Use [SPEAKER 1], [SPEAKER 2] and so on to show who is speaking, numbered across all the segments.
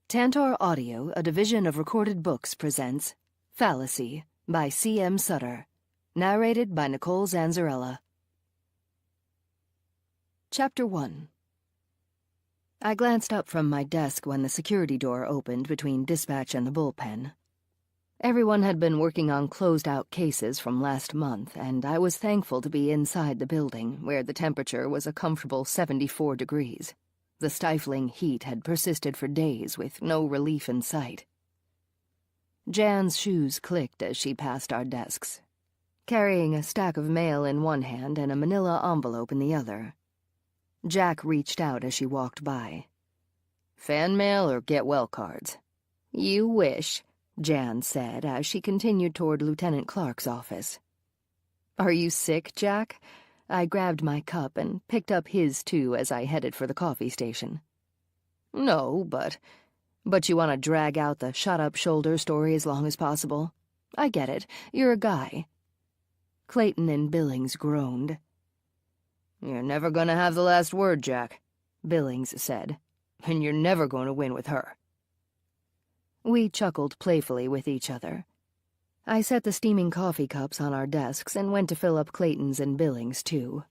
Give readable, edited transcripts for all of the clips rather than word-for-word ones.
[SPEAKER 1] Tantor Audio, a division of Recorded Books, presents Fallacy by C.M. Sutter, narrated by Nicole Zanzarella. Chapter 1. I glanced up from my desk when the security door opened between dispatch and the bullpen. Everyone had been working on closed-out cases from last month, and I was thankful to be inside the building, where the temperature was a comfortable 74 degrees. The stifling heat had persisted for days with no relief in sight. Jan's shoes clicked as she passed our desks, carrying a stack of mail in one hand and a manila envelope in the other. Jack reached out as she walked by. "Fan mail or get-well cards?" "You wish," Jan said as she continued toward Lieutenant Clark's office. "Are you sick, Jack?" I grabbed my cup and picked up his, too, as I headed for the coffee station. "No, but you want to drag out the shut-up-shoulder story as long as possible? I get it. You're a guy." Clayton and Billings groaned. "You're never going to have the last word, Jack," Billings said. "And you're never going to win with her." We chuckled playfully with each other. I set the steaming coffee cups on our desks and went to fill up Clayton's and Billings, too.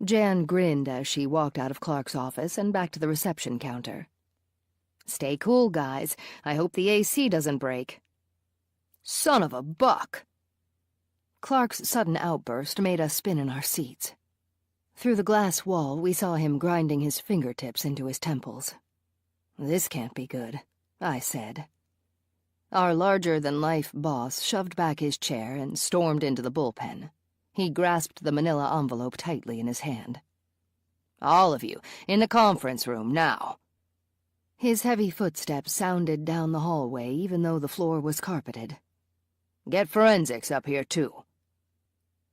[SPEAKER 1] Jan grinned as she walked out of Clark's office and back to the reception counter. "Stay cool, guys. I hope the AC doesn't break." "Son of a buck!" Clark's sudden outburst made us spin in our seats. Through the glass wall, we saw him grinding his fingertips into his temples. "This can't be good," I said. Our larger-than-life boss shoved back his chair and stormed into the bullpen. He grasped the manila envelope tightly in his hand. "All of you, in the conference room, now." His heavy footsteps sounded down the hallway even though the floor was carpeted. "Get forensics up here, too."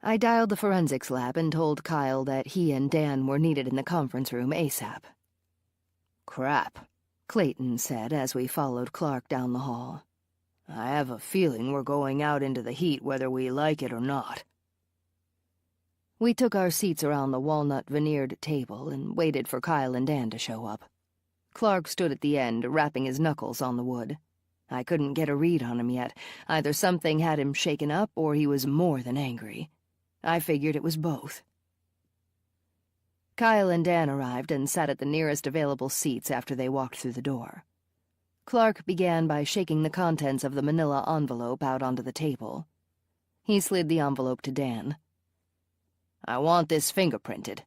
[SPEAKER 1] I dialed the forensics lab and told Kyle that he and Dan were needed in the conference room ASAP. "Crap," Clayton said as we followed Clark down the hall. "I have a feeling we're going out into the heat whether we like it or not." We took our seats around the walnut-veneered table and waited for Kyle and Dan to show up. Clark stood at the end, rapping his knuckles on the wood. I couldn't get a read on him yet. Either something had him shaken up or he was more than angry. I figured it was both. Kyle and Dan arrived and sat at the nearest available seats after they walked through the door. Clark began by shaking the contents of the manila envelope out onto the table. He slid the envelope to Dan. "I want this fingerprinted.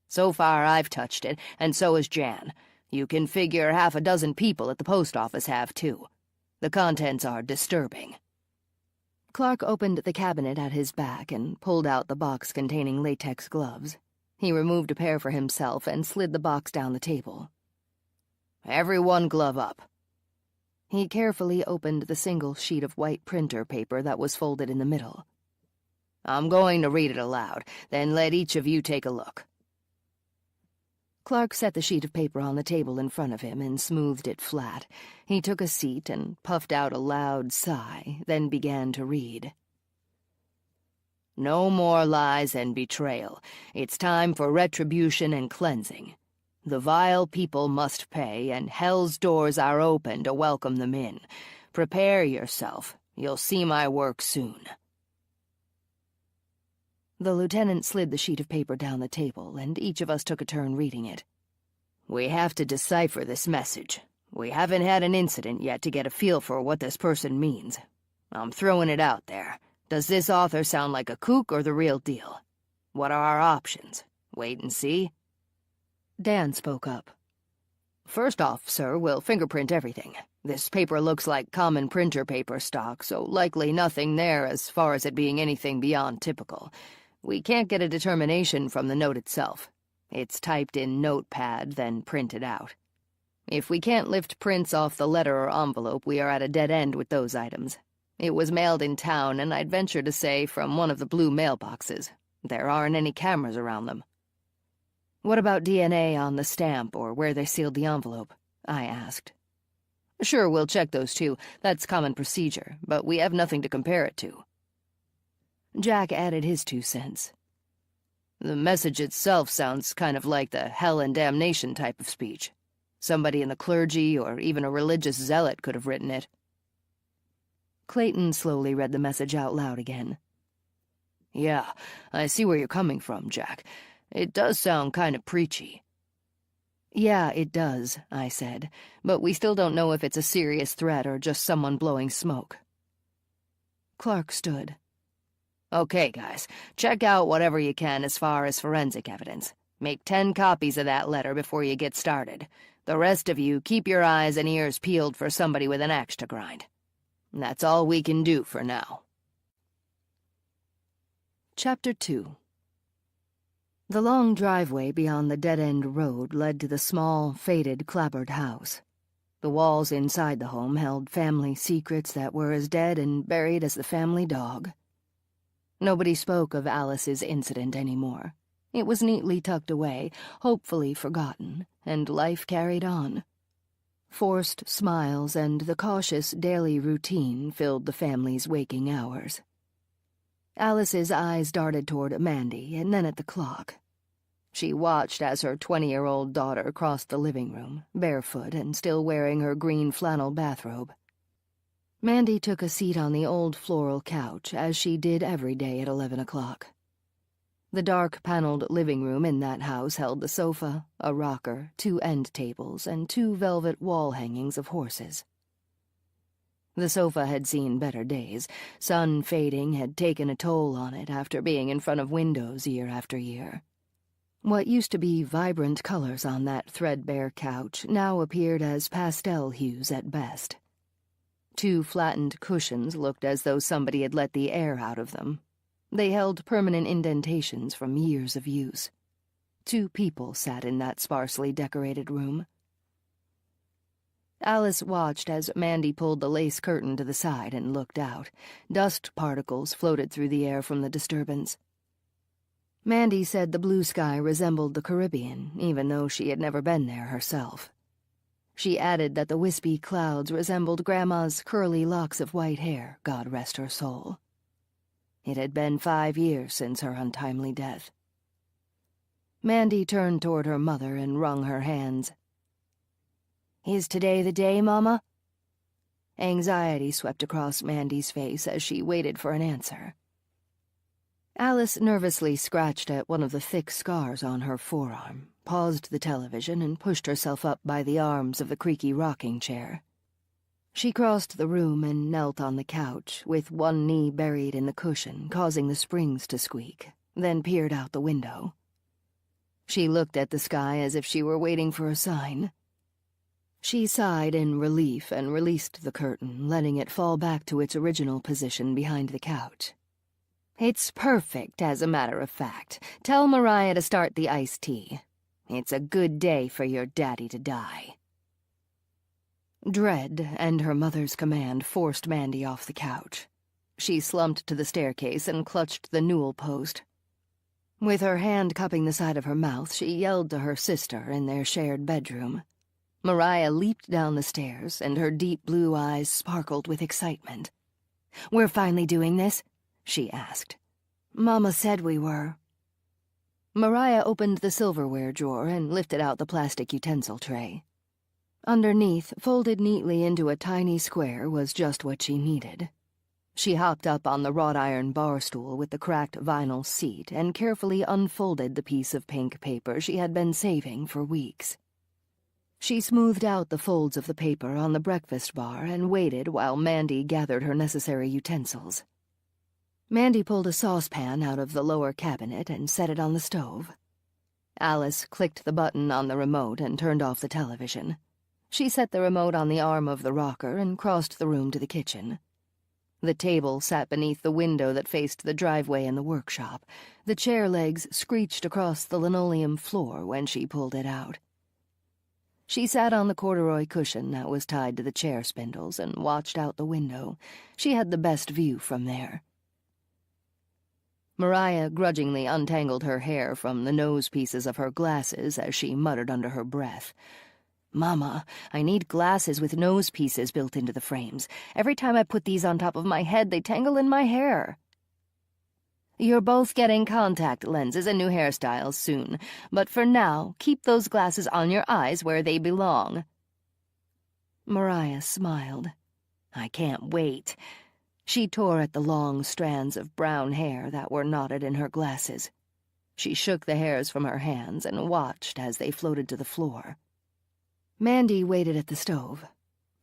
[SPEAKER 1] So far I've touched it, and so has Jan. You can figure half a dozen people at the post office have, too. The contents are disturbing." Clark opened the cabinet at his back and pulled out the box containing latex gloves. He removed a pair for himself and slid the box down the table. "Everyone glove up." He carefully opened the single sheet of white printer paper that was folded in the middle. "I'm going to read it aloud, then let each of you take a look." Clark set the sheet of paper on the table in front of him and smoothed it flat. He took a seat and puffed out a loud sigh, then began to read. "No more lies and betrayal. It's time for retribution and cleansing. The vile people must pay, and hell's doors are open to welcome them in. Prepare yourself. You'll see my work soon." The lieutenant slid the sheet of paper down the table, and each of us took a turn reading it. "We have to decipher this message. We haven't had an incident yet to get a feel for what this person means. I'm throwing it out there. Does this author sound like a kook or the real deal? What are our options? Wait and see?" Dan spoke up. "First off, sir, we'll fingerprint everything. This paper looks like common printer paper stock, so likely nothing there as far as it being anything beyond typical. We can't get a determination from the note itself. It's typed in notepad, then printed out. If we can't lift prints off the letter or envelope, we are at a dead end with those items. It was mailed in town, and I'd venture to say from one of the blue mailboxes. There aren't any cameras around them." "What about DNA on the stamp or where they sealed the envelope?" I asked. "Sure, we'll check those too. That's common procedure, but we have nothing to compare it to." Jack added his 2 cents. "The message itself sounds kind of like the hell and damnation type of speech. Somebody in the clergy or even a religious zealot could have written it. Clayton slowly read the message out loud again. Yeah, I see where you're coming from, Jack. It does sound kind of preachy. Yeah, it does, I said, but we still don't know if it's a serious threat or just someone blowing smoke. Clark stood. Okay, guys, check out whatever you can as far as forensic evidence. Make 10 copies of that letter before you get started. The rest of you keep your eyes and ears peeled for somebody with an axe to grind. That's all we can do for now. Chapter 2. The long driveway beyond the dead-end road led to the small, faded, clapboard house. The walls inside the home held family secrets that were as dead and buried as the family dog. Nobody spoke of Alice's incident anymore. It was neatly tucked away, hopefully forgotten, and life carried on. Forced smiles and the cautious daily routine filled the family's waking hours. Alice's eyes darted toward Mandy and then at the clock. She watched as her 20-year-old daughter crossed the living room, barefoot and still wearing her green flannel bathrobe. Mandy took a seat on the old floral couch, as she did every day at 11 o'clock. The dark-paneled living room in that house held the sofa, a rocker, 2 end tables, and 2 velvet wall hangings of horses. The sofa had seen better days. Sun fading had taken a toll on it after being in front of windows year after year. What used to be vibrant colors on that threadbare couch now appeared as pastel hues at best. 2 flattened cushions looked as though somebody had let the air out of them. They held permanent indentations from years of use. 2 people sat in that sparsely decorated room. Alice watched as Mandy pulled the lace curtain to the side and looked out. Dust particles floated through the air from the disturbance. Mandy said the blue sky resembled the Caribbean, even though she had never been there herself. She added that the wispy clouds resembled Grandma's curly locks of white hair, God rest her soul. It had been 5 years since her untimely death. Mandy turned toward her mother and wrung her hands. Is today the day, Mama? Anxiety swept across Mandy's face as she waited for an answer. Alice nervously scratched at one of the thick scars on her forearm, paused the television, and pushed herself up by the arms of the creaky rocking chair. She crossed the room and knelt on the couch, with one knee buried in the cushion, causing the springs to squeak, then peered out the window. She looked at the sky as if she were waiting for a sign. She sighed in relief and released the curtain, letting it fall back to its original position behind the couch. It's perfect, as a matter of fact. Tell Mariah to start the iced tea. It's a good day for your daddy to die. Dread and her mother's command forced Mandy off the couch. She slumped to the staircase and clutched the newel post. With her hand cupping the side of her mouth, she yelled to her sister in their shared bedroom. Mariah leaped down the stairs, and her deep blue eyes sparkled with excitement. "We're finally doing this?" she asked. "Mama said we were." Mariah opened the silverware drawer and lifted out the plastic utensil tray. Underneath, folded neatly into a tiny square, was just what she needed. She hopped up on the wrought iron bar stool with the cracked vinyl seat and carefully unfolded the piece of pink paper she had been saving for weeks. She smoothed out the folds of the paper on the breakfast bar and waited while Mandy gathered her necessary utensils. Mandy pulled a saucepan out of the lower cabinet and set it on the stove. Alice clicked the button on the remote and turned off the television. She set the remote on the arm of the rocker and crossed the room to the kitchen. The table sat beneath the window that faced the driveway and the workshop. The chair legs screeched across the linoleum floor when she pulled it out. She sat on the corduroy cushion that was tied to the chair spindles and watched out the window. She had the best view from there. Mariah grudgingly untangled her hair from the nose pieces of her glasses as she muttered under her breath. "Mama, I need glasses with nose pieces built into the frames. Every time I put these on top of my head, they tangle in my hair." You're both getting contact lenses and new hairstyles soon, but for now, keep those glasses on your eyes where they belong." Mariah smiled. "I can't wait." She tore at the long strands of brown hair that were knotted in her glasses. She shook the hairs from her hands and watched as they floated to the floor. Mandy waited at the stove.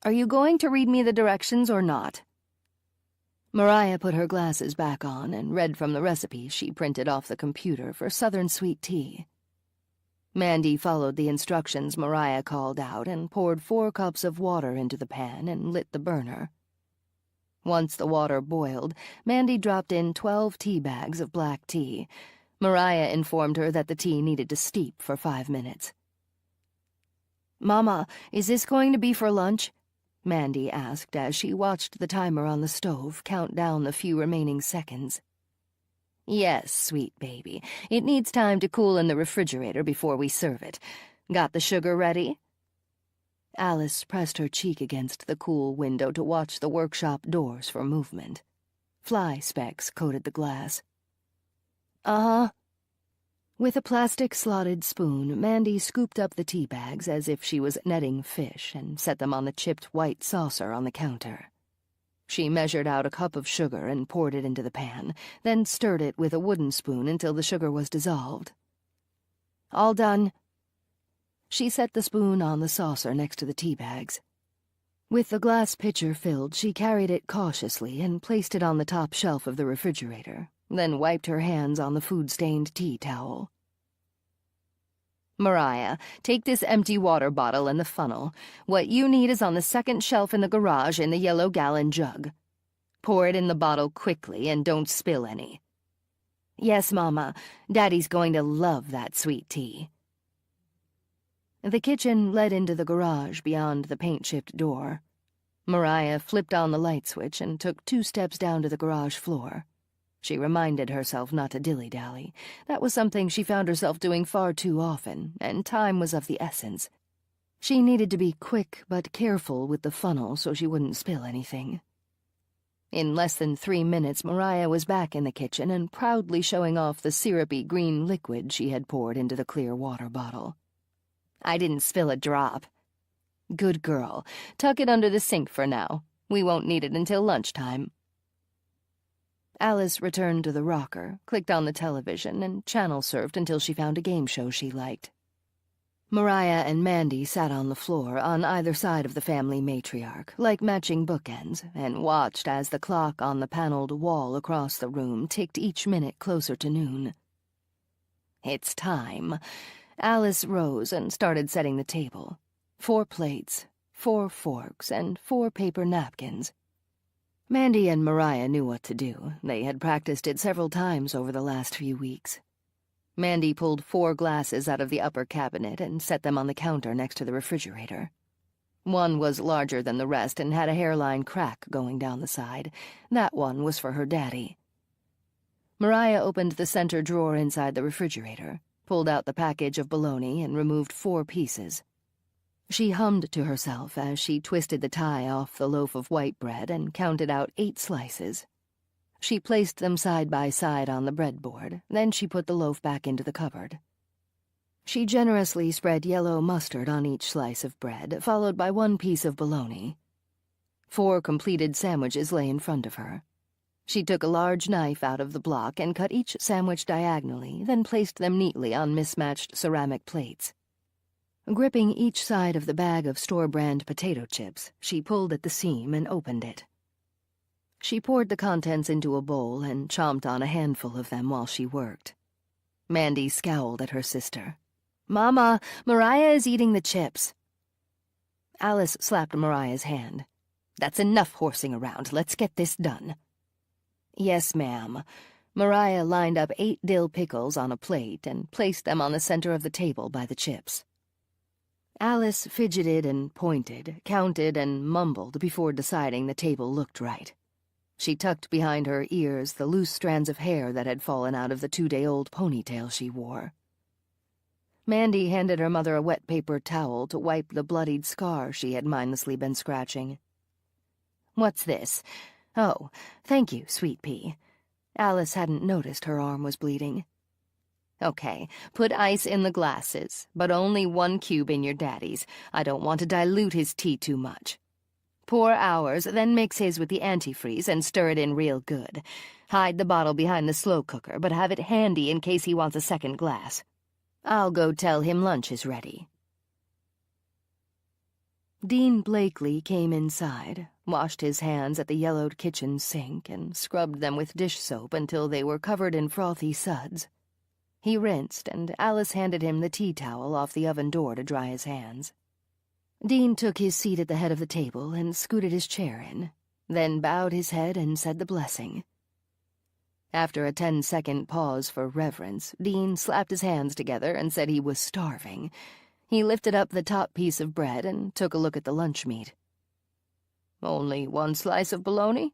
[SPEAKER 1] "Are you going to read me the directions or not?" Mariah put her glasses back on and read from the recipe she printed off the computer for Southern sweet tea. Mandy followed the instructions Mariah called out and poured 4 cups of water into the pan and lit the burner. Once the water boiled, Mandy dropped in 12 tea bags of black tea. Mariah informed her that the tea needed to steep for 5 minutes. "Mama, is this going to be for lunch?" Mandy asked as she watched the timer on the stove count down the few remaining seconds. "Yes, sweet baby. It needs time to cool in the refrigerator before we serve it. Got the sugar ready?" Alice pressed her cheek against the cool window to watch the workshop doors for movement. Fly specks coated the glass. "Uh-huh." With a plastic-slotted spoon, Mandy scooped up the tea bags as if she was netting fish and set them on the chipped white saucer on the counter. She measured out a cup of sugar and poured it into the pan, then stirred it with a wooden spoon until the sugar was dissolved. "All done." She set the spoon on the saucer next to the tea bags. With the glass pitcher filled, she carried it cautiously and placed it on the top shelf of the refrigerator, then wiped her hands on the food-stained tea towel. "Mariah, take this empty water bottle and the funnel. What you need is on the second shelf in the garage in the yellow gallon jug. Pour it in the bottle quickly and don't spill any." "Yes, Mama. Daddy's going to love that sweet tea." The kitchen led into the garage beyond the paint-chipped door. Mariah flipped on the light switch and took 2 steps down to the garage floor. She reminded herself not to dilly-dally. That was something she found herself doing far too often, and time was of the essence. She needed to be quick but careful with the funnel so she wouldn't spill anything. In less than 3 minutes, Mariah was back in the kitchen and proudly showing off the syrupy green liquid she had poured into the clear water bottle. "I didn't spill a drop." "Good girl. Tuck it under the sink for now. We won't need it until lunchtime." Alice returned to the rocker, clicked on the television, and channel surfed until she found a game show she liked. Mariah and Mandy sat on the floor on either side of the family matriarch, like matching bookends, and watched as the clock on the paneled wall across the room ticked each minute closer to noon. "It's time." Alice rose and started setting the table. 4 plates, 4 forks, and 4 paper napkins. Mandy and Mariah knew what to do. They had practiced it several times over the last few weeks. Mandy pulled 4 glasses out of the upper cabinet and set them on the counter next to the refrigerator. One was larger than the rest and had a hairline crack going down the side. That one was for her daddy. Mariah opened the center drawer inside the refrigerator, pulled out the package of bologna, and removed 4 pieces. She hummed to herself as she twisted the tie off the loaf of white bread and counted out 8 slices. She placed them side by side on the breadboard, then she put the loaf back into the cupboard. She generously spread yellow mustard on each slice of bread, followed by 1 piece of bologna. 4 completed sandwiches lay in front of her. She took a large knife out of the block and cut each sandwich diagonally, then placed them neatly on mismatched ceramic plates. Gripping each side of the bag of store-brand potato chips, she pulled at the seam and opened it. She poured the contents into a bowl and chomped on a handful of them while she worked. Mandy scowled at her sister. "Mama, Mariah is eating the chips." Alice slapped Mariah's hand. "That's enough horsing around. Let's get this done." "Yes, ma'am." Mariah lined up 8 dill pickles on a plate and placed them on the center of the table by the chips. Alice fidgeted and pointed, counted and mumbled before deciding the table looked right. She tucked behind her ears the loose strands of hair that had fallen out of the 2-day-old ponytail she wore. Mandy handed her mother a wet paper towel to wipe the bloodied scar she had mindlessly been scratching. "What's this? Oh, thank you, sweet pea." Alice hadn't noticed her arm was bleeding. "Okay, put ice in the glasses, but only 1 cube in your daddy's. I don't want to dilute his tea too much. Pour ours, then mix his with the antifreeze and stir it in real good. Hide the bottle behind the slow cooker, but have it handy in case he wants a second glass. I'll go tell him lunch is ready." Dean Blakely came inside, washed his hands at the yellowed kitchen sink, and scrubbed them with dish soap until they were covered in frothy suds. He rinsed, and Alice handed him the tea towel off the oven door to dry his hands. Dean took his seat at the head of the table and scooted his chair in, then bowed his head and said the blessing. After a 10-second pause for reverence, Dean slapped his hands together and said he was starving. He lifted up the top piece of bread and took a look at the lunch meat. "Only 1 slice of bologna?"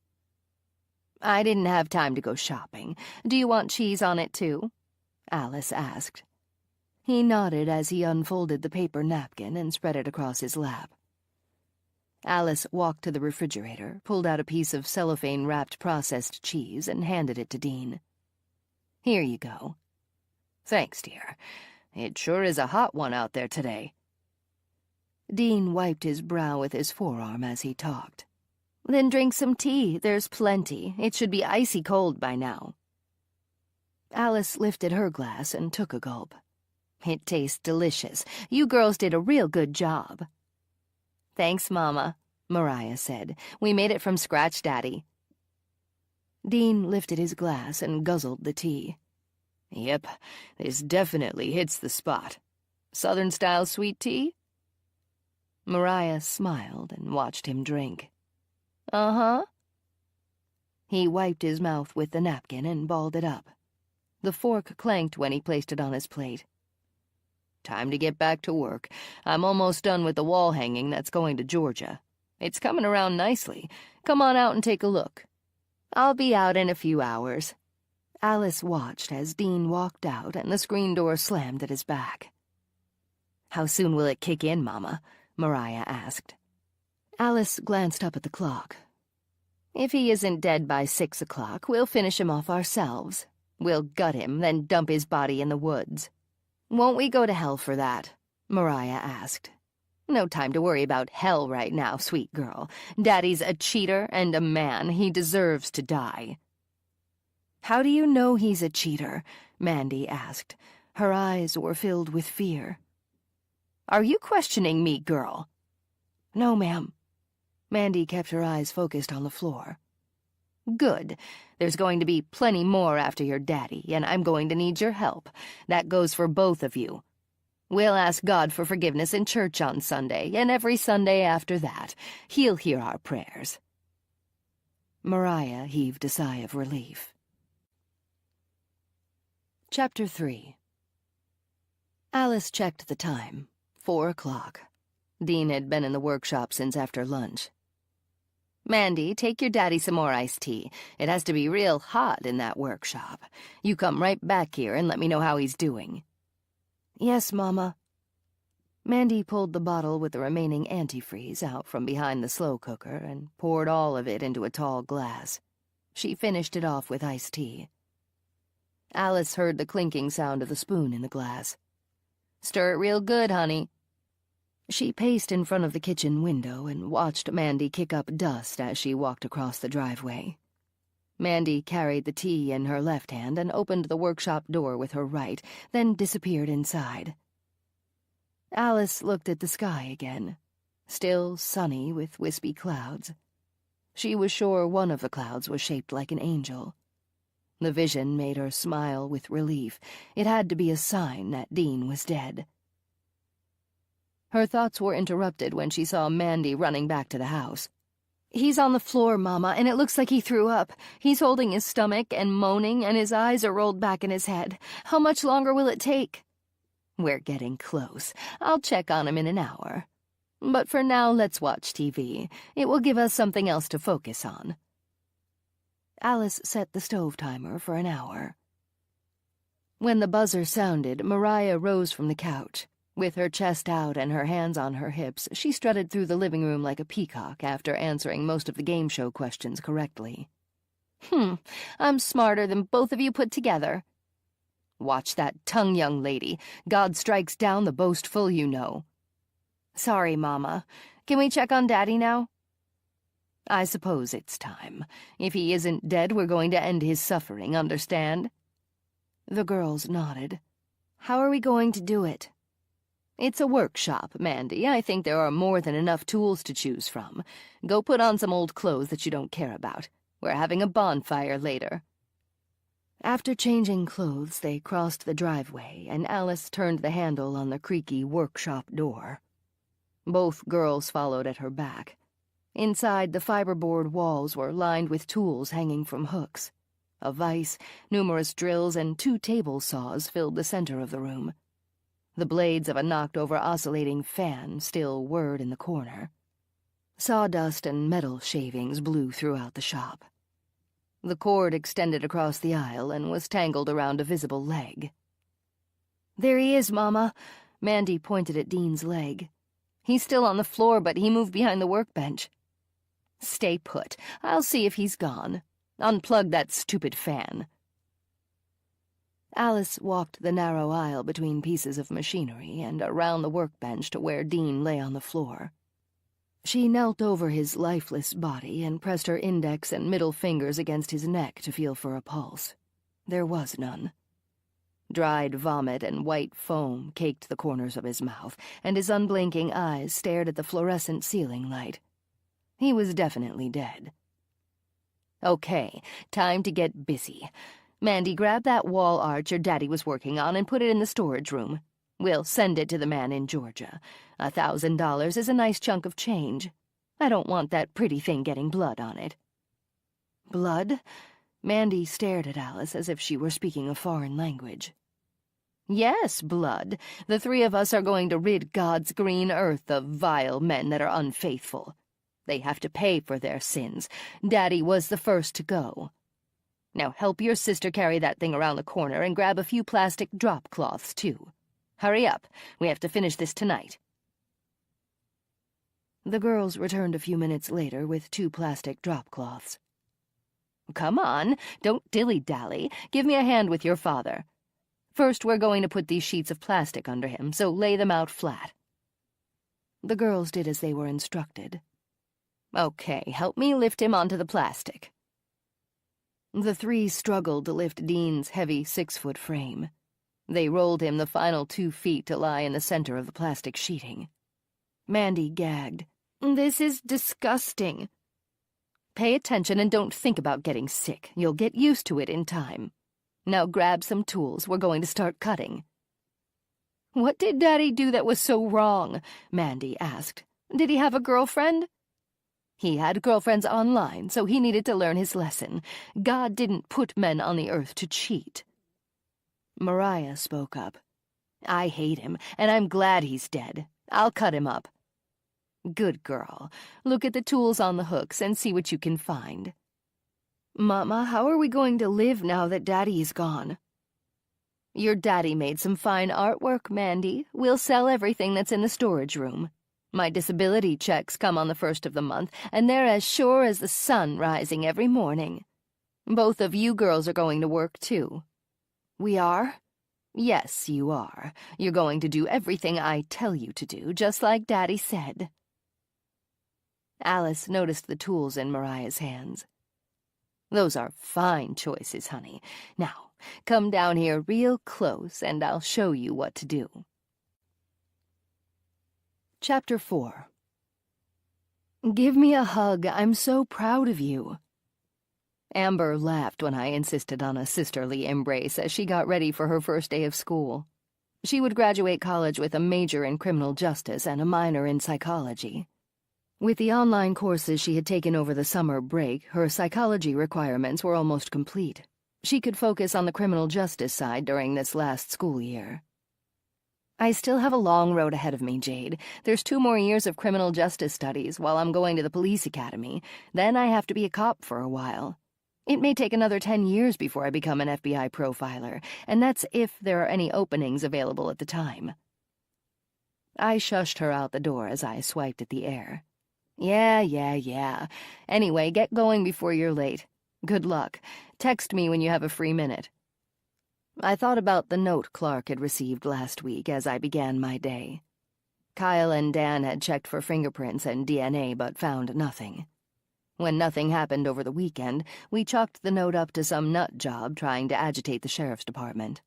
[SPEAKER 1] "I didn't have time to go shopping. Do you want cheese on it, too?" Alice asked. He nodded as he unfolded the paper napkin and spread it across his lap. Alice walked to the refrigerator, pulled out a piece of cellophane-wrapped processed cheese, and handed it to Dean. "Here you go." "Thanks, dear. It sure is a hot one out there today." Dean wiped his brow with his forearm as he talked. "Then drink some tea. There's plenty. It should be icy cold by now." Alice lifted her glass and took a gulp. "It tastes delicious. You girls did a real good job." "Thanks, Mama," Mariah said. "We made it from scratch, Daddy." Dean lifted his glass and guzzled the tea. "Yep, this definitely hits the spot. Southern-style sweet tea?" Mariah smiled and watched him drink. "Uh-huh." He wiped his mouth with the napkin and balled it up. The fork clanked when he placed it on his plate. "Time to get back to work. I'm almost done with the wall hanging that's going to Georgia. It's coming around nicely. Come on out and take a look." "I'll be out in a few hours." Alice watched as Dean walked out and the screen door slammed at his back. "How soon will it kick in, Mama?" Mariah asked. Alice glanced up at the clock. "If he isn't dead by 6 o'clock, we'll finish him off ourselves. We'll gut him, then dump his body in the woods." "Won't we go to hell for that?" Mariah asked. "No time to worry about hell right now, sweet girl. Daddy's a cheater and a man. He deserves to die." "How do you know he's a cheater?" Mandy asked. Her eyes were filled with fear. "Are you questioning me, girl?" "No, ma'am." Mandy kept her eyes focused on the floor. "Good. There's going to be plenty more after your daddy, and I'm going to need your help. That goes for both of you. We'll ask God for forgiveness in church on Sunday, and every Sunday after that. He'll hear our prayers." Mariah heaved a sigh of relief. Chapter 3. Alice checked the time. 4 o'clock. Dean had been in the workshop since after lunch. "Mandy, take your daddy some more iced tea. It has to be real hot in that workshop. You come right back here and let me know how he's doing." "Yes, Mama." Mandy pulled the bottle with the remaining antifreeze out from behind the slow cooker and poured all of it into a tall glass. She finished it off with iced tea. Alice heard the clinking sound of the spoon in the glass. "Stir it real good, honey." She paced in front of the kitchen window and watched Mandy kick up dust as she walked across the driveway. Mandy carried the tea in her left hand and opened the workshop door with her right, then disappeared inside. Alice looked at the sky again, still sunny with wispy clouds. She was sure one of the clouds was shaped like an angel. The vision made her smile with relief. It had to be a sign that Dean was dead. Her thoughts were interrupted when she saw Mandy running back to the house. "He's on the floor, Mama, and it looks like he threw up. He's holding his stomach and moaning, and his eyes are rolled back in his head. How much longer will it take?" "We're getting close. I'll check on him in an hour. But for now, let's watch TV. It will give us something else to focus on." Alice set the stove timer for an hour. When the buzzer sounded, Mariah rose from the couch. With her chest out and her hands on her hips, she strutted through the living room like a peacock after answering most of the game show questions correctly. I'm smarter than both of you put together. Watch that tongue, young lady. God strikes down the boastful, you know. Sorry, Mama. Can we check on Daddy now? I suppose it's time. If he isn't dead, we're going to end his suffering, understand? The girls nodded. How are we going to do it? It's a workshop, Mandy. I think there are more than enough tools to choose from. Go put on some old clothes that you don't care about. We're having a bonfire later. After changing clothes, they crossed the driveway, and Alice turned the handle on the creaky workshop door. Both girls followed at her back. Inside, the fiberboard walls were lined with tools hanging from hooks. A vise, numerous drills, and 2 table saws filled the center of the room. The blades of a knocked-over oscillating fan still whirred in the corner. Sawdust and metal shavings blew throughout the shop. The cord extended across the aisle and was tangled around a visible leg. There he is, Mama. Mandy pointed at Dean's leg. He's still on the floor, but he moved behind the workbench. Stay put. I'll see if he's gone. Unplug that stupid fan. Alice walked the narrow aisle between pieces of machinery and around the workbench to where Dean lay on the floor. She knelt over his lifeless body and pressed her index and middle fingers against his neck to feel for a pulse. There was none. Dried vomit and white foam caked the corners of his mouth, and his unblinking eyes stared at the fluorescent ceiling light. He was definitely dead. Okay, time to get busy. Mandy, grab that wall art your daddy was working on and put it in the storage room. We'll send it to the man in Georgia. $1,000 is a nice chunk of change. I don't want that pretty thing getting blood on it. Blood? Mandy stared at Alice as if she were speaking a foreign language. Yes, blood. The 3 of us are going to rid God's green earth of vile men that are unfaithful. They have to pay for their sins. Daddy was the first to go. Now help your sister carry that thing around the corner and grab a few plastic drop cloths, too. Hurry up. We have to finish this tonight. The girls returned a few minutes later with 2 plastic drop cloths. Come on, don't dilly-dally. Give me a hand with your father. First, we're going to put these sheets of plastic under him, so lay them out flat. The girls did as they were instructed. Okay, help me lift him onto the plastic. The 3 struggled to lift Dean's heavy 6-foot frame. They rolled him the final 2 feet to lie in the center of the plastic sheeting. Mandy gagged. This is disgusting. Pay attention and don't think about getting sick. You'll get used to it in time. Now grab some tools. We're going to start cutting. What did Daddy do that was so wrong? Mandy asked. Did he have a girlfriend? He had girlfriends online, so he needed to learn his lesson. God didn't put men on the earth to cheat. Mariah spoke up. I hate him, and I'm glad he's dead. I'll cut him up. Good girl. Look at the tools on the hooks and see what you can find. Mama, how are we going to live now that Daddy's gone? Your daddy made some fine artwork, Mandy. We'll sell everything that's in the storage room. My disability checks come on the 1st of the month, and they're as sure as the sun rising every morning. Both of you girls are going to work, too. We are? Yes, you are. You're going to do everything I tell you to do, just like Daddy said. Alice noticed the tools in Mariah's hands. Those are fine choices, honey. Now, come down here real close, and I'll show you what to do. Chapter 4. Give me a hug. I'm so proud of you. Amber laughed when I insisted on a sisterly embrace as she got ready for her first day of school. She would graduate college with a major in criminal justice and a minor in psychology. With the online courses she had taken over the summer break, her psychology requirements were almost complete. She could focus on the criminal justice side during this last school year. I still have a long road ahead of me, Jade. There's 2 more years of criminal justice studies while I'm going to the police academy. Then I have to be a cop for a while. It may take another 10 years before I become an FBI profiler, and that's if there are any openings available at the time. I shushed her out the door as I swiped at the air. Yeah. Anyway, get going before you're late. Good luck. Text me when you have a free minute. I thought about the note Clark had received last week as I began my day. Kyle and Dan had checked for fingerprints and DNA but found nothing. When nothing happened over the weekend, we chalked the note up to some nut job trying to agitate the sheriff's department.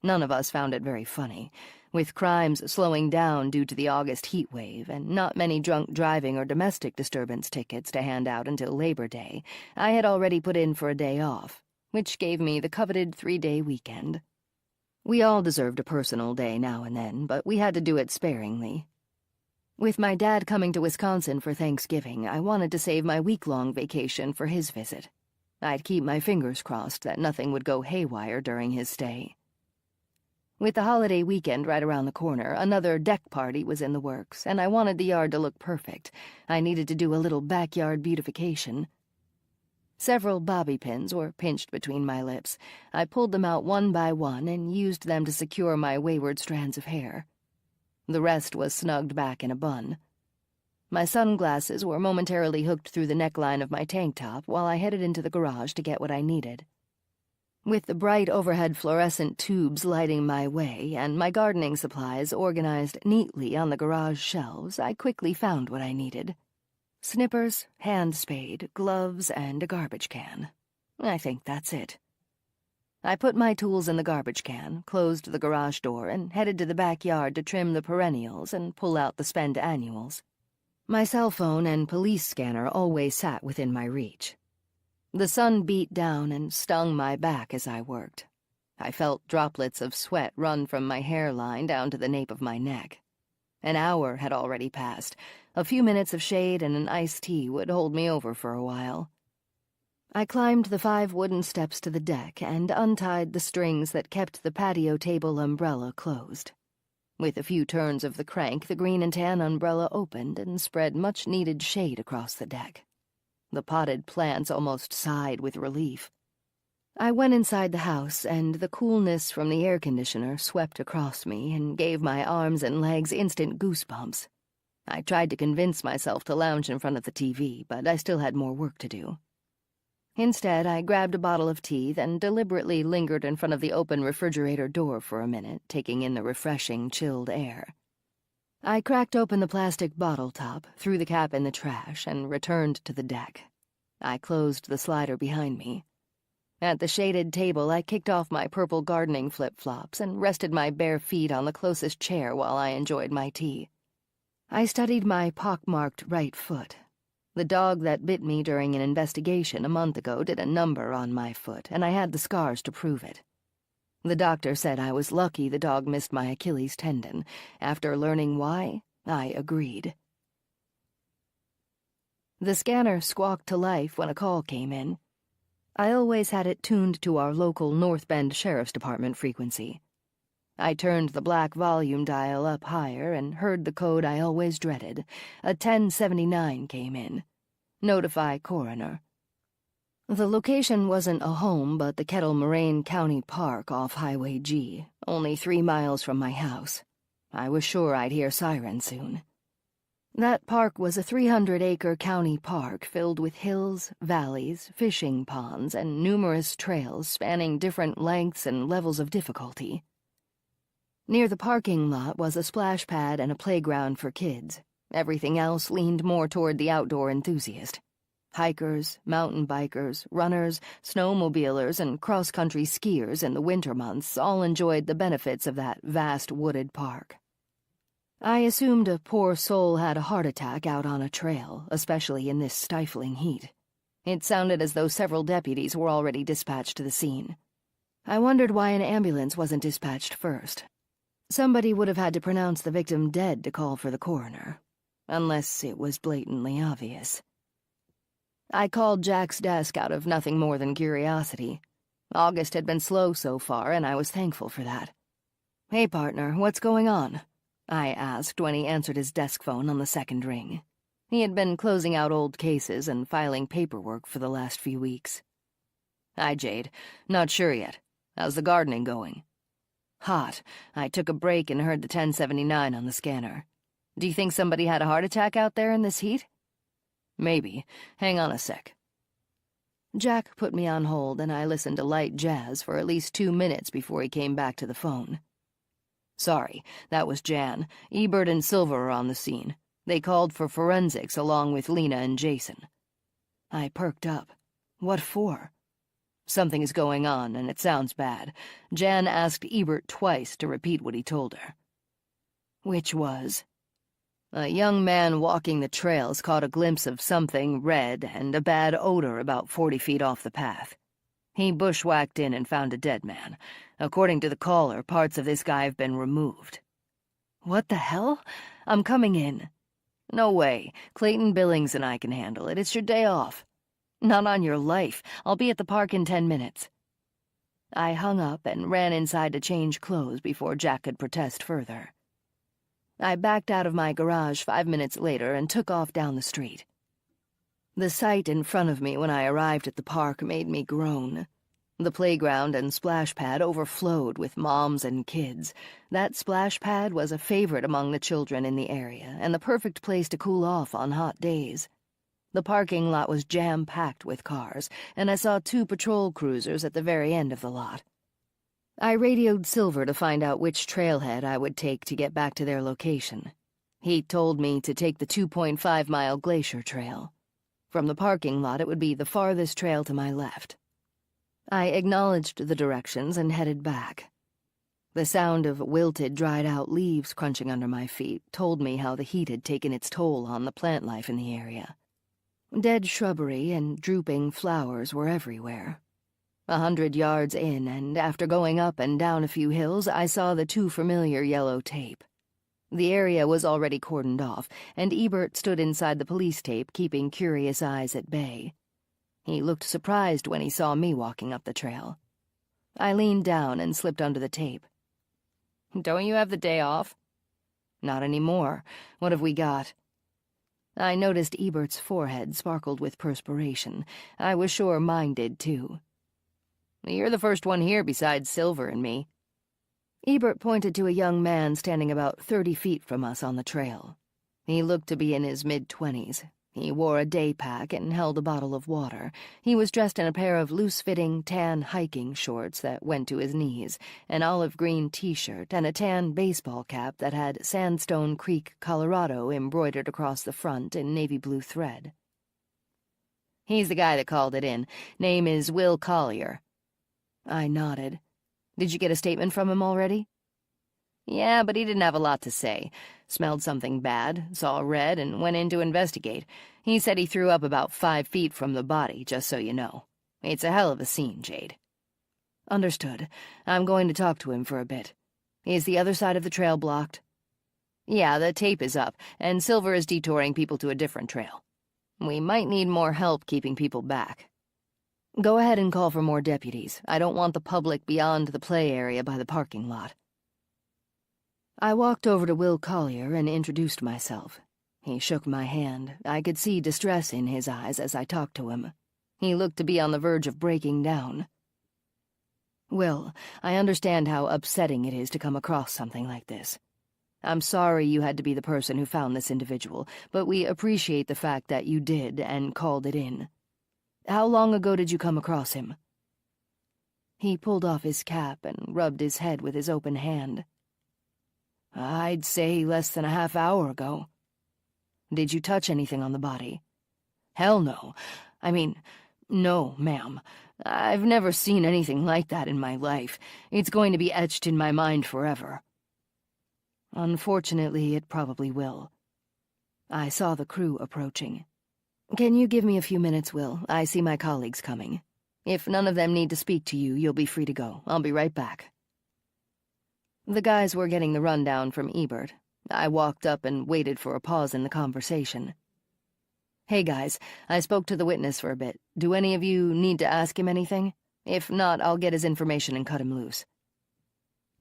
[SPEAKER 1] None of us found it very funny, with crimes slowing down due to the August heat wave and not many drunk driving or domestic disturbance tickets to hand out until Labor Day. I had already put in for a day off, which gave me the coveted 3-day weekend. We all deserved a personal day now and then, but we had to do it sparingly. With my dad coming to Wisconsin for Thanksgiving, I wanted to save my week-long vacation for his visit. I'd keep my fingers crossed that nothing would go haywire during his stay. With the holiday weekend right around the corner, another deck party was in the works, and I wanted the yard to look perfect. I needed to do a little backyard beautification. Several bobby pins were pinched between my lips. I pulled them out one by one and used them to secure my wayward strands of hair. The rest was snugged back in a bun. My sunglasses were momentarily hooked through the neckline of my tank top while I headed into the garage to get what I needed. With the bright overhead fluorescent tubes lighting my way and my gardening supplies organized neatly on the garage shelves, I quickly found what I needed. Snippers, hand spade, gloves, and a garbage can. I think that's it. I put my tools in the garbage can, closed the garage door, and headed to the backyard to trim the perennials and pull out the spend annuals. My cell phone and police scanner always sat within my reach. The sun beat down and stung my back as I worked. I felt droplets of sweat run from my hairline down to the nape of my neck. An hour had already passed. A few minutes of shade and an iced tea would hold me over for a while. I climbed the 5 wooden steps to the deck and untied the strings that kept the patio table umbrella closed. With a few turns of the crank, the green and tan umbrella opened and spread much-needed shade across the deck. The potted plants almost sighed with relief. I went inside the house, and the coolness from the air conditioner swept across me and gave my arms and legs instant goosebumps. I tried to convince myself to lounge in front of the TV, but I still had more work to do. Instead, I grabbed a bottle of tea, then deliberately lingered in front of the open refrigerator door for a minute, taking in the refreshing, chilled air. I cracked open the plastic bottle top, threw the cap in the trash, and returned to the deck. I closed the slider behind me. At the shaded table, I kicked off my purple gardening flip-flops and rested my bare feet on the closest chair while I enjoyed my tea. I studied my pockmarked right foot. The dog that bit me during an investigation a month ago did a number on my foot, and I had the scars to prove it. The doctor said I was lucky the dog missed my Achilles tendon. After learning why, I agreed. The scanner squawked to life when a call came in. I always had it tuned to our local North Bend Sheriff's Department frequency. I turned the black volume dial up higher and heard the code I always dreaded. A 1079 came in. Notify coroner. The location wasn't a home, but the Kettle Moraine County Park off Highway G, only 3 miles from my house. I was sure I'd hear sirens soon. That park was a 300-acre county park filled with hills, valleys, fishing ponds, and numerous trails spanning different lengths and levels of difficulty. Near the parking lot was a splash pad and a playground for kids. Everything else leaned more toward the outdoor enthusiast. Hikers, mountain bikers, runners, snowmobilers, and cross-country skiers in the winter months all enjoyed the benefits of that vast wooded park. I assumed a poor soul had a heart attack out on a trail, especially in this stifling heat. It sounded as though several deputies were already dispatched to the scene. I wondered why an ambulance wasn't dispatched first. Somebody would have had to pronounce the victim dead to call for the coroner, unless it was blatantly obvious. I called Jack's desk out of nothing more than curiosity. August had been slow so far, and I was thankful for that. "Hey, partner, what's going on?" I asked when he answered his desk phone on the second ring. He had been closing out old cases and filing paperwork for the last few weeks. "Hi, Jade. Not sure yet. How's the gardening going?" "Hot. I took a break and heard the 1079 on the scanner. Do you think somebody had a heart attack out there in this heat?" "Maybe. Hang on a sec." Jack put me on hold, and I listened to light jazz for at least 2 minutes before he came back to the phone. "Sorry, that was Jan. Ebert and Silver are on the scene. They called for forensics along with Lena and Jason." I perked up. "What for?" "Something is going on, and it sounds bad. Jan asked Ebert twice to repeat what he told her." "Which was?" "A young man walking the trails caught a glimpse of something red and a bad odor about 40 feet off the path. He bushwhacked in and found a dead man. According to the caller, parts of this guy have been removed." "What the hell? I'm coming in." "No way. Clayton Billings and I can handle it. It's your day off." "Not on your life. I'll be at the park in 10 minutes. I hung up and ran inside to change clothes before Jack could protest further. I backed out of my garage 5 minutes later and took off down the street. The sight in front of me when I arrived at the park made me groan. The playground and splash pad overflowed with moms and kids. That splash pad was a favorite among the children in the area and the perfect place to cool off on hot days. The parking lot was jam-packed with cars, and I saw 2 patrol cruisers at the very end of the lot. I radioed Silver to find out which trailhead I would take to get back to their location. He told me to take the 2.5-mile Glacier Trail. From the parking lot, it would be the farthest trail to my left. I acknowledged the directions and headed back. The sound of wilted, dried-out leaves crunching under my feet told me how the heat had taken its toll on the plant life in the area. Dead shrubbery and drooping flowers were everywhere. 100 yards in, and after going up and down a few hills, I saw the too familiar yellow tape. The area was already cordoned off, and Ebert stood inside the police tape, keeping curious eyes at bay. He looked surprised when he saw me walking up the trail. I leaned down and slipped under the tape. "Don't you have the day off?" "Not anymore. What have we got?" I noticed Ebert's forehead sparkled with perspiration. I was sure mine did, too. "You're the first one here besides Silver and me." Ebert pointed to a young man standing about 30 feet from us on the trail. He looked to be in his mid-20s. He wore a day pack and held a bottle of water. He was dressed in a pair of loose-fitting tan hiking shorts that went to his knees, an olive-green t-shirt, and a tan baseball cap that had Sandstone Creek, Colorado embroidered across the front in navy blue thread. "He's the guy that called it in. Name is Will Collier." I nodded. "Did you get a statement from him already?" "Yeah, but he didn't have a lot to say. Smelled something bad, saw red, and went in to investigate. He said he threw up about 5 feet from the body, just so you know. It's a hell of a scene, Jade." "Understood. I'm going to talk to him for a bit. Is the other side of the trail blocked?" "Yeah, the tape is up, and Silver is detouring people to a different trail. We might need more help keeping people back." "Go ahead and call for more deputies. I don't want the public beyond the play area by the parking lot." I walked over to Will Collier and introduced myself. He shook my hand. I could see distress in his eyes as I talked to him. He looked to be on the verge of breaking down. "Will, I understand how upsetting it is to come across something like this. I'm sorry you had to be the person who found this individual, but we appreciate the fact that you did and called it in. How long ago did you come across him?" He pulled off his cap and rubbed his head with his open hand. "I'd say less than a half hour ago." "Did you touch anything on the body?" "Hell no. No, ma'am. I've never seen anything like that in my life. It's going to be etched in my mind forever." "Unfortunately, it probably will." I saw the crew approaching. "Can you give me a few minutes, Will? I see my colleagues coming. If none of them need to speak to you, you'll be free to go. I'll be right back." The guys were getting the rundown from Ebert. I walked up and waited for a pause in the conversation. "Hey, guys, I spoke to the witness for a bit. Do any of you need to ask him anything? If not, I'll get his information and cut him loose."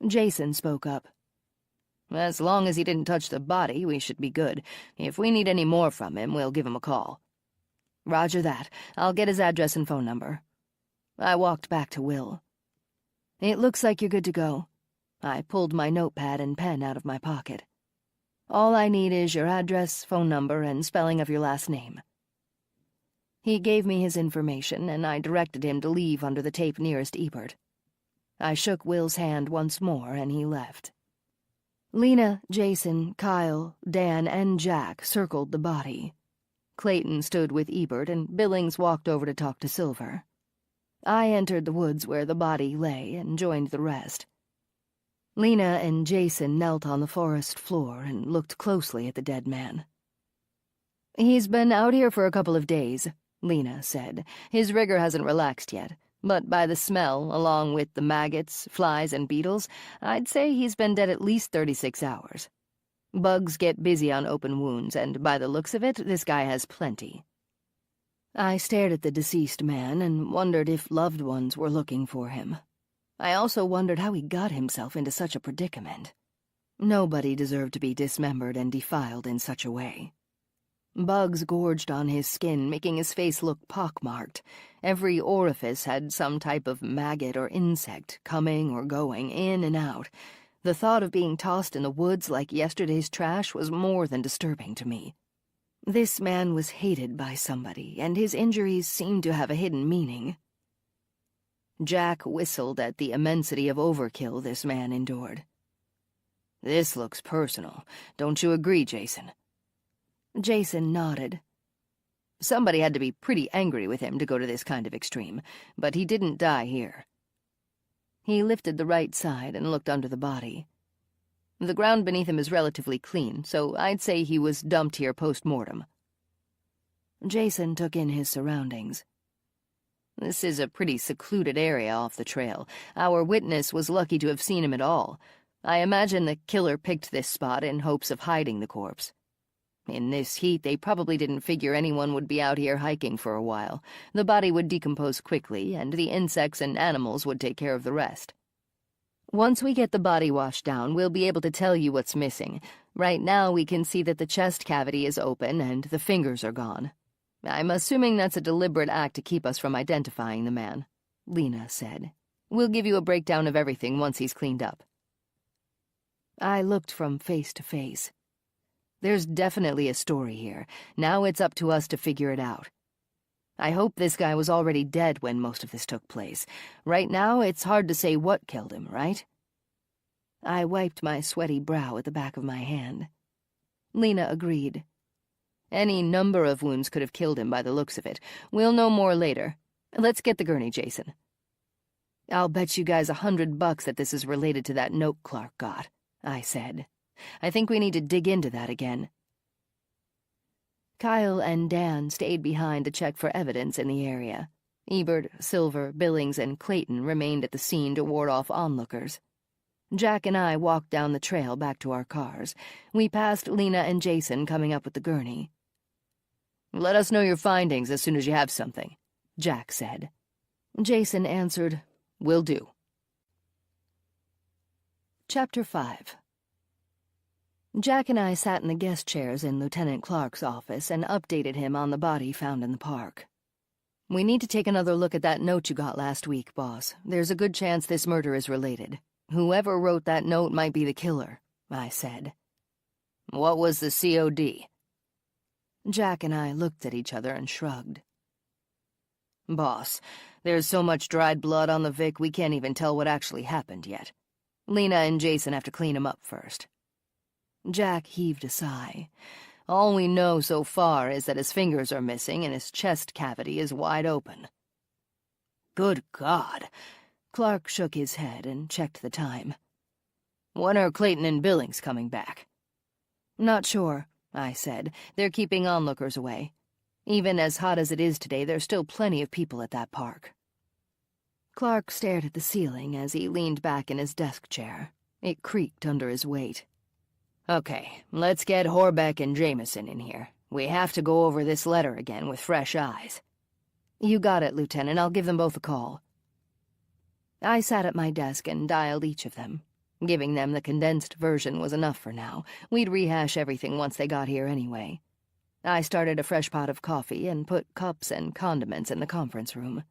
[SPEAKER 1] Jason spoke up. "As long as he didn't touch the body, we should be good. If we need any more from him, we'll give him a call." "Roger that. I'll get his address and phone number." I walked back to Will. "It looks like you're good to go." I pulled my notepad and pen out of my pocket. "All I need is your address, phone number, and spelling of your last name." He gave me his information, and I directed him to leave under the tape nearest Ebert. I shook Will's hand once more, and he left. Lena, Jason, Kyle, Dan, and Jack circled the body. Clayton stood with Ebert, and Billings walked over to talk to Silver. I entered the woods where the body lay and joined the rest. Lena and Jason knelt on the forest floor and looked closely at the dead man. "He's been out here for a couple of days," Lena said. "His rigor hasn't relaxed yet, but by the smell, along with the maggots, flies, and beetles, I'd say he's been dead at least 36 hours. Bugs get busy on open wounds, and by the looks of it, this guy has plenty." I stared at the deceased man and wondered if loved ones were looking for him. I also wondered how he got himself into such a predicament. Nobody deserved to be dismembered and defiled in such a way. Bugs gorged on his skin, making his face look pockmarked. Every orifice had some type of maggot or insect coming or going, in and out. The thought of being tossed in the woods like yesterday's trash was more than disturbing to me. This man was hated by somebody, and his injuries seemed to have a hidden meaning. Jack whistled at the immensity of overkill this man endured. "This looks personal. Don't you agree, Jason?" Jason nodded. "Somebody had to be pretty angry with him to go to this kind of extreme, but he didn't die here." He lifted the right side and looked under the body. "The ground beneath him is relatively clean, so I'd say he was dumped here post-mortem." Jason took in his surroundings. "This is a pretty secluded area off the trail. Our witness was lucky to have seen him at all. I imagine the killer picked this spot in hopes of hiding the corpse. In this heat, they probably didn't figure anyone would be out here hiking for a while. The body would decompose quickly, and the insects and animals would take care of the rest. Once we get the body washed down, we'll be able to tell you what's missing. Right now, we can see that the chest cavity is open and the fingers are gone. I'm assuming that's a deliberate act to keep us from identifying the man," Lena said. "We'll give you a breakdown of everything once he's cleaned up." I looked from face to face. There's definitely a story here. Now it's up to us to figure it out. I hope this guy was already dead when most of this took place. Right now, it's hard to say what killed him, right? I wiped my sweaty brow at the back of my hand. Lena agreed. "Any number of wounds could have killed him by the looks of it. We'll know more later. Let's get the gurney, Jason." "I'll bet you guys $100 that this is related to that note Clark got," I said. "I think we need to dig into that again." Kyle and Dan stayed behind to check for evidence in the area. Ebert, Silver, Billings, and Clayton remained at the scene to ward off onlookers. Jack and I walked down the trail back to our cars. We passed Lena and Jason coming up with the gurney. "Let us know your findings as soon as you have something," Jack said. Jason answered, "Will do." Chapter 5. Jack and I sat in the guest chairs in Lieutenant Clark's office and updated him on the body found in the park. "We need to take another look at that note you got last week, boss. There's a good chance this murder is related. Whoever wrote that note might be the killer," I said. "What was the COD?" Jack and I looked at each other and shrugged. "Boss, there's so much dried blood on the Vic we can't even tell what actually happened yet. Lena and Jason have to clean him up first." Jack heaved a sigh. "All we know so far is that his fingers are missing and his chest cavity is wide open." "Good God!" Clark shook his head and checked the time. "When are Clayton and Billings coming back?" "Not sure," I said. "They're keeping onlookers away. Even as hot as it is today, there's still plenty of people at that park." Clark stared at the ceiling as he leaned back in his desk chair. It creaked under his weight. "Okay, let's get Horbeck and Jameson in here. We have to go over this letter again with fresh eyes." "You got it, Lieutenant. I'll give them both a call." I sat at my desk and dialed each of them. Giving them the condensed version was enough for now. We'd rehash everything once they got here anyway. I started a fresh pot of coffee and put cups and condiments in the conference room.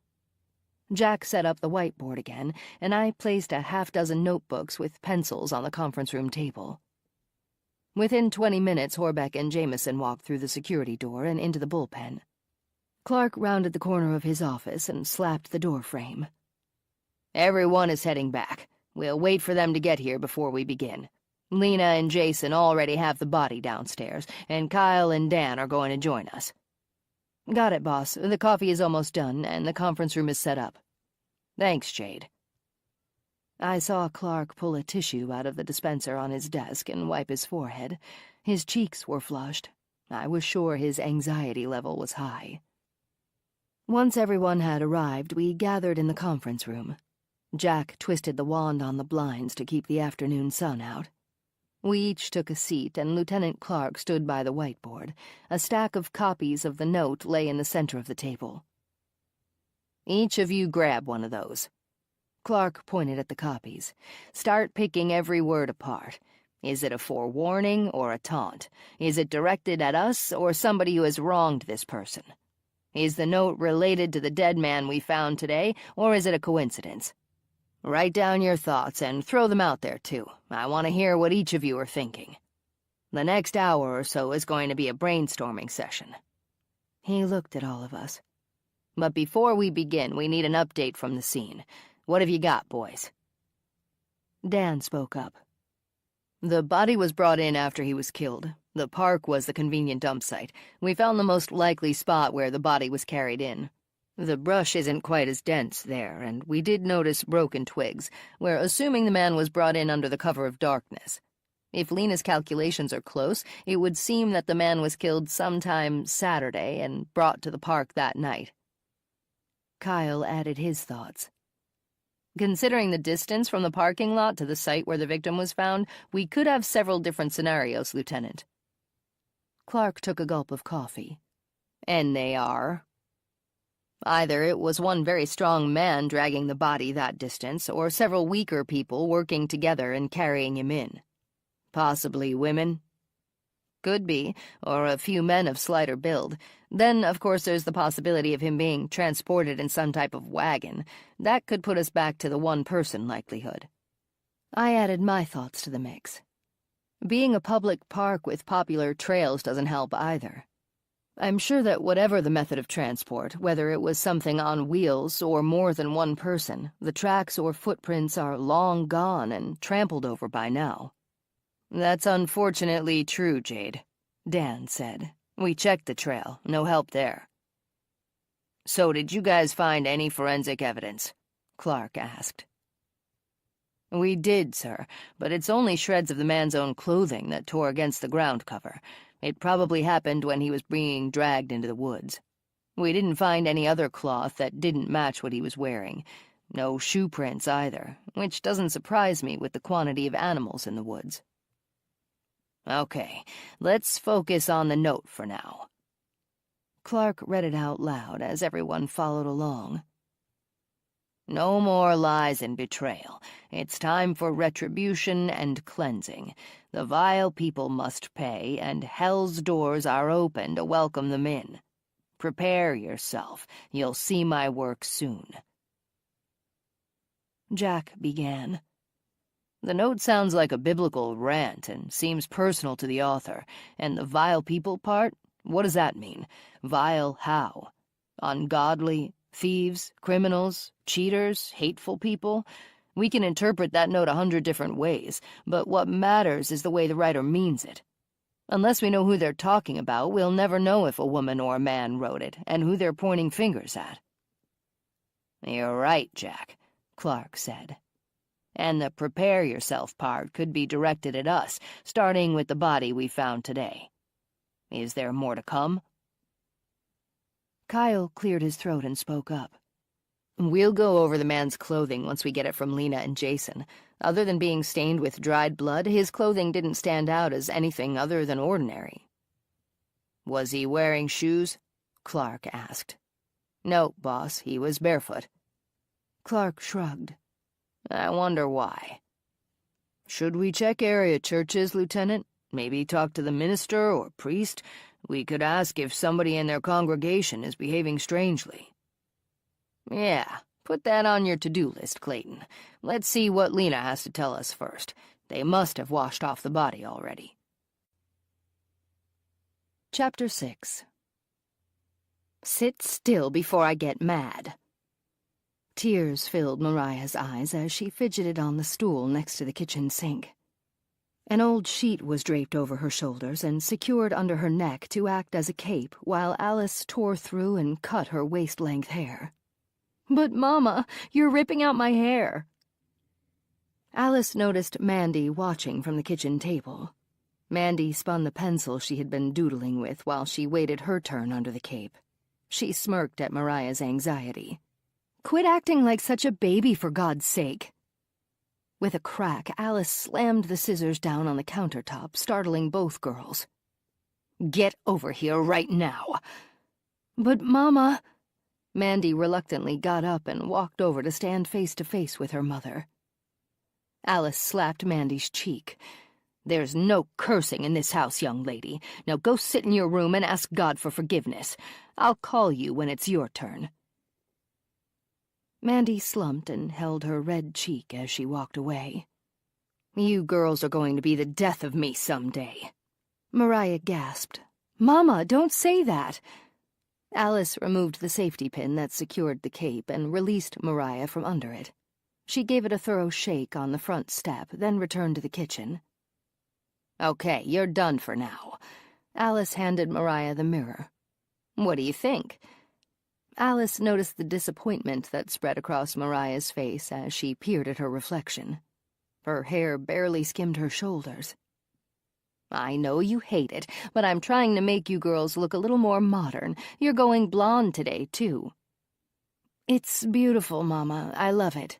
[SPEAKER 1] Jack set up the whiteboard again, and I placed a half-dozen notebooks with pencils on the conference room table. Within 20 minutes, Horbeck and Jameson walked through the security door and into the bullpen. Clark rounded the corner of his office and slapped the door frame. "Everyone is heading back. We'll wait for them to get here before we begin. Lena and Jason already have the body downstairs, and Kyle and Dan are going to join us." "Got it, boss. The coffee is almost done, and the conference room is set up." "Thanks, Jade." I saw Clark pull a tissue out of the dispenser on his desk and wipe his forehead. His cheeks were flushed. I was sure his anxiety level was high. Once everyone had arrived, we gathered in the conference room. Jack twisted the wand on the blinds to keep the afternoon sun out. We each took a seat, and Lieutenant Clark stood by the whiteboard. A stack of copies of the note lay in the center of the table. "Each of you grab one of those." Clark pointed at the copies. "Start picking every word apart. Is it a forewarning or a taunt? Is it directed at us or somebody who has wronged this person? Is the note related to the dead man we found today, or is it a coincidence? Write down your thoughts and throw them out there, too. I want to hear what each of you are thinking. The next hour or so is going to be a brainstorming session." He looked at all of us. "But before we begin, we need an update from the scene. What have you got, boys?" Dan spoke up. "The body was brought in after he was killed. The park was the convenient dump site. We found the most likely spot where the body was carried in. The brush isn't quite as dense there, and we did notice broken twigs. We're assuming the man was brought in under the cover of darkness. If Lena's calculations are close, it would seem that the man was killed sometime Saturday and brought to the park that night." Kyle added his thoughts. "Considering the distance from the parking lot to the site where the victim was found, we could have several different scenarios, Lieutenant." Clark took a gulp of coffee. "And they are?" "Either it was one very strong man dragging the body that distance, or several weaker people working together and carrying him in. Possibly women?" "Could be, or a few men of slighter build. Then, of course, there's the possibility of him being transported in some type of wagon. That could put us back to the one-person likelihood." I added my thoughts to the mix. Being a public park with popular trails doesn't help either. I'm sure that whatever the method of transport, whether it was something on wheels or more than one person, the tracks or footprints are long gone and trampled over by now. "That's unfortunately true, Jade," Dan said. "We checked the trail. No help there." "So did you guys find any forensic evidence?" Clark asked. "We did, sir, but it's only shreds of the man's own clothing that tore against the ground cover. It probably happened when he was being dragged into the woods. We didn't find any other cloth that didn't match what he was wearing. No shoe prints either, which doesn't surprise me with the quantity of animals in the woods." "Okay, let's focus on the note for now." Clark read it out loud as everyone followed along. "No more lies and betrayal. It's time for retribution and cleansing. The vile people must pay, and hell's doors are open to welcome them in. Prepare yourself. You'll see my work soon." Jack began. "The note sounds like a biblical rant and seems personal to the author. And the vile people part? What does that mean? Vile how? Ungodly? Thieves? Criminals? Cheaters? Hateful people? We can interpret that note 100 different ways, but what matters is the way the writer means it. Unless we know who they're talking about, we'll never know if a woman or a man wrote it, and who they're pointing fingers at." "You're right, Jack," Clark said. "And the prepare yourself part could be directed at us, starting with the body we found today. Is there more to come?" Kyle cleared his throat and spoke up. "We'll go over the man's clothing once we get it from Lena and Jason. Other than being stained with dried blood, his clothing didn't stand out as anything other than ordinary." "Was he wearing shoes?" Clark asked. "No, boss, he was barefoot." Clark shrugged. "I wonder why." "Should we check area churches, Lieutenant? Maybe talk to the minister or priest? We could ask if somebody in their congregation is behaving strangely." "Yeah, put that on your to-do list, Clayton. Let's see what Lena has to tell us first. They must have washed off the body already." Chapter 6. Sit still before I get mad." Tears filled Mariah's eyes as she fidgeted on the stool next to the kitchen sink. An old sheet was draped over her shoulders and secured under her neck to act as a cape while Alice tore through and cut her waist-length hair. "But, Mama, you're ripping out my hair." Alice noticed Mandy watching from the kitchen table. Mandy spun the pencil she had been doodling with while she waited her turn under the cape. She smirked at Mariah's anxiety. "Quit acting like such a baby, for God's sake." With a crack, Alice slammed the scissors down on the countertop, startling both girls. "Get over here right now." "But, Mama—" Mandy reluctantly got up and walked over to stand face to face with her mother. Alice slapped Mandy's cheek. "There's no cursing in this house, young lady. Now go sit in your room and ask God for forgiveness. I'll call you when it's your turn." Mandy slumped and held her red cheek as she walked away. "You girls are going to be the death of me someday." Mariah gasped. "Mama, don't say that." Alice removed the safety pin that secured the cape and released Mariah from under it. She gave it a thorough shake on the front step, then returned to the kitchen. "Okay, you're done for now." Alice handed Mariah the mirror. "What do you think?" Alice noticed the disappointment that spread across Mariah's face as she peered at her reflection. Her hair barely skimmed her shoulders. "I know you hate it, but I'm trying to make you girls look a little more modern. You're going blonde today, too." "It's beautiful, Mama. I love it."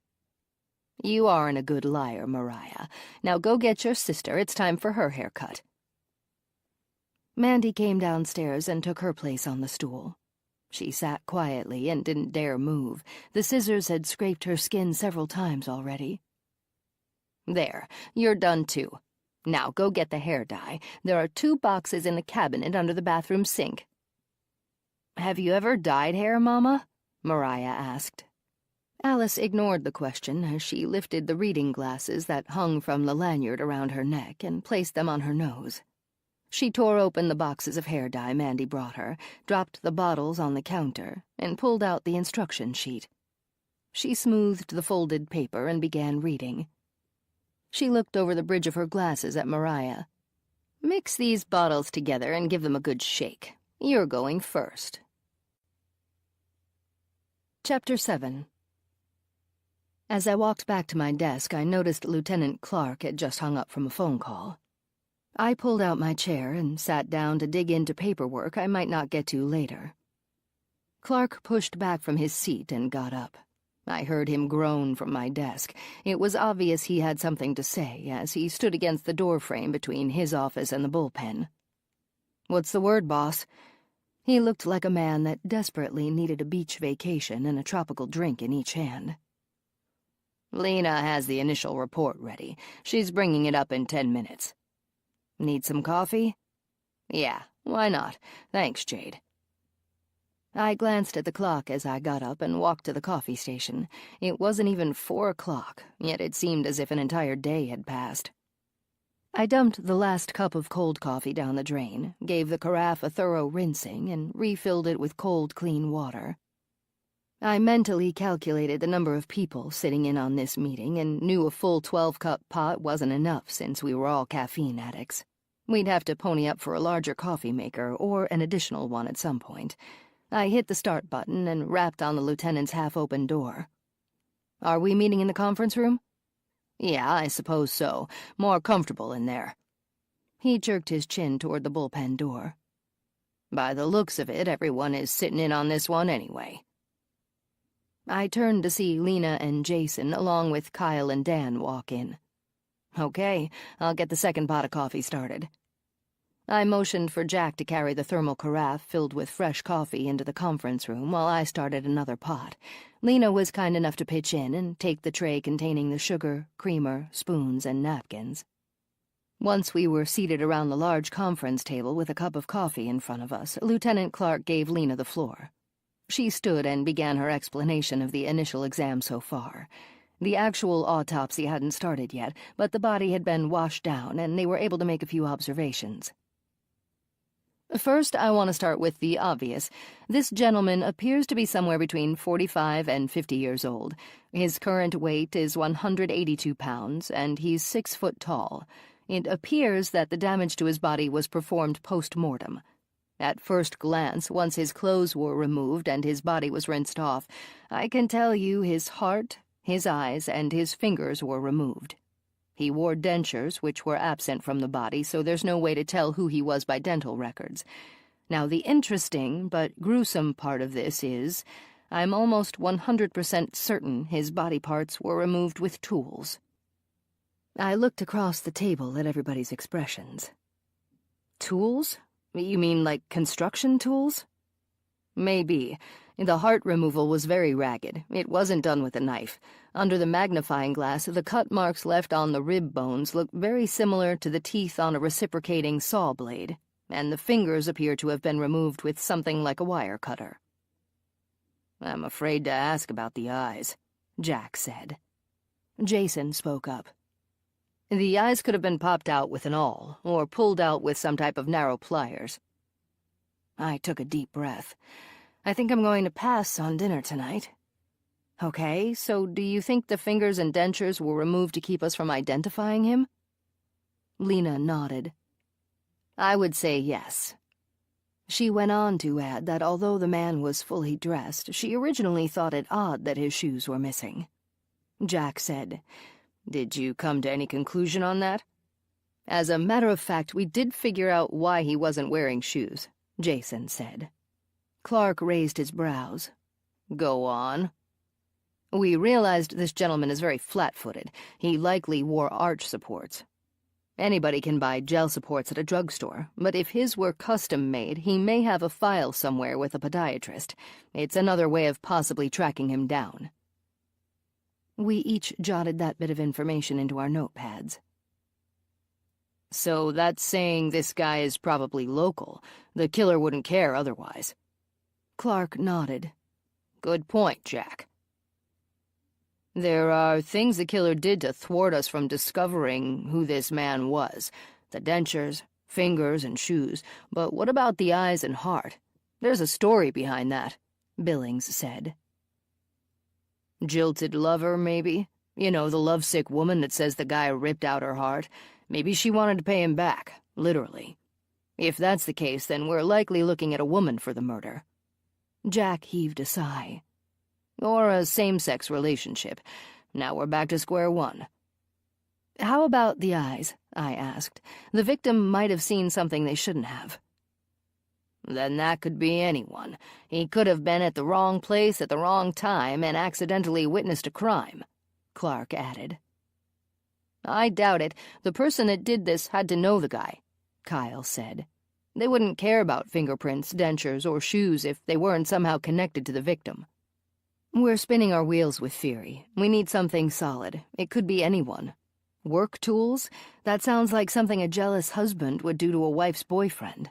[SPEAKER 1] "You aren't a good liar, Mariah. Now go get your sister. It's time for her haircut." Mandy came downstairs and took her place on the stool. She sat quietly and didn't dare move. The scissors had scraped her skin several times already. "There, you're done too. Now go get the hair dye. There are 2 boxes in the cabinet under the bathroom sink." "Have you ever dyed hair, Mama?" Mariah asked. Alice ignored the question as she lifted the reading glasses that hung from the lanyard around her neck and placed them on her nose. She tore open the boxes of hair dye Mandy brought her, dropped the bottles on the counter, and pulled out the instruction sheet. She smoothed the folded paper and began reading. She looked over the bridge of her glasses at Mariah. "Mix these bottles together and give them a good shake. You're going first." Chapter 7. As I walked back to my desk, I noticed Lieutenant Clark had just hung up from a phone call. I pulled out my chair and sat down to dig into paperwork I might not get to later. Clark pushed back from his seat and got up. I heard him groan from my desk. It was obvious he had something to say as he stood against the doorframe between his office and the bullpen. "What's the word, boss?" He looked like a man that desperately needed a beach vacation and a tropical drink in each hand. "Lena has the initial report ready. She's bringing it up in 10 minutes. Need some coffee?" "Yeah, why not? Thanks, Jade." I glanced at the clock as I got up and walked to the coffee station. It wasn't even 4 o'clock, yet it seemed as if an entire day had passed. I dumped the last cup of cold coffee down the drain, gave the carafe a thorough rinsing, and refilled it with cold, clean water. I mentally calculated the number of people sitting in on this meeting and knew a full 12-cup pot wasn't enough since we were all caffeine addicts. We'd have to pony up for a larger coffee maker or an additional one at some point. I hit the start button and rapped on the lieutenant's half-open door. "Are we meeting in the conference room?" "Yeah, I suppose so. More comfortable in there." He jerked his chin toward the bullpen door. "By the looks of it, everyone is sitting in on this one anyway." I turned to see Lena and Jason, along with Kyle and Dan, walk in. "Okay, I'll get the second pot of coffee started." I motioned for Jack to carry the thermal carafe filled with fresh coffee into the conference room while I started another pot. Lena was kind enough to pitch in and take the tray containing the sugar, creamer, spoons, and napkins. Once we were seated around the large conference table with a cup of coffee in front of us, Lieutenant Clark gave Lena the floor. She stood and began her explanation of the initial exam so far. The actual autopsy hadn't started yet, but the body had been washed down, and they were able to make a few observations. First, I want to start with the obvious. This gentleman appears to be somewhere between 45 and 50 years old. His current weight is 182 pounds, and he's 6 foot tall. It appears that the damage to his body was performed post-mortem. At first glance, once his clothes were removed and his body was rinsed off, I can tell you his heart, his eyes, and his fingers were removed. He wore dentures, which were absent from the body, so there's no way to tell who he was by dental records. Now, the interesting but gruesome part of this is, I'm almost 100% certain his body parts were removed with tools. I looked across the table at everybody's expressions. Tools? You mean like construction tools? Maybe. The heart removal was very ragged. It wasn't done with a knife. Under the magnifying glass, the cut marks left on the rib bones look very similar to the teeth on a reciprocating saw blade, and the fingers appear to have been removed with something like a wire cutter. I'm afraid to ask about the eyes, Jack said. Jason spoke up. The eyes could have been popped out with an awl, or pulled out with some type of narrow pliers. I took a deep breath. I think I'm going to pass on dinner tonight. Okay, so do you think the fingers and dentures were removed to keep us from identifying him? Lena nodded. I would say yes. She went on to add that although the man was fully dressed, she originally thought it odd that his shoes were missing. Jack said, Did you come to any conclusion on that? As a matter of fact, we did figure out why he wasn't wearing shoes, Jason said. Clark raised his brows. Go on. We realized this gentleman is very flat-footed. He likely wore arch supports. Anybody can buy gel supports at a drugstore, but if his were custom-made, he may have a file somewhere with a podiatrist. It's another way of possibly tracking him down. We each jotted that bit of information into our notepads. So that's saying this guy is probably local. The killer wouldn't care otherwise. Clark nodded. Good point, Jack. There are things the killer did to thwart us from discovering who this man was. The dentures, fingers, and shoes. But what about the eyes and heart? There's a story behind that, Billings said. Jilted lover, maybe? You know, the lovesick woman that says the guy ripped out her heart. Maybe she wanted to pay him back, literally. If that's the case, then we're likely looking at a woman for the murder. Jack heaved a sigh. Or a same-sex relationship. Now we're back to square one. How about the eyes? I asked. The victim might have seen something they shouldn't have. Then that could be anyone. He could have been at the wrong place at the wrong time and accidentally witnessed a crime, Clark added. I doubt it. The person that did this had to know the guy, Kyle said. They wouldn't care about fingerprints, dentures, or shoes if they weren't somehow connected to the victim. We're spinning our wheels with theory. We need something solid. It could be anyone. Work tools? That sounds like something a jealous husband would do to a wife's boyfriend.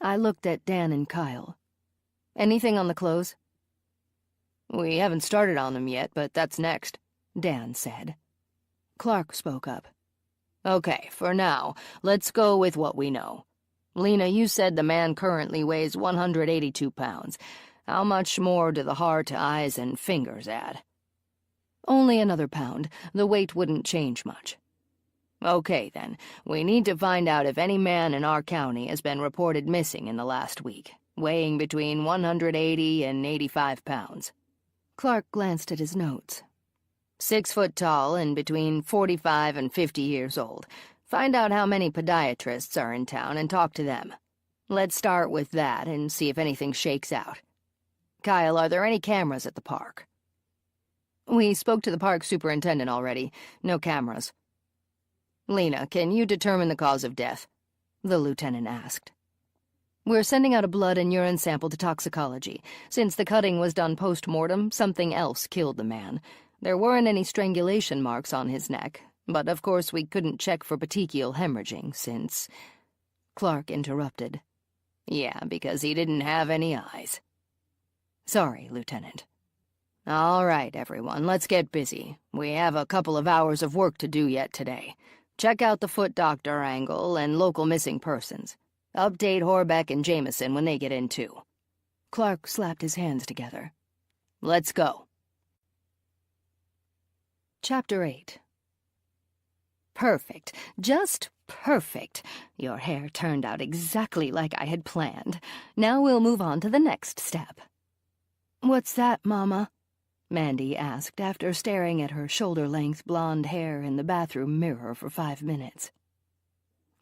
[SPEAKER 1] I looked at Dan and Kyle. Anything on the clothes? We haven't started on them yet, but that's next, Dan said. Clark spoke up. Okay, for now, let's go with what we know. Lena, you said the man currently weighs 182 pounds. How much more do the heart, eyes, and fingers add? Only another pound. The weight wouldn't change much. Okay, then. We need to find out if any man in our county has been reported missing in the last week, weighing between 180 and 85 pounds. Clark glanced at his notes. 6 foot tall and between 45 and 50 years old. Find out how many podiatrists are in town and talk to them. Let's start with that and see if anything shakes out. Kyle, are there any cameras at the park? We spoke to the park superintendent already. No cameras. Lena, can you determine the cause of death? The lieutenant asked. We're sending out a blood and urine sample to toxicology. Since the cutting was done post-mortem, something else killed the man. There weren't any strangulation marks on his neck, but of course we couldn't check for petechial hemorrhaging since... Clark interrupted. Yeah, because he didn't have any eyes. Sorry, Lieutenant. All right, everyone, let's get busy. We have a couple of hours of work to do yet today. Check out the foot doctor angle and local missing persons. Update Horbeck and Jameson when they get in, too." Clark slapped his hands together. "Let's go." Chapter 8. Perfect. Just perfect. Your hair turned out exactly like I had planned. Now we'll move on to the next step. "What's that, Mama?" Mandy asked after staring at her shoulder-length blonde hair in the bathroom mirror for 5 minutes.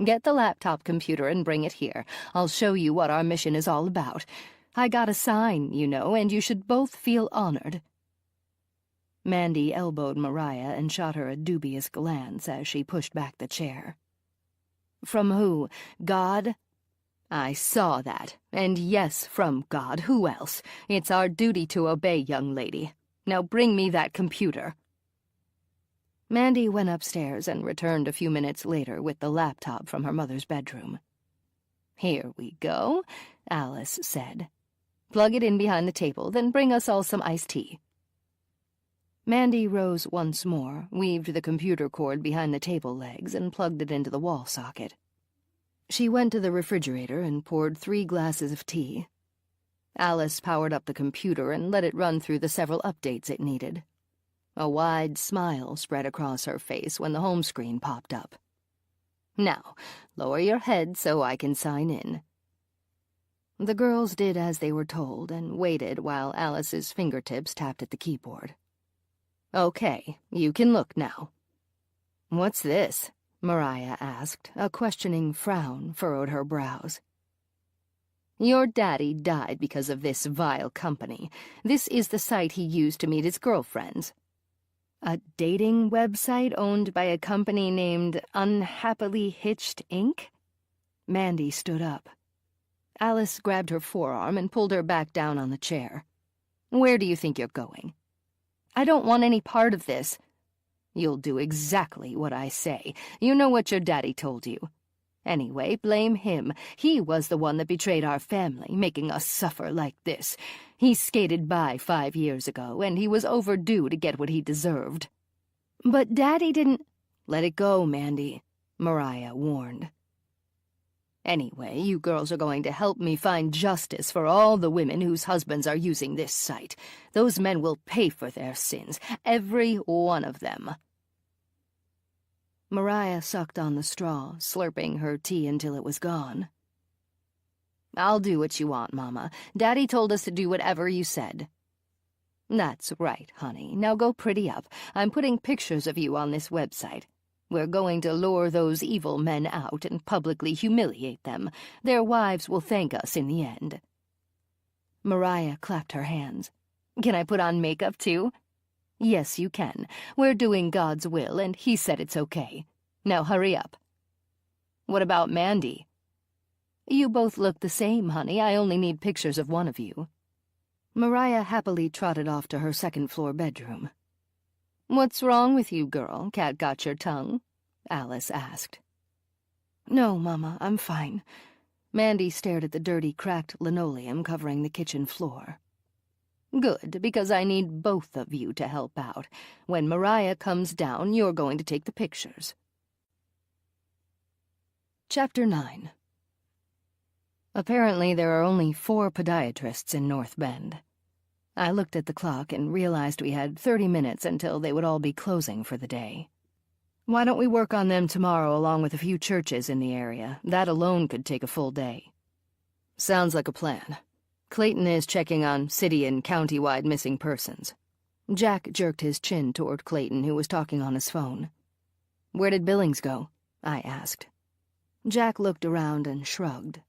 [SPEAKER 1] "Get the laptop computer and bring it here. I'll show you what our mission is all about. I got a sign, you know, and you should both feel honored." Mandy elbowed Mariah and shot her a dubious glance as she pushed back the chair. "From who? God?" "I saw that. And yes, from God. Who else? It's our duty to obey, young lady. Now bring me that computer." Mandy went upstairs and returned a few minutes later with the laptop from her mother's bedroom. "Here we go," Alice said. "Plug it in behind the table, then bring us all some iced tea." Mandy rose once more, weaved the computer cord behind the table legs, and plugged it into the wall socket. She went to the refrigerator and poured 3 glasses of tea. Alice powered up the computer and let it run through the several updates it needed. A wide smile spread across her face when the home screen popped up. "Now, lower your head so I can sign in." The girls did as they were told and waited while Alice's fingertips tapped at the keyboard. "Okay, you can look now." "What's this?" Mariah asked. A questioning frown furrowed her brows. "Your daddy died because of this vile company. This is the site he used to meet his girlfriends." "A dating website owned by a company named Unhappily Hitched, Inc.? Mandy stood up. Alice grabbed her forearm and pulled her back down on the chair. "Where do you think you're going?" "I don't want any part of this." "You'll do exactly what I say. You know what your daddy told you. Anyway, blame him. He was the one that betrayed our family, making us suffer like this. He skated by 5 years ago, and he was overdue to get what he deserved." "But Daddy didn't—" "Let it go, Mandy," Mariah warned. "Anyway, you girls are going to help me find justice for all the women whose husbands are using this site. Those men will pay for their sins, every one of them." Mariah sucked on the straw, slurping her tea until it was gone. "I'll do what you want, Mama. Daddy told us to do whatever you said." "That's right, honey. Now go pretty up. I'm putting pictures of you on this website. We're going to lure those evil men out and publicly humiliate them. Their wives will thank us in the end." Mariah clapped her hands. "Can I put on makeup, too?" "Yes, you can. We're doing God's will, and he said it's okay. Now hurry up." "What about Mandy?" "You both look the same, honey. I only need pictures of one of you." Mariah happily trotted off to her second-floor bedroom. "What's wrong with you, girl? Cat got your tongue?" Alice asked. "No, Mama, I'm fine." Mandy stared at the dirty, cracked linoleum covering the kitchen floor. "Good, because I need both of you to help out. When Mariah comes down, you're going to take the pictures." Chapter 9. Apparently there are only 4 podiatrists in North Bend. I looked at the clock and realized we had 30 minutes until they would all be closing for the day. "Why don't we work on them tomorrow along with a few churches in the area? That alone could take a full day." "Sounds like a plan. Clayton is checking on city and county-wide missing persons." Jack jerked his chin toward Clayton, who was talking on his phone. "Where did Billings go?" I asked. Jack looked around and shrugged.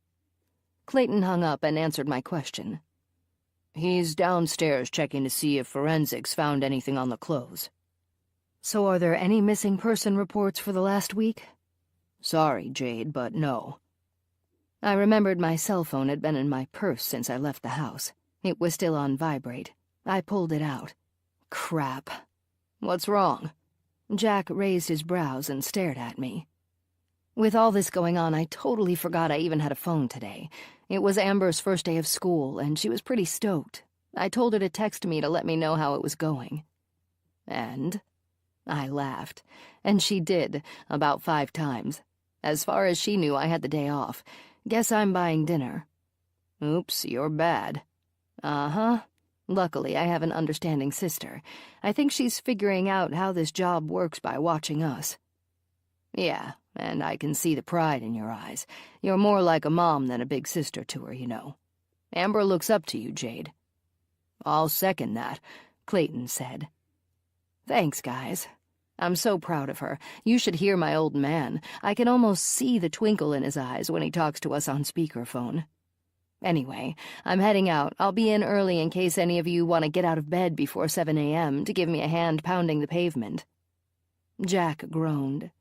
[SPEAKER 1] Clayton hung up and answered my question. "He's downstairs checking to see if forensics found anything on the clothes." "So are there any missing person reports for the last week?" "Sorry, Jade, but no." I remembered my cell phone had been in my purse since I left the house. It was still on vibrate. I pulled it out. Crap. "What's wrong?" Jack raised his brows and stared at me. "With all this going on, I totally forgot I even had a phone today. It was Amber's first day of school, and she was pretty stoked. I told her to text me to let me know how it was going." "And?" I laughed. And she did, about 5 times. As far as she knew, I had the day off. Guess I'm buying dinner. Oops, you're bad. Uh-huh. Luckily, I have an understanding sister. I think she's figuring out how this job works by watching us. Yeah, and I can see the pride in your eyes. You're more like a mom than a big sister to her, you know. Amber looks up to you, Jade. I'll second that, Clayton said. Thanks, guys. I'm so proud of her. You should hear my old man. I can almost see the twinkle in his eyes when he talks to us on speakerphone. Anyway, I'm heading out. I'll be in early in case any of you want to get out of bed before 7 a.m. to give me a hand pounding the pavement. Jack groaned.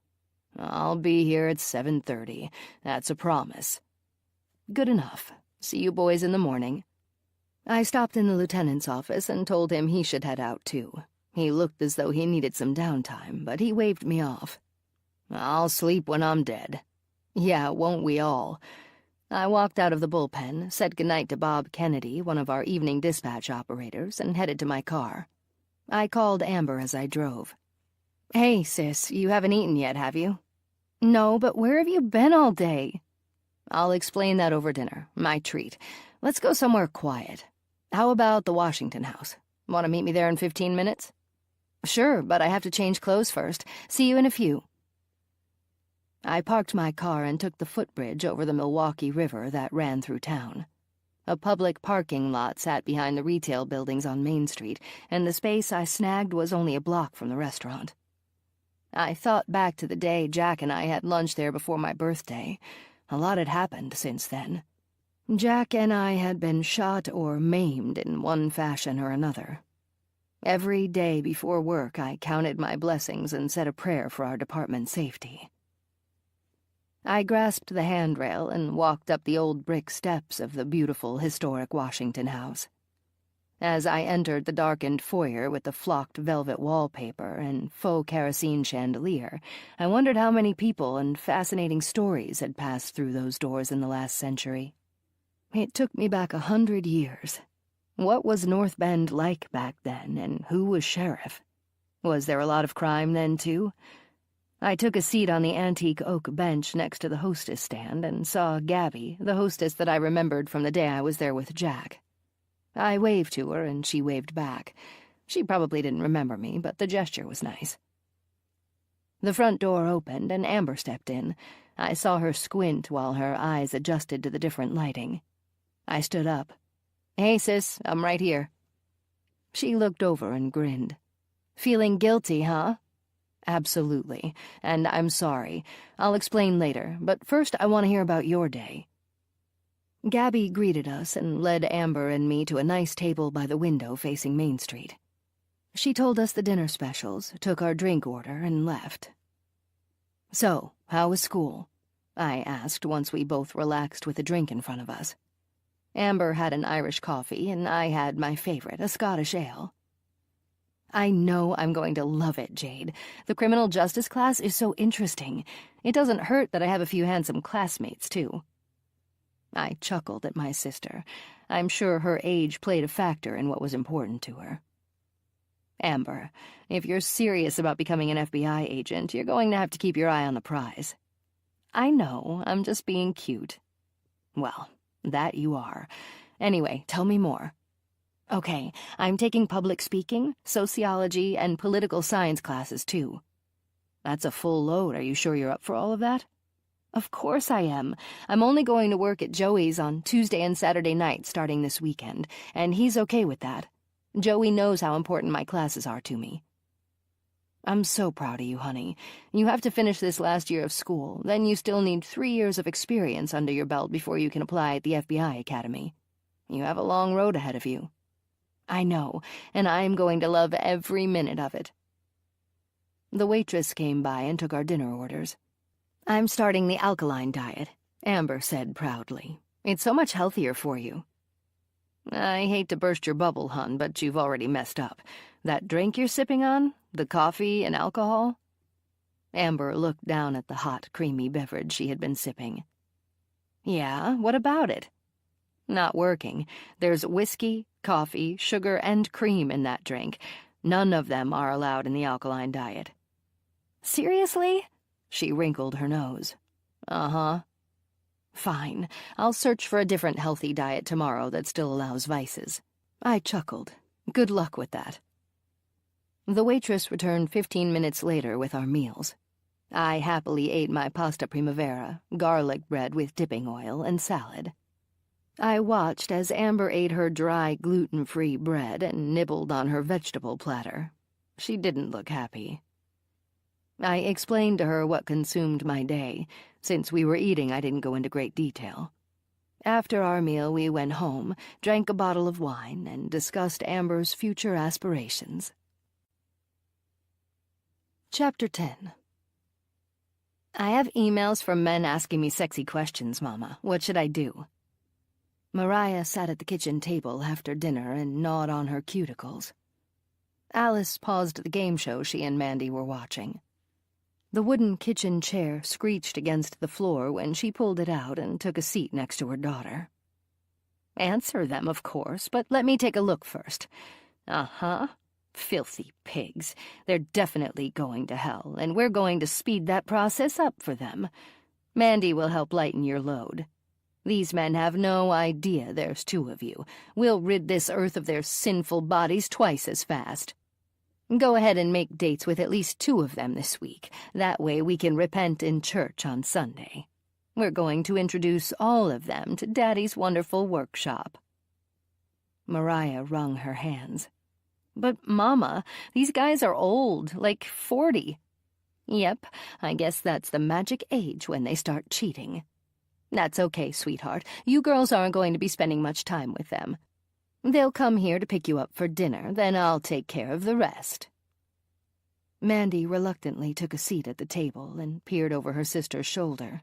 [SPEAKER 1] I'll be here at 7:30. That's a promise. Good enough. See you boys in the morning. I stopped in the lieutenant's office and told him he should head out too. He looked as though he needed some downtime, but he waved me off. I'll sleep when I'm dead. Yeah, won't we all? I walked out of the bullpen, said goodnight to Bob Kennedy, one of our evening dispatch operators, and headed to my car. I called Amber as I drove. Hey, sis, you haven't eaten yet, have you? No, but where have you been all day? I'll explain that over dinner. My treat. Let's go somewhere quiet. How about the Washington House? Want to meet me there in 15 minutes? Sure, but I have to change clothes first. See you in a few. I parked my car and took the footbridge over the Milwaukee River that ran through town. A public parking lot sat behind the retail buildings on Main Street, and the space I snagged was only a block from the restaurant. I thought back to the day Jack and I had lunch there before my birthday. A lot had happened since then. Jack and I had been shot or maimed in one fashion or another. Every day before work, I counted my blessings and said a prayer for our department's safety. I grasped the handrail and walked up the old brick steps of the beautiful, historic Washington House. As I entered the darkened foyer with the flocked velvet wallpaper and faux kerosene chandelier, I wondered how many people and fascinating stories had passed through those doors in the last century. It took me back 100 years. What was North Bend like back then, and who was sheriff? Was there a lot of crime then, too? I took a seat on the antique oak bench next to the hostess stand and saw Gabby, the hostess that I remembered from the day I was there with Jack. I waved to her, and she waved back. She probably didn't remember me, but the gesture was nice. The front door opened, and Amber stepped in. I saw her squint while her eyes adjusted to the different lighting. I stood up. Hey, sis, I'm right here. She looked over and grinned. Feeling guilty, huh? Absolutely, and I'm sorry. I'll explain later, but first I want to hear about your day. Gabby greeted us and led Amber and me to a nice table by the window facing Main Street. She told us the dinner specials, took our drink order, and left. So, how was school? I asked once we both relaxed with a drink in front of us. Amber had an Irish coffee, and I had my favorite, a Scottish ale. I know I'm going to love it, Jade. The criminal justice class is so interesting. It doesn't hurt that I have a few handsome classmates, too. I chuckled at my sister. I'm sure her age played a factor in what was important to her. Amber, if you're serious about becoming an FBI agent, you're going to have to keep your eye on the prize. I know, I'm just being cute. Well, that you are. Anyway, tell me more. Okay, I'm taking public speaking, sociology, and political science classes, too. That's a full load. Are you sure you're up for all of that? Of course I am. I'm only going to work at Joey's on Tuesday and Saturday nights starting this weekend, and he's okay with that. Joey knows how important my classes are to me. I'm so proud of you, honey. You have to finish this last year of school, then you still need 3 years of experience under your belt before you can apply at the FBI Academy. You have a long road ahead of you. I know, and I'm going to love every minute of it. The waitress came by and took our dinner orders. I'm starting the alkaline diet, Amber said proudly. It's so much healthier for you. I hate to burst your bubble, hon, but you've already messed up. That drink you're sipping on? The coffee and alcohol? Amber looked down at the hot, creamy beverage she had been sipping. Yeah, what about it? Not working. There's whiskey, coffee, sugar, and cream in that drink. None of them are allowed in the alkaline diet. Seriously? She wrinkled her nose. Uh-huh. Fine, I'll search for a different healthy diet tomorrow that still allows vices. I chuckled. Good luck with that. The waitress returned 15 minutes later with our meals. I happily ate my pasta primavera, garlic bread with dipping oil, and salad. I watched as Amber ate her dry, gluten-free bread and nibbled on her vegetable platter. She didn't look happy. I explained to her what consumed my day. Since we were eating, I didn't go into great detail. After our meal, we went home, drank a bottle of wine, and discussed Amber's future aspirations. Chapter 10. I have emails from men asking me sexy questions, Mama. What should I do? Mariah sat at the kitchen table after dinner and gnawed on her cuticles. Alice paused the game show she and Mandy were watching. The wooden kitchen chair screeched against the floor when she pulled it out and took a seat next to her daughter. Answer them, of course, but let me take a look first. Uh-huh. Filthy pigs. They're definitely going to hell, and we're going to speed that process up for them. Mandy will help lighten your load. These men have no idea there's two of you. We'll rid this earth of their sinful bodies twice as fast. Go ahead and make dates with at least 2 of them this week. That way we can repent in church on Sunday. We're going to introduce all of them to Daddy's wonderful workshop. Mariah wrung her hands. But, Mama, these guys are old, like 40. Yep, I guess that's the magic age when they start cheating. That's okay, sweetheart. You girls aren't going to be spending much time with them. They'll come here to pick you up for dinner, then I'll take care of the rest. Mandy reluctantly took a seat at the table and peered over her sister's shoulder.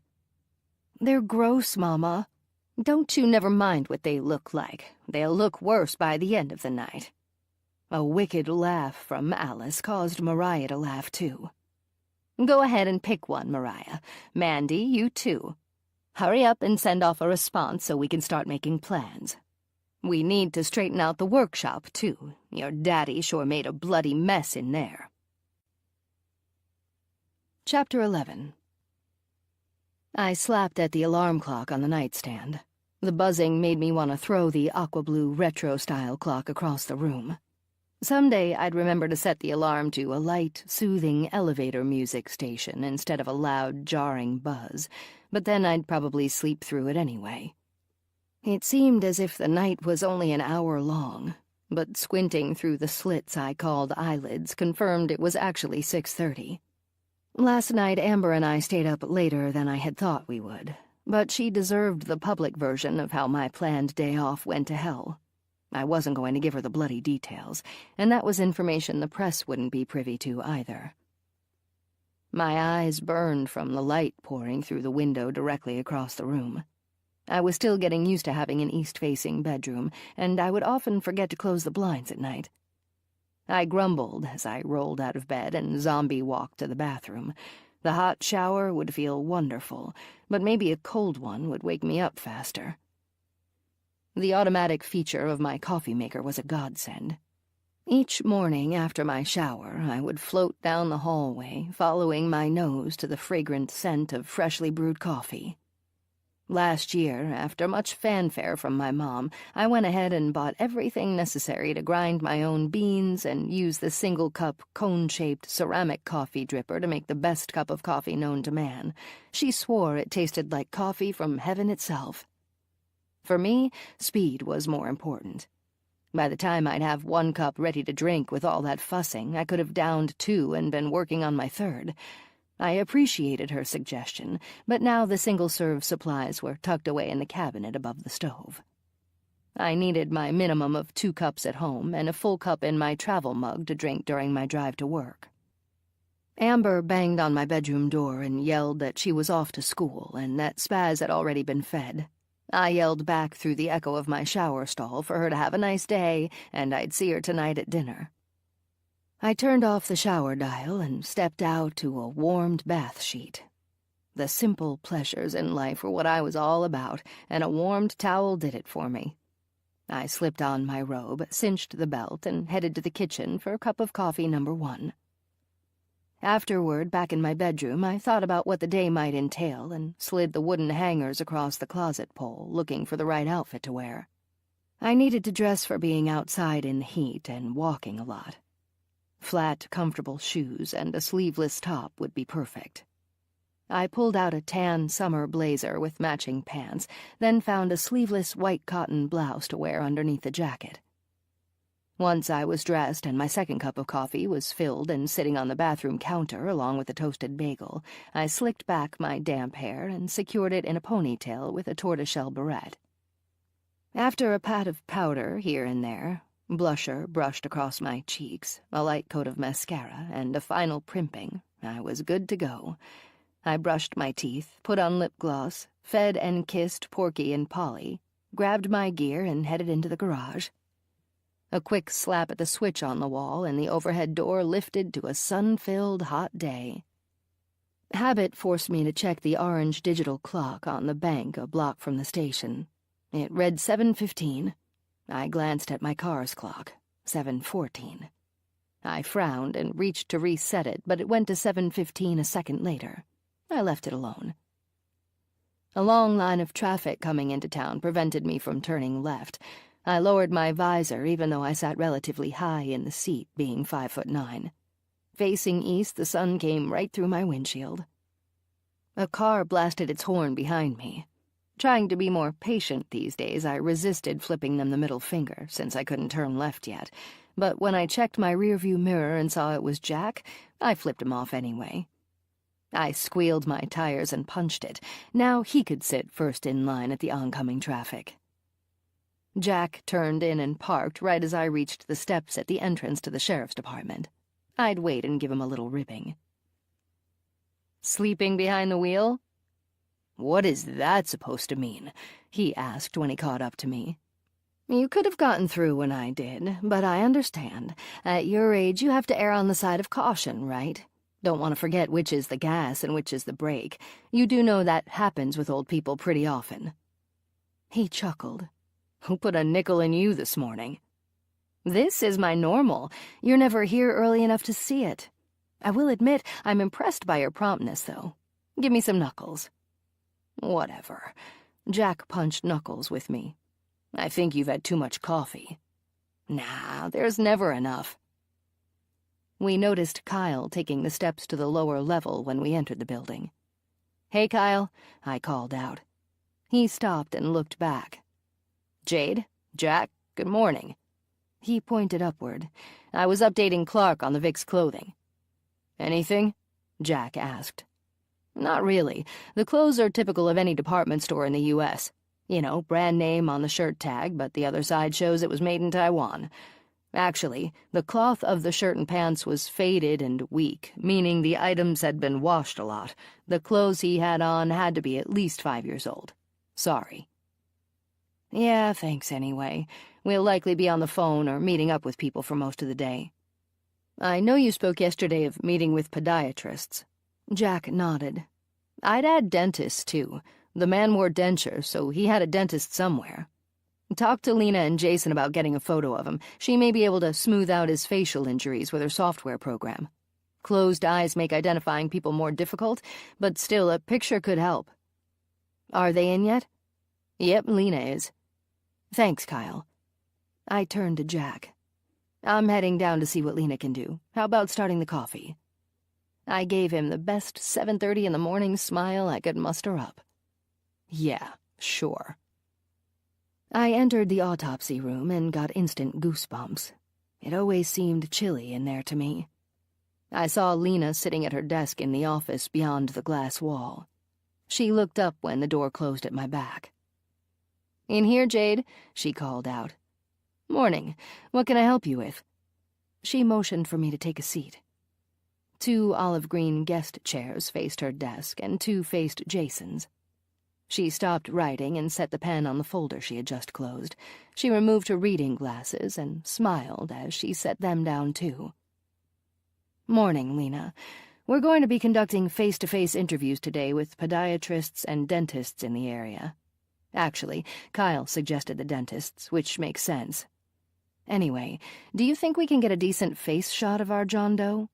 [SPEAKER 1] They're gross, Mama. Don't you never mind what they look like. They'll look worse by the end of the night. A wicked laugh from Alice caused Mariah to laugh too. Go ahead and pick one, Mariah. Mandy, you too. Hurry up and send off a response so we can start making plans. We need to straighten out the workshop, too. Your daddy sure made a bloody mess in there. Chapter 11. I slapped at the alarm clock on the nightstand. The buzzing made me want to throw the aqua-blue retro-style clock across the room. Someday I'd remember to set the alarm to a light, soothing elevator music station instead of a loud, jarring buzz, but then I'd probably sleep through it anyway. It seemed as if the night was only an hour long, but squinting through the slits I called eyelids confirmed it was actually 6:30. Last night Amber and I stayed up later than I had thought we would, but she deserved the public version of how my planned day off went to hell. I wasn't going to give her the bloody details, and that was information the press wouldn't be privy to either. My eyes burned from the light pouring through the window directly across the room. I was still getting used to having an east-facing bedroom, and I would often forget to close the blinds at night. I grumbled as I rolled out of bed and zombie-walked to the bathroom. The hot shower would feel wonderful, but maybe a cold one would wake me up faster. The automatic feature of my coffee maker was a godsend. Each morning after my shower, I would float down the hallway, following my nose to the fragrant scent of freshly brewed coffee. Last year, after much fanfare from my mom, I went ahead and bought everything necessary to grind my own beans and use the single-cup, cone-shaped ceramic coffee dripper to make the best cup of coffee known to man. She swore it tasted like coffee from heaven itself. For me, speed was more important. By the time I'd have 1 cup ready to drink with all that fussing, I could have downed 2 and been working on my 3rd. I appreciated her suggestion, but now the single-serve supplies were tucked away in the cabinet above the stove. I needed my minimum of 2 cups at home and a full cup in my travel mug to drink during my drive to work. Amber banged on my bedroom door and yelled that she was off to school and that Spaz had already been fed. I yelled back through the echo of my shower stall for her to have a nice day, and I'd see her tonight at dinner. I turned off the shower dial and stepped out to a warmed bath sheet. The simple pleasures in life were what I was all about, and a warmed towel did it for me. I slipped on my robe, cinched the belt, and headed to the kitchen for a cup of coffee number 1. Afterward, back in my bedroom, I thought about what the day might entail and slid the wooden hangers across the closet pole, looking for the right outfit to wear. I needed to dress for being outside in the heat and walking a lot. Flat, comfortable shoes and a sleeveless top would be perfect. I pulled out a tan summer blazer with matching pants, then found a sleeveless white cotton blouse to wear underneath the jacket. Once I was dressed and my second cup of coffee was filled and sitting on the bathroom counter along with a toasted bagel, I slicked back my damp hair and secured it in a ponytail with a tortoiseshell barrette. After a pat of powder here and there, blusher brushed across my cheeks, a light coat of mascara, and a final primping, I was good to go. I brushed my teeth, put on lip gloss, fed and kissed Porky and Polly, grabbed my gear and headed into the garage. A quick slap at the switch on the wall and the overhead door lifted to a sun-filled hot day. Habit forced me to check the orange digital clock on the bank a block from the station. It read 7:15. I glanced at my car's clock, 7:14. I frowned and reached to reset it, but it went to 7:15 a second later. I left it alone. A long line of traffic coming into town prevented me from turning left. I lowered my visor even though I sat relatively high in the seat, being 5'9". Facing east, the sun came right through my windshield. A car blasted its horn behind me. Trying to be more patient these days, I resisted flipping them the middle finger, since I couldn't turn left yet. But when I checked my rearview mirror and saw it was Jack, I flipped him off anyway. I squealed my tires and punched it. Now he could sit first in line at the oncoming traffic. Jack turned in and parked right as I reached the steps at the entrance to the sheriff's department. I'd wait and give him a little ribbing. "Sleeping behind the wheel?" "What is that supposed to mean?" he asked when he caught up to me. "You could have gotten through when I did, but I understand. At your age, you have to err on the side of caution, right? Don't want to forget which is the gas and which is the brake. You do know that happens with old people pretty often." He chuckled. "Who put a nickel in you this morning?" "This is my normal. You're never here early enough to see it. I will admit, I'm impressed by your promptness, though. Give me some knuckles." "Whatever." Jack punched knuckles with me. "I think you've had too much coffee." "Nah, there's never enough." We noticed Kyle taking the steps to the lower level when we entered the building. "Hey, Kyle," I called out. He stopped and looked back. "Jade? Jack? Good morning." He pointed upward. "I was updating Clark on the Vic's clothing." "Anything?" Jack asked. "Not really. The clothes are typical of any department store in the U.S. You know, brand name on the shirt tag, but the other side shows it was made in Taiwan. Actually, the cloth of the shirt and pants was faded and weak, meaning the items had been washed a lot. The clothes he had on had to be at least 5 years old. Sorry." "Yeah, thanks anyway. We'll likely be on the phone or meeting up with people for most of the day." "I know you spoke yesterday of meeting with podiatrists." Jack nodded. "I'd add dentists, too. The man wore dentures, so he had a dentist somewhere. Talk to Lena and Jason about getting a photo of him. She may be able to smooth out his facial injuries with her software program. Closed eyes make identifying people more difficult, but still, a picture could help." "Are they in yet?" "Yep, Lena is." "Thanks, Kyle." I turned to Jack. "I'm heading down to see what Lena can do. How about starting the coffee?" I gave him the best 7:30 in the morning smile I could muster up. "Yeah, sure." I entered the autopsy room and got instant goosebumps. It always seemed chilly in there to me. I saw Lena sitting at her desk in the office beyond the glass wall. She looked up when the door closed at my back. "In here, Jade," she called out. "Morning. What can I help you with?" She motioned for me to take a seat. 2 olive-green guest chairs faced her desk, and 2 faced Jason's. She stopped writing and set the pen on the folder she had just closed. She removed her reading glasses and smiled as she set them down, too. "Morning, Lena. We're going to be conducting face-to-face interviews today with podiatrists and dentists in the area. Actually, Kyle suggested the dentists, which makes sense. Anyway, do you think we can get a decent face shot of our John Doe?"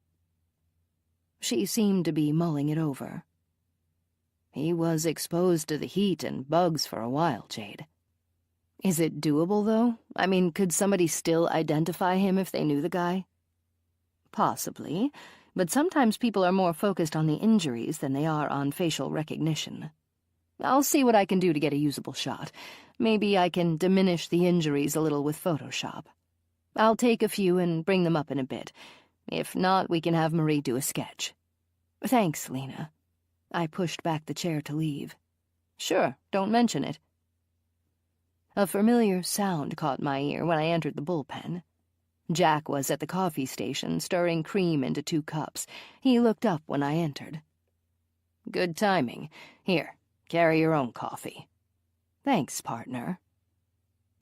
[SPEAKER 1] She seemed to be mulling it over. He was exposed to the heat and bugs for a while, Jade. Is it doable, though? I mean, could somebody still identify him if they knew the guy? Possibly, but sometimes people are more focused on the injuries than they are on facial recognition. I'll see what I can do to get a usable shot. Maybe I can diminish the injuries a little with Photoshop. I'll take a few and bring them up in a bit. If not, we can have Marie do a sketch. Thanks, Lena. I pushed back the chair to leave. Sure, don't mention it. A familiar sound caught my ear when I entered the bullpen. Jack was at the coffee station, stirring cream into 2 cups. He looked up when I entered. Good timing. Here, carry your own coffee. Thanks, partner.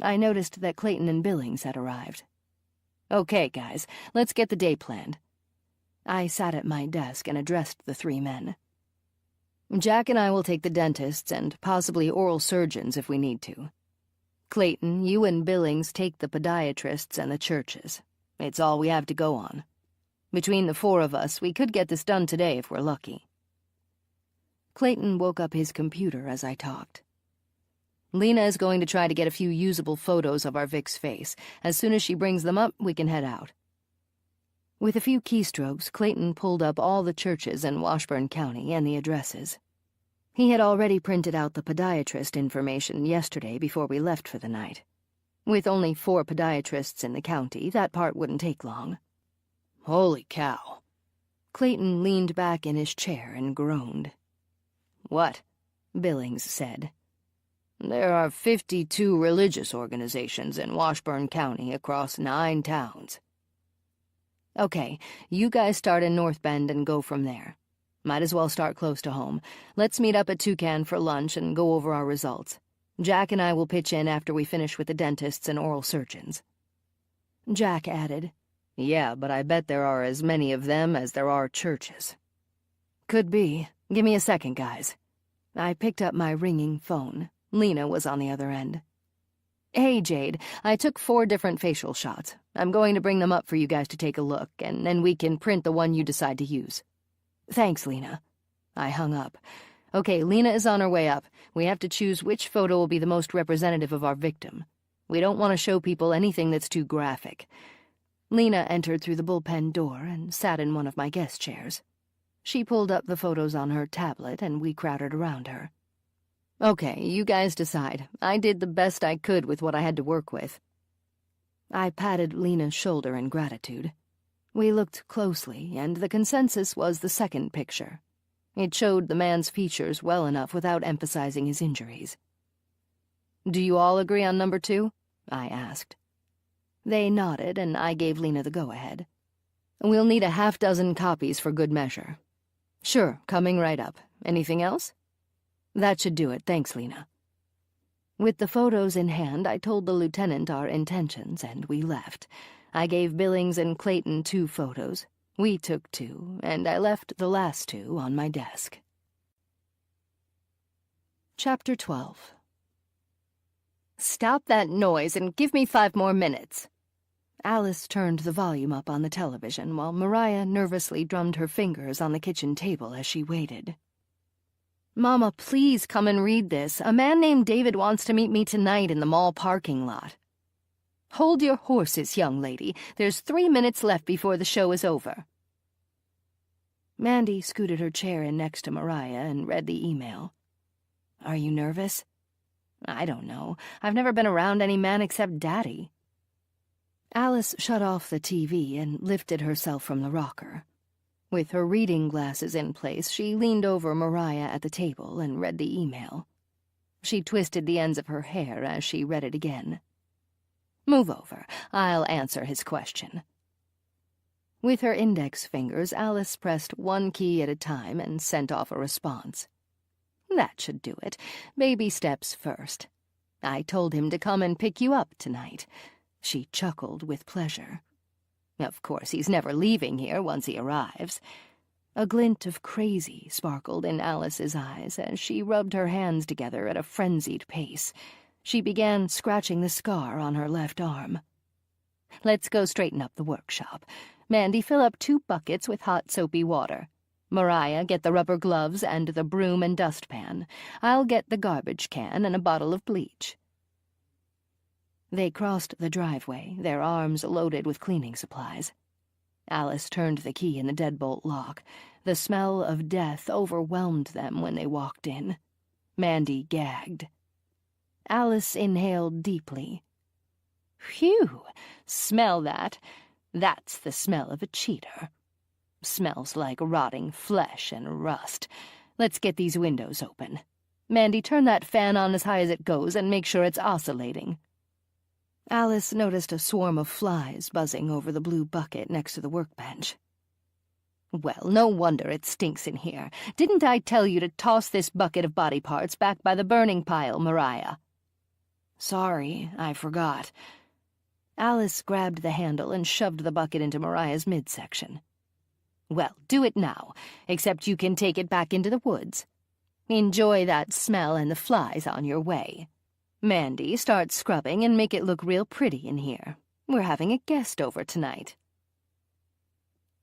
[SPEAKER 1] I noticed that Clayton and Billings had arrived. Okay, guys, let's get the day planned. I sat at my desk and addressed the 3 men. Jack and I will take the dentists and possibly oral surgeons if we need to. Clayton, you and Billings take the podiatrists and the churches. It's all we have to go on. Between the 4 of us, we could get this done today if we're lucky. Clayton woke up his computer as I talked. Lena is going to try to get a few usable photos of our Vic's face. As soon as she brings them up, we can head out. With a few keystrokes, Clayton pulled up all the churches in Washburn County and the addresses. He had already printed out the podiatrist information yesterday before we left for the night. With only 4 podiatrists in the county, that part wouldn't take long. Holy cow. Clayton leaned back in his chair and groaned. What? Billings said. There are 52 religious organizations in Washburn County across 9 towns. Okay, you guys start in North Bend and go from there. Might as well start close to home. Let's meet up at Toucan for lunch and go over our results. Jack and I will pitch in after we finish with the dentists and oral surgeons. Jack added, Yeah, but I bet there are as many of them as there are churches. Could be. Give me a second, guys. I picked up my ringing phone. Lena was on the other end. Hey, Jade, I took 4 different facial shots. I'm going to bring them up for you guys to take a look, and then we can print the one you decide to use. Thanks, Lena. I hung up. Okay, Lena is on her way up. We have to choose which photo will be the most representative of our victim. We don't want to show people anything that's too graphic. Lena entered through the bullpen door and sat in one of my guest chairs. She pulled up the photos on her tablet, and we crowded around her. Okay, you guys decide. I did the best I could with what I had to work with. I patted Lena's shoulder in gratitude. We looked closely, and the consensus was the second picture. It showed the man's features well enough without emphasizing his injuries. Do you all agree on number 2? I asked. They nodded, and I gave Lena the go-ahead. We'll need a 6 copies for good measure. Sure, coming right up. Anything else? That should do it, thanks, Lena. With the photos in hand, I told the lieutenant our intentions, and we left. I gave Billings and Clayton 2 photos. We took 2, and I left the last 2 on my desk. Chapter 12. Stop that noise and give me 5 more minutes. Alice turned the volume up on the television while Mariah nervously drummed her fingers on the kitchen table as she waited. Mama, please come and read this. A man named David wants to meet me tonight in the mall parking lot. Hold your horses, young lady. There's 3 minutes left before the show is over. Mandy scooted her chair in next to Mariah and read the email. Are you nervous? I don't know. I've never been around any man except Daddy. Alice shut off the TV and lifted herself from the rocker. With her reading glasses in place, she leaned over Mariah at the table and read the email. She twisted the ends of her hair as she read it again. Move over. I'll answer his question. With her index fingers, Alice pressed 1 key at a time and sent off a response. That should do it. Baby steps first. I told him to come and pick you up tonight. She chuckled with pleasure. Of course, he's never leaving here once he arrives. A glint of crazy sparkled in Alice's eyes as she rubbed her hands together at a frenzied pace. She began scratching the scar on her left arm. Let's go straighten up the workshop. Mandy, fill up 2 buckets with hot, soapy water. Mariah, get the rubber gloves and the broom and dustpan. I'll get the garbage can and a bottle of bleach." They crossed the driveway, their arms loaded with cleaning supplies. Alice turned the key in the deadbolt lock. The smell of death overwhelmed them when they walked in. Mandy gagged. Alice inhaled deeply. "Phew! Smell that? That's the smell of a cheater. Smells like rotting flesh and rust. Let's get these windows open. Mandy, turn that fan on as high as it goes and make sure it's oscillating." Alice noticed a swarm of flies buzzing over the blue bucket next to the workbench. "Well, no wonder it stinks in here. Didn't I tell you to toss this bucket of body parts back by the burning pile, Mariah?" "Sorry, I forgot." Alice grabbed the handle and shoved the bucket into Mariah's midsection. "Well, do it now, except you can take it back into the woods. Enjoy that smell and the flies on your way. Mandy, start scrubbing and make it look real pretty in here. We're having a guest over tonight."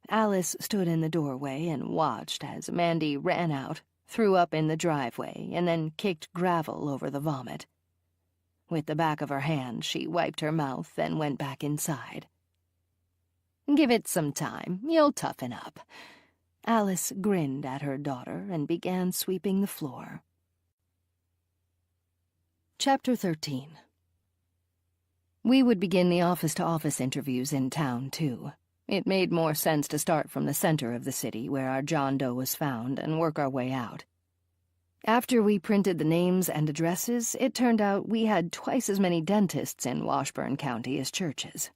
[SPEAKER 1] Alice stood in the doorway and watched as Mandy ran out, threw up in the driveway, and then kicked gravel over the vomit. With the back of her hand, she wiped her mouth and went back inside. "Give it some time. You'll toughen up." Alice grinned at her daughter and began sweeping the floor. Chapter 13. We would begin the office-to-office interviews in town, too. It made more sense to start from the center of the city, where our John Doe was found, and work our way out. After we printed the names and addresses, it turned out we had twice as many dentists in Washburn County as churches.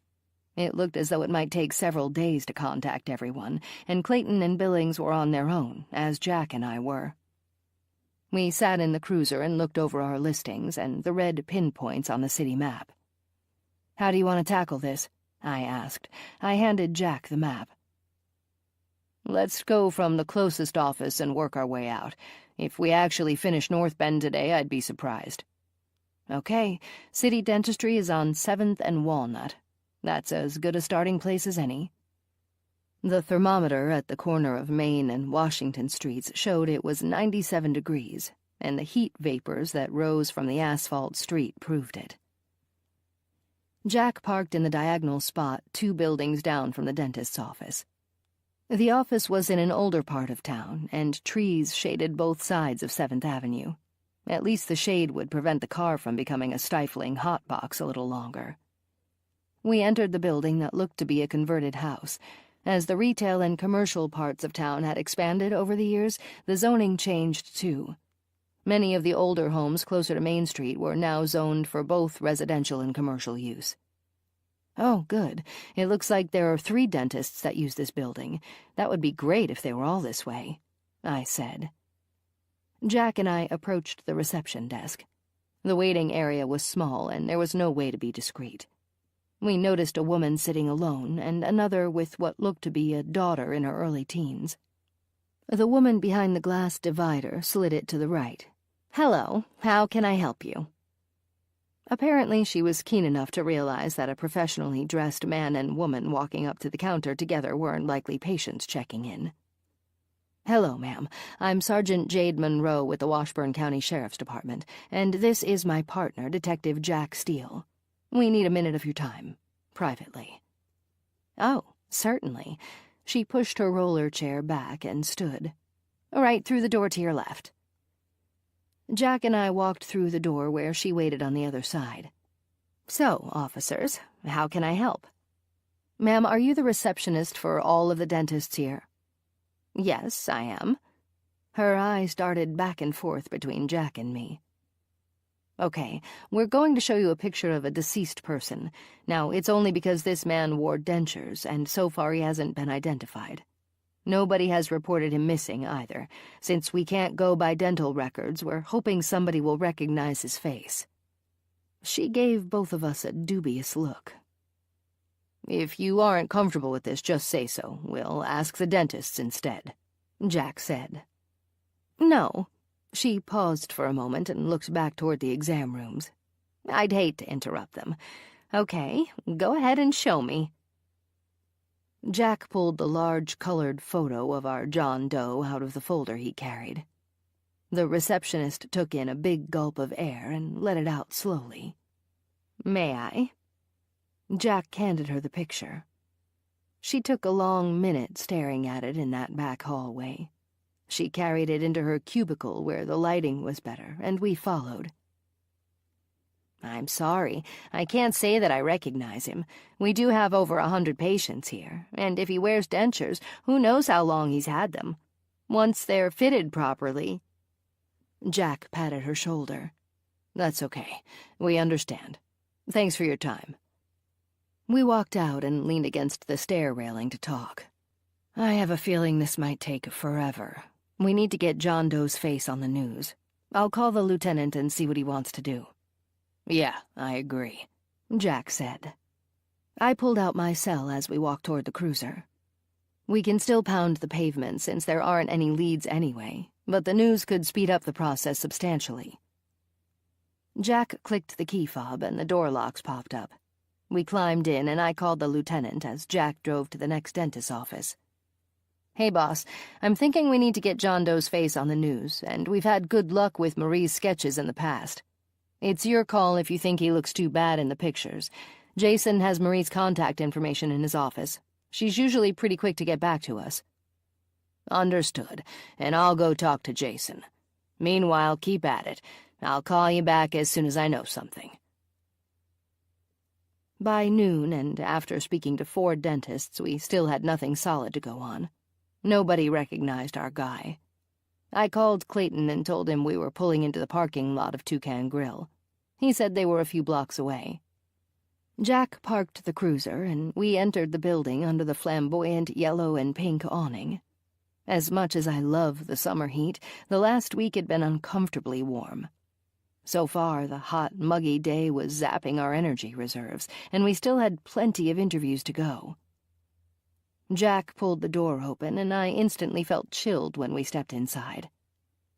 [SPEAKER 1] It looked as though it might take several days to contact everyone, and Clayton and Billings were on their own, as Jack and I were. We sat in the cruiser and looked over our listings and the red pinpoints on the city map. "How do you want to tackle this?" I asked. I handed Jack the map. "Let's go from the closest office and work our way out. If we actually finish North Bend today, I'd be surprised." "Okay, city dentistry is on 7th and Walnut. That's as good a starting place as any." The thermometer at the corner of Main and Washington Streets showed it was 97 degrees, and the heat vapors that rose from the asphalt street proved it. Jack parked in the diagonal spot 2 buildings down from the dentist's office. The office was in an older part of town, and trees shaded both sides of 7th Avenue. At least the shade would prevent the car from becoming a stifling hotbox a little longer. We entered the building that looked to be a converted house. As the retail and commercial parts of town had expanded over the years, the zoning changed too. Many of the older homes closer to Main Street were now zoned for both residential and commercial use. "Oh, good. It looks like there are 3 dentists that use this building. That would be great if they were all this way," I said. Jack and I approached the reception desk. The waiting area was small, and there was no way to be discreet. We noticed a woman sitting alone, and another with what looked to be a daughter in her early teens. The woman behind the glass divider slid it to the right. "Hello, how can I help you?" Apparently she was keen enough to realize that a professionally dressed man and woman walking up to the counter together weren't likely patients checking in. "Hello, ma'am. I'm Sergeant Jade Monroe with the Washburn County Sheriff's Department, and this is my partner, Detective Jack Steele. We need a minute of your time, privately." "Oh, certainly." She pushed her roller chair back and stood. "Right through the door to your left." Jack and I walked through the door where she waited on the other side. "So, officers, how can I help?" "Ma'am, are you the receptionist for all of the dentists here?" "Yes, I am." Her eyes darted back and forth between Jack and me. "Okay, we're going to show you a picture of a deceased person. Now, it's only because this man wore dentures, and so far he hasn't been identified. Nobody has reported him missing, either. Since we can't go by dental records, we're hoping somebody will recognize his face." She gave both of us a dubious look. "If you aren't comfortable with this, just say so. We'll ask the dentists instead," Jack said. "No." She paused for a moment and looked back toward the exam rooms. "I'd hate to interrupt them. Okay, go ahead and show me." Jack pulled the large colored photo of our John Doe out of the folder he carried. The receptionist took in a big gulp of air and let it out slowly. "May I?" Jack handed her the picture. She took a long minute staring at it in that back hallway. She carried it into her cubicle where the lighting was better, and we followed. "I'm sorry. I can't say that I recognize him. We do have over 100 patients here, and if he wears dentures, who knows how long he's had them. Once they're fitted properly—" Jack patted her shoulder. "That's okay. We understand. Thanks for your time." We walked out and leaned against the stair railing to talk. "I have a feeling this might take forever. We need to get John Doe's face on the news. I'll call the lieutenant and see what he wants to do." "Yeah, I agree," Jack said. I pulled out my cell as we walked toward the cruiser. We can still pound the pavement since there aren't any leads anyway, but the news could speed up the process substantially. Jack clicked the key fob and the door locks popped up. We climbed in and I called the lieutenant as Jack drove to the next dentist's office. "Hey, boss, I'm thinking we need to get John Doe's face on the news, and we've had good luck with Marie's sketches in the past. It's your call if you think he looks too bad in the pictures. Jason has Marie's contact information in his office. She's usually pretty quick to get back to us." "Understood, and I'll go talk to Jason. Meanwhile, keep at it. I'll call you back as soon as I know something." By noon, and after speaking to 4 dentists, we still had nothing solid to go on. Nobody recognized our guy. I called Clayton and told him we were pulling into the parking lot of Toucan Grill. He said they were a few blocks away. Jack parked the cruiser, and we entered the building under the flamboyant yellow and pink awning. As much as I love the summer heat, the last week had been uncomfortably warm. So far, the hot, muggy day was zapping our energy reserves, and we still had plenty of interviews to go. Jack pulled the door open, and I instantly felt chilled when we stepped inside.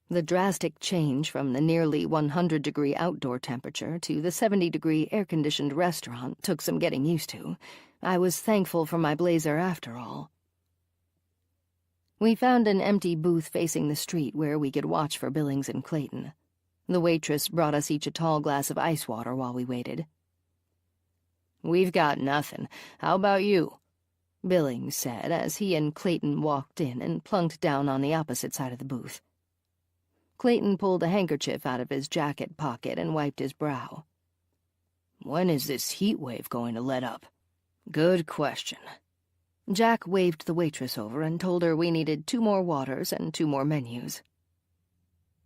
[SPEAKER 1] The drastic change from the nearly 100-degree outdoor temperature to the 70-degree air-conditioned restaurant took some getting used to. I was thankful for my blazer after all. We found an empty booth facing the street where we could watch for Billings and Clayton. The waitress brought us each a tall glass of ice water while we waited. "We've got nothing. How about you?" Billings said as he and Clayton walked in and plunked down on the opposite side of the booth. Clayton pulled a handkerchief out of his jacket pocket and wiped his brow. "When is this heat wave going to let up?" "Good question." Jack waved the waitress over and told her we needed 2 more waters and 2 more menus.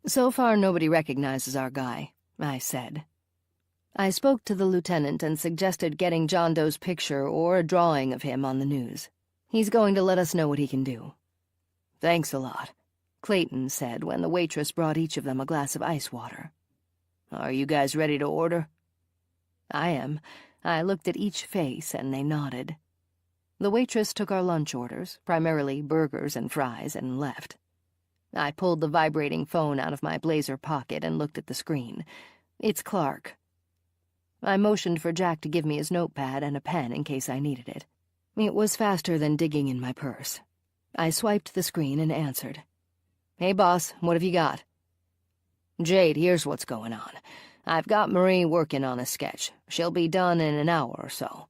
[SPEAKER 1] "So far nobody recognizes our guy," I said. I spoke to the lieutenant and suggested getting John Doe's picture or a drawing of him on the news. He's going to let us know what he can do. "Thanks a lot," Clayton said when the waitress brought each of them a glass of ice water. "Are you guys ready to order?" "I am." I looked at each face and they nodded. The waitress took our lunch orders, primarily burgers and fries, and left. I pulled the vibrating phone out of my blazer pocket and looked at the screen. It's Clark. I motioned for Jack to give me his notepad and a pen in case I needed it. It was faster than digging in my purse. I swiped the screen and answered. "Hey, boss, what have you got?" "Jade, here's what's going on. I've got Marie working on a sketch. She'll be done in an hour or so.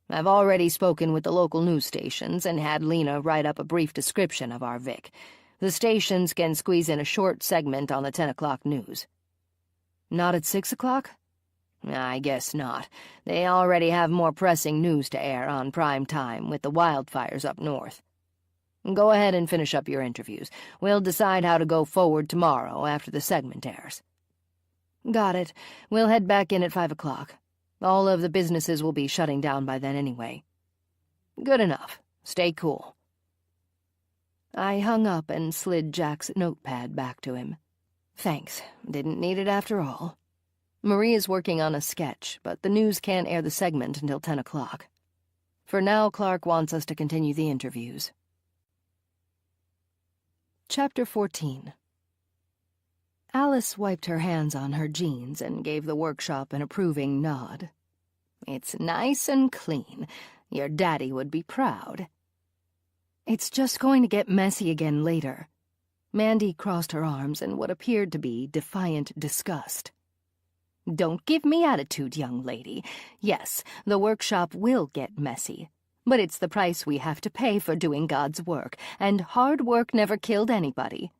[SPEAKER 1] I've already spoken with the local news stations and had Lena write up a brief description of our Vic. The stations can squeeze in a short segment on the 10 o'clock news." "Not at 6 o'clock?" "I guess not. They already have more pressing news to air on prime time with the wildfires up north. Go ahead and finish up your interviews. We'll decide how to go forward tomorrow after the segment airs." "Got it. We'll head back in at 5 o'clock. All of the businesses will be shutting down by then anyway." "Good enough. Stay cool." I hung up and slid Jack's notepad back to him. "Thanks. Didn't need it after all. Marie is working on a sketch, but the news can't air the segment until 10 o'clock. For now, Clark wants us to continue the interviews." Chapter 14. Alice wiped her hands on her jeans and gave the workshop an approving nod. "It's nice and clean. Your daddy would be proud." It's just going to get messy again later." Mandy crossed her arms in what appeared to be defiant disgust. "Don't give me attitude, young lady. Yes, the workshop will get messy, but it's the price we have to pay for doing God's work, and hard work never killed anybody."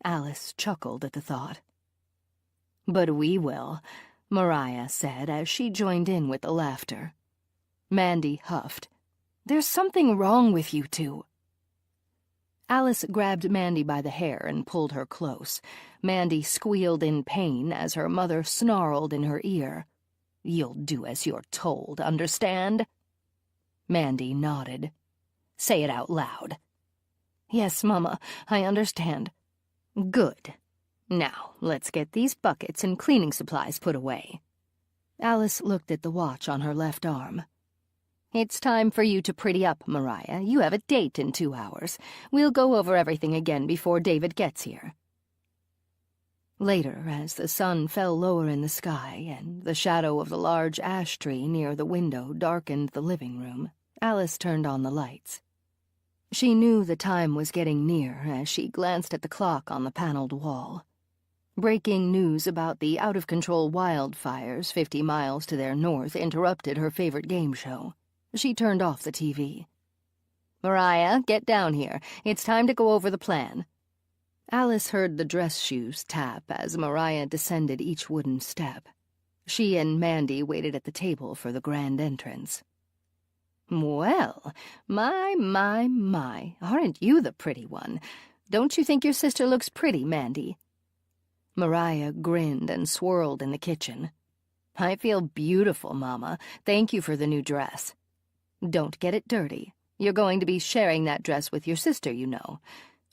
[SPEAKER 1] Alice chuckled at the thought. "But we will," Mariah said as she joined in with the laughter. Mandy huffed. "There's something wrong with you two." Alice grabbed Mandy by the hair and pulled her close. Mandy squealed in pain as her mother snarled in her ear. "You'll do as you're told, understand?" Mandy nodded. "Say it out loud." "Yes, Mama, I understand." "Good. Now, let's get these buckets and cleaning supplies put away." Alice looked at the watch on her left arm. "It's time for you to pretty up, Mariah. You have a date in 2 hours. We'll go over everything again before David gets here." Later, as the sun fell lower in the sky and the shadow of the large ash tree near the window darkened the living room, Alice turned on the lights. She knew the time was getting near as she glanced at the clock on the paneled wall. Breaking news about the out-of-control wildfires 50 miles to their north interrupted her favorite game show. She turned off the TV. "Mariah, get down here. It's time to go over the plan." Alice heard the dress shoes tap as Mariah descended each wooden step. She and Mandy waited at the table for the grand entrance. "Well, my, aren't you the pretty one? Don't you think your sister looks pretty, Mandy?" Mariah grinned and swirled in the kitchen. "I feel beautiful, Mama. Thank you for the new dress." "Don't get it dirty. You're going to be sharing that dress with your sister, you know.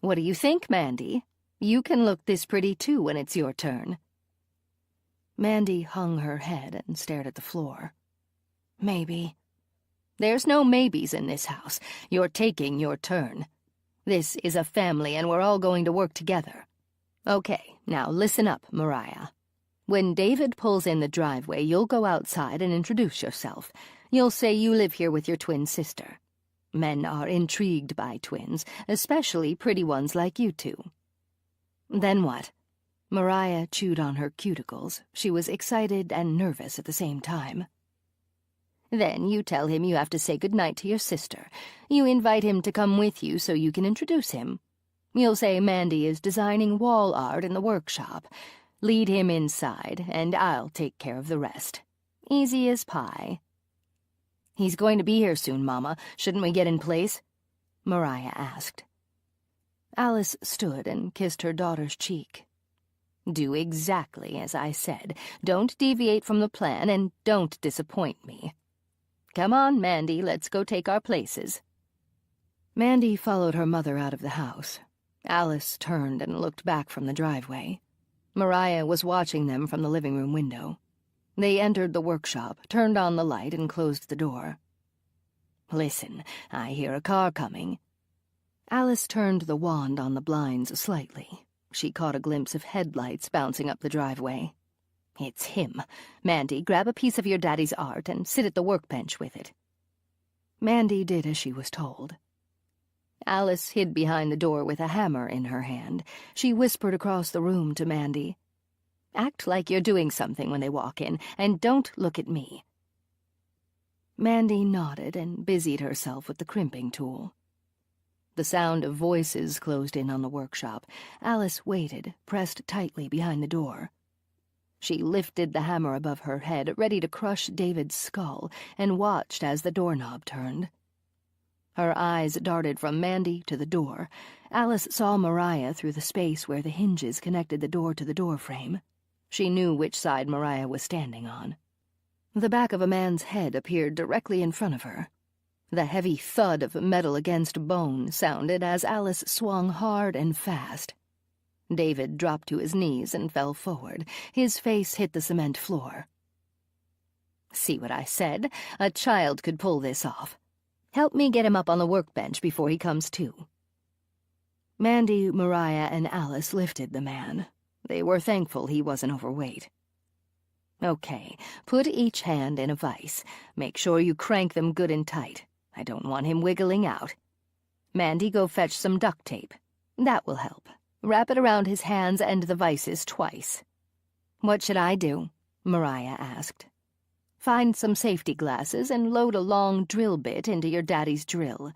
[SPEAKER 1] What do you think, Mandy? You can look this pretty, too, when it's your turn." Mandy hung her head and stared at the floor. "Maybe." "There's no maybes in this house. You're taking your turn. This is a family, and we're all going to work together. Okay, now listen up, Mariah. When David pulls in the driveway, you'll go outside and introduce yourself. You'll say you live here with your twin sister. Men are intrigued by twins, especially pretty ones like you two." "Then what?" Mariah chewed on her cuticles. She was excited and nervous at the same time. "Then you tell him you have to say goodnight to your sister. You invite him to come with you so you can introduce him. You'll say Mandy is designing wall art in the workshop. Lead him inside, and I'll take care of the rest. Easy as pie." "He's going to be here soon, Mama. Shouldn't we get in place?" Mariah asked. Alice stood and kissed her daughter's cheek. "Do exactly as I said. Don't deviate from the plan, and don't disappoint me. Come on, Mandy, let's go take our places." Mandy followed her mother out of the house. Alice turned and looked back from the driveway. Mariah was watching them from the living room window. They entered the workshop, turned on the light, and closed the door. "Listen, I hear a car coming." Alice turned the wand on the blinds slightly. She caught a glimpse of headlights bouncing up the driveway. "It's him. Mandy, grab a piece of your daddy's art and sit at the workbench with it." Mandy did as she was told. Alice hid behind the door with a hammer in her hand. She whispered across the room to Mandy, "Act like you're doing something when they walk in, and don't look at me." Mandy nodded and busied herself with the crimping tool. The sound of voices closed in on the workshop. Alice waited, pressed tightly behind the door. She lifted the hammer above her head, ready to crush David's skull, and watched as the doorknob turned. Her eyes darted from Mandy to the door. Alice saw Mariah through the space where the hinges connected the door to the doorframe. She knew which side Mariah was standing on. The back of a man's head appeared directly in front of her. The heavy thud of metal against bone sounded as Alice swung hard and fast. David dropped to his knees and fell forward. His face hit the cement floor. "See what I said? A child could pull this off. Help me get him up on the workbench before he comes to." Mandy, Mariah, and Alice lifted the man. They were thankful he wasn't overweight. "Okay, put each hand in a vise. Make sure you crank them good and tight. I don't want him wiggling out." Mandy, go fetch some duct tape. That will help. Wrap it around his hands and the vices twice." "What should I do?" Mariah asked. "Find some safety glasses and load a long drill bit into your daddy's drill.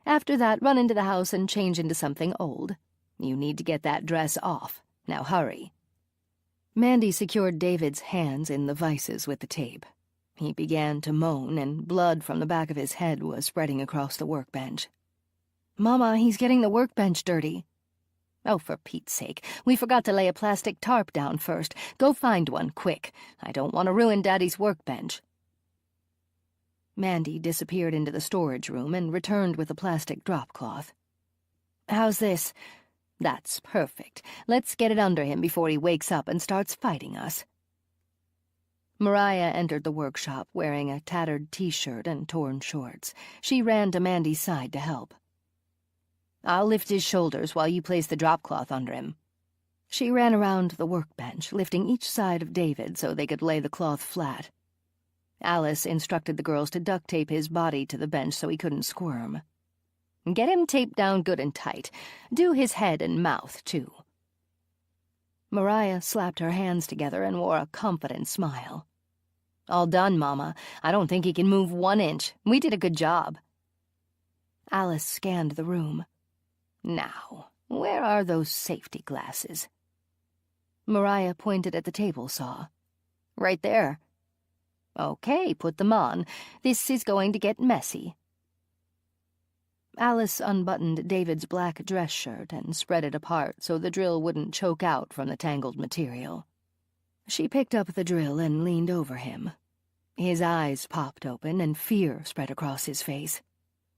[SPEAKER 1] After that, run into the house and change into something old. You need to get that dress off. Now hurry." Mandy secured David's hands in the vices with the tape. He began to moan, and blood from the back of his head was spreading across the workbench. "Mama, he's getting the workbench dirty." "Oh, for Pete's sake, we forgot to lay a plastic tarp down first. Go find one, quick. I don't want to ruin Daddy's workbench." Mandy disappeared into the storage room and returned with a plastic drop cloth. "How's this?" "That's perfect. Let's get it under him before he wakes up and starts fighting us." Mariah entered the workshop wearing a tattered t-shirt and torn shorts. She ran to Mandy's side to help. "I'll lift his shoulders while you place the drop cloth under him." She ran around the workbench, lifting each side of David so they could lay the cloth flat. Alice instructed the girls to duct tape his body to the bench so he couldn't squirm. "Get him taped down good and tight. Do his head and mouth, too." Mariah slapped her hands together and wore a confident smile. "All done, Mama. I don't think he can move 1 inch. We did a good job." Alice scanned the room. "Now, where are those safety glasses?" Mariah pointed at the table saw. "Right there." "Okay, put them on. This is going to get messy." Alice unbuttoned David's black dress shirt and spread it apart so the drill wouldn't choke out from the tangled material. She picked up the drill and leaned over him. His eyes popped open and fear spread across his face.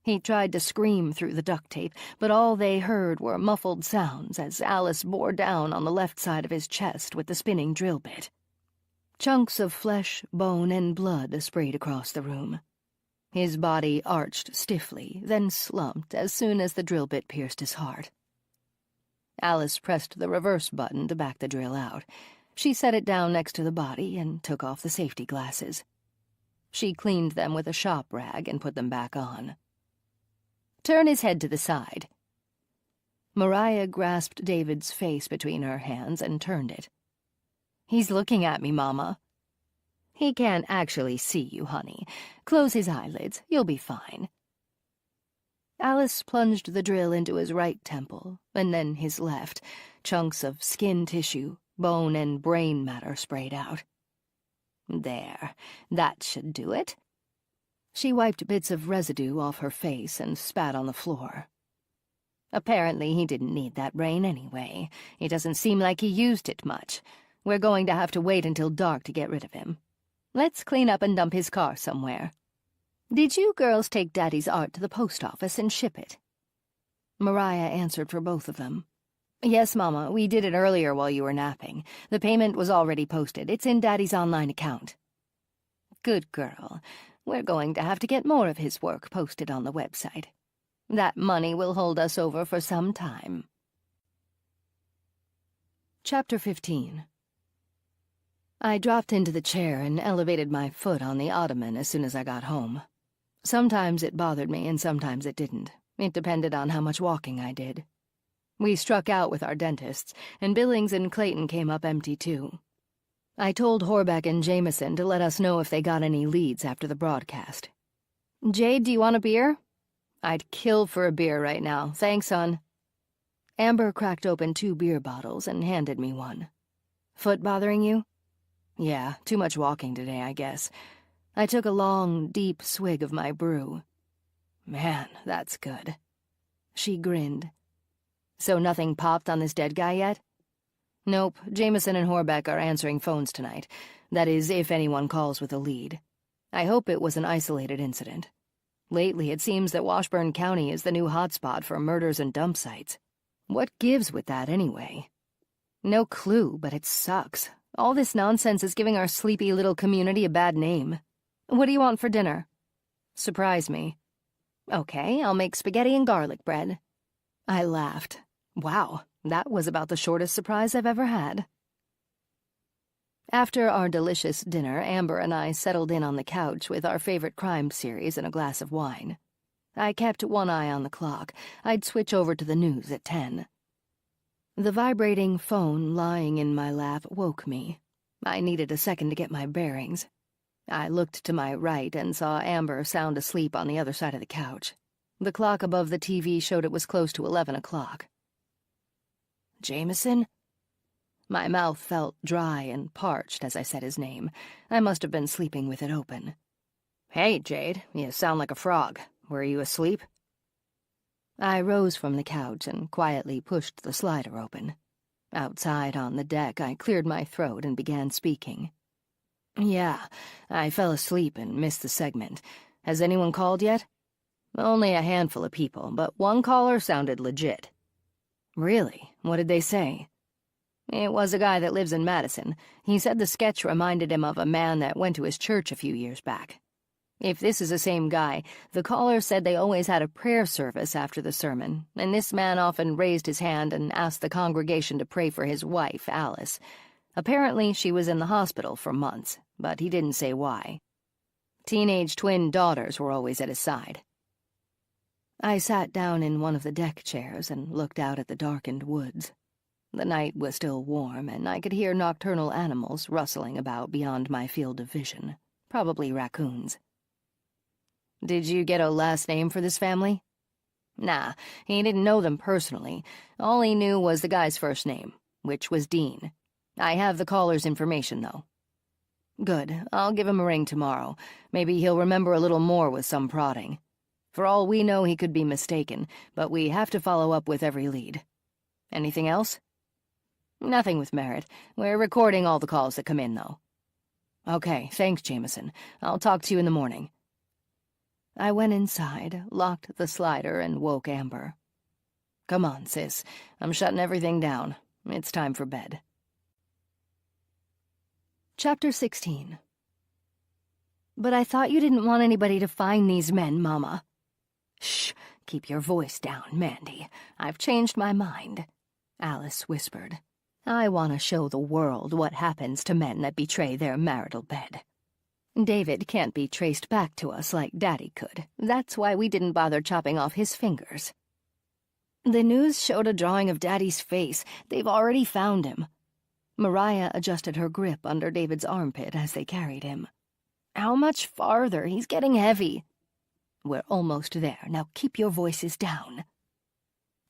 [SPEAKER 1] He tried to scream through the duct tape, but all they heard were muffled sounds as Alice bore down on the left side of his chest with the spinning drill bit. Chunks of flesh, bone, and blood sprayed across the room. His body arched stiffly, then slumped as soon as the drill bit pierced his heart. Alice pressed the reverse button to back the drill out. She set it down next to the body and took off the safety glasses. She cleaned them with a shop rag and put them back on. "Turn his head to the side." Mariah grasped David's face between her hands and turned it. "He's looking at me, Mama." "He can't actually see you, honey. Close his eyelids. You'll be fine." Alice plunged the drill into his right temple, and then his left. Chunks of skin tissue, bone, and brain matter sprayed out. "There. That should do it." She wiped bits of residue off her face and spat on the floor. "Apparently he didn't need that brain anyway. It doesn't seem like he used it much. We're going to have to wait until dark to get rid of him. Let's clean up and dump his car somewhere. Did you girls take Daddy's art to the post office and ship it?" Mariah answered for both of them. "Yes, Mama, we did it earlier while you were napping. The payment was already posted. It's in Daddy's online account." "Good girl. We're going to have to get more of his work posted on the website. That money will hold us over for some time." Chapter 15. I dropped into the chair and elevated my foot on the ottoman as soon as I got home. Sometimes it bothered me and sometimes it didn't. It depended on how much walking I did. We struck out with our dentists, and Billings and Clayton came up empty too. I told Horbeck and Jameson to let us know if they got any leads after the broadcast. "Jade, do you want a beer?" "I'd kill for a beer right now. Thanks, hon." Amber cracked open 2 beer bottles and handed me one. "Foot bothering you?" "Yeah, too much walking today, I guess." I took a long, deep swig of my brew. "Man, that's good." She grinned. "So nothing popped on this dead guy yet?" "Nope. Jameson and Horbeck are answering phones tonight. That is, if anyone calls with a lead. I hope it was an isolated incident. Lately, it seems that Washburn County is the new hotspot for murders and dump sites. What gives with that, anyway? No clue, but it sucks. All this nonsense is giving our sleepy little community a bad name. What do you want for dinner?" "Surprise me." "Okay, I'll make spaghetti and garlic bread." I laughed. Wow, that was about the shortest surprise I've ever had. After our delicious dinner, Amber and I settled in on the couch with our favorite crime series and a glass of wine. I kept one eye on the clock. I'd switch over to the news at 10. The vibrating phone lying in my lap woke me. I needed a second to get my bearings. I looked to my right and saw Amber sound asleep on the other side of the couch. The clock above the TV showed it was close to 11 o'clock. Jameson? My mouth felt dry and parched as I said his name. I must have been sleeping with it open. Hey, Jade, you sound like a frog. Were you asleep? I rose from the couch and quietly pushed the slider open. Outside on the deck, I cleared my throat and began speaking. Yeah, I fell asleep and missed the segment. Has anyone called yet? Only a handful of people, but one caller sounded legit. Really? What did they say? It was a guy that lives in Madison. He said the sketch reminded him of a man that went to his church a few years back. If this is the same guy, the caller said they always had a prayer service after the sermon, and this man often raised his hand and asked the congregation to pray for his wife, Alice. Apparently, she was in the hospital for months, but he didn't say why. Teenage twin daughters were always at his side. I sat down in one of the deck chairs and looked out at the darkened woods. The night was still warm, and I could hear nocturnal animals rustling about beyond my field of vision, probably raccoons. Did you get a last name for this family? Nah, he didn't know them personally. All he knew was the guy's first name, which was Dean. I have the caller's information, though. Good. I'll give him a ring tomorrow. Maybe he'll remember a little more with some prodding. For all we know, he could be mistaken, but we have to follow up with every lead. Anything else? Nothing with merit. We're recording all the calls that come in, though. Okay, thanks, Jameson. I'll talk to you in the morning. I went inside, locked the slider, and woke Amber. Come on, sis. I'm shutting everything down. It's time for bed. Chapter 16. But I thought you didn't want anybody to find these men, Mama. Shh, keep your voice down, Mandy. I've changed my mind, Alice whispered. I want to show the world what happens to men that betray their marital bed. David can't be traced back to us like Daddy could. That's why we didn't bother chopping off his fingers. The news showed a drawing of Daddy's face. They've already found him. Mariah adjusted her grip under David's armpit as they carried him. How much farther? He's getting heavy. We're almost there. Now keep your voices down.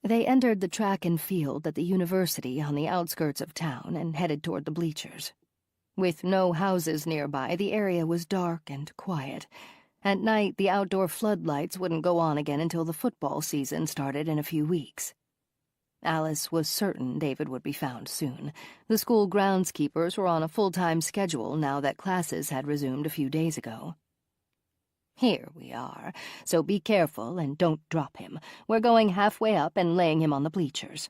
[SPEAKER 1] They entered the track and field at the university on the outskirts of town and headed toward the bleachers. With no houses nearby, the area was dark and quiet. At night, the outdoor floodlights wouldn't go on again until the football season started in a few weeks. Alice was certain David would be found soon. The school groundskeepers were on a full-time schedule now that classes had resumed a few days ago. Here we are, so be careful and don't drop him. We're going halfway up and laying him on the bleachers.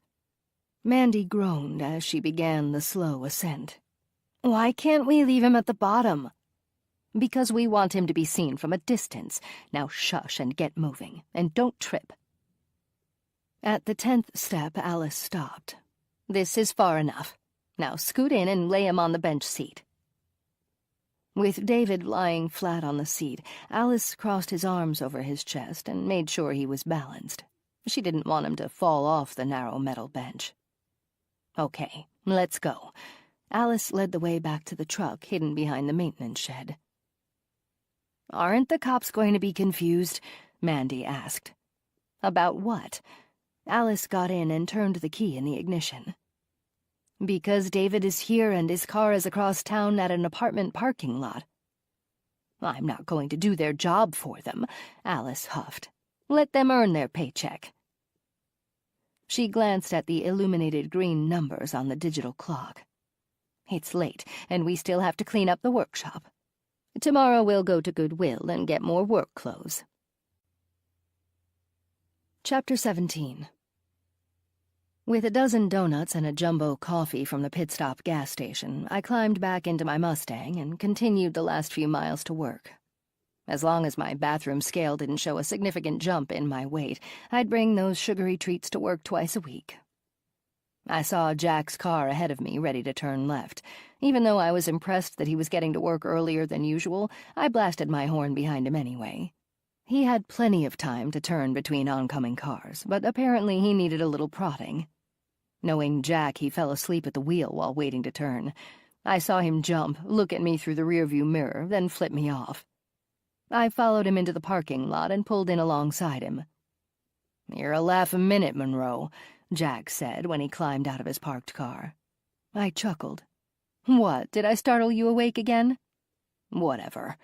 [SPEAKER 1] Mandy groaned as she began the slow ascent. Why can't we leave him at the bottom? Because we want him to be seen from a distance. Now shush and get moving, and don't trip. At the 10th step, Alice stopped. This is far enough. Now scoot in and lay him on the bench seat. With David lying flat on the seat, Alice crossed his arms over his chest and made sure he was balanced. She didn't want him to fall off the narrow metal bench. Okay, let's go. Alice led the way back to the truck hidden behind the maintenance shed. Aren't the cops going to be confused? Mandy asked. About what? Alice got in and turned the key in the ignition. Because David is here and his car is across town at an apartment parking lot. I'm not going to do their job for them, Alice huffed. Let them earn their paycheck. She glanced at the illuminated green numbers on the digital clock. It's late, and we still have to clean up the workshop. Tomorrow we'll go to Goodwill and get more work clothes. Chapter 17. With a dozen donuts and a jumbo coffee from the pit stop gas station, I climbed back into my Mustang and continued the last few miles to work. As long as my bathroom scale didn't show a significant jump in my weight, I'd bring those sugary treats to work twice a week. I saw Jack's car ahead of me, ready to turn left. Even though I was impressed that he was getting to work earlier than usual, I blasted my horn behind him anyway. He had plenty of time to turn between oncoming cars, but apparently he needed a little prodding. Knowing Jack, he fell asleep at the wheel while waiting to turn. I saw him jump, look at me through the rearview mirror, then flip me off. I followed him into the parking lot and pulled in alongside him. "You're a laugh a minute, Monroe," Jack said when he climbed out of his parked car. I chuckled. "What, did I startle you awake again?" "Whatever."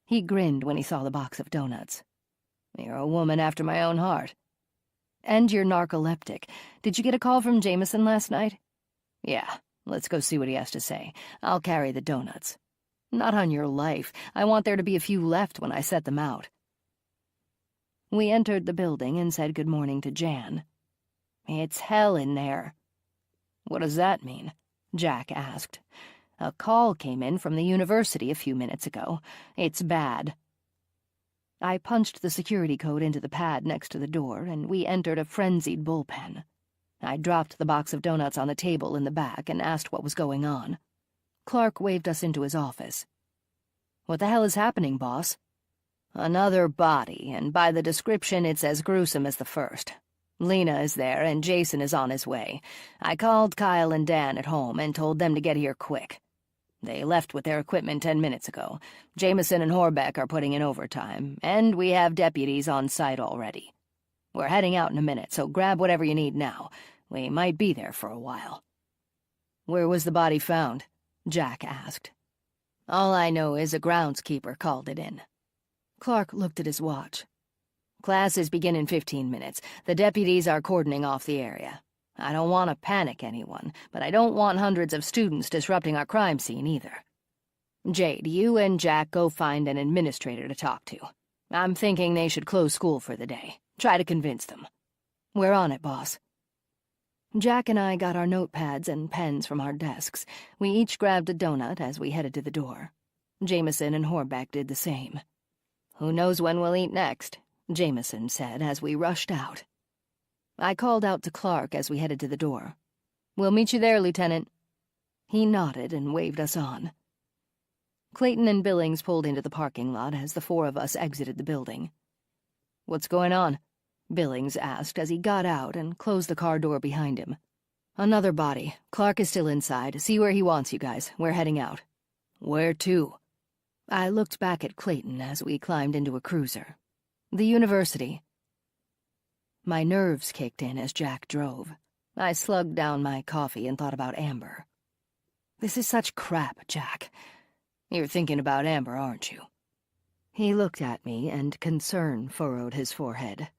[SPEAKER 1] He grinned when he saw the box of donuts. "You're a woman after my own heart." "And you're narcoleptic. Did you get a call from Jameson last night?" "Yeah, let's go see what he has to say. I'll carry the donuts." "Not on your life. I want there to be a few left when I set them out." We entered the building and said good morning to Jan. "It's hell in there." "What does that mean?" Jack asked. "A call came in from the university a few minutes ago. It's bad." I punched the security code into the pad next to the door, and we entered a frenzied bullpen. I dropped the box of donuts on the table in the back and asked what was going on. Clark waved us into his office. "What the hell is happening, boss?" "Another body, and by the description it's as gruesome as the first. Lena is there, and Jason is on his way. I called Kyle and Dan at home and told them to get here quick. They left with their equipment 10 minutes ago. Jameson and Horbeck are putting in overtime, and we have deputies on site already. We're heading out in a minute, so grab whatever you need now. We might be there for a while." "Where was the body found?" Jack asked. "All I know is a groundskeeper called it in." Clark looked at his watch. "Classes begin in 15 minutes. The deputies are cordoning off the area. I don't want to panic anyone, but I don't want hundreds of students disrupting our crime scene either. Jade, you and Jack go find an administrator to talk to. I'm thinking they should close school for the day. Try to convince them." "We're on it, boss." Jack and I got our notepads and pens from our desks. We each grabbed a donut as we headed to the door. Jameson and Horbeck did the same. "Who knows when we'll eat next?" Jameson said as we rushed out. I called out to Clark as we headed to the door. "We'll meet you there, Lieutenant." He nodded and waved us on. Clayton and Billings pulled into the parking lot as the four of us exited the building. "What's going on?" Billings asked as he got out and closed the car door behind him. "Another body. Clark is still inside. See where he wants you guys. We're heading out." "Where to?" I looked back at Clayton as we climbed into a cruiser. "The university." My nerves kicked in as Jack drove. I slugged down my coffee and thought about Amber. "This is such crap, Jack." "You're thinking about Amber, aren't you?" He looked at me, and concern furrowed his forehead.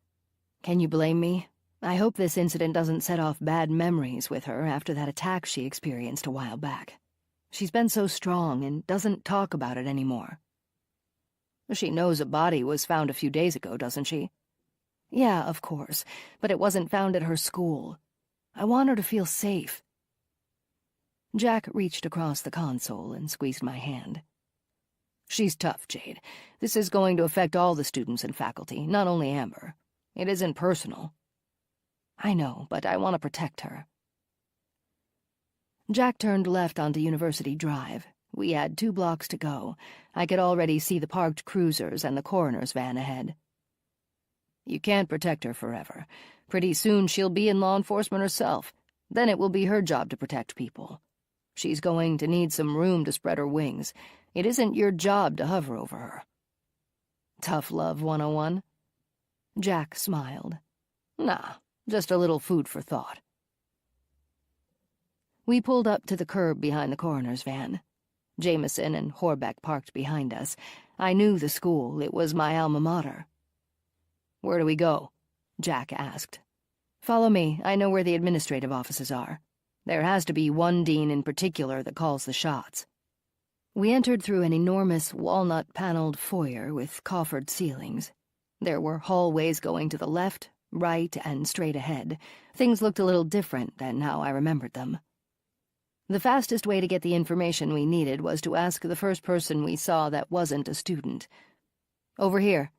[SPEAKER 1] "Can you blame me? I hope this incident doesn't set off bad memories with her after that attack she experienced a while back. She's been so strong and doesn't talk about it anymore." "She knows a body was found a few days ago, doesn't she?" "Yeah, of course, but it wasn't found at her school. I want her to feel safe." Jack reached across the console and squeezed my hand. "She's tough, Jade. This is going to affect all the students and faculty, not only Amber. It isn't personal." "I know, but I want to protect her." Jack turned left onto University Drive. We had 2 blocks to go. I could already see the parked cruisers and the coroner's van ahead. "You can't protect her forever. Pretty soon she'll be in law enforcement herself. Then it will be her job to protect people. She's going to need some room to spread her wings. It isn't your job to hover over her." "Tough love 101? Jack smiled. "Nah, just a little food for thought." We pulled up to the curb behind the coroner's van. Jameson and Horbeck parked behind us. I knew the school. It was my alma mater. "Where do we go?" Jack asked. "Follow me. I know where the administrative offices are. There has to be one dean in particular that calls the shots." We entered through an enormous walnut-paneled foyer with coffered ceilings. There were hallways going to the left, right, and straight ahead. Things looked a little different than how I remembered them. The fastest way to get the information we needed was to ask the first person we saw that wasn't a student. "Over here."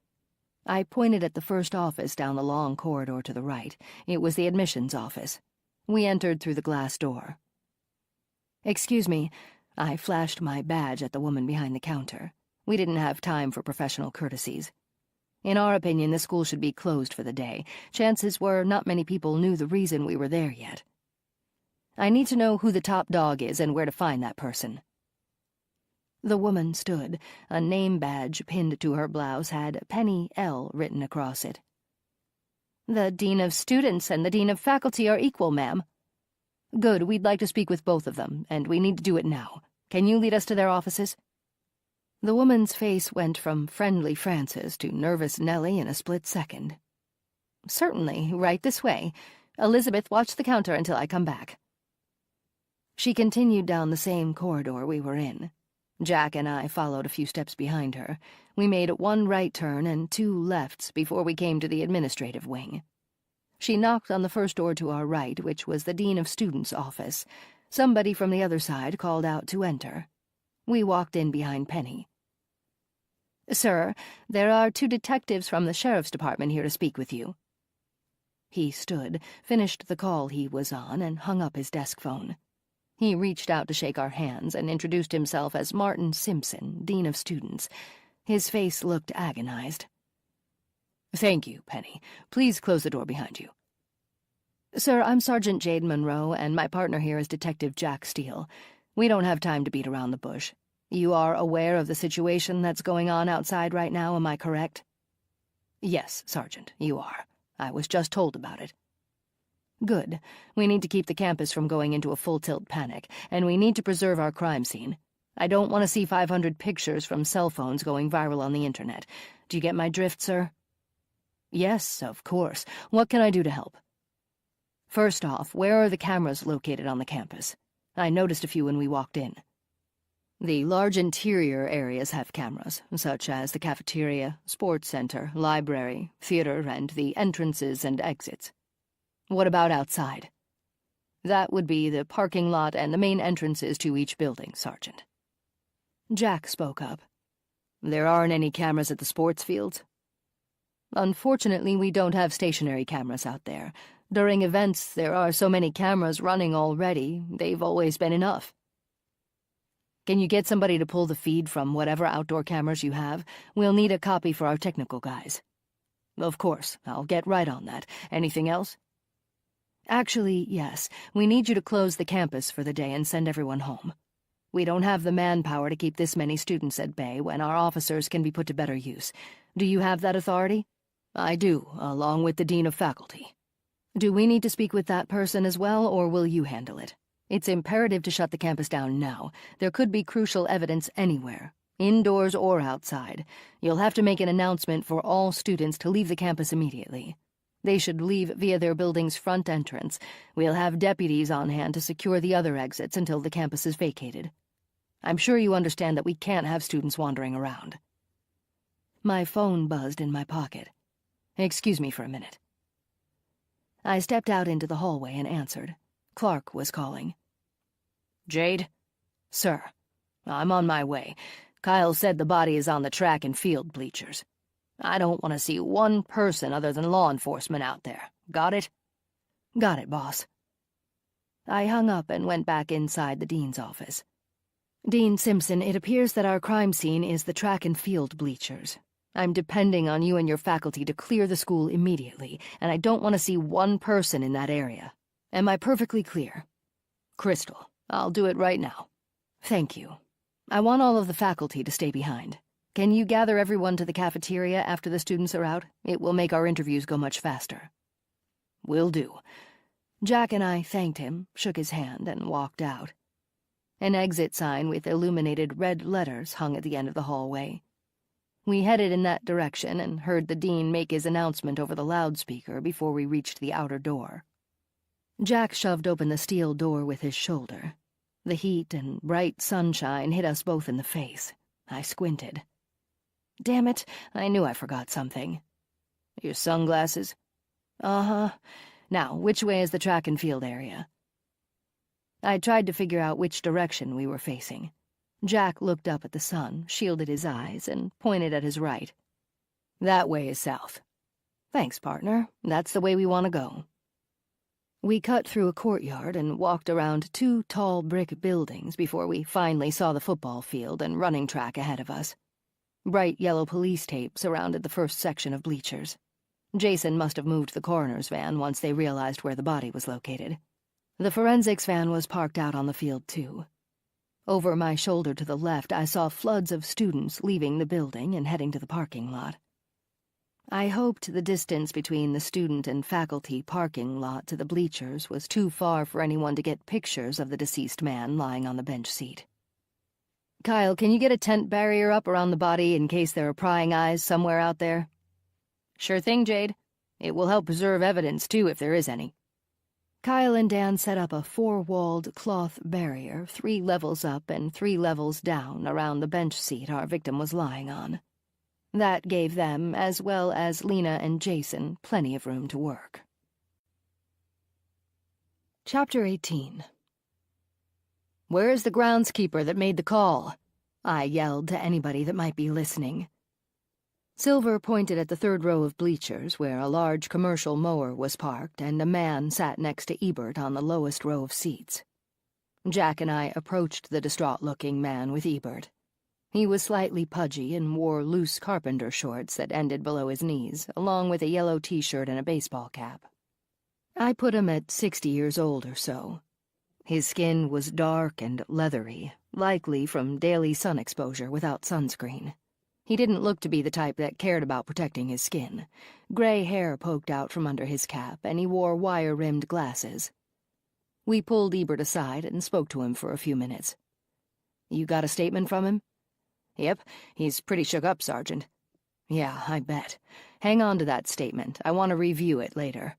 [SPEAKER 1] I pointed at the first office down the long corridor to the right. It was the admissions office. We entered through the glass door. "Excuse me." I flashed my badge at the woman behind the counter. We didn't have time for professional courtesies. In our opinion, the school should be closed for the day. Chances were not many people knew the reason we were there yet. I need to know who the top dog is and where to find that person." The woman stood. A name badge pinned to her blouse had Penny L. written across it. "The Dean of Students and the Dean of Faculty are equal, ma'am." "Good, we'd like to speak with both of them, and we need to do it now. Can you lead us to their offices?" The woman's face went from friendly Frances to nervous Nellie in a split second. "Certainly, right this way. Elizabeth, watch the counter until I come back." She continued down the same corridor we were in. Jack and I followed a few steps behind her. We made one right turn and 2 lefts before we came to the administrative wing. She knocked on the first door to our right, which was the Dean of Students' office. Somebody from the other side called out to enter. We walked in behind Penny. "Sir, there are 2 detectives from the Sheriff's Department here to speak with you." He stood, finished the call he was on, and hung up his desk phone. He reached out to shake our hands and introduced himself as Martin Simpson, Dean of Students. His face looked agonized. "Thank you, Penny. Please close the door behind you." "Sir, I'm Sergeant Jade Monroe, and my partner here is Detective Jack Steele. We don't have time to beat around the bush. You are aware of the situation that's going on outside right now, am I correct?" "Yes, Sergeant, you are. I was just told about it." "Good. We need to keep the campus from going into a full-tilt panic, and we need to preserve our crime scene. I don't want to see 500 pictures from cell phones going viral on the internet. Do you get my drift, sir?" "Yes, of course. What can I do to help?" "First off, where are the cameras located on the campus? I noticed a few when we walked in." "The large interior areas have cameras, such as the cafeteria, sports center, library, theater, and the entrances and exits." "What about outside?" "That would be the parking lot and the main entrances to each building, Sergeant." Jack spoke up. "There aren't any cameras at the sports fields?" "Unfortunately, we don't have stationary cameras out there. During events, there are so many cameras running already, they've always been enough." "Can you get somebody to pull the feed from whatever outdoor cameras you have? We'll need a copy for our technical guys." "Of course, I'll get right on that. Anything else?" "Actually, yes. We need you to close the campus for the day and send everyone home. We don't have the manpower to keep this many students at bay when our officers can be put to better use. Do you have that authority?" "I do, along with the Dean of Faculty." "Do we need to speak with that person as well, or will you handle it? It's imperative to shut the campus down now. There could be crucial evidence anywhere, indoors or outside. You'll have to make an announcement for all students to leave the campus immediately. They should leave via their building's front entrance. We'll have deputies on hand to secure the other exits until the campus is vacated. I'm sure you understand that we can't have students wandering around." My phone buzzed in my pocket. "Excuse me for a minute." I stepped out into the hallway and answered. Clark was calling. "Jade?" "Sir." "I'm on my way. Kyle said the body is on the track and field bleachers. I don't want to see one person other than law enforcement out there. Got it?" "Got it, boss." I hung up and went back inside the dean's office. "Dean Simpson, it appears that our crime scene is the track and field bleachers. I'm depending on you and your faculty to clear the school immediately, and I don't want to see one person in that area. Am I perfectly clear?" "Crystal. I'll do it right now." "Thank you. I want all of the faculty to stay behind. Can you gather everyone to the cafeteria after the students are out? It will make our interviews go much faster." "Will do." Jack and I thanked him, shook his hand, and walked out. An exit sign with illuminated red letters hung at the end of the hallway. We headed in that direction and heard the dean make his announcement over the loudspeaker before we reached the outer door. Jack shoved open the steel door with his shoulder. The heat and bright sunshine hit us both in the face. I squinted. Damn it, I knew I forgot something. "Your sunglasses?" "Uh-huh. Now, which way is the track and field area?" I tried to figure out which direction we were facing. Jack looked up at the sun, shielded his eyes, and pointed at his right. "That way is south." "Thanks, partner. That's the way we want to go." We cut through a courtyard and walked around 2 tall brick buildings before we finally saw the football field and running track ahead of us. Bright yellow police tape surrounded the first section of bleachers. Jason must have moved the coroner's van once they realized where the body was located. The forensics van was parked out on the field, too. Over my shoulder to the left, I saw floods of students leaving the building and heading to the parking lot. I hoped the distance between the student and faculty parking lot to the bleachers was too far for anyone to get pictures of the deceased man lying on the bench seat. "Kyle, can you get a tent barrier up around the body in case there are prying eyes somewhere out there?" "Sure thing, Jade. It will help preserve evidence, too, if there is any." Kyle and Dan set up a 4-walled cloth barrier 3 levels up and 3 levels down around the bench seat our victim was lying on. That gave them, as well as Lena and Jason, plenty of room to work. Chapter 18. "Where's the groundskeeper that made the call?" I yelled to anybody that might be listening. Silver pointed at the 3rd row of bleachers where a large commercial mower was parked and a man sat next to Ebert on the lowest row of seats. Jack and I approached the distraught-looking man with Ebert. He was slightly pudgy and wore loose carpenter shorts that ended below his knees, along with a yellow t-shirt and a baseball cap. I put him at 60 years old or so. His skin was dark and leathery, likely from daily sun exposure without sunscreen. He didn't look to be the type that cared about protecting his skin. Gray hair poked out from under his cap, and he wore wire-rimmed glasses. We pulled Ebert aside and spoke to him for a few minutes. "You got a statement from him?" "Yep, he's pretty shook up, Sergeant." "Yeah, I bet. Hang on to that statement. I want to review it later.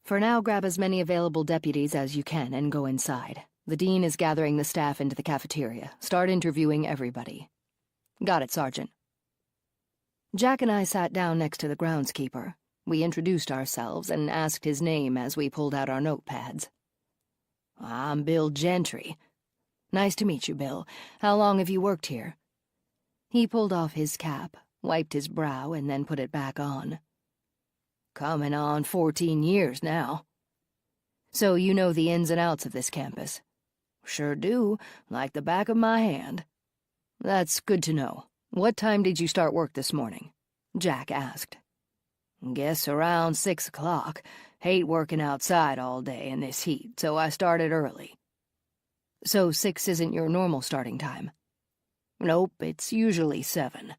[SPEAKER 1] For now, grab as many available deputies as you can and go inside. The dean is gathering the staff into the cafeteria. Start interviewing everybody." "Got it, Sergeant." Jack and I sat down next to the groundskeeper. We introduced ourselves and asked his name as we pulled out our notepads. "I'm Bill Gentry." "Nice to meet you, Bill. How long have you worked here?" He pulled off his cap, wiped his brow, and then put it back on. "Coming on 14 years now." "So you know the ins and outs of this campus?" "Sure do, like the back of my hand." "That's good to know. What time did you start work this morning?" Jack asked. "Guess around 6 o'clock. Hate working outside all day in this heat, so I started early." "So 6 isn't your normal starting time?" "Nope, it's usually 7.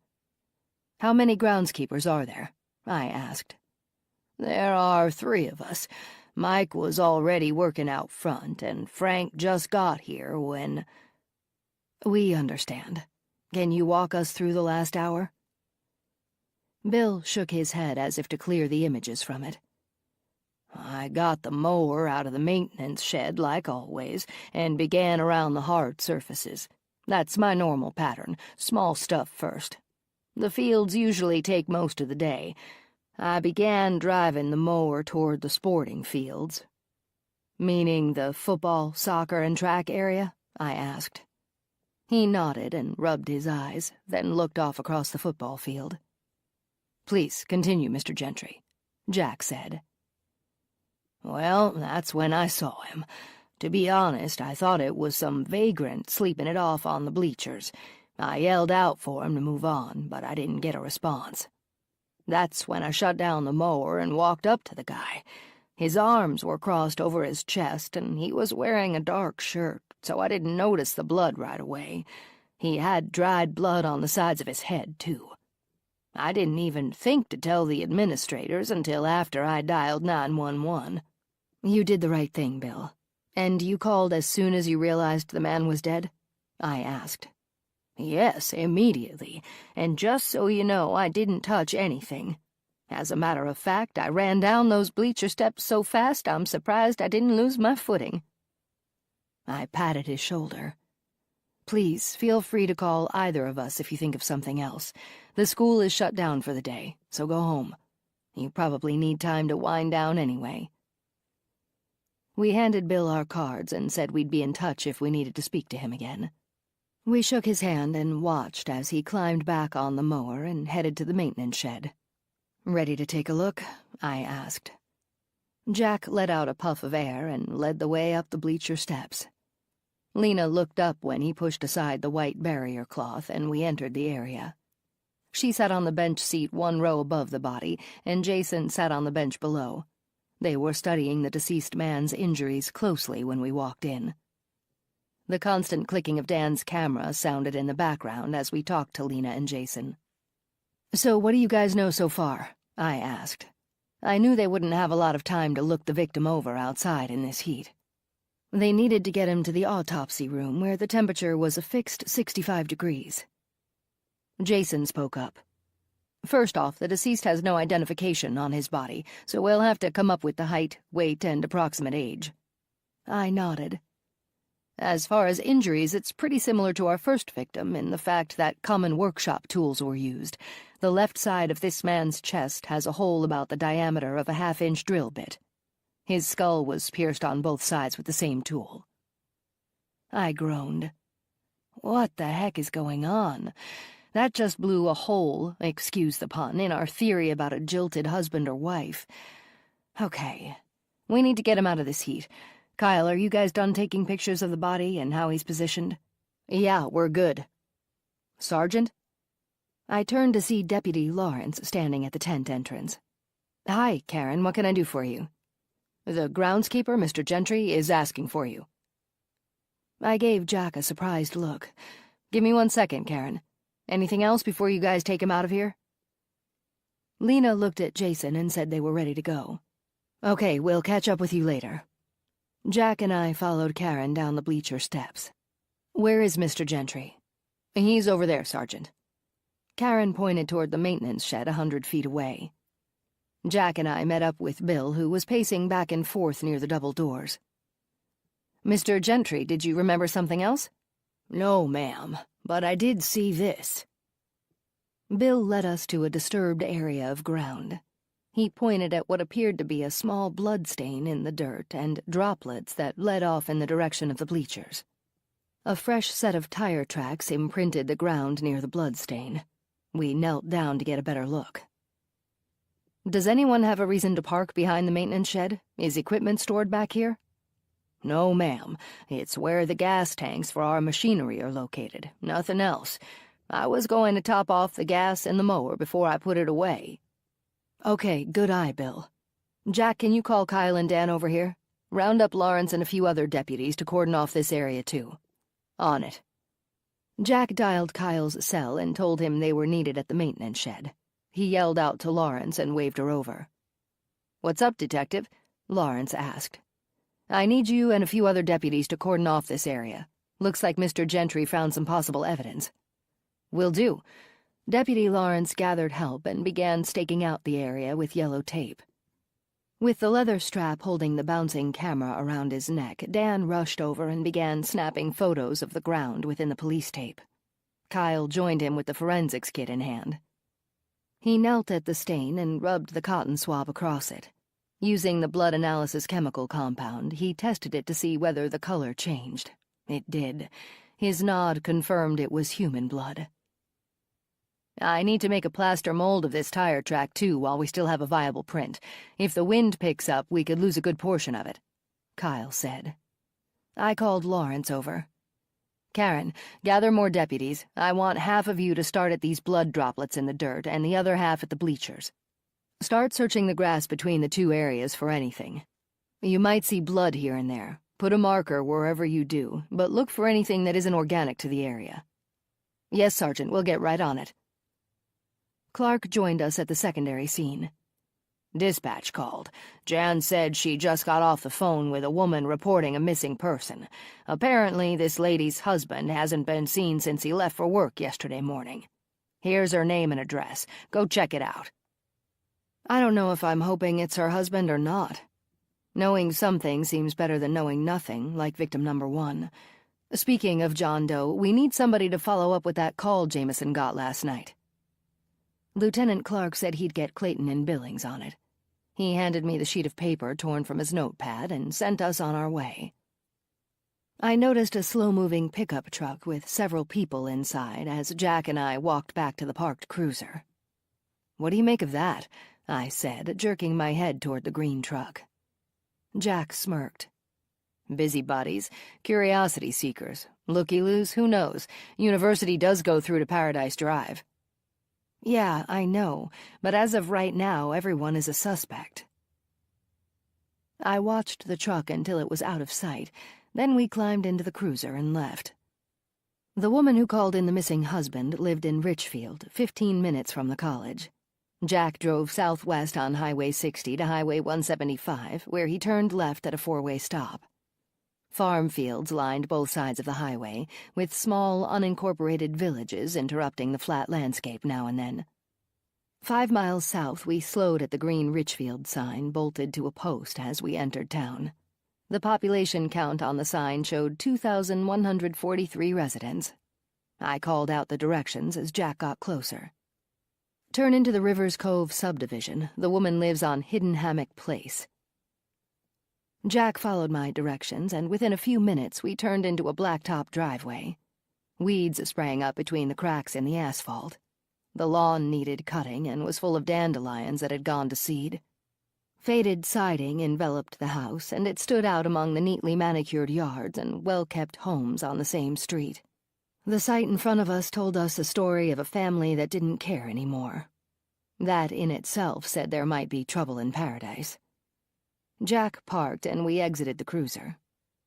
[SPEAKER 1] "How many groundskeepers are there?" I asked. "There are 3 of us. Mike was already working out front, and Frank just got here when—" "We understand. Can you walk us through the last hour?" Bill shook his head as if to clear the images from it. "I got the mower out of the maintenance shed, like always, and began around the hard surfaces. That's my normal pattern, small stuff first. The fields usually take most of the day. I began driving the mower toward the sporting fields." "Meaning the football, soccer, and track area?" I asked. He nodded and rubbed his eyes, then looked off across the football field. "Please, continue, Mr. Gentry," Jack said. "Well, that's when I saw him. To be honest, I thought it was some vagrant sleeping it off on the bleachers. I yelled out for him to move on, but I didn't get a response. That's when I shut down the mower and walked up to the guy. His arms were crossed over his chest, and he was wearing a dark shirt, so I didn't notice the blood right away. He had dried blood on the sides of his head, too. I didn't even think to tell the administrators until after I dialed 911. "You did the right thing, Bill. And you called as soon as you realized the man was dead?" I asked. "Yes, immediately, and just so you know, I didn't touch anything. As a matter of fact, I ran down those bleacher steps so fast I'm surprised I didn't lose my footing." I patted his shoulder. "Please, feel free to call either of us if you think of something else. The school is shut down for the day, so go home. You probably need time to wind down anyway." We handed Bill our cards and said we'd be in touch if we needed to speak to him again. We shook his hand and watched as he climbed back on the mower and headed to the maintenance shed. "Ready to take a look?" I asked. Jack let out a puff of air and led the way up the bleacher steps. Lena looked up when he pushed aside the white barrier cloth and we entered the area. She sat on the bench seat one row above the body, and Jason sat on the bench below. They were studying the deceased man's injuries closely when we walked in. The constant clicking of Dan's camera sounded in the background as we talked to Lena and Jason. "So what do you guys know so far?" I asked. I knew they wouldn't have a lot of time to look the victim over outside in this heat. They needed to get him to the autopsy room, where the temperature was a fixed 65 degrees. Jason spoke up. "First off, the deceased has no identification on his body, so we'll have to come up with the height, weight, and approximate age." I nodded. "As far as injuries, it's pretty similar to our first victim in the fact that common workshop tools were used. The left side of this man's chest has a hole about the diameter of a half-inch drill bit. His skull was pierced on both sides with the same tool." I groaned. What the heck is going on? That just blew a hole, excuse the pun, in our theory about a jilted husband or wife. Okay, we need to get him out of this heat. Kyle, are you guys done taking pictures of the body and how he's positioned? Yeah, we're good. Sergeant? I turned to see Deputy Lawrence standing at the tent entrance. Hi, Karen, what can I do for you? The groundskeeper, Mr. Gentry, is asking for you. I gave Jack a surprised look. Give me 1 second, Karen. Anything else before you guys take him out of here? Lena looked at Jason and said they were ready to go. Okay, we'll catch up with you later. Jack and I followed Karen down the bleacher steps. Where is Mr. Gentry? He's over there, Sergeant. Karen pointed toward the maintenance shed 100 feet away. Jack and I met up with Bill, who was pacing back and forth near the double doors. Mr. Gentry, did you remember something else? No, ma'am, but I did see this. Bill led us to a disturbed area of ground. He pointed at what appeared to be a small blood stain in the dirt and droplets that led off in the direction of the bleachers. A fresh set of tire tracks imprinted the ground near the blood stain. We knelt down to get a better look. Does anyone have a reason to park behind the maintenance shed? Is equipment stored back here? No, ma'am. It's where the gas tanks for our machinery are located. Nothing else. I was going to top off the gas in the mower before I put it away. Okay, good eye, Bill. Jack, can you call Kyle and Dan over here? Round up Lawrence and a few other deputies to cordon off this area, too. On it. Jack dialed Kyle's cell and told him they were needed at the maintenance shed. He yelled out to Lawrence and waved her over. What's up, Detective? Lawrence asked. I need you and a few other deputies to cordon off this area. Looks like Mr. Gentry found some possible evidence. Will do. Deputy Lawrence gathered help and began staking out the area with yellow tape. With the leather strap holding the bouncing camera around his neck, Dan rushed over and began snapping photos of the ground within the police tape. Kyle joined him with the forensics kit in hand. He knelt at the stain and rubbed the cotton swab across it. Using the blood analysis chemical compound, he tested it to see whether the color changed. It did. His nod confirmed it was human blood. I need to make a plaster mold of this tire track, too, while we still have a viable print. If the wind picks up, we could lose a good portion of it, Kyle said. I called Lawrence over. Karen, gather more deputies. I want half of you to start at these blood droplets in the dirt and the other half at the bleachers. Start searching the grass between the two areas for anything. You might see blood here and there. Put a marker wherever you do, but look for anything that isn't organic to the area. Yes, Sergeant, we'll get right on it. Clark joined us at the secondary scene. Dispatch called. Jan said she just got off the phone with a woman reporting a missing person. Apparently, this lady's husband hasn't been seen since he left for work yesterday morning. Here's her name and address. Go check it out. I don't know if I'm hoping it's her husband or not. Knowing something seems better than knowing nothing, like victim number 1. Speaking of John Doe, we need somebody to follow up with that call Jameson got last night. Lieutenant Clark said he'd get Clayton and Billings on it. He handed me the sheet of paper torn from his notepad and sent us on our way. I noticed a slow-moving pickup truck with several people inside as Jack and I walked back to the parked cruiser. What do you make of that? I said, jerking my head toward the green truck. Jack smirked. Busybodies, curiosity seekers, looky-loos, who knows? University does go through to Paradise Drive. Yeah, I know, but as of right now, everyone is a suspect. I watched the truck until it was out of sight, then we climbed into the cruiser and left. The woman who called in the missing husband lived in Richfield, 15 minutes from the college. Jack drove southwest on Highway 60 to Highway 175, where he turned left at a four-way stop. Farm fields lined both sides of the highway, with small, unincorporated villages interrupting the flat landscape now and then. 5 miles south, we slowed at the green Richfield sign bolted to a post as we entered town. The population count on the sign showed 2,143 residents. I called out the directions as Jack got closer. Turn into the Rivers Cove subdivision. The woman lives on Hidden Hammock Place. Jack followed my directions, and within a few minutes we turned into a blacktop driveway. Weeds sprang up between the cracks in the asphalt. The lawn needed cutting and was full of dandelions that had gone to seed. Faded siding enveloped the house, and it stood out among the neatly manicured yards and well-kept homes on the same street. The sight in front of us told us a story of a family that didn't care anymore. That in itself said there might be trouble in paradise. Jack parked and we exited the cruiser.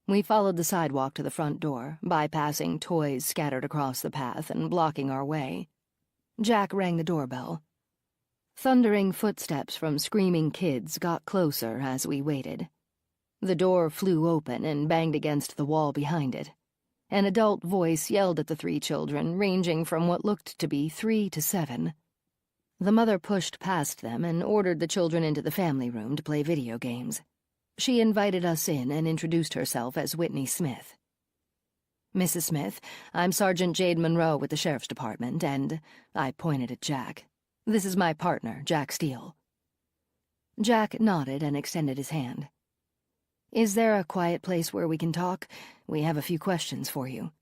[SPEAKER 1] We followed the sidewalk to the front door, bypassing toys scattered across the path and blocking our way. Jack rang the doorbell. Thundering footsteps from screaming kids got closer as we waited. The door flew open and banged against the wall behind it. An adult voice yelled at the 3 children, ranging from what looked to be 3 to 7. The mother pushed past them and ordered the children into the family room to play video games. She invited us in and introduced herself as Whitney Smith. "Mrs. Smith, I'm Sergeant Jade Monroe with the Sheriff's Department, and—" I pointed at Jack. "This is my partner, Jack Steele." Jack nodded and extended his hand. "Is there a quiet place where we can talk? We have a few questions for you."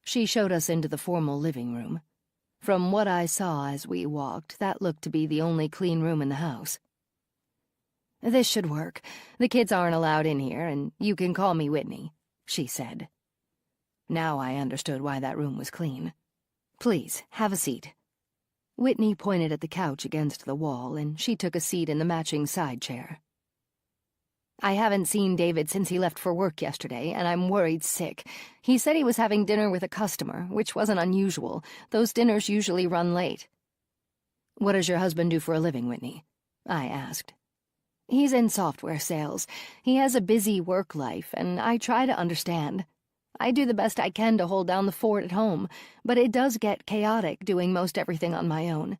[SPEAKER 1] She showed us into the formal living room. From what I saw as we walked, that looked to be the only clean room in the house. "This should work. The kids aren't allowed in here, and you can call me Whitney," she said. Now I understood why that room was clean. "Please, have a seat." Whitney pointed at the couch against the wall, and she took a seat in the matching side chair. "I haven't seen David since he left for work yesterday, and I'm worried sick. He said he was having dinner with a customer, which wasn't unusual. Those dinners usually run late." "What does your husband do for a living, Whitney?" I asked. "He's in software sales. He has a busy work life, and I try to understand. I do the best I can to hold down the fort at home, but it does get chaotic doing most everything on my own.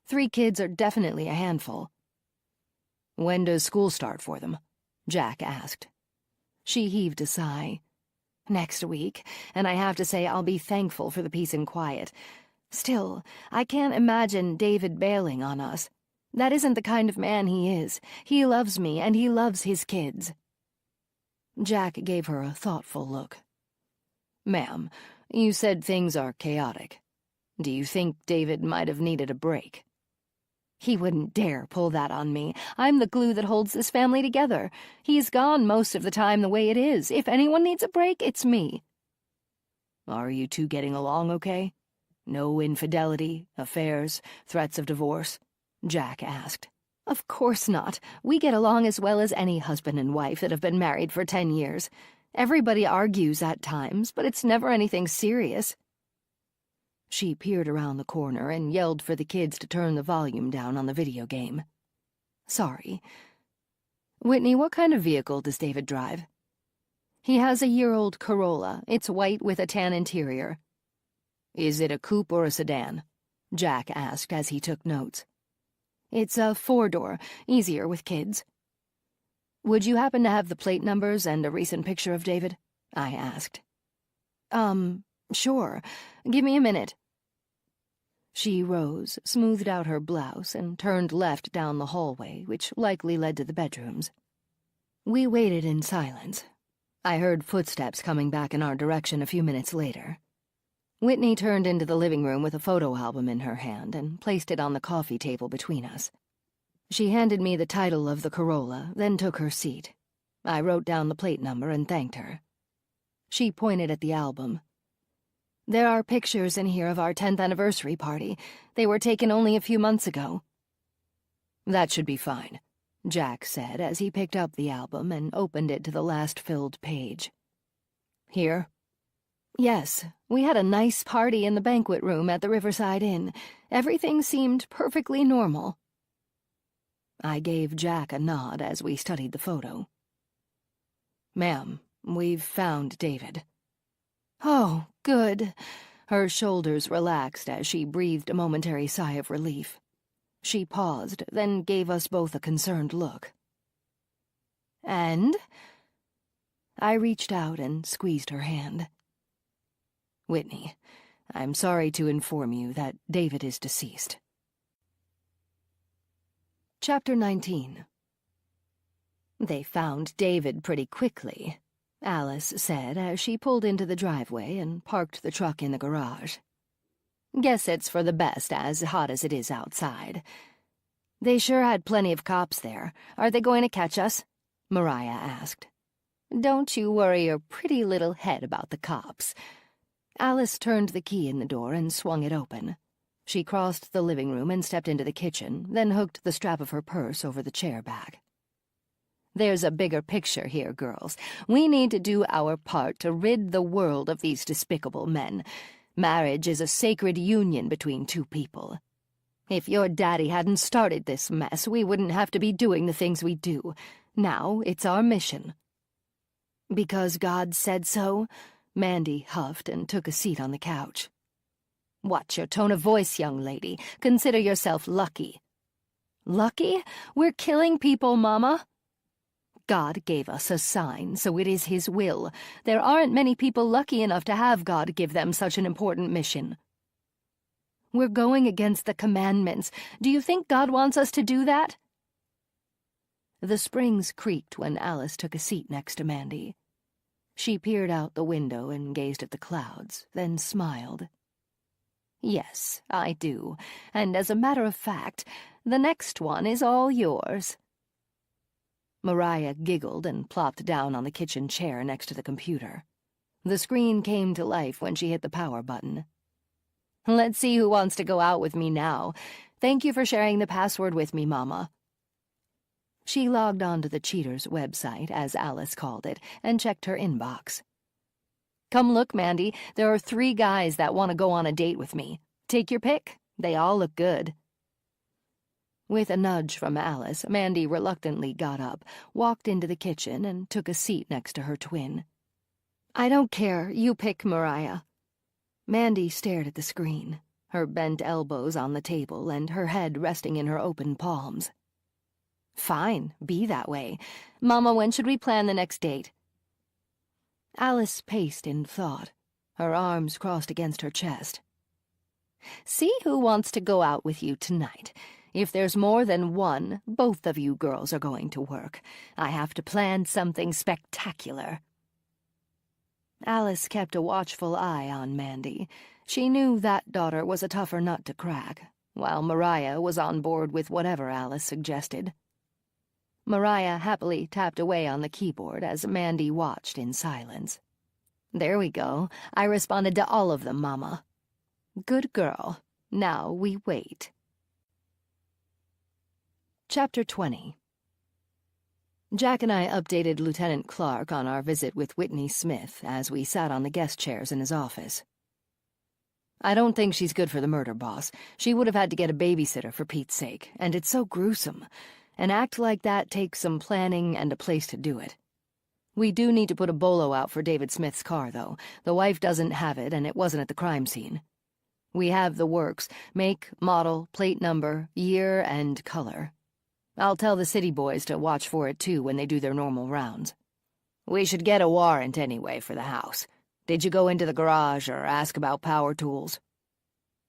[SPEAKER 1] 3 kids are definitely a handful." "When does school start for them?" Jack asked. She heaved a sigh. "Next week, and I have to say I'll be thankful for the peace and quiet. Still, I can't imagine David bailing on us. That isn't the kind of man he is. He loves me, and he loves his kids." Jack gave her a thoughtful look. "Ma'am, you said things are chaotic. Do you think David might have needed a break?" "He wouldn't dare pull that on me. I'm the glue that holds this family together. He's gone most of the time the way it is. If anyone needs a break, it's me." "Are you two getting along okay? No infidelity, affairs, threats of divorce?" Jack asked. "Of course not. We get along as well as any husband and wife that have been married for 10 years. Everybody argues at times, but it's never anything serious." She peered around the corner and yelled for the kids to turn the volume down on the video game. "Sorry." "Whitney, what kind of vehicle does David drive?" "He has a year-old Corolla. It's white with a tan interior." "Is it a coupe or a sedan?" Jack asked as he took notes. "It's a 4-door, easier with kids." "Would you happen to have the plate numbers and a recent picture of David?" I asked. Sure. Give me a minute." She rose, smoothed out her blouse, and turned left down the hallway, which likely led to the bedrooms. We waited in silence. I heard footsteps coming back in our direction a few minutes later. Whitney turned into the living room with a photo album in her hand and placed it on the coffee table between us. She handed me the title of the Corolla, then took her seat. I wrote down the plate number and thanked her. She pointed at the album. There are pictures in here of our 10th anniversary party. They were taken only a few months ago."
[SPEAKER 2] "That should be fine,"
[SPEAKER 1] Jack said as he picked up the album and opened it to the last filled page.
[SPEAKER 2] "Here?"
[SPEAKER 1] "Yes, we had a nice party in the banquet room at the Riverside Inn. Everything seemed perfectly normal." I gave Jack a nod as we studied the photo.
[SPEAKER 2] "Ma'am, we've found David."
[SPEAKER 1] "Oh, good." Her shoulders relaxed as she breathed a momentary sigh of relief. She paused, then gave us both a concerned look. "And?" I reached out and squeezed her hand.
[SPEAKER 2] "Whitney, I'm sorry to inform you that David is deceased."
[SPEAKER 1] Chapter 19. "They found David pretty quickly," Alice said as she pulled into the driveway and parked the truck in the garage. "Guess it's for the best, as hot as it is outside." "They sure had plenty of cops there. Are they going to catch us?" Mariah asked. "Don't you worry your pretty little head about the cops." Alice turned the key in the door and swung it open. She crossed the living room and stepped into the kitchen, then hooked the strap of her purse over the chair back. "There's a bigger picture here, girls. We need to do our part to rid the world of these despicable men. Marriage is a sacred union between two people. If your daddy hadn't started this mess, we wouldn't have to be doing the things we do. Now it's our mission." "Because God said so?" Mandy huffed and took a seat on the couch. "Watch your tone of voice, young lady. Consider yourself lucky." "Lucky? We're killing people, Mama." "God gave us a sign, so it is his will. There aren't many people lucky enough to have God give them such an important mission." "We're going against the commandments. Do you think God wants us to do that?" The springs creaked when Alice took a seat next to Mandy. She peered out the window and gazed at the clouds, then smiled. "Yes, I do. And as a matter of fact, the next one is all yours." Mariah giggled and plopped down on the kitchen chair next to the computer. The screen came to life when she hit the power button. "Let's see who wants to go out with me now. Thank you for sharing the password with me, Mama." She logged onto the cheaters' website, as Alice called it, and checked her inbox. "Come look, Mandy. There are 3 guys that want to go on a date with me. Take your pick. They all look good." With a nudge from Alice, Mandy reluctantly got up, walked into the kitchen, and took a seat next to her twin. "I don't care. You pick, Mariah." Mandy stared at the screen, her bent elbows on the table and her head resting in her open palms. "Fine, be that way. Mama, when should we plan the next date?" Alice paced in thought, her arms crossed against her chest. "See who wants to go out with you tonight. If there's more than one, both of you girls are going to work. I have to plan something spectacular." Alice kept a watchful eye on Mandy. She knew that daughter was a tougher nut to crack, while Mariah was on board with whatever Alice suggested. Mariah happily tapped away on the keyboard as Mandy watched in silence. "There we go. I responded to all of them, Mama." "Good girl. Now we wait." Chapter 20. Jack and I updated Lieutenant Clark on our visit with Whitney Smith as we sat on the guest chairs in his office. "I don't think she's good for the murder, boss. She would have had to get a babysitter for Pete's sake, and it's so gruesome. An act like that takes some planning and a place to do it. We do need to put a bolo out for David Smith's car, though. The wife doesn't have it, and it wasn't at the crime scene. We have the works: make, model, plate number, year, and color. I'll tell the city boys to watch for it, too, when they do their normal rounds. We should get a warrant anyway for the house. Did you go into the garage or ask about power tools?"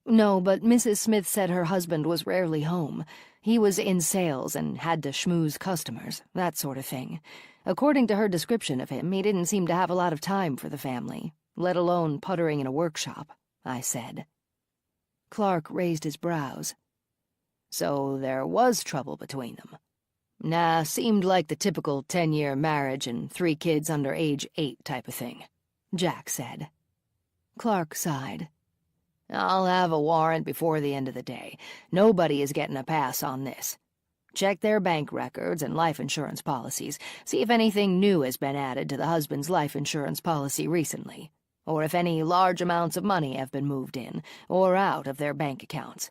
[SPEAKER 1] "No, but Mrs. Smith said her husband was rarely home. He was in sales and had to schmooze customers, that sort of thing. According to her description of him, he didn't seem to have a lot of time for the family, let alone puttering in a workshop," I said. Clark raised his brows. "So there was trouble between them?" "Nah, seemed like the typical 10-year marriage and 3 kids under age 8 type of thing," Jack said. Clark sighed. I'll have a warrant before the end of the day. Nobody is getting a pass on this. Check their bank records and life insurance policies. See if anything new has been added to the husband's life insurance policy recently, or if any large amounts of money have been moved in or out of their bank accounts.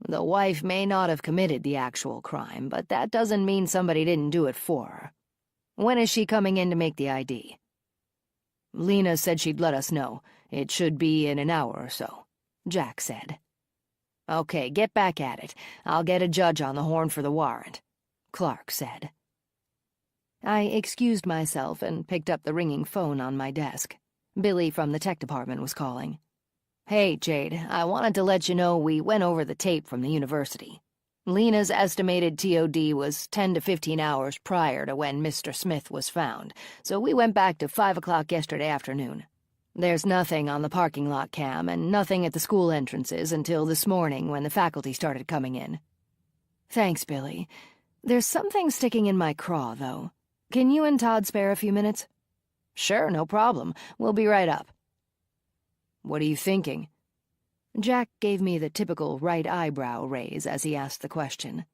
[SPEAKER 1] The wife may not have committed the actual crime, but that doesn't mean somebody didn't do it for her. When is she coming in to make the ID? Lena said she'd let us know. It should be in an hour or so, Jack said. Okay, get back at it. I'll get a judge on the horn for the warrant, Clark said. I excused myself and picked up the ringing phone on my desk. Billy from the tech department was calling. Hey, Jade, I wanted to let you know we went over the tape from the university. Lena's estimated TOD was 10 to 15 hours prior to when Mr. Smith was found, so we went back to 5 o'clock yesterday afternoon. There's nothing on the parking lot cam and nothing at the school entrances until this morning when the faculty started coming in. Thanks, Billy. There's something sticking in my craw, though. Can you and Todd spare a few minutes? Sure, no problem. We'll be right up. What are you thinking? Jack gave me the typical right eyebrow raise as he asked the question.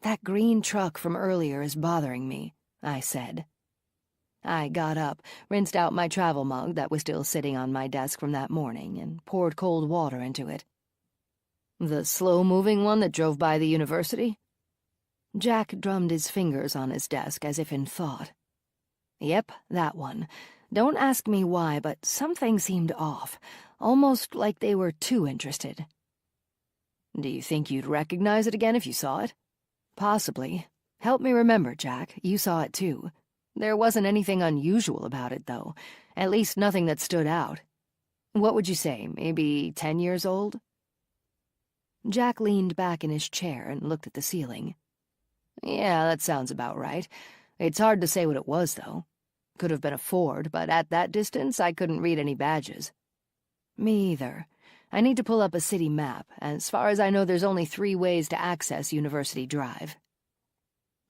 [SPEAKER 1] That green truck from earlier is bothering me, I said. I got up, rinsed out my travel mug that was still sitting on my desk from that morning, and poured cold water into it. The slow-moving one that drove by the university? Jack drummed his fingers on his desk as if in thought. Yep, that one. Don't ask me why, but something seemed off, almost like they were too interested. Do you think you'd recognize it again if you saw it? Possibly. Help me remember, Jack. You saw it too. There wasn't anything unusual about it, though. At least nothing that stood out. What would you say, maybe 10 years old? Jack leaned back in his chair and looked at the ceiling. Yeah, that sounds about right. It's hard to say what it was, though. Could have been a Ford, but at that distance I couldn't read any badges. Me either. I need to pull up a city map. As far as I know, there's only 3 ways to access University Drive.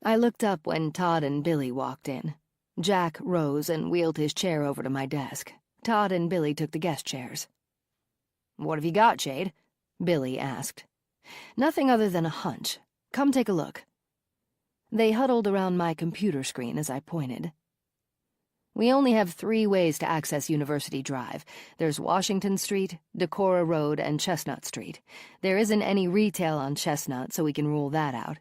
[SPEAKER 1] I looked up when Todd and Billy walked in. Jack rose and wheeled his chair over to my desk. Todd and Billy took the guest chairs. What have you got, Jade? Billy asked. Nothing other than a hunch. Come take a look. They huddled around my computer screen as I pointed. We only have 3 ways to access University Drive. There's Washington Street, Decorah Road, and Chestnut Street. There isn't any retail on Chestnut, so we can rule that out.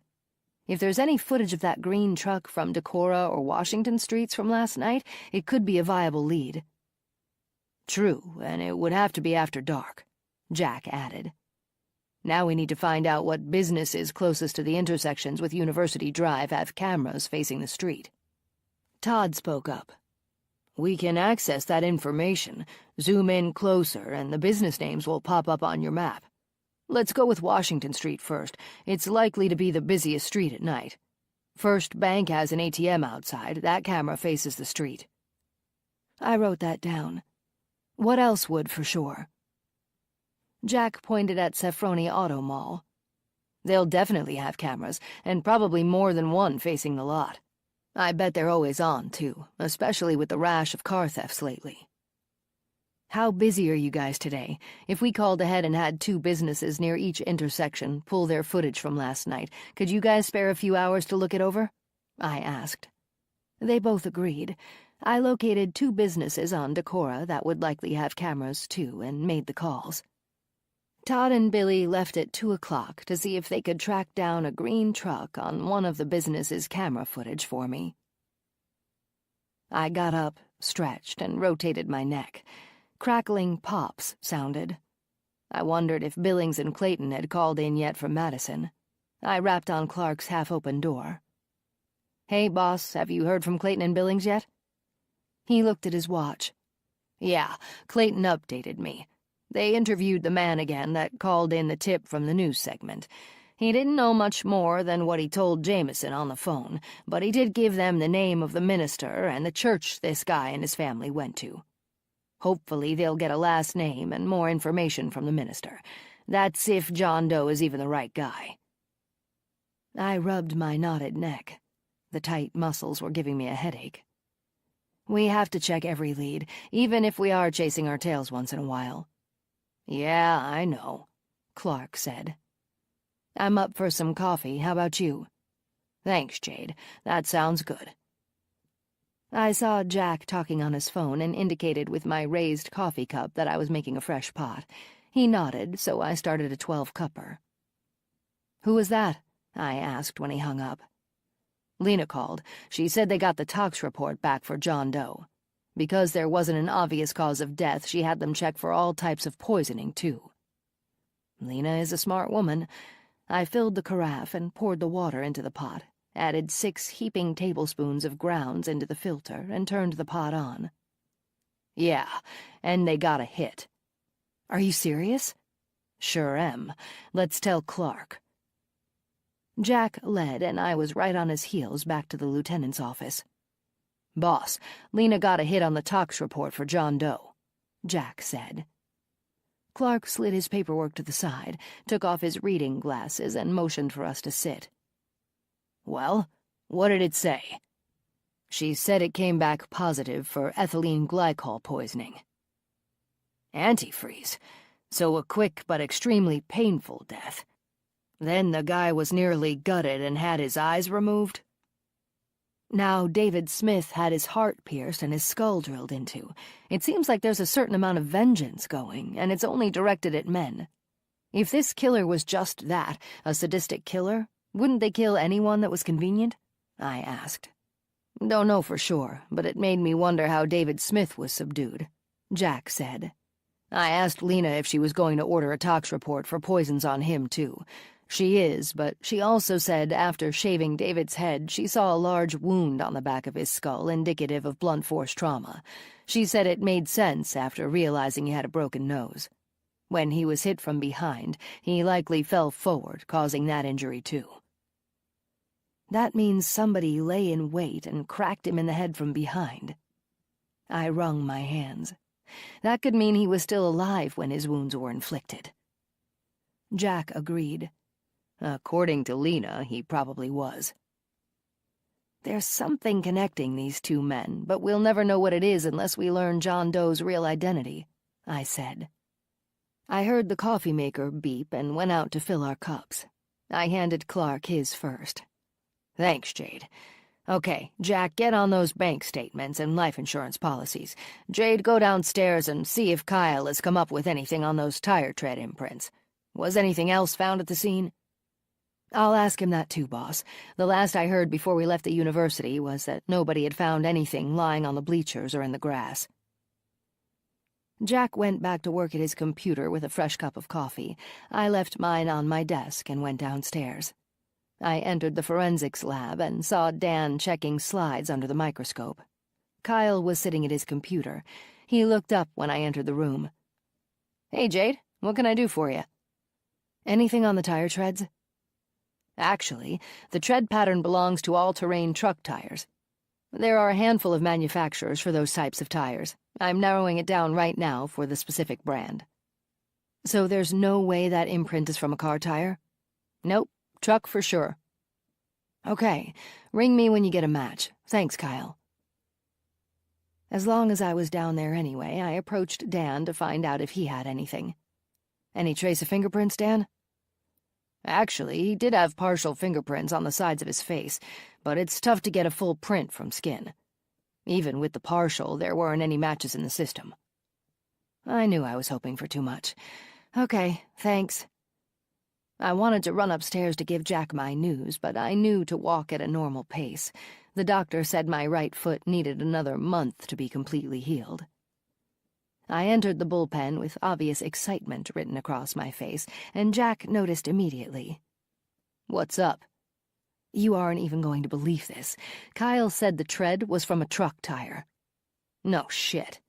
[SPEAKER 1] If there's any footage of that green truck from Decorah or Washington Streets from last night, it could be a viable lead. True, and it would have to be after dark, Jack added. Now we need to find out what businesses closest to the intersections with University Drive have cameras facing the street. Todd spoke up. We can access that information, zoom in closer, and the business names will pop up on your map. Let's go with Washington Street first. It's likely to be the busiest street at night. First Bank has an ATM outside. That camera faces the street. I wrote that down. What else would for sure? Jack pointed at Safroni Auto Mall. They'll definitely have cameras, and probably more than one facing the lot. I bet they're always on, too, especially with the rash of car thefts lately. How busy are you guys today? If we called ahead and had 2 businesses near each intersection pull their footage from last night, could you guys spare a few hours to look it over? I asked. They both agreed. I located 2 businesses on Decorah that would likely have cameras, too, and made the calls. Todd and Billy left at 2 o'clock to see if they could track down a green truck on one of the business's camera footage for me. I got up, stretched, and rotated my neck. Crackling pops sounded. I wondered if Billings and Clayton had called in yet from Madison. I rapped on Clark's half-open door. Hey, boss, have you heard from Clayton and Billings yet? He looked at his watch. Yeah, Clayton updated me. They interviewed the man again that called in the tip from the news segment. He didn't know much more than what he told Jameson on the phone, but he did give them the name of the minister and the church this guy and his family went to. Hopefully they'll get a last name and more information from the minister. That's if John Doe is even the right guy. I rubbed my knotted neck. The tight muscles were giving me a headache.
[SPEAKER 2] We have to check every lead, even if we are chasing our tails once in a while.
[SPEAKER 1] Yeah, I know, Clark said.
[SPEAKER 2] I'm up for some coffee. How about you?
[SPEAKER 1] Thanks, Jade. That sounds good.
[SPEAKER 2] I saw Jack talking on his phone and indicated with my raised coffee cup that I was making a fresh pot. He nodded, so I started a 12-cupper. "Who was that?" I asked when he hung up.
[SPEAKER 1] Lena called. She said they got the tox report back for John Doe. Because there wasn't an obvious cause of death, she had them check for all types of poisoning, too. Lena is a smart woman. I filled the carafe and poured the water into the pot, added 6 heaping tablespoons of grounds into the filter, and turned the pot on. Yeah, and they got a hit.
[SPEAKER 2] Are you serious?
[SPEAKER 1] Sure am. Let's tell Clark.
[SPEAKER 2] Jack led, and I was right on his heels back to the lieutenant's office.
[SPEAKER 1] Boss, Lena got a hit on the tox report for John Doe,
[SPEAKER 2] Jack said. Clark slid his paperwork to the side, took off his reading glasses, and motioned for us to sit.
[SPEAKER 1] Well, what did it say? She said it came back positive for ethylene glycol poisoning. Antifreeze. So a quick but extremely painful death. Then the guy was nearly gutted and had his eyes removed.
[SPEAKER 2] Now David Smith had his heart pierced and his skull drilled into. It seems like there's a certain amount of vengeance going, and it's only directed at men. If this killer was just that, a sadistic killer, wouldn't they kill anyone that was convenient? I asked.
[SPEAKER 1] Don't know for sure, but it made me wonder how David Smith was subdued, Jack said. I asked Lena if she was going to order a tox report for poisons on him, too. She is, but she also said after shaving David's head, she saw a large wound on the back of his skull indicative of blunt force trauma. She said it made sense after realizing he had a broken nose. When he was hit from behind, he likely fell forward, causing that injury, too.
[SPEAKER 2] That means somebody lay in wait and cracked him in the head from behind. I wrung my hands. That could mean he was still alive when his wounds were inflicted. Jack agreed.
[SPEAKER 1] According to Lena, he probably was.
[SPEAKER 2] There's something connecting these two men, but we'll never know what it is unless we learn John Doe's real identity, I said. I heard the coffee maker beep and went out to fill our cups. I handed Clark his first.
[SPEAKER 1] Thanks, Jade. Okay, Jack, get on those bank statements and life insurance policies. Jade, go downstairs and see if Kyle has come up with anything on those tire tread imprints. Was anything else found at the scene?
[SPEAKER 2] I'll ask him that too, boss. The last I heard before we left the university was that nobody had found anything lying on the bleachers or in the grass. Jack went back to work at his computer with a fresh cup of coffee. I left mine on my desk and went downstairs. I entered the forensics lab and saw Dan checking slides under the microscope. Kyle was sitting at his computer. He looked up when I entered the room.
[SPEAKER 1] Hey, Jade, what can I do for you?
[SPEAKER 2] Anything on the tire treads?
[SPEAKER 1] Actually, the tread pattern belongs to all-terrain truck tires. There are a handful of manufacturers for those types of tires. I'm narrowing it down right now for the specific brand.
[SPEAKER 2] So there's no way that imprint is from a car tire?
[SPEAKER 1] Nope, truck for sure.
[SPEAKER 2] Okay, ring me when you get a match. Thanks, Kyle. As long as I was down there anyway, I approached Dan to find out if he had anything. Any trace of fingerprints, Dan?
[SPEAKER 1] Actually, he did have partial fingerprints on the sides of his face, but it's tough to get a full print from skin. Even with the partial, there weren't any matches in the system.
[SPEAKER 2] I knew I was hoping for too much. Okay, thanks. I wanted to run upstairs to give Jack my news, but I knew to walk at a normal pace. The doctor said my right foot needed another month to be completely healed. I entered the bullpen with obvious excitement written across my face, and Jack noticed immediately.
[SPEAKER 1] What's up?
[SPEAKER 2] You aren't even going to believe this. Kyle said the tread was from a truck tire.
[SPEAKER 1] No shit.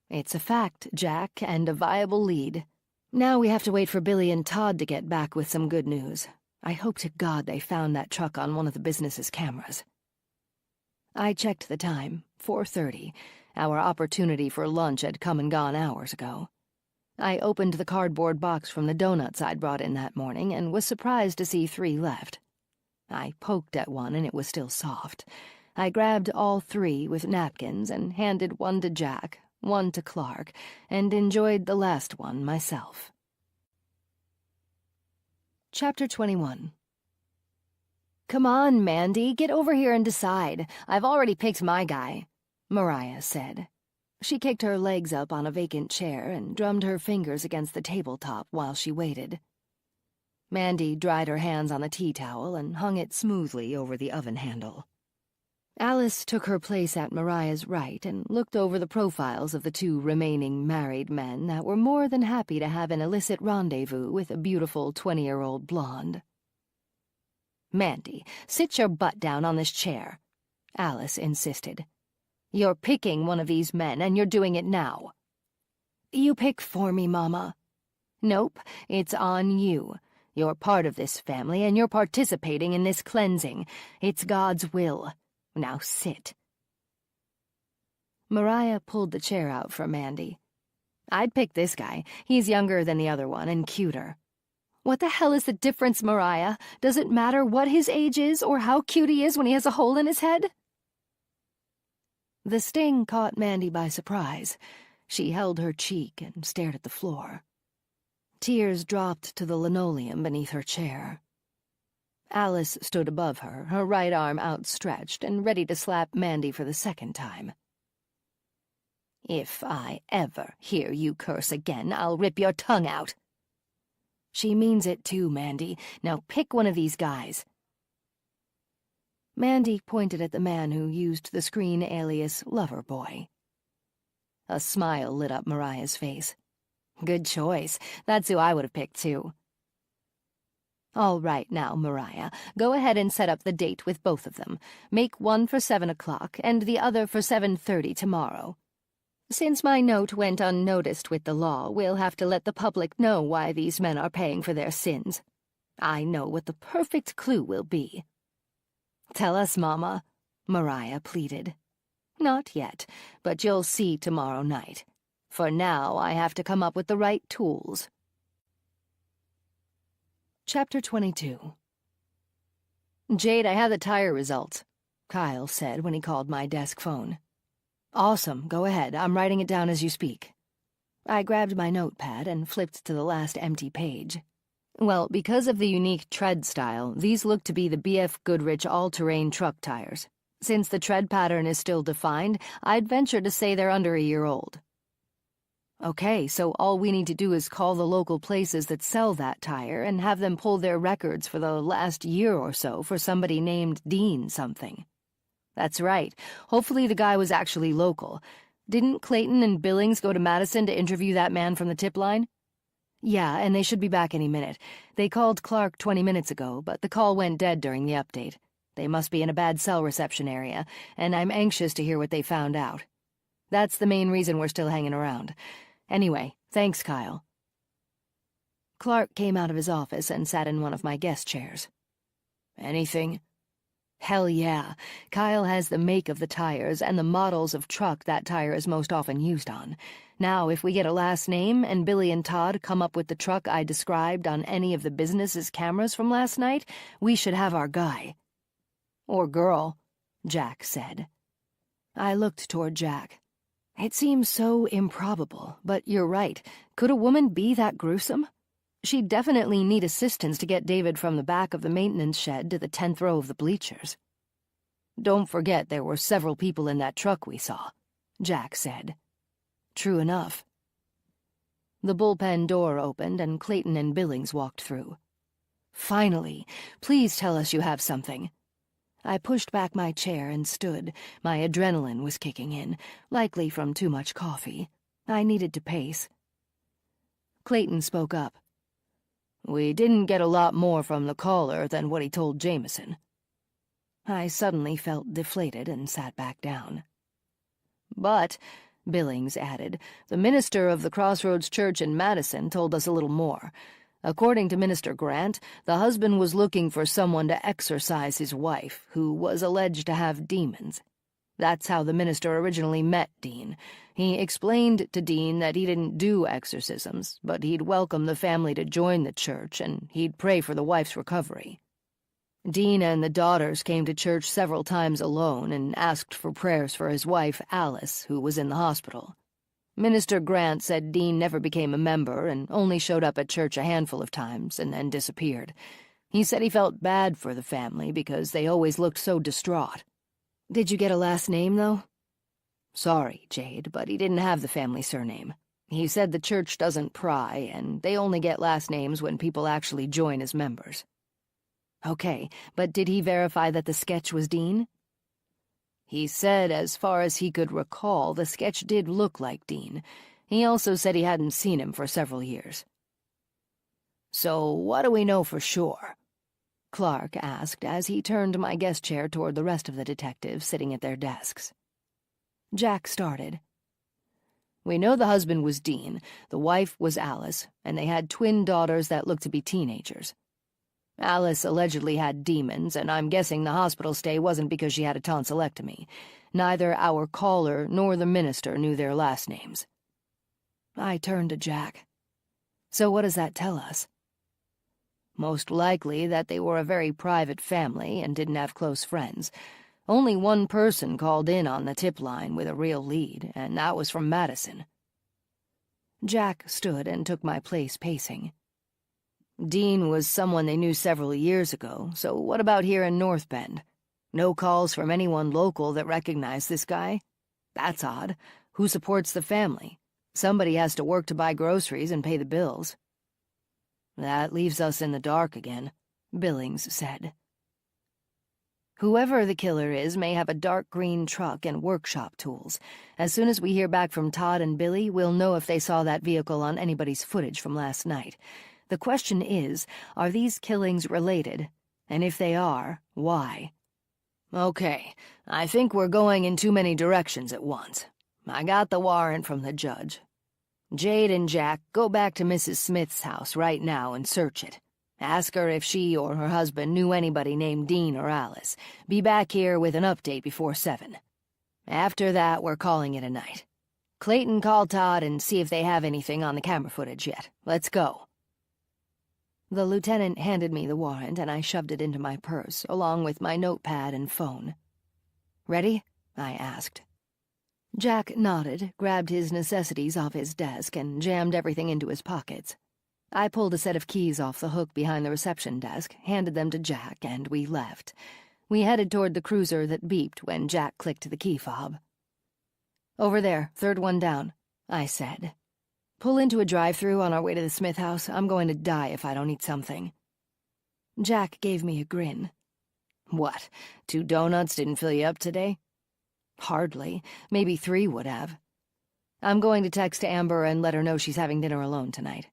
[SPEAKER 2] It's a fact, Jack, and a viable lead. Now we have to wait for Billy and Todd to get back with some good news. I hope to God they found that truck on one of the business's cameras. I checked the time, 4:30. Our opportunity for lunch had come and gone hours ago. I opened the cardboard box from the donuts I'd brought in that morning and was surprised to see 3 left. I poked at one and it was still soft. I grabbed all 3 with napkins and handed one to Jack, one to Clark, and enjoyed the last one myself. Chapter 21. "Come on, Mandy, get over here and decide. I've already picked my guy," Mariah said. She kicked her legs up on a vacant chair and drummed her fingers against the tabletop while she waited. Mandy dried her hands on the tea towel and hung it smoothly over the oven handle. Alice took her place at Mariah's right and looked over the profiles of the 2 remaining married men that were more than happy to have an illicit rendezvous with a beautiful 20-year-old blonde. "Mandy, sit your butt down on this chair," Alice insisted. "You're picking one of these men, and you're doing it now." "You pick for me, Mama." "Nope, it's on you. You're part of this family, and you're participating in this cleansing. It's God's will. Now sit." Mariah pulled the chair out for Mandy. "I'd pick this guy. He's younger than the other one and cuter." "What the hell is the difference, Mariah? Does it matter what his age is or how cute he is when he has a hole in his head?" The sting caught Mandy by surprise. She held her cheek and stared at the floor. Tears dropped to the linoleum beneath her chair. Alice stood above her, her right arm outstretched and ready to slap Mandy for the second time. "If I ever hear you curse again, I'll rip your tongue out." "She means it too, Mandy. Now pick one of these guys." Mandy pointed at the man who used the screen alias Loverboy. A smile lit up Mariah's face. "Good choice. That's who I would have picked, too." "All right now, Mariah, go ahead and set up the date with both of them. Make one for 7 o'clock and the other for 7:30 tomorrow. Since my note went unnoticed with the law, we'll have to let the public know why these men are paying for their sins. I know what the perfect clue will be." "Tell us, Mama," Mariah pleaded. "Not yet, but you'll see tomorrow night. For now, I have to come up with the right tools." Chapter 22. "Jade, I have the tire results," Kyle said when he called my desk phone. "Awesome, go ahead. I'm writing it down as you speak." I grabbed my notepad and flipped to the last empty page. "Well, because of the unique tread style, these look to be the BF Goodrich all-terrain truck tires. Since the tread pattern is still defined, I'd venture to say they're under a year old." "Okay, so all we need to do is call the local places that sell that tire and have them pull their records for the last year or so for somebody named Dean something." "That's right. Hopefully the guy was actually local. Didn't Clayton and Billings go to Madison to interview that man from the tip line?" "Yeah, and they should be back any minute. They called Clark 20 minutes ago, but the call went dead during the update. They must be in a bad cell reception area, and I'm anxious to hear what they found out. That's the main reason we're still hanging around. Anyway, thanks, Kyle." Clark came out of his office and sat in one of my guest chairs. "Anything?" "Hell yeah. Kyle has the make of the tires and the models of truck that tire is most often used on. Now, if we get a last name and Billy and Todd come up with the truck I described on any of the business's cameras from last night, we should have our guy." "Or girl," Jack said. I looked toward Jack. "It seems so improbable, but you're right. Could a woman be that gruesome? She'd definitely need assistance to get David from the back of the maintenance shed to the 10th row of the bleachers." "Don't forget there were several people in that truck we saw," Jack said. "True enough." The bullpen door opened and Clayton and Billings walked through. "Finally, please tell us you have something." I pushed back my chair and stood. My adrenaline was kicking in, likely from too much coffee. I needed to pace. Clayton spoke up. "We didn't get a lot more from the caller than what he told Jameson." I suddenly felt deflated and sat back down. "But," Billings added, "the minister of the Crossroads Church in Madison told us a little more. According to Minister Grant, the husband was looking for someone to exorcise his wife, who was alleged to have demons. That's how the minister originally met Dean. He explained to Dean that he didn't do exorcisms, but he'd welcome the family to join the church, and he'd pray for the wife's recovery." Dean and the daughters came to church several times alone and asked for prayers for his wife, Alice, who was in the hospital. Minister Grant said Dean never became a member and only showed up at church a handful of times and then disappeared. He said he felt bad for the family because they always looked so distraught.
[SPEAKER 1] Did you get a last name, though?
[SPEAKER 2] Sorry, Jade, but he didn't have the family surname. He said the church doesn't pry, and they only get last names when people actually join as members.
[SPEAKER 1] Okay, but did he verify that the sketch was Dean?
[SPEAKER 2] He said as far as he could recall, the sketch did look like Dean. He also said he hadn't seen him for several years. So what do we know for sure? Clark asked as he turned my guest chair toward the rest of the detectives sitting at their desks.
[SPEAKER 1] Jack started.
[SPEAKER 2] We know the husband was Dean, the wife was Alice, and they had twin daughters that looked to be teenagers. Alice allegedly had demons, and I'm guessing the hospital stay wasn't because she had a tonsillectomy. Neither our caller nor the minister knew their last names.
[SPEAKER 1] I turned to Jack. So what does that tell us?
[SPEAKER 2] Most likely that they were a very private family and didn't have close friends. Only one person called in on the tip line with a real lead, and that was from Madison.
[SPEAKER 1] Jack stood and took my place pacing.
[SPEAKER 2] Dean was someone they knew several years ago, so what about here in North Bend? No calls from anyone local that recognized this guy? That's odd. Who supports the family? Somebody has to work to buy groceries and pay the bills. That leaves us in the dark again, Billings said.
[SPEAKER 1] Whoever the killer is may have a dark green truck and workshop tools. As soon as we hear back from Todd and Billy, we'll know if they saw that vehicle on anybody's footage from last night. The question is, are these killings related? And if they are, why?
[SPEAKER 2] Okay, I think we're going in too many directions at once. I got the warrant from the judge. Jade and Jack, go back to Mrs. Smith's house right now and search it. Ask her if she or her husband knew anybody named Dean or Alice. Be back here with an update before 7. After that, we're calling it a night. Clayton, call Todd and see if they have anything on the camera footage yet. Let's go.
[SPEAKER 1] The lieutenant handed me the warrant, and I shoved it into my purse, along with my notepad and phone.
[SPEAKER 2] Ready? I asked.
[SPEAKER 1] Jack nodded, grabbed his necessities off his desk, and jammed everything into his pockets. I pulled a set of keys off the hook behind the reception desk, handed them to Jack, and we left. We headed toward the cruiser that beeped when Jack clicked the key fob.
[SPEAKER 2] Over there, third one down, I said. Pull into a drive-thru on our way to the Smith house. I'm going to die if I don't eat something.
[SPEAKER 1] Jack gave me a grin.
[SPEAKER 2] What, 2 donuts didn't fill you up today?
[SPEAKER 1] Hardly. Maybe 3 would have.
[SPEAKER 2] I'm going to text Amber and let her know she's having dinner alone tonight.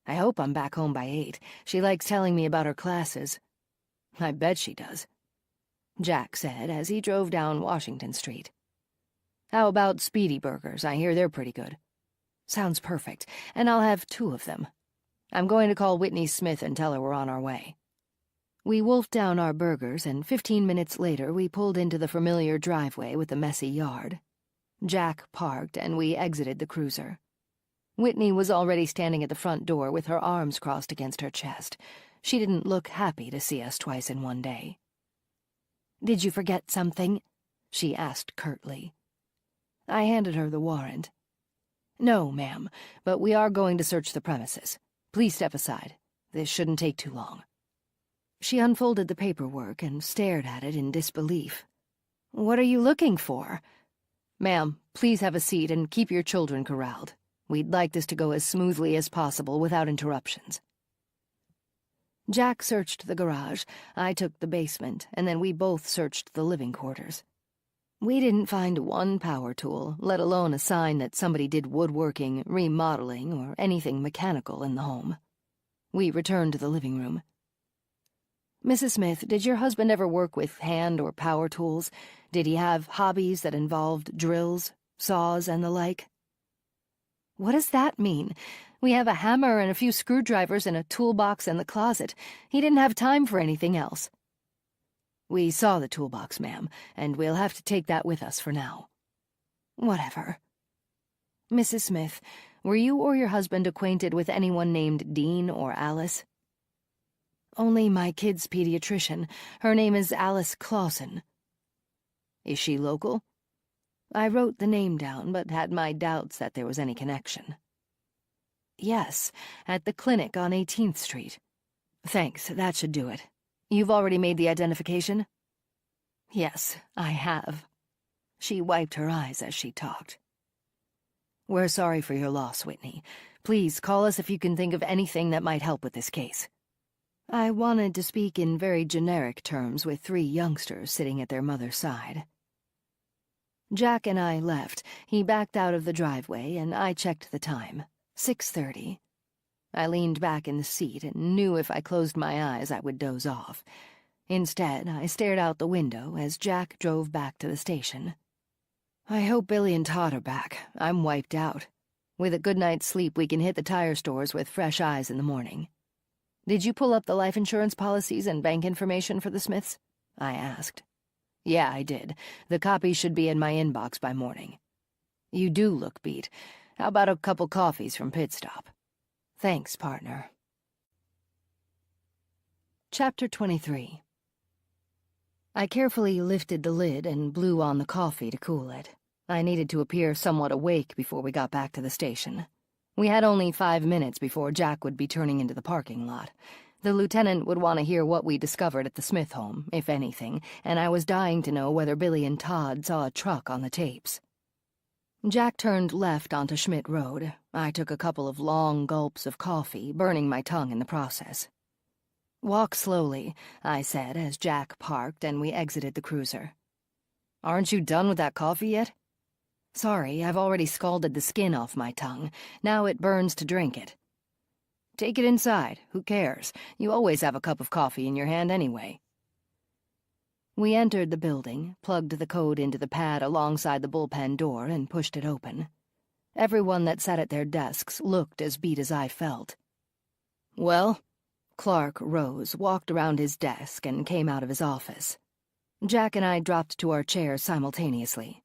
[SPEAKER 1] I hope I'm back home by 8. She likes telling me about her classes.
[SPEAKER 2] I bet she does, Jack said as he drove down Washington Street. How about Speedy Burgers? I hear they're pretty good.
[SPEAKER 1] Sounds perfect, and I'll have 2 of them.
[SPEAKER 2] I'm going to call Whitney Smith and tell her we're on our way.
[SPEAKER 1] We wolfed down our burgers, and 15 minutes later we pulled into the familiar driveway with the messy yard. Jack parked, and we exited the cruiser. Whitney was already standing at the front door with her arms crossed against her chest. She didn't look happy to see us twice in one day.
[SPEAKER 2] "Did you forget something?" she asked curtly.
[SPEAKER 1] I handed her the warrant.
[SPEAKER 2] "No, ma'am, but we are going to search the premises. Please step aside. This shouldn't take too long."
[SPEAKER 1] She unfolded the paperwork and stared at it in disbelief.
[SPEAKER 2] "What are you looking for?" "Ma'am, please have a seat and keep your children corralled. We'd like this to go as smoothly as possible without interruptions."
[SPEAKER 1] Jack searched the garage, I took the basement, and then we both searched the living quarters.
[SPEAKER 2] We didn't find one power tool, let alone a sign that somebody did woodworking, remodeling, or anything mechanical in the home. We returned to the living room.
[SPEAKER 1] "Mrs. Smith, did your husband ever work with hand or power tools? Did he have hobbies that involved drills, saws, and the like?"
[SPEAKER 2] "What does that mean? We have a hammer and a few screwdrivers and a toolbox in the closet. He didn't have time for anything else." "We saw the toolbox, ma'am, and we'll have to take that with us for now."
[SPEAKER 1] "Whatever." "Mrs. Smith, were you or your husband acquainted with anyone named Dean or Alice?"
[SPEAKER 2] Only my kid's pediatrician. Her name is Alice Clausen. Is she local? I wrote the name down, but had my doubts that there was any connection. Yes, at the clinic on 18th Street. Thanks, that should do it. You've already made the identification? Yes, I have. She wiped her eyes as she talked. We're sorry for your loss, Whitney. Please call us if you can think of anything that might help with this case. I wanted to speak in very generic terms with 3 youngsters sitting at their mother's side. Jack and I left. He backed out of the driveway, and I checked the time. 6:30. I leaned back in the seat and knew if I closed my eyes I would doze off. Instead, I stared out the window as Jack drove back to the station. I hope Billy and Todd are back. I'm wiped out. With a good night's sleep, we can hit the tire stores with fresh eyes in the morning. Did you pull up the life insurance policies and bank information for the Smiths? I asked. Yeah, I did. The copies should be in my inbox by morning. You do look beat. How about a couple coffees from Pit Stop? Thanks, partner. Chapter 23. I carefully lifted the lid and blew on the coffee to cool it. I needed to appear somewhat awake before we got back to the station. We had only 5 minutes before Jack would be turning into the parking lot. The lieutenant would want to hear what we discovered at the Smith home, if anything, and I was dying to know whether Billy and Todd saw a truck on the tapes. Jack turned left onto Schmidt Road. I took a couple of long gulps of coffee, burning my tongue in the process. Walk slowly, I said as Jack parked and we exited the cruiser. Aren't you done with that coffee yet? Sorry, I've already scalded the skin off my tongue. Now it burns to drink it. Take it inside. Who cares? You always have a cup of coffee in your hand anyway. We entered the building, plugged the code into the pad alongside the bullpen door, and pushed it open. Everyone that sat at their desks looked as beat as I felt. Well? Clark rose, walked around his desk, and came out of his office. Jack and I dropped to our chairs simultaneously.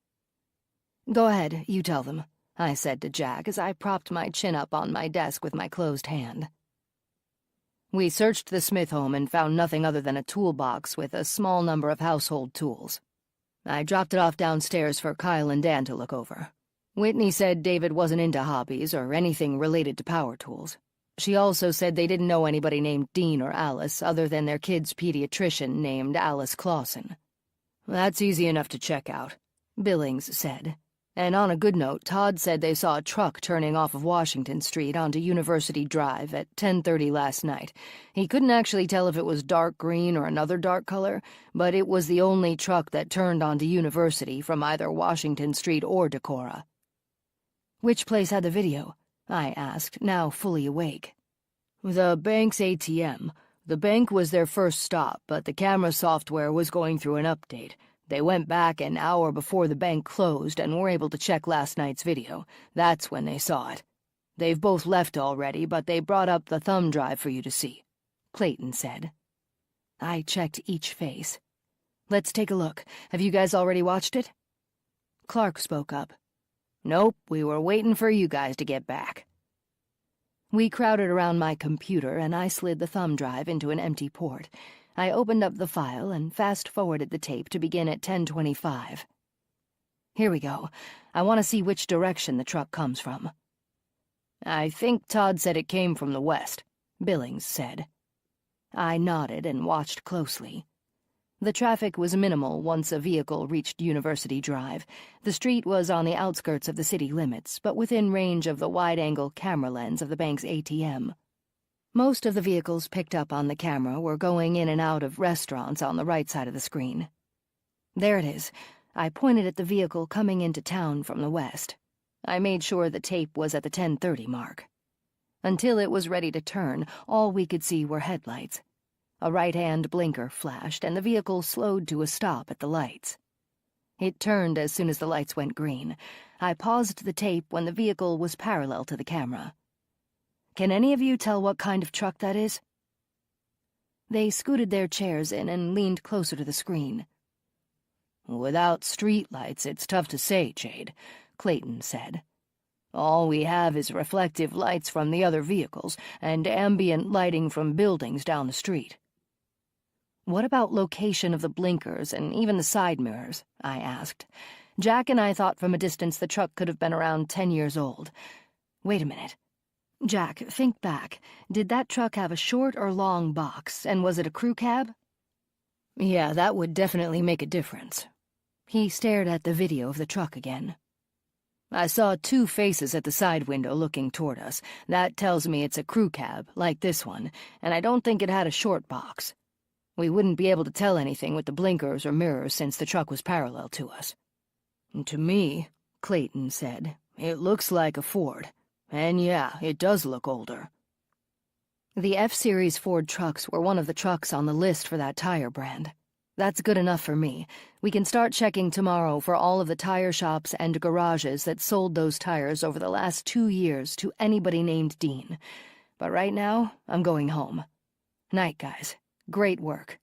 [SPEAKER 2] Go ahead, you tell them, I said to Jack as I propped my chin up on my desk with my closed hand. We searched the Smith home and found nothing other than a toolbox with a small number of household tools. I dropped it off downstairs for Kyle and Dan to look over. Whitney said David wasn't into hobbies or anything related to power tools. She also said they didn't know anybody named Dean or Alice other than their kid's pediatrician named Alice Clausen. That's easy enough to check out, Billings said. And on a good note, Todd said they saw a truck turning off of Washington Street onto University Drive at 10:30 last night. He couldn't actually tell if it was dark green or another dark color, but it was the only truck that turned onto University from either Washington Street or Decorah. Which place had the video? I asked, now fully awake. The bank's ATM. The bank was their first stop, but the camera software was going through an update. They went back an hour before the bank closed and were able to check last night's video. That's when they saw it. They've both left already, but they brought up the thumb drive for you to see, Clayton said. I checked each face. Let's take a look. Have you guys already watched it? Clark spoke up. Nope, we were waiting for you guys to get back. We crowded around my computer and I slid the thumb drive into an empty port. I opened up the file and fast-forwarded the tape to begin at 10:25. Here we go. I want to see which direction the truck comes from. I think Todd said it came from the west, Billings said. I nodded and watched closely. The traffic was minimal once a vehicle reached University Drive. The street was on the outskirts of the city limits, but within range of the wide-angle camera lens of the bank's ATM. Most of the vehicles picked up on the camera were going in and out of restaurants on the right side of the screen. There it is. I pointed at the vehicle coming into town from the west. I made sure the tape was at the 10:30 mark. Until it was ready to turn, all we could see were headlights. A right-hand blinker flashed, and the vehicle slowed to a stop at the lights. It turned as soon as the lights went green. I paused the tape when the vehicle was parallel to the camera. Can any of you tell what kind of truck that is? They scooted their chairs in and leaned closer to the screen. Without streetlights, it's tough to say, Jade, Clayton said. All we have is reflective lights from the other vehicles and ambient lighting from buildings down the street. "What about location of the blinkers and even the side mirrors?" I asked. Jack and I thought from a distance the truck could have been around 10 years old. Wait a minute. Jack, think back. Did that truck have a short or long box, and was it a crew cab? Yeah, that would definitely make a difference. He stared at the video of the truck again. I saw 2 faces at the side window looking toward us. That tells me it's a crew cab, like this one, and I don't think it had a short box. We wouldn't be able to tell anything with the blinkers or mirrors since the truck was parallel to us. To me, Clayton said, it looks like a Ford. And yeah, it does look older. The F-Series Ford trucks were one of the trucks on the list for that tire brand. That's good enough for me. We can start checking tomorrow for all of the tire shops and garages that sold those tires over the last 2 years to anybody named Dean. But right now, I'm going home. Night, guys. Great work,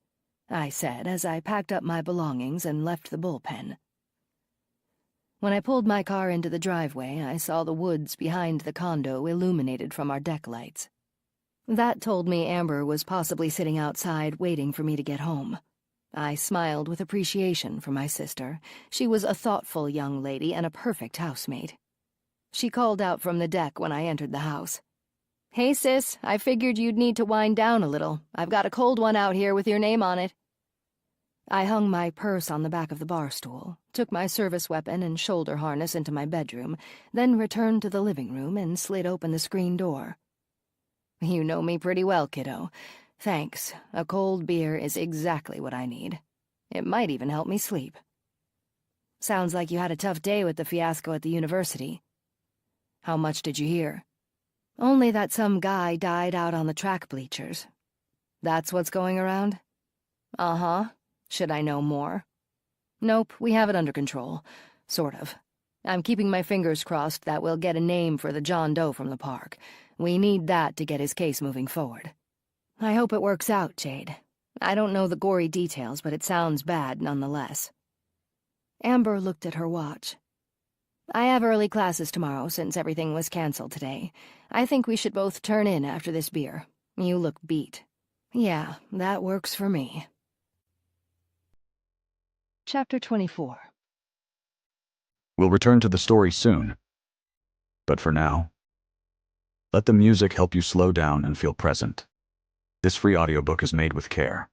[SPEAKER 2] I said as I packed up my belongings and left the bullpen. When I pulled my car into the driveway, I saw the woods behind the condo illuminated from our deck lights. That told me Amber was possibly sitting outside waiting for me to get home. I smiled with appreciation for my sister. She was a thoughtful young lady and a perfect housemate. She called out from the deck when I entered the house. "Hey, sis, I figured you'd need to wind down a little. I've got a cold one out here with your name on it." I hung my purse on the back of the bar stool, took my service weapon and shoulder harness into my bedroom, then returned to the living room and slid open the screen door. "You know me pretty well, kiddo. Thanks. A cold beer is exactly what I need. It might even help me sleep." "Sounds like you had a tough day with the fiasco at the university." "How much did you hear?" "Only that some guy died out on the track bleachers." "That's what's going around?" "Uh-huh. Should I know more?" "Nope, we have it under control. Sort of. I'm keeping my fingers crossed that we'll get a name for the John Doe from the park. We need that to get his case moving forward." "I hope it works out, Jade. I don't know the gory details, but it sounds bad nonetheless." Amber looked at her watch. "I have early classes tomorrow since everything was canceled today. I think we should both turn in after this beer. You look beat." "Yeah, that works for me." Chapter 24.
[SPEAKER 3] We'll return to the story soon. But for now, let the music help you slow down and feel present. This free audiobook is made with care.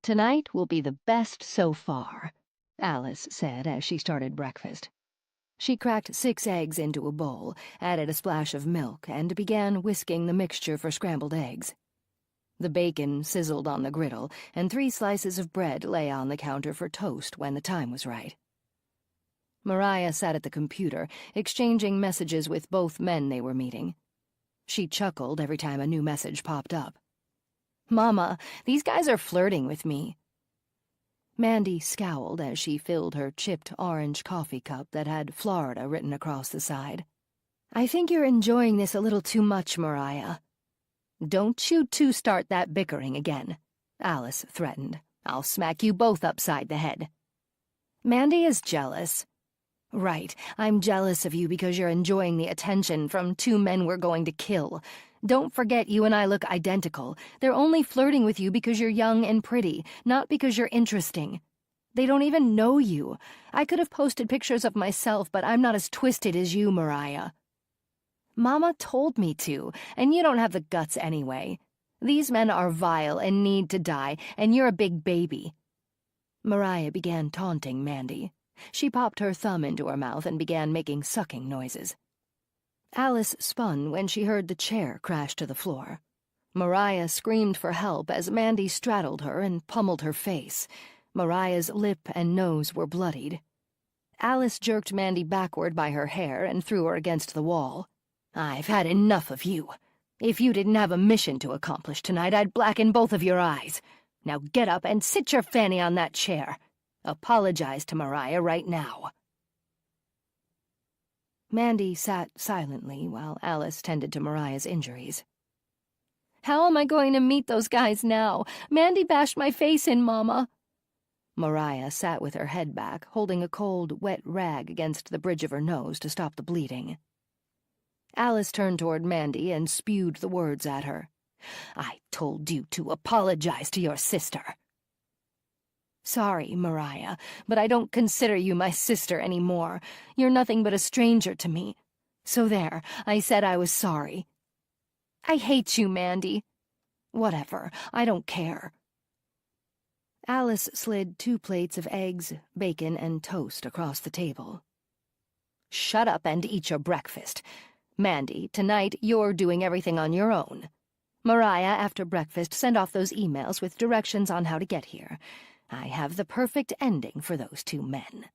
[SPEAKER 2] "Tonight will be the best so far," Alice said as she started breakfast. She cracked 6 eggs into a bowl, added a splash of milk, and began whisking the mixture for scrambled eggs. The bacon sizzled on the griddle, and 3 slices of bread lay on the counter for toast when the time was right. Mariah sat at the computer, exchanging messages with both men they were meeting. She chuckled every time a new message popped up. "Mama, these guys are flirting with me." Mandy scowled as she filled her chipped orange coffee cup that had Florida written across the side. "I think you're enjoying this a little too much, Mariah." "Don't you two start that bickering again," Alice threatened. "I'll smack you both upside the head." "Mandy is jealous." "Right, I'm jealous of you because you're enjoying the attention from 2 men we're going to kill. Don't forget you and I look identical. They're only flirting with you because you're young and pretty, not because you're interesting. They don't even know you. I could have posted pictures of myself, but I'm not as twisted as you, Mariah." "Mama told me to, and you don't have the guts anyway. These men are vile and need to die, and you're a big baby." Mariah began taunting Mandy. She popped her thumb into her mouth and began making sucking noises. Alice spun when she heard the chair crash to the floor. Mariah screamed for help as Mandy straddled her and pummeled her face. Mariah's lip and nose were bloodied. Alice jerked Mandy backward by her hair and threw her against the wall. "I've had enough of you. If you didn't have a mission to accomplish tonight, I'd blacken both of your eyes. Now get up and sit your fanny on that chair. Apologize to Mariah right now." Mandy sat silently while Alice tended to Mariah's injuries. "How am I going to meet those guys now? Mandy bashed my face in, Mama." Mariah sat with her head back, holding a cold, wet rag against the bridge of her nose to stop the bleeding. Alice turned toward Mandy and spewed the words at her. "I told you to apologize to your sister." "Sorry, Mariah, but I don't consider you my sister anymore. You're nothing but a stranger to me. So there, I said I was sorry." "I hate you, Mandy." "Whatever, I don't care." Alice slid 2 plates of eggs, bacon, and toast across the table. "Shut up and eat your breakfast. Mandy, tonight you're doing everything on your own. Mariah, after breakfast, send off those emails with directions on how to get here. I have the perfect ending for those 2 men."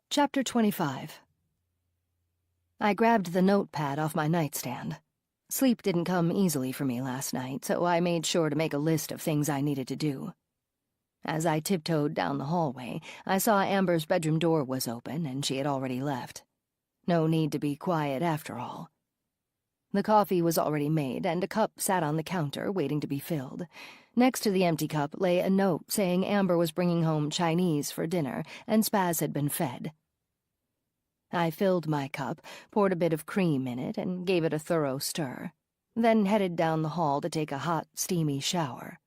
[SPEAKER 2] Chapter 25. I grabbed the notepad off my nightstand. Sleep didn't come easily for me last night, so I made sure to make a list of things I needed to do. As I tiptoed down the hallway, I saw Amber's bedroom door was open, and she had already left. No need to be quiet after all. The coffee was already made, and a cup sat on the counter, waiting to be filled. Next to the empty cup lay a note saying Amber was bringing home Chinese for dinner, and Spaz had been fed. I filled my cup, poured a bit of cream in it, and gave it a thorough stir, then headed down the hall to take a hot, steamy shower.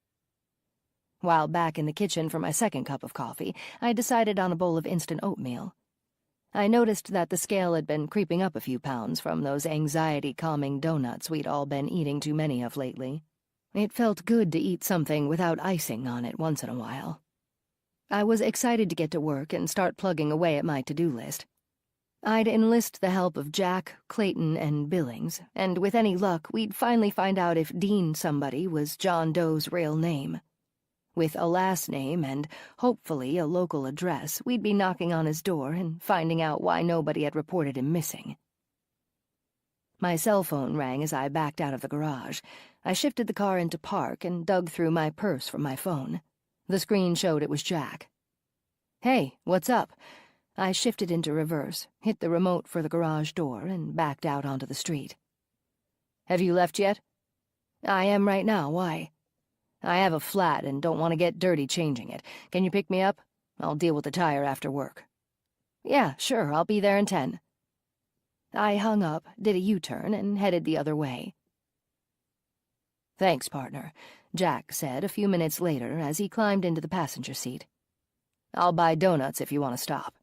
[SPEAKER 2] While back in the kitchen for my second cup of coffee, I decided on a bowl of instant oatmeal. I noticed that the scale had been creeping up a few pounds from those anxiety-calming donuts we'd all been eating too many of lately. It felt good to eat something without icing on it once in a while. I was excited to get to work and start plugging away at my to-do list. I'd enlist the help of Jack, Clayton, and Billings, and with any luck, we'd finally find out if Dean somebody was John Doe's real name. With a last name and, hopefully, a local address, we'd be knocking on his door and finding out why nobody had reported him missing. My cell phone rang as I backed out of the garage. I shifted the car into park and dug through my purse for my phone. The screen showed it was Jack. "Hey, what's up?" I shifted into reverse, hit the remote for the garage door, and backed out onto the street. "Have you left yet?" "I am right now. Why?" "I have a flat and don't want to get dirty changing it. Can you pick me up? I'll deal with the tire after work." "Yeah, sure, I'll be there in 10. I hung up, did a U-turn, and headed the other way. "Thanks, partner," Jack said a few minutes later as he climbed into the passenger seat. "I'll buy donuts if you want to stop."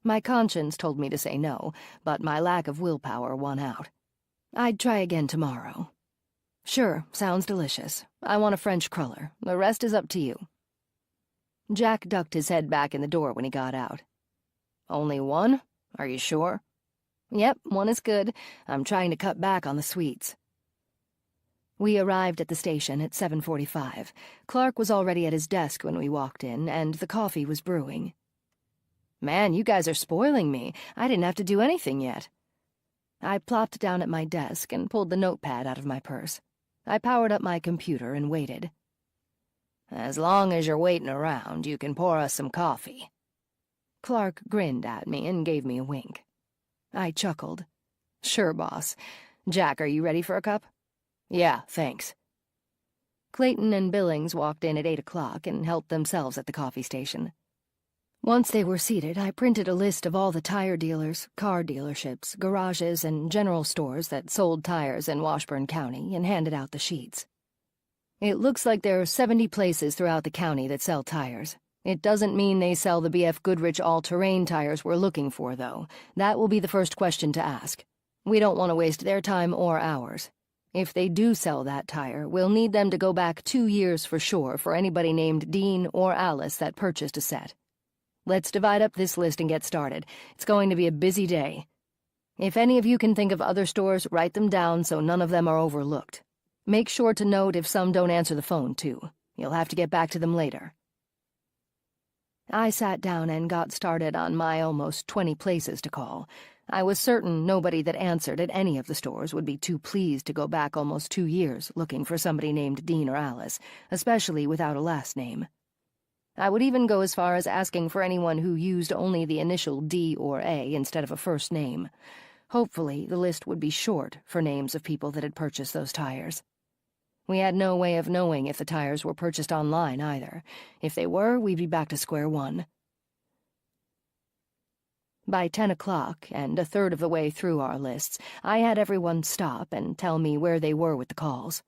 [SPEAKER 2] My conscience told me to say no, but my lack of willpower won out. I'd try again tomorrow. "Sure, sounds delicious. I want a French cruller. The rest is up to you." Jack ducked his head back in the door when he got out. "Only one? Are you sure?" "Yep, one is good. I'm trying to cut back on the sweets." We arrived at the station at 7:45. Clark was already at his desk when we walked in, and the coffee was brewing. "Man, you guys are spoiling me. I didn't have to do anything yet." I plopped down at my desk and pulled the notepad out of my purse. I powered up my computer and waited. "As long as you're waiting around, you can pour us some coffee." Clark grinned at me and gave me a wink. I chuckled. "Sure, boss. Jack, are you ready for a cup?" "Yeah, thanks." Clayton and Billings walked in at 8 o'clock and helped themselves at the coffee station. Once they were seated, I printed a list of all the tire dealers, car dealerships, garages, and general stores that sold tires in Washburn County and handed out the sheets. "It looks like there are 70 places throughout the county that sell tires. It doesn't mean they sell the BF Goodrich all-terrain tires we're looking for, though. That will be the first question to ask. We don't want to waste their time or ours. If they do sell that tire, we'll need them to go back 2 years for sure for anybody named Dean or Alice that purchased a set. Let's divide up this list and get started. It's going to be a busy day. If any of you can think of other stores, write them down so none of them are overlooked. Make sure to note if some don't answer the phone, too. You'll have to get back to them later." I sat down and got started on my almost 20 places to call. I was certain nobody that answered at any of the stores would be too pleased to go back almost 2 years looking for somebody named Dean or Alice, especially without a last name. I would even go as far as asking for anyone who used only the initial D or A instead of a first name. Hopefully, the list would be short for names of people that had purchased those tires. We had no way of knowing if the tires were purchased online either. If they were, we'd be back to square one. By 10 o'clock, and a third of the way through our lists, I had everyone stop and tell me where they were with the calls.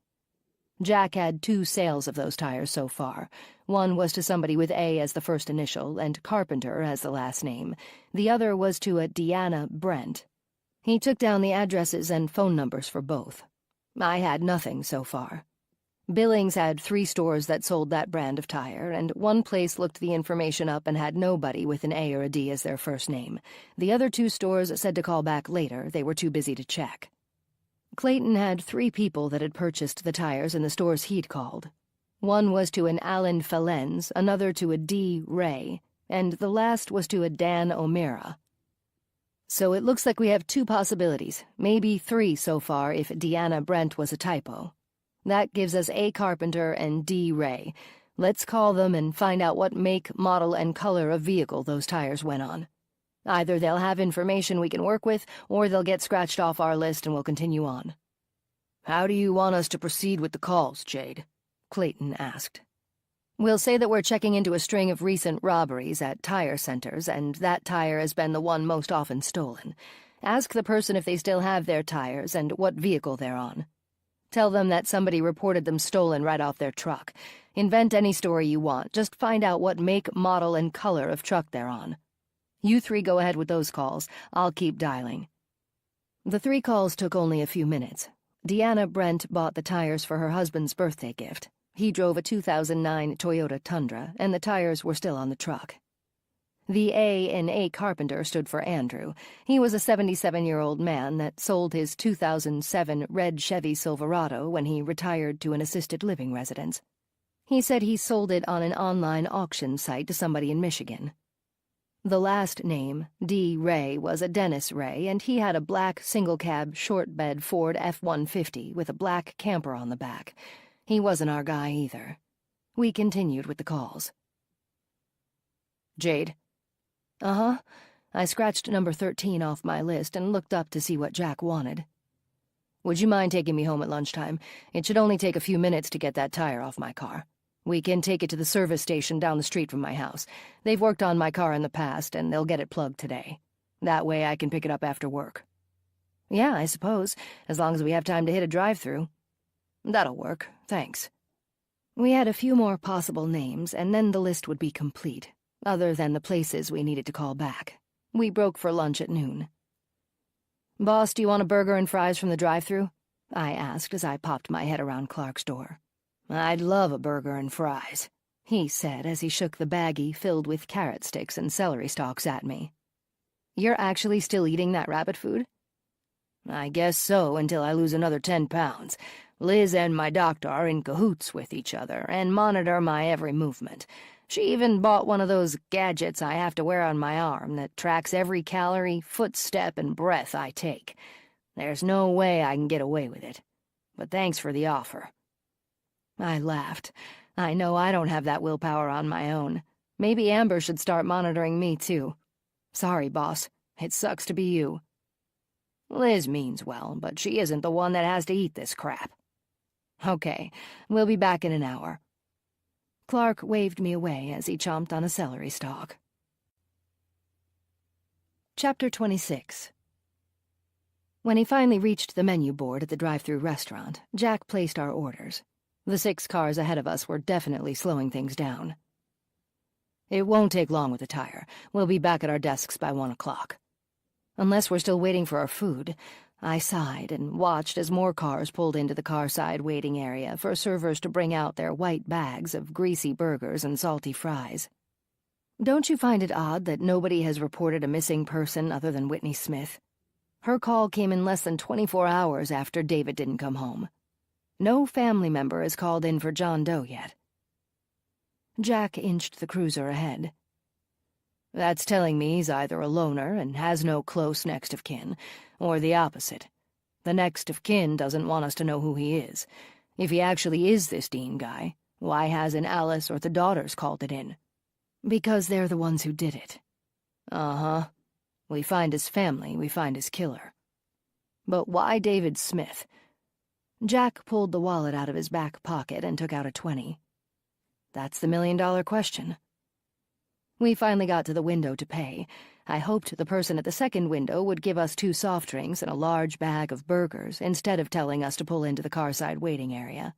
[SPEAKER 2] Jack had 2 sales of those tires so far. One was to somebody with A as the first initial and Carpenter as the last name. The other was to a Deanna Brent. He took down the addresses and phone numbers for both. I had nothing so far. Billings had 3 stores that sold that brand of tire, and one place looked the information up and had nobody with an A or a D as their first name. The other 2 stores said to call back later. They were too busy to check. Clayton had 3 people that had purchased the tires in the stores he'd called. One was to an Alan Falens, another to a D. Ray, and the last was to a Dan O'Meara. So it looks like we have 2 possibilities, maybe 3 so far if Deanna Brent was a typo. That gives us A. Carpenter and D. Ray. Let's call them and find out what make, model, and color of vehicle those tires went on. Either they'll have information we can work with, or they'll get scratched off our list and we'll continue on. "How do you want us to proceed with the calls, Jade?" Clayton asked. "We'll say that we're checking into a string of recent robberies at tire centers, and that tire has been the one most often stolen. Ask the person if they still have their tires and what vehicle they're on. Tell them that somebody reported them stolen right off their truck. Invent any story you want. Just find out what make, model, and color of truck they're on. You 3 go ahead with those calls. I'll keep dialing." The 3 calls took only a few minutes. Deanna Brent bought the tires for her husband's birthday gift. He drove a 2009 Toyota Tundra, and the tires were still on the truck. The A in A. Carpenter stood for Andrew. He was a 77-year-old man that sold his 2007 red Chevy Silverado when he retired to an assisted living residence. He said he sold it on an online auction site to somebody in Michigan. The last name, D. Ray, was a Dennis Ray, and he had a black single-cab short-bed Ford F-150 with a black camper on the back. He wasn't our guy either. We continued with the calls. "Jade?" "Uh-huh." I scratched number 13 off my list and looked up to see what Jack wanted. "Would you mind taking me home at lunchtime? It should only take a few minutes to get that tire off my car. We can take it to the service station down the street from my house. They've worked on my car in the past, and they'll get it plugged today. That way I can pick it up after work." "Yeah, I suppose, as long as we have time to hit a drive-through." "That'll work, thanks." We had a few more possible names, and then the list would be complete, other than the places we needed to call back. We broke for lunch at noon. "Boss, do you want a burger and fries from the drive-thru?" I asked as I popped my head around Clark's door. "I'd love a burger and fries," he said as he shook the baggie filled with carrot sticks and celery stalks at me. "You're actually still eating that rabbit food?" "I guess so, until I lose another 10 pounds. Liz and my doctor are in cahoots with each other and monitor my every movement. She even bought one of those gadgets I have to wear on my arm that tracks every calorie, footstep, and breath I take. There's no way I can get away with it. But thanks for the offer." I laughed. I know I don't have that willpower on my own. Maybe Amber should start monitoring me, too. Sorry, boss. It sucks to be you. Liz means well, but she isn't the one that has to eat this crap. Okay, we'll be back in an hour. Clark waved me away as he chomped on a celery stalk. Chapter 26. When he finally reached the menu board at the drive-thru restaurant, Jack placed our orders. The 6 cars ahead of us were definitely slowing things down. "It won't take long with the tire. We'll be back at our desks by 1 o'clock. Unless we're still waiting for our food." I sighed and watched as more cars pulled into the car-side waiting area for servers to bring out their white bags of greasy burgers and salty fries. Don't you find it odd that nobody has reported a missing person other than Whitney Smith? Her call came in less than 24 hours after David didn't come home. No family member has called in for John Doe yet. Jack inched the cruiser ahead. That's telling me he's either a loner and has no close next of kin, or the opposite. The next of kin doesn't want us to know who he is. If he actually is this Dean guy, why hasn't Alice or the daughters called it in? Because they're the ones who did it. Uh-huh. We find his family, we find his killer. But why David Smith? Jack pulled the wallet out of his back pocket and took out a 20. That's the million-dollar question. We finally got to the window to pay. I hoped the person at the second window would give us 2 soft drinks and a large bag of burgers instead of telling us to pull into the carside waiting area.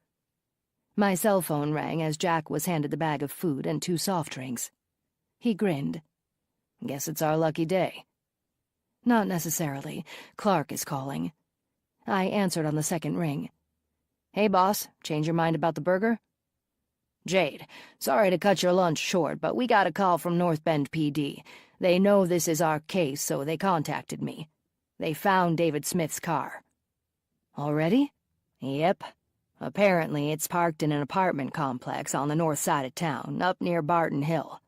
[SPEAKER 2] My cell phone rang as Jack was handed the bag of food and 2 soft drinks. He grinned. Guess it's our lucky day. Not necessarily. Clark is calling. I answered on the second ring. Hey, boss, change your mind about the burger? Jade, sorry to cut your lunch short, but we got a call from North Bend PD. They know this is our case, so they contacted me. They found David Smith's car. Already? Yep. Apparently, it's parked in an apartment complex on the north side of town, up near Barton Hill.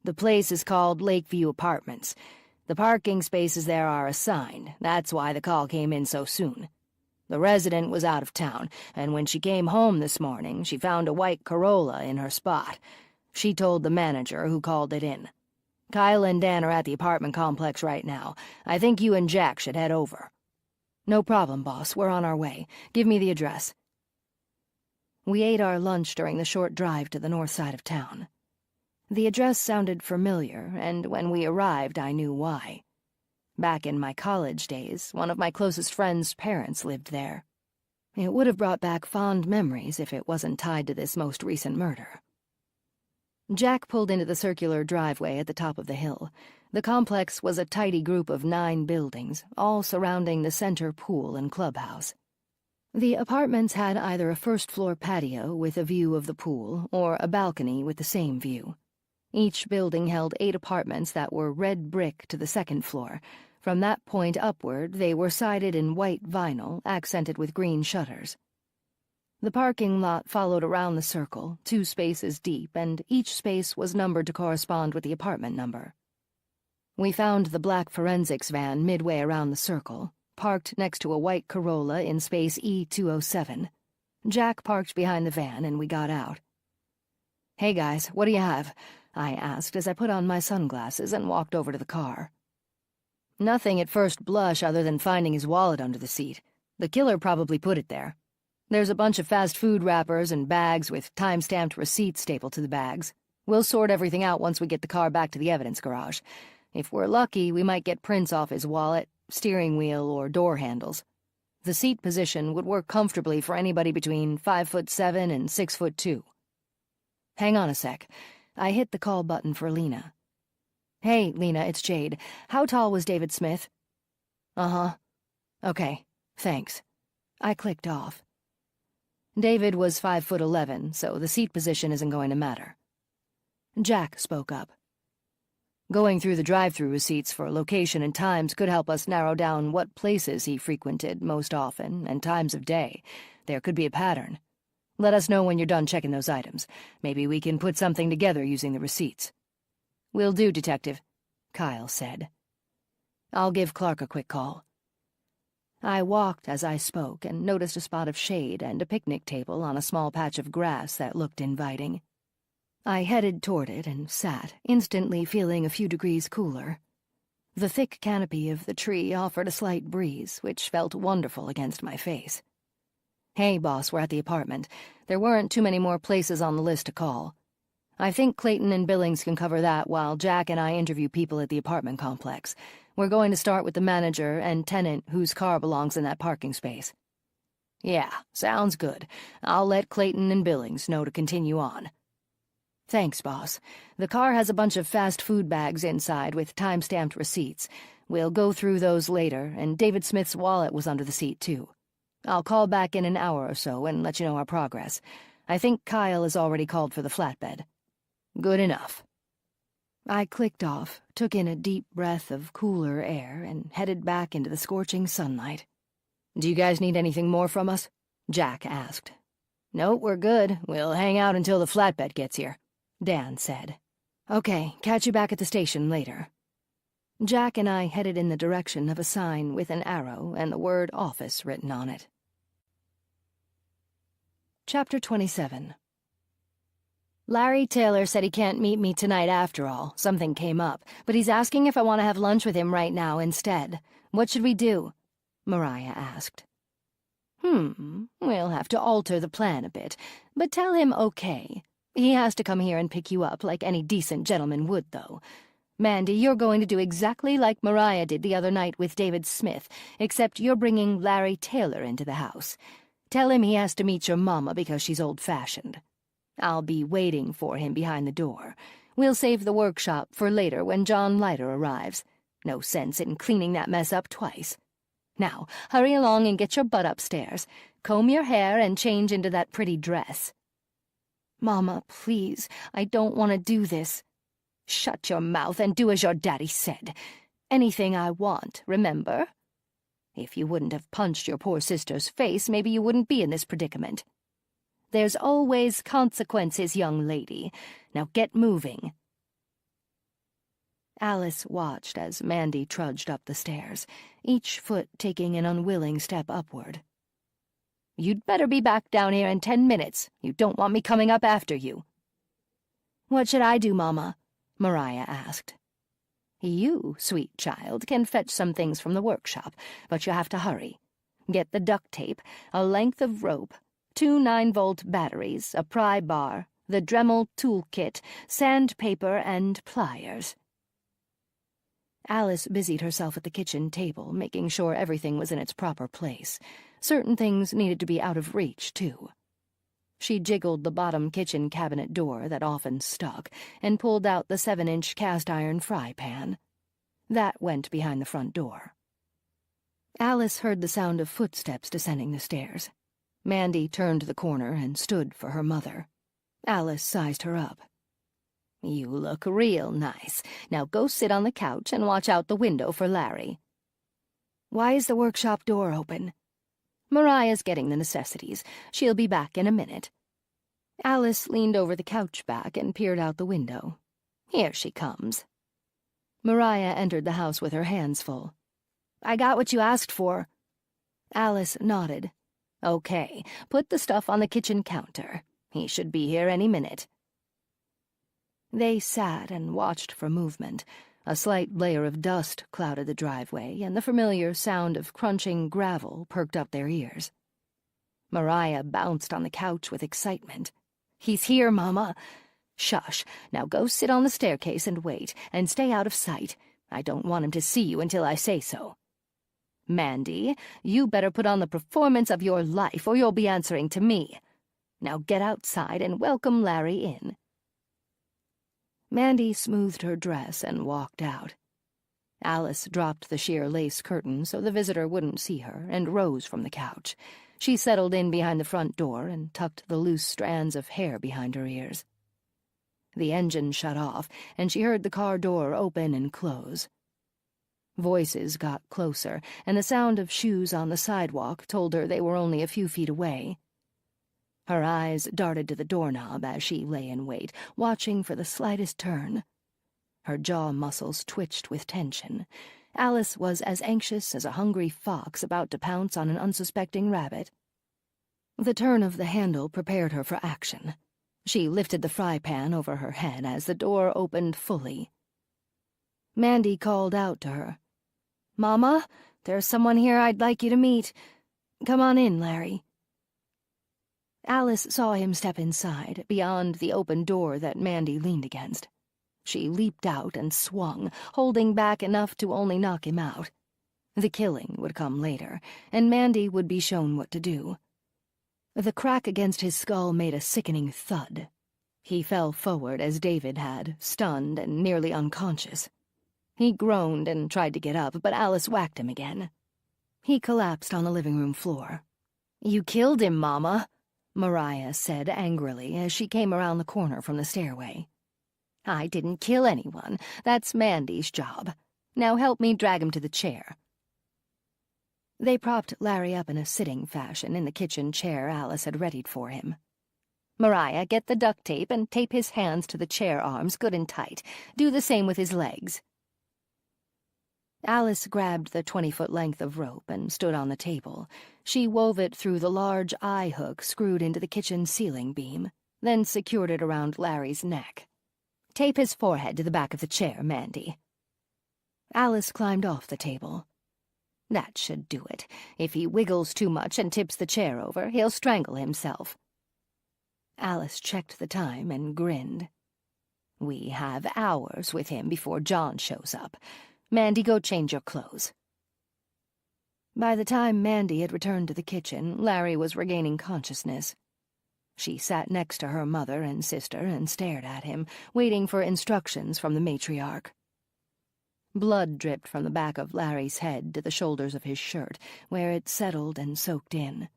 [SPEAKER 2] The place is called Lakeview Apartments. The parking spaces there are assigned. That's why the call came in so soon. The resident was out of town, and when she came home this morning, she found a white Corolla in her spot. She told the manager, who called it in. Kyle and Dan are at the apartment complex right now. I think you and Jack should head over. No problem, boss. We're on our way. Give me the address. We ate our lunch during the short drive to the north side of town. The address sounded familiar, and when we arrived, I knew why. Back in my college days, one of my closest friends' parents lived there. It would have brought back fond memories if it wasn't tied to this most recent murder. Jack pulled into the circular driveway at the top of the hill. The complex was a tidy group of 9 buildings, all surrounding the center pool and clubhouse. The apartments had either a first-floor patio with a view of the pool or a balcony with the same view. Each building held 8 apartments that were red brick to the second floor. From that point upward, they were sided in white vinyl, accented with green shutters. The parking lot followed around the circle, 2 spaces deep, and each space was numbered to correspond with the apartment number. We found the black forensics van midway around the circle, parked next to a white Corolla in space E207. Jack parked behind the van, and we got out. Hey guys, what do you have? I asked as I put on my sunglasses and walked over to the car. Nothing at first blush other than finding his wallet under the seat. The killer probably put it there. There's a bunch of fast food wrappers and bags with time-stamped receipts stapled to the bags. We'll sort everything out once we get the car back to the evidence garage. If we're lucky, we might get prints off his wallet, steering wheel, or door handles. The seat position would work comfortably for anybody between 5'7" and 6'2". Hang on a sec. I hit the call button for Lena. Hey, Lena, it's Jade. How tall was David Smith? Uh-huh. Okay, thanks. I clicked off. David was 5'11", so the seat position isn't going to matter. Jack spoke up. Going through the drive-through receipts for location and times could help us narrow down what places he frequented most often and times of day. There could be a pattern. Let us know when you're done checking those items. Maybe we can put something together using the receipts. Will do, Detective, Kyle said. I'll give Clark a quick call. I walked as I spoke and noticed a spot of shade and a picnic table on a small patch of grass that looked inviting. I headed toward it and sat, instantly feeling a few degrees cooler. The thick canopy of the tree offered a slight breeze, which felt wonderful against my face. Hey, boss, we're at the apartment. There weren't too many more places on the list to call. I think Clayton and Billings can cover that while Jack and I interview people at the apartment complex. We're going to start with the manager and tenant whose car belongs in that parking space. Yeah, sounds good. I'll let Clayton and Billings know to continue on. Thanks, boss. The car has a bunch of fast food bags inside with time-stamped receipts. We'll go through those later, and David Smith's wallet was under the seat, too. I'll call back in an hour or so and let you know our progress. I think Kyle has already called for the flatbed. Good enough. I clicked off, took in a deep breath of cooler air, and headed back into the scorching sunlight.
[SPEAKER 1] "Do you guys need anything more from us?" Jack asked.
[SPEAKER 2] "Nope, we're good. We'll hang out until the flatbed gets here," Dan said.
[SPEAKER 1] "Okay, catch you back at the station later."
[SPEAKER 2] Jack and I headed in the direction of a sign with an arrow and the word office written on it. Chapter 27.
[SPEAKER 1] Larry Taylor said he can't meet me tonight after all. Something came up, but he's asking if I want to have lunch with him right now instead. What should we do? Mariah asked.
[SPEAKER 2] We'll have to alter the plan a bit, but tell him okay. He has to come here and pick you up like any decent gentleman would, though. Mandy, you're going to do exactly like Mariah did the other night with David Smith, except you're bringing Larry Taylor into the house. Tell him he has to meet your mama because she's old-fashioned. I'll be waiting for him behind the door. We'll save the workshop for later when John Leiter arrives. No sense in cleaning that mess up twice. Now, hurry along and get your butt upstairs. Comb your hair and change into that pretty dress."
[SPEAKER 1] "Mama, please, I don't want to do this."
[SPEAKER 2] "Shut your mouth and do as your daddy said. Anything I want, remember? If you wouldn't have punched your poor sister's face, maybe you wouldn't be in this predicament. There's always consequences, young lady. Now get moving." Alice watched as Mandy trudged up the stairs, each foot taking an unwilling step upward. "You'd better be back down here in 10 minutes. You don't want me coming up after you."
[SPEAKER 1] "What should I do, Mama?" Mariah asked.
[SPEAKER 2] "You, sweet child, can fetch some things from the workshop, but you have to hurry. Get the duct tape, a length of rope, 2 9-volt batteries, a pry bar, the Dremel toolkit, sandpaper, and pliers." Alice busied herself at the kitchen table, making sure everything was in its proper place. Certain things needed to be out of reach, too. She jiggled the bottom kitchen cabinet door that often stuck and pulled out the 7-inch cast-iron fry pan. That went behind the front door. Alice heard the sound of footsteps descending the stairs. Mandy turned the corner and stood for her mother. Alice sized her up. "You look real nice. Now go sit on the couch and watch out the window for Larry."
[SPEAKER 1] "Why is the workshop door open?"
[SPEAKER 2] "Mariah's getting the necessities. She'll be back in a minute." Alice leaned over the couch back and peered out the window. "Here she comes." Mariah entered the house with her hands full.
[SPEAKER 1] "I got what you asked for."
[SPEAKER 2] Alice nodded. "Okay, put the stuff on the kitchen counter. He should be here any minute." They sat and watched for movement. A slight layer of dust clouded the driveway, and the familiar sound of crunching gravel perked up their ears. Mariah bounced on the couch with excitement. "He's here, Mama." "Shush. Now go sit on the staircase and wait, and stay out of sight. I don't want him to see you until I say so. Mandy, you better put on the performance of your life, or you'll be answering to me. Now get outside and welcome Larry in." Mandy smoothed her dress and walked out. Alice dropped the sheer lace curtain so the visitor wouldn't see her and rose from the couch. She settled in behind the front door and tucked the loose strands of hair behind her ears. The engine shut off, and she heard the car door open and close. Voices got closer, and the sound of shoes on the sidewalk told her they were only a few feet away. Her eyes darted to the doorknob as she lay in wait, watching for the slightest turn. Her jaw muscles twitched with tension. Alice was as anxious as a hungry fox about to pounce on an unsuspecting rabbit. The turn of the handle prepared her for action. She lifted the fry pan over her head as the door opened fully. Mandy called out to her.
[SPEAKER 1] "Mama, there's someone here I'd like you to meet. Come on in, Larry."
[SPEAKER 2] Alice saw him step inside, beyond the open door that Mandy leaned against. She leaped out and swung, holding back enough to only knock him out. The killing would come later, and Mandy would be shown what to do. The crack against his skull made a sickening thud. He fell forward as David had, stunned and nearly unconscious. He groaned and tried to get up, but Alice whacked him again. He collapsed on the living room floor.
[SPEAKER 1] "You killed him, Mama,"
[SPEAKER 2] Mariah said angrily as she came around the corner from the stairway. I didn't kill anyone. That's Mandy's job. Now help me drag him to the chair. They propped Larry up in a sitting fashion in the kitchen chair Alice had readied for him. Mariah, get the duct tape and tape his hands to the chair arms good and tight. Do the same with his legs. Alice grabbed the 20-foot length of rope and stood on the table. She wove it through the large eye hook screwed into the kitchen ceiling beam, then secured it around Larry's neck. Tape his forehead to the back of the chair, Mandy. Alice climbed off the table. That should do it. If he wiggles too much and tips the chair over, he'll strangle himself. Alice checked the time and grinned. We have hours with him before John shows up. Mandy, go change your clothes. By the time Mandy had returned to the kitchen, Larry was regaining consciousness. She sat next to her mother and sister and stared at him, waiting for instructions from the matriarch. Blood dripped from the back of Larry's head to the shoulders of his shirt, where it settled and soaked in.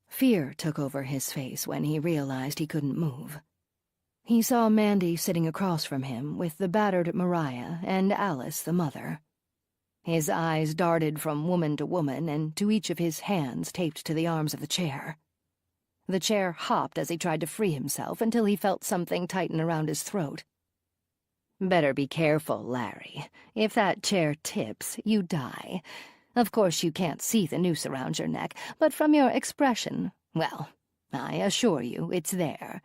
[SPEAKER 2] Fear took over his face when he realized he couldn't move. He saw Mandy sitting across from him with the battered Mariah and Alice, the mother. His eyes darted from woman to woman and to each of his hands taped to the arms of the chair. The chair hopped as he tried to free himself until he felt something tighten around his throat. Better be careful, Larry. If that chair tips, you die. Of course, you can't see the noose around your neck, but from your expression, well, I assure you, it's there.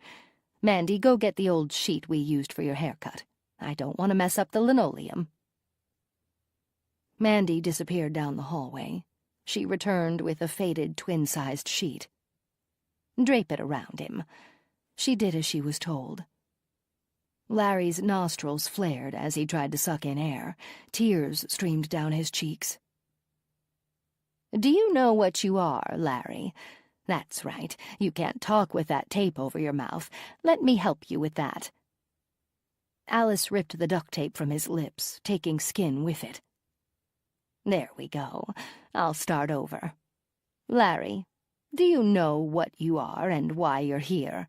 [SPEAKER 2] Mandy, go get the old sheet we used for your haircut. I don't want to mess up the linoleum. Mandy disappeared down the hallway. She returned with a faded twin-sized sheet. Drape it around him. She did as she was told. Larry's nostrils flared as he tried to suck in air. Tears streamed down his cheeks. Do you know what you are, Larry? That's right. You can't talk with that tape over your mouth. Let me help you with that. Alice ripped the duct tape from his lips, taking skin with it. There we go. I'll start over. Larry, do you know what you are and why you're here?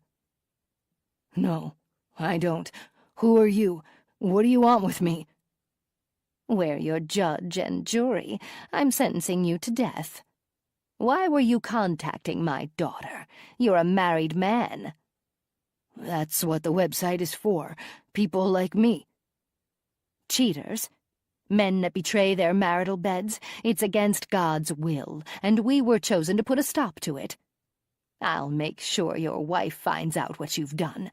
[SPEAKER 4] No, I don't. Who are you? What do you want with me?
[SPEAKER 2] We're your judge and jury. I'm sentencing you to death. Why were you contacting my daughter? You're a married man.
[SPEAKER 4] That's what the website is for. People like me.
[SPEAKER 2] Cheaters? Men that betray their marital beds? It's against God's will, and we were chosen to put a stop to it. I'll make sure your wife finds out what you've done.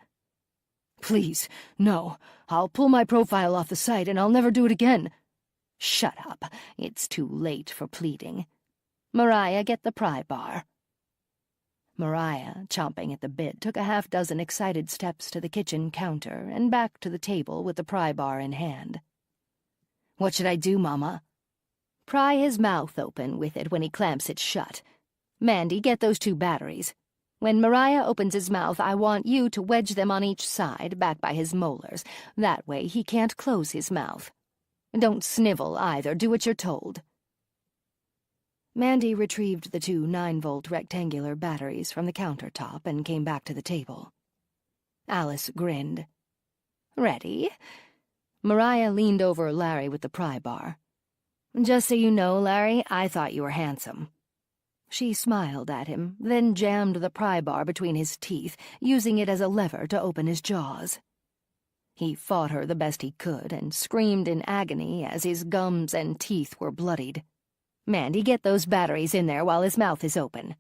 [SPEAKER 4] Please, no. I'll pull my profile off the site and I'll never do it again.
[SPEAKER 2] Shut up. It's too late for pleading. Mariah, get the pry bar. Mariah, chomping at the bit, took a half-dozen excited steps to the kitchen counter and back to the table with the pry bar in hand.
[SPEAKER 4] What should I do, Mama?
[SPEAKER 2] Pry his mouth open with it when he clamps it shut. Mandy, get those 2 batteries. When Mariah opens his mouth, I want you to wedge them on each side, back by his molars. That way he can't close his mouth. Don't snivel either. Do what you're told. Mandy retrieved the 2 9-volt rectangular batteries from the countertop and came back to the table. Alice grinned. Ready? Mariah leaned over Larry with the pry bar. Just so you know, Larry, I thought you were handsome. She smiled at him, then jammed the pry bar between his teeth, using it as a lever to open his jaws. He fought her the best he could and screamed in agony as his gums and teeth were bloodied. Mandy, get those batteries in there while his mouth is open.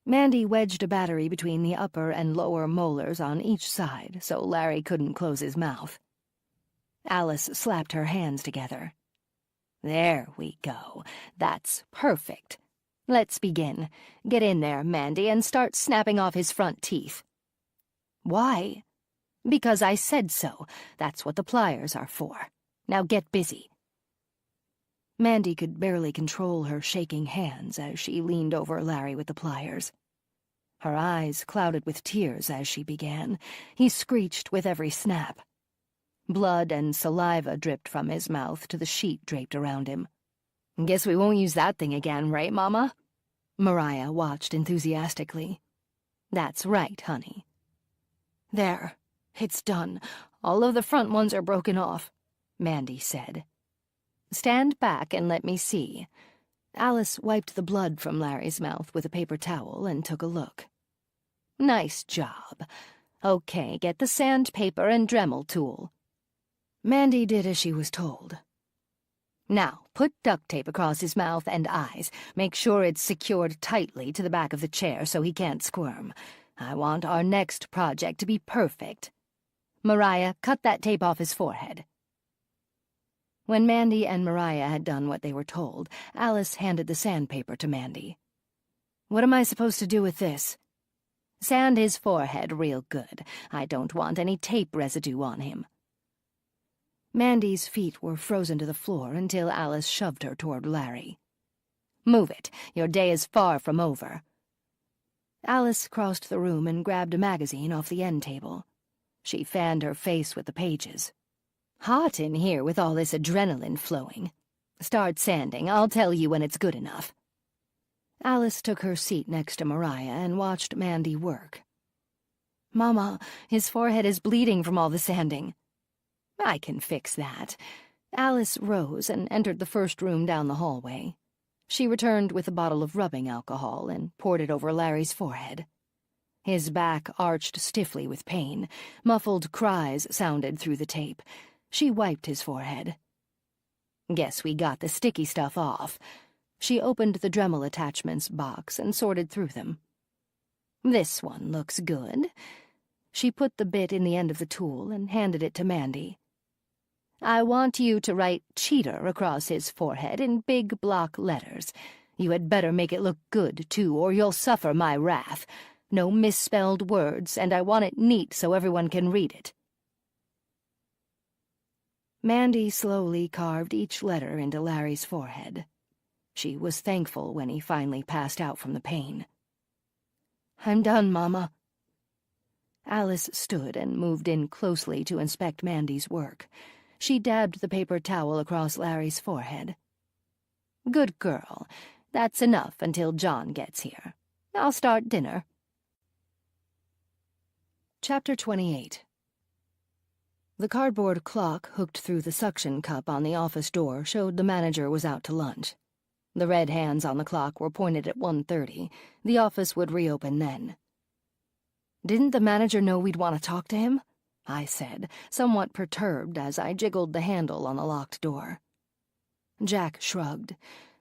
[SPEAKER 2] Mandy wedged a battery between the upper and lower molars on each side so Larry couldn't close his mouth. Alice slapped her hands together. There we go. That's perfect. Let's begin. Get in there, Mandy, and start snapping off his front teeth. Why? Because I said so. That's what the pliers are for. Now get busy. Mandy could barely control her shaking hands as she leaned over Larry with the pliers. Her eyes clouded with tears as she began. He screeched with every snap. Blood and saliva dripped from his mouth to the sheet draped around him. Guess we won't use that thing again, right, Mama? Mariah watched enthusiastically. That's right, honey.
[SPEAKER 4] There. It's done.
[SPEAKER 2] All of the front ones are broken off," Mandy said. "Stand back and let me see." Alice wiped the blood from Larry's mouth with a paper towel and took a look. "Nice job. Okay, get the sandpaper and Dremel tool." Mandy did as she was told. "Now, put duct tape across his mouth and eyes. Make sure it's secured tightly to the back of the chair so he can't squirm. I want our next project to be perfect. Mariah, cut that tape off his forehead." When Mandy and Mariah had done what they were told, Alice handed the sandpaper to Mandy. "What am I supposed to do with this?" "Sand his forehead real good. I don't want any tape residue on him." Mandy's feet were frozen to the floor until Alice shoved her toward Larry. "Move it. Your day is far from over." Alice crossed the room and grabbed a magazine off the end table. She fanned her face with the pages. "Hot in here with all this adrenaline flowing. Start sanding. I'll tell you when it's good enough." Alice took her seat next to Mariah and watched Mandy work. "Mama, his forehead is bleeding from all the sanding." "I can fix that." Alice rose and entered the first room down the hallway. She returned with a bottle of rubbing alcohol and poured it over Larry's forehead. His back arched stiffly with pain. Muffled cries sounded through the tape. She wiped his forehead. "Guess we got the sticky stuff off." She opened the Dremel attachments box and sorted through them. "This one looks good." She put the bit in the end of the tool and handed it to Mandy. "I want you to write cheater across his forehead in big block letters. You had better make it look good, too, or you'll suffer my wrath. No misspelled words, and I want it neat so everyone can read it." Mandy slowly carved each letter into Larry's forehead. She was thankful when he finally passed out from the pain. "I'm done, Mama." Alice stood and moved in closely to inspect Mandy's work. She dabbed the paper towel across Larry's forehead. "Good girl. That's enough until John gets here. I'll start dinner." Chapter 28. The cardboard clock hooked through the suction cup on the office door showed the manager was out to lunch. The red hands on the clock were pointed at 1:30. The office would reopen then. "Didn't the manager know we'd want to talk to him?" I said, somewhat perturbed as I jiggled the handle on the locked door. Jack shrugged.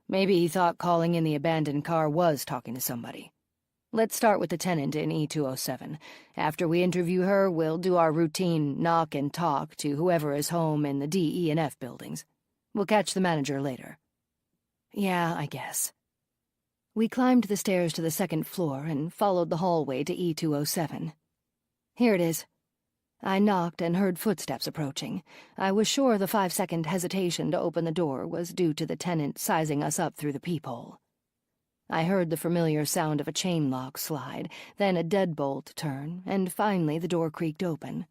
[SPEAKER 2] Maybe he thought calling in the abandoned car was talking to somebody. "Let's start with the tenant in E207. After we interview her, we'll do our routine knock and talk to whoever is home in the D, E, and F buildings. We'll catch the manager later." "Yeah, I guess." We climbed the stairs to the second floor and followed the hallway to E207. "Here it is." I knocked and heard footsteps approaching. I was sure the 5-second hesitation to open the door was due to the tenant sizing us up through the peephole. I heard the familiar sound of a chain lock slide, then a deadbolt turn, and finally the door creaked open.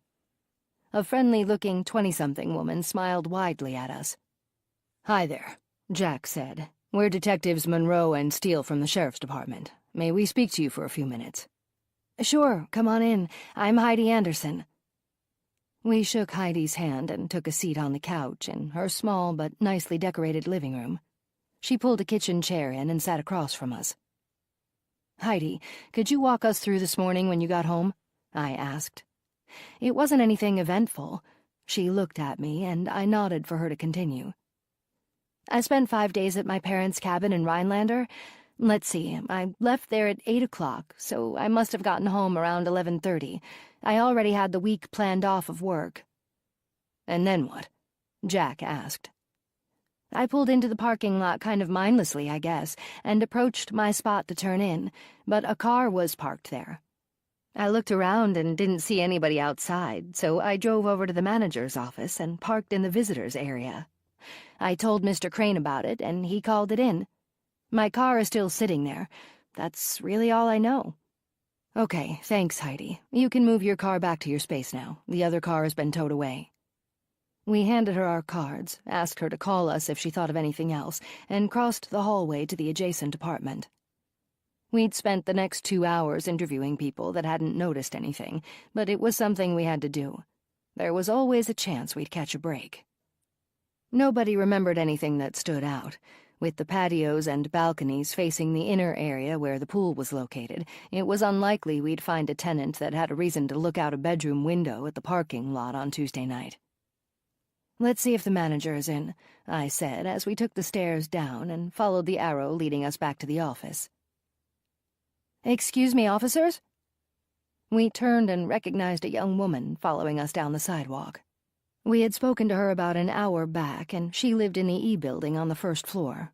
[SPEAKER 2] A friendly-looking 20-something woman smiled widely at us. "Hi there," Jack said. "We're Detectives Monroe and Steele from the Sheriff's Department. May we speak to you for a few minutes?" "Sure, come on in. I'm Heidi Anderson." We shook Heidi's hand and took a seat on the couch in her small but nicely decorated living room. She pulled a kitchen chair in and sat across from us. "Heidi, could you walk us through this morning when you got home?" I asked. It wasn't anything eventful. She looked at me, and I nodded for her to continue. "I spent 5 days at my parents' cabin in Rhinelander. Let's see, I left there at 8 o'clock, so I must have gotten home around 11:30. I already had the week planned off of work." "And then what?" Jack asked. "I pulled into the parking lot kind of mindlessly, I guess, and approached my spot to turn in, but a car was parked there. I looked around and didn't see anybody outside, so I drove over to the manager's office and parked in the visitors area. I told Mr. Crane about it, and he called it in. My car is still sitting there. That's really all I know." "Okay, thanks, Heidi. You can move your car back to your space now. The other car has been towed away." We handed her our cards, asked her to call us if she thought of anything else, and crossed the hallway to the adjacent apartment. We'd spent the next 2 hours interviewing people that hadn't noticed anything, but it was something we had to do. There was always a chance we'd catch a break. Nobody remembered anything that stood out. With the patios and balconies facing the inner area where the pool was located, it was unlikely we'd find a tenant that had a reason to look out a bedroom window at the parking lot on Tuesday night. "Let's see if the manager is in," I said as we took the stairs down and followed the arrow leading us back to the office. "Excuse me, officers?" We turned and recognized a young woman following us down the sidewalk. We had spoken to her about an hour back, and she lived in the E building on the first floor.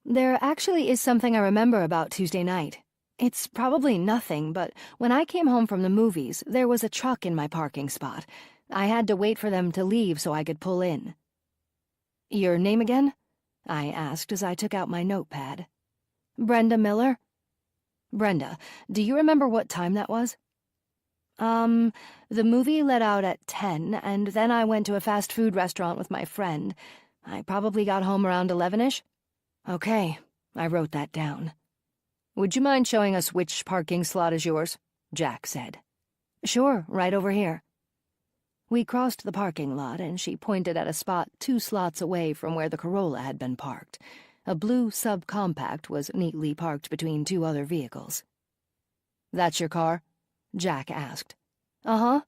[SPEAKER 2] "There actually is something I remember about Tuesday night. It's probably nothing, but when I came home from the movies, there was a truck in my parking spot. I had to wait for them to leave so I could pull in." "Your name again?" I asked as I took out my notepad. "Brenda Miller." "Brenda, do you remember what time that was?" The movie let out at 10, and then I went to a fast food restaurant with my friend. I probably got home around 11-ish. "Okay," I wrote that down. "Would you mind showing us which parking slot is yours?" Jack said. "Sure, right over here." We crossed the parking lot, and she pointed at a spot 2 slots away from where the Corolla had been parked. A blue subcompact was neatly parked between 2 other vehicles. "That's your car?" Jack asked. "Uh-huh.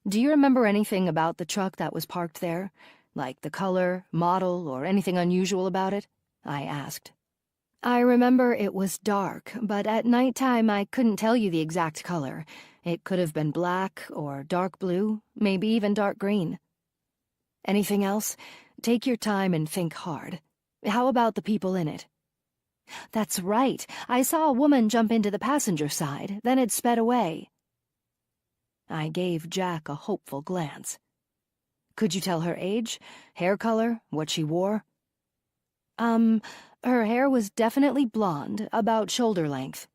[SPEAKER 2] Do you remember anything about the truck that was parked there? Like the color, model, or anything unusual about it?" I asked. "I remember it was dark, but at nighttime I couldn't tell you the exact color. It could have been black or dark blue, maybe even dark green." "Anything else? Take your time and think hard. How about the people in it?" "That's right. I saw a woman jump into the passenger side, then it sped away." I gave Jack a hopeful glance. "Could you tell her age, hair color, what she wore?" Her hair was definitely blonde, about shoulder length."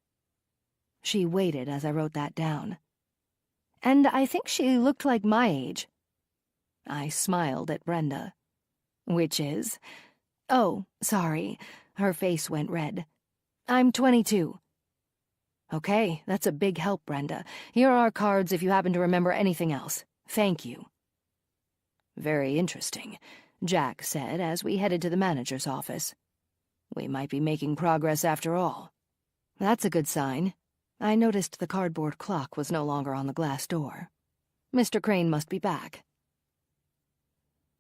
[SPEAKER 2] She waited as I wrote that down. "And I think she looked like my age." I smiled at Brenda. "Which is?" "Oh, sorry." Her face went red. "I'm 22. "Okay, that's a big help, Brenda. Here are our cards if you happen to remember anything else. Thank you." "Very interesting," Jack said as we headed to the manager's office. "We might be making progress after all." "That's a good sign." I noticed the cardboard clock was no longer on the glass door. Mr. Crane must be back.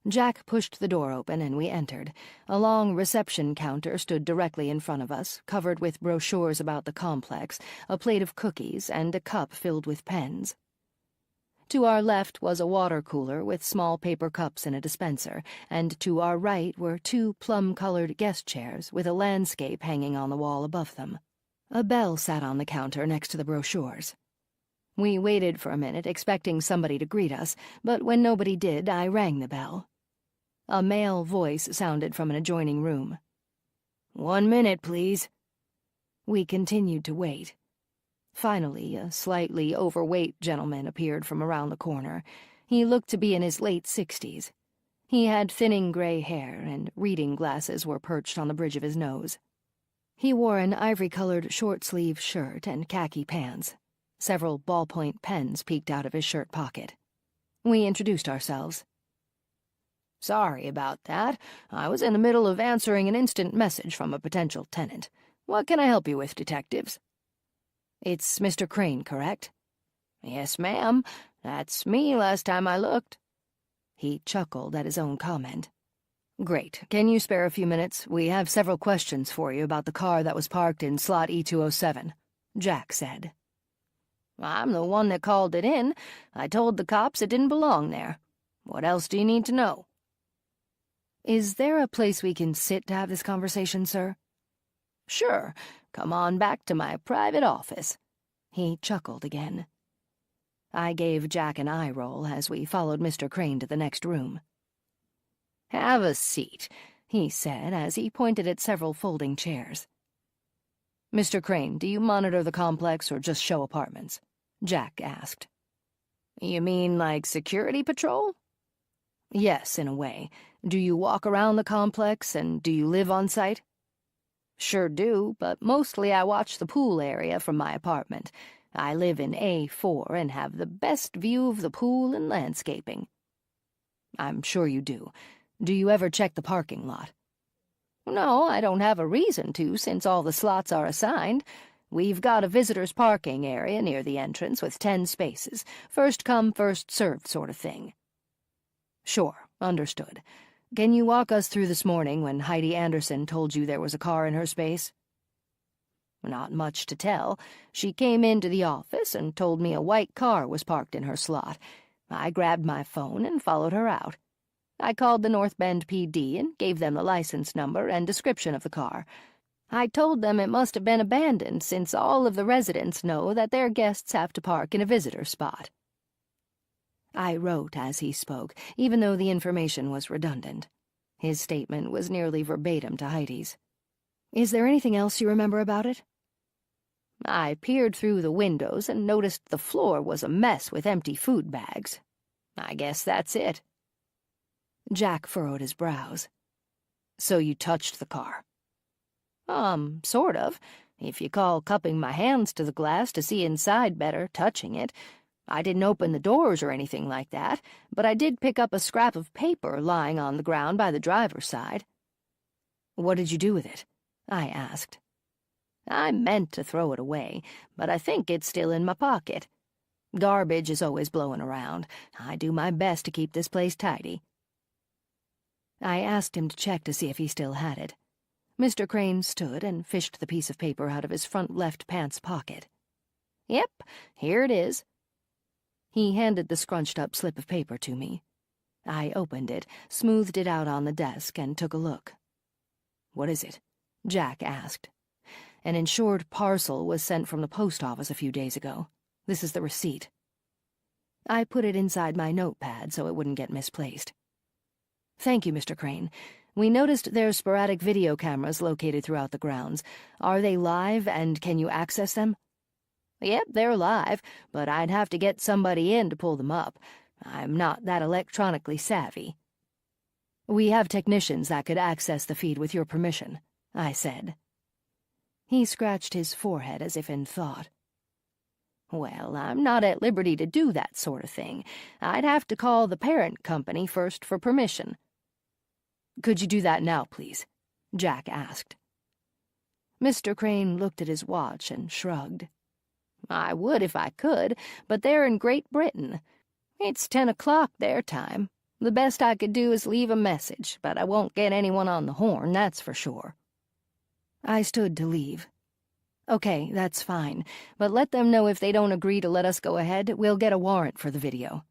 [SPEAKER 2] Jack pushed the door open and we entered. A long reception counter stood directly in front of us, covered with brochures about the complex, a plate of cookies, and a cup filled with pens. To our left was a water cooler with small paper cups and a dispenser, and to our right were 2 plum-colored guest chairs with a landscape hanging on the wall above them. A bell sat on the counter next to the brochures. We waited for a minute, expecting somebody to greet us, but when nobody did, I rang the bell. A male voice sounded from an adjoining room. "1 minute, please." We continued to wait. Finally, a slightly overweight gentleman appeared from around the corner. He looked to be in his late 60s. He had thinning gray hair, and reading glasses were perched on the bridge of his nose. He wore an ivory-colored short-sleeved shirt and khaki pants. Several ballpoint pens peeked out of his shirt pocket. We introduced ourselves. "Sorry about that. I was in the middle of answering an instant message from a potential tenant. What can I help you with, detectives?" "It's Mr. Crane, correct?" "Yes, ma'am. That's me last time I looked." He chuckled at his own comment. "Great. Can you spare a few minutes? We have several questions for you about the car that was parked in slot E207, Jack said. "I'm the one that called it in. I told the cops it didn't belong there. What else do you need to know?" "Is there a place we can sit to have this conversation, sir?" "Sure. Come on back to my private office." He chuckled again. I gave Jack an eye roll as we followed Mr. Crane to the next room. "Have a seat," he said as he pointed at several folding chairs. "Mr. Crane, do you monitor the complex or just show apartments?" Jack asked. "You mean like security patrol?" "Yes, in a way. Do you walk around the complex, and do you live on site?" "Sure do, but mostly I watch the pool area from my apartment. I live in A4 and have the best view of the pool and landscaping."
[SPEAKER 1] "I'm sure you do. Do you ever check the parking lot?"
[SPEAKER 2] "No, I don't have a reason to, since all the slots are assigned. We've got a visitors' parking area near the entrance with 10 spaces. First come, first served sort of thing."
[SPEAKER 1] "Sure, understood. Can you walk us through this morning when Heidi Anderson told you there was a car in her space?"
[SPEAKER 2] "Not much to tell. She came into the office and told me a white car was parked in her slot. I grabbed my phone and followed her out. I called the North Bend PD and gave them the license number and description of the car. I told them it must have been abandoned, since all of the residents know that their guests have to park in a visitor spot."
[SPEAKER 1] I wrote as he spoke, even though the information was redundant. His statement was nearly verbatim to Heidi's. "Is there anything else you remember about it?"
[SPEAKER 2] "I peered through the windows and noticed the floor was a mess with empty food bags. I guess that's it."
[SPEAKER 1] Jack furrowed his brows. "So you touched the car?"
[SPEAKER 2] Sort of. If you call cupping my hands to the glass to see inside better, touching it. I didn't open the doors or anything like that, but I did pick up a scrap of paper lying on the ground by the driver's side."
[SPEAKER 1] "What did you do with it?" I asked.
[SPEAKER 2] "I meant to throw it away, but I think it's still in my pocket. Garbage is always blowing around. I do my best to keep this place tidy."
[SPEAKER 1] I asked him to check to see if he still had it. Mr. Crane stood and fished the piece of paper out of his front left pants pocket.
[SPEAKER 2] "Yep, here it is."
[SPEAKER 1] He handed the scrunched-up slip of paper to me. I opened it, smoothed it out on the desk, and took a look. "What is it?" Jack asked. "An insured parcel was sent from the post office a few days ago. This is the receipt." I put it inside my notepad so it wouldn't get misplaced. "Thank you, Mr. Crane. We noticed there's sporadic video cameras located throughout the grounds. Are they live, and can you access them?"
[SPEAKER 2] "Yep, they're live, but I'd have to get somebody in to pull them up. I'm not that electronically savvy."
[SPEAKER 1] "We have technicians that could access the feed with your permission," I said. He scratched his forehead as if in thought.
[SPEAKER 2] "Well, I'm not at liberty to do that sort of thing. I'd have to call the parent company first for permission."
[SPEAKER 1] "Could you do that now, please?" Jack asked. Mr. Crane looked at his watch and shrugged.
[SPEAKER 2] "I would if I could, but they're in Great Britain. It's 10 o'clock their time. The best I could do is leave a message, but I won't get anyone on the horn, that's for sure."
[SPEAKER 1] I stood to leave. "Okay, that's fine, but let them know if they don't agree to let us go ahead, we'll get a warrant for the video.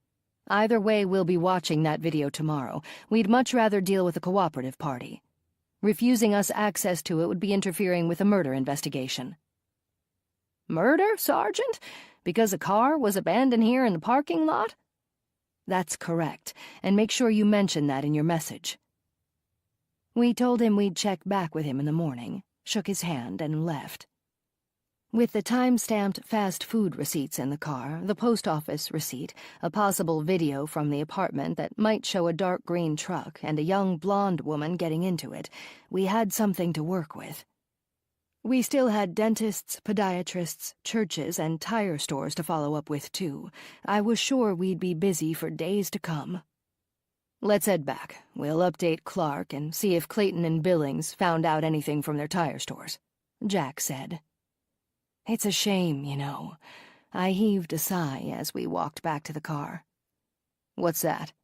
[SPEAKER 1] Either way, we'll be watching that video tomorrow. We'd much rather deal with a cooperative party. Refusing us access to it would be interfering with a murder investigation."
[SPEAKER 2] "Murder, Sergeant? Because a car was abandoned here in the parking lot?"
[SPEAKER 1] "That's correct, and make sure you mention that in your message." We told him we'd check back with him in the morning, shook his hand, and left. With the time-stamped fast food receipts in the car, the post office receipt, a possible video from the apartment that might show a dark green truck and a young blonde woman getting into it, we had something to work with. We still had dentists, podiatrists, churches, and tire stores to follow up with, too. I was sure we'd be busy for days to come. "Let's head back. We'll update Clark and see if Clayton and Billings found out anything from their tire stores," Jack said. "It's a shame, you know." I heaved a sigh as we walked back to the car. "What's that?"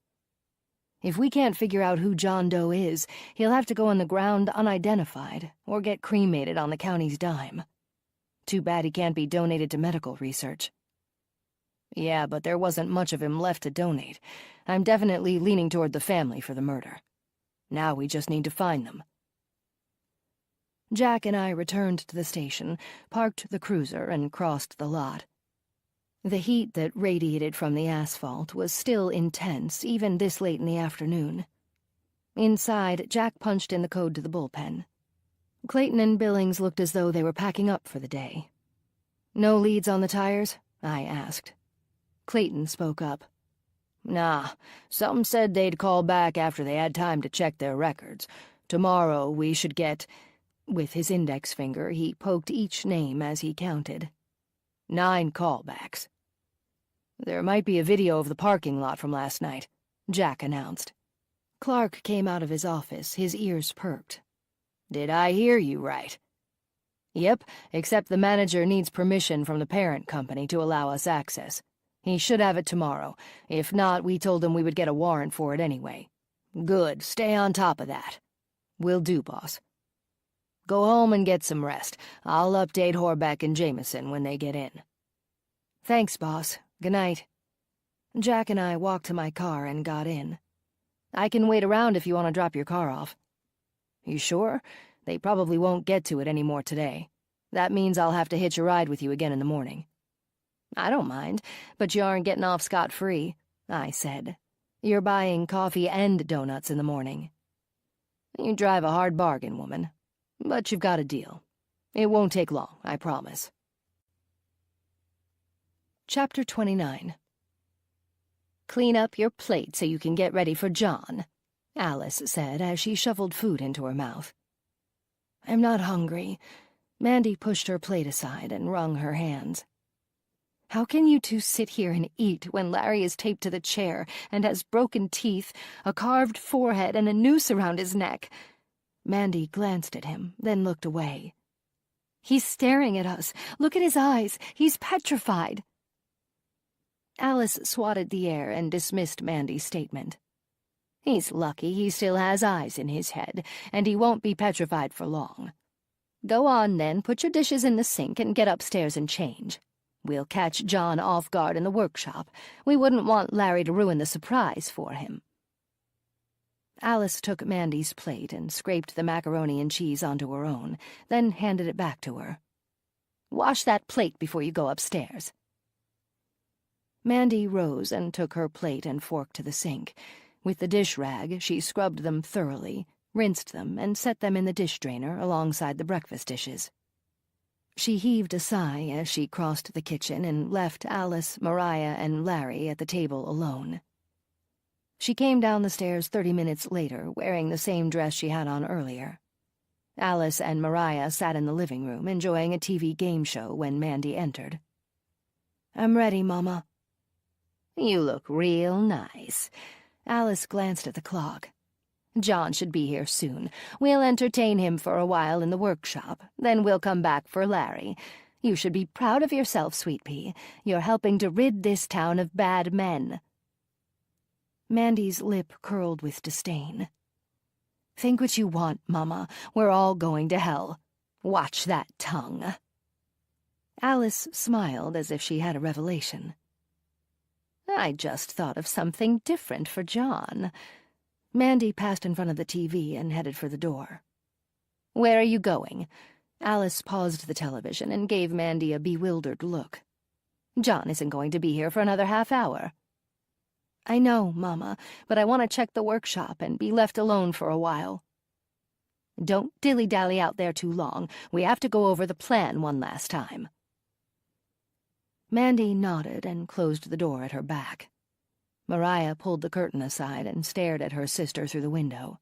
[SPEAKER 1] "If we can't figure out who John Doe is, he'll have to go on the ground unidentified or get cremated on the county's dime. Too bad he can't be donated to medical research." "Yeah, but there wasn't much of him left to donate. I'm definitely leaning toward the family for the murder. Now we just need to find them." Jack and I returned to the station, parked the cruiser, and crossed the lot. The heat that radiated from the asphalt was still intense, even this late in the afternoon. Inside, Jack punched in the code to the bullpen. Clayton and Billings looked as though they were packing up for the day. "No leads on the tires?" I asked. Clayton spoke up. "Nah, some said they'd call back after they had time to check their records. Tomorrow we should get..." With his index finger, he poked each name as he counted.
[SPEAKER 4] 9 callbacks. There might be a video of the parking lot from last night, Jack announced. Clark came out of his office, his ears perked. Did I hear you right? Yep, except the manager needs permission from the parent company to allow us access. He should have it tomorrow. If not, we told him we would get a warrant for it anyway. Good, stay on top of that. Will do, boss. Go home and get some rest. I'll update Horbeck and Jameson when they get in. Thanks, boss. Good night. Jack and I walked to my car and got in. I can wait around if you want to drop your car off. You sure? They probably won't get to it anymore today. That means I'll have to hitch a ride with you again in the morning. I don't mind, but you aren't getting off scot-free, I said. You're buying coffee and donuts in the morning. You drive a hard bargain, woman. But you've got a deal. It won't take long, I promise. Chapter 29. Clean up your plate so you can get ready for John, Alice said as she shoveled food into her mouth. I'm not hungry. Mandy pushed her plate aside and wrung her hands. How can you two sit here and eat when Larry is taped to the chair and has broken teeth, a carved forehead, and a noose around his neck? Mandy glanced at him, then looked away. He's staring at us. Look at his eyes. He's petrified. Alice swatted the air and dismissed Mandy's statement. He's lucky he still has eyes in his head, and he won't be petrified for long. Go on, then, put your dishes in the sink and get upstairs and change. We'll catch John off guard in the workshop. We wouldn't want Larry to ruin the surprise for him. Alice took Mandy's plate and scraped the macaroni and cheese onto her own, then handed it back to her. Wash that plate before you go upstairs. Mandy rose and took her plate and fork to the sink. With the dish rag, she scrubbed them thoroughly, rinsed them, and set them in the dish drainer alongside the breakfast dishes. She heaved a sigh as she crossed the kitchen and left Alice, Mariah, and Larry at the table alone. She came down the stairs 30 minutes later, wearing the same dress she had on earlier. Alice and Mariah sat in the living room, enjoying a TV game show when Mandy entered. I'm ready, Mama. You look real nice. Alice glanced at the clock. John should be here soon. We'll entertain him for a while in the workshop. Then we'll come back for Larry. You should be proud of yourself, Sweet Pea. You're helping to rid this town of bad men. Mandy's lip curled with disdain. Think what you want, Mama. We're all going to hell. Watch that tongue. Alice smiled as if she had a revelation. I just thought of something different for John. Mandy passed in front of the TV and headed for the door. Where are you going? Alice paused the television and gave Mandy a bewildered look. John isn't going to be here for another half hour. I know, Mama, but I want to check the workshop and be left alone for a while. Don't dilly-dally out there too long. We have to go over the plan one last time. Mandy nodded and closed the door at her back. Mariah pulled the curtain aside and stared at her sister through the window.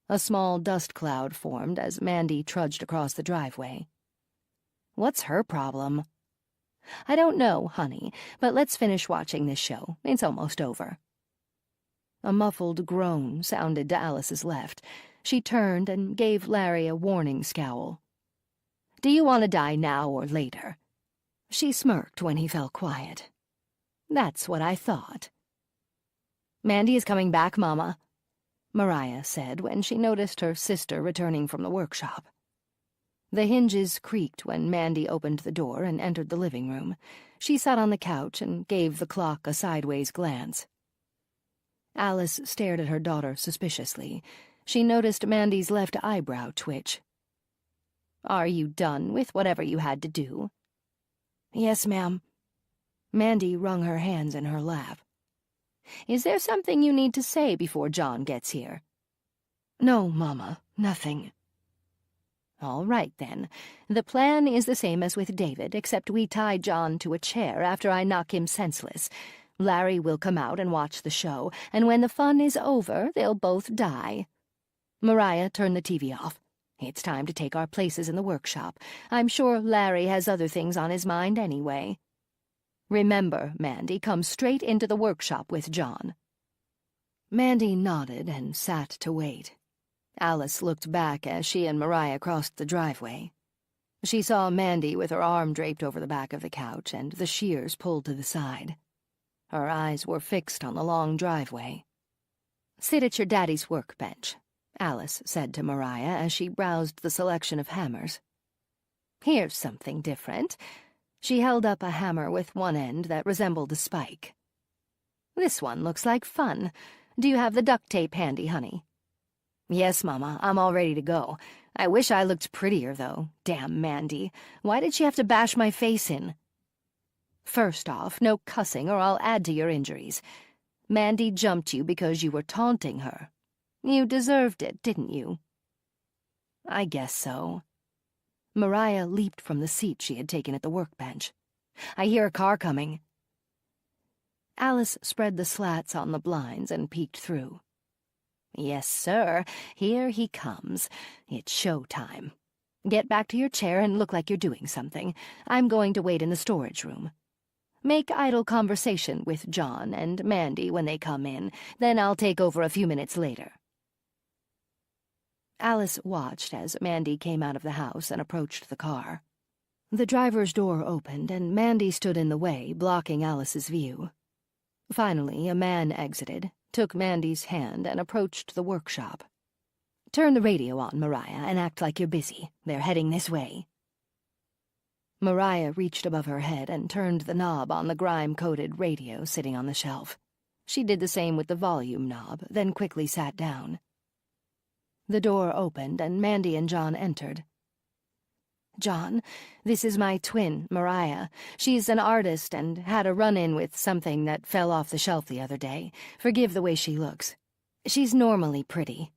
[SPEAKER 4] A small dust cloud formed as Mandy trudged across the driveway. What's her problem? I don't know, honey, but let's finish watching this show. It's almost over. A muffled groan sounded to Alice's left. She turned and gave Larry a warning scowl. Do you want to die now or later? She smirked when he fell quiet. That's what I thought. Mandy is coming back, Mama, Mariah said when she noticed her sister returning from the workshop. The hinges creaked when Mandy opened the door and entered the living room. She sat on the couch and gave the clock a sideways glance. Alice stared at her daughter suspiciously. She noticed Mandy's left eyebrow twitch. Are you done with whatever you had to do? Yes, ma'am. Mandy wrung her hands in her lap. Is there something you need to say before John gets here? No, Mama, nothing. All right, then. The plan is the same as with David, except we tie John to a chair after I knock him senseless. Larry will come out and watch the show, and when the fun is over, they'll both die. Mariah, turn the TV off. It's time to take our places in the workshop. I'm sure Larry has other things on his mind anyway. Remember, Mandy, come straight into the workshop with John."
[SPEAKER 2] Mandy nodded and sat to wait. Alice looked back as she and Mariah crossed the driveway. She saw Mandy with her arm draped over the back of the couch and the shears pulled to the side. Her eyes were fixed on the long driveway. "Sit at your daddy's workbench," Alice said to Mariah as she browsed the selection of hammers. "Here's something different." She held up a hammer with one end that resembled a spike. "This one looks like fun. Do you have the duct tape handy, honey?" "Yes, Mama, I'm all ready to go. I wish I looked prettier, though. Damn Mandy. Why did she have to bash my face in?" "First off, no cussing or I'll add to your injuries. Mandy jumped you because you were taunting her. You deserved it, didn't you?" "I guess so." Mariah leaped from the seat she had taken at the workbench. "I hear a car coming." Alice spread the slats on the blinds and peeked through. "Yes, sir. Here he comes. It's show time. Get back to your chair and look like you're doing something. I'm going to wait in the storage room. Make idle conversation with John and Mandy when they come in, then I'll take over a few minutes later." Alice watched as Mandy came out of the house and approached the car. The driver's door opened, and Mandy stood in the way, blocking Alice's view. Finally, a man exited, took Mandy's hand, and approached the workshop. "Turn the radio on, Mariah, and act like you're busy. They're heading this way." Mariah reached above her head and turned the knob on the grime-coated radio sitting on the shelf. She did the same with the volume knob, then quickly sat down. The door opened, and Mandy and John entered. "John, this is my twin, Mariah. She's an artist and had a run-in with something that fell off the shelf the other day. Forgive the way she looks. She's normally pretty."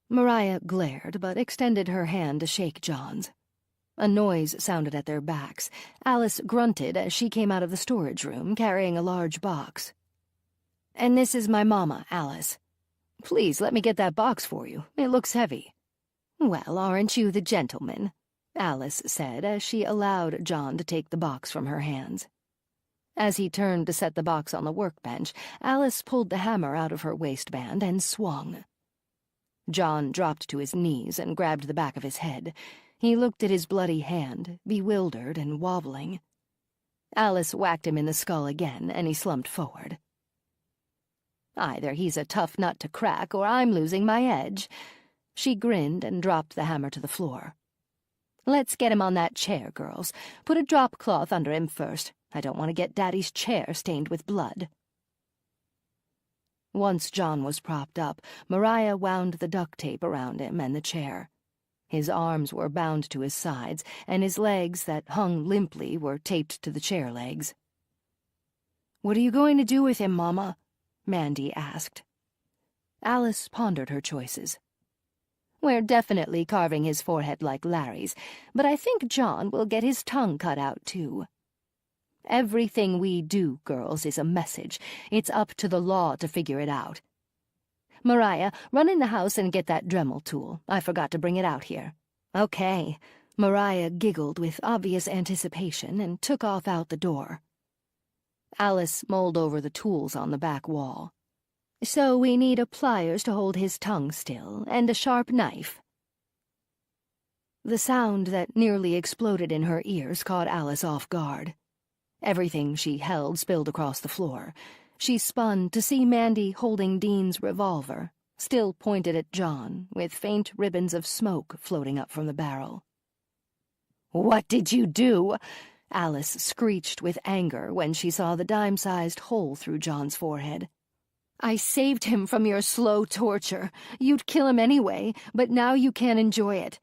[SPEAKER 2] Mariah glared, but extended her hand to shake John's. A noise sounded at their backs. Alice grunted as she came out of the storage room, carrying a large box. "And this is my mama, Alice. Please let me get that box for you. It looks heavy." "Well, aren't you the gentleman?" Alice said as she allowed John to take the box from her hands. As he turned to set the box on the workbench, Alice pulled the hammer out of her waistband and swung. John dropped to his knees and grabbed the back of his head. He looked at his bloody hand, bewildered and wobbling. Alice whacked him in the skull again, and he slumped forward. "Either he's a tough nut to crack, or I'm losing my edge." She grinned and dropped the hammer to the floor. "Let's get him on that chair, girls. Put a drop cloth under him first. I don't want to get Daddy's chair stained with blood." Once John was propped up, Mariah wound the duct tape around him and the chair. His arms were bound to his sides, and his legs that hung limply were taped to the chair legs. "What are you going to do with him, Mama?" Mandy asked. Alice pondered her choices. "We're definitely carving his forehead like Larry's, but I think John will get his tongue cut out, too. Everything we do, girls, is a message. It's up to the law to figure it out. Mariah, run in the house and get that Dremel tool. I forgot to bring it out here." "Okay." Mariah giggled with obvious anticipation and took off out the door. Alice mulled over the tools on the back wall. "So we need a pliers to hold his tongue still, and a sharp knife." The sound that nearly exploded in her ears caught Alice off guard. Everything she held spilled across the floor. She spun to see Mandy holding Dean's revolver, still pointed at John, with faint ribbons of smoke floating up from the barrel. "What did you do?" Alice screeched with anger when she saw the dime-sized hole through John's forehead. "I saved him from your slow torture. You'd kill him anyway, but now you can't enjoy it."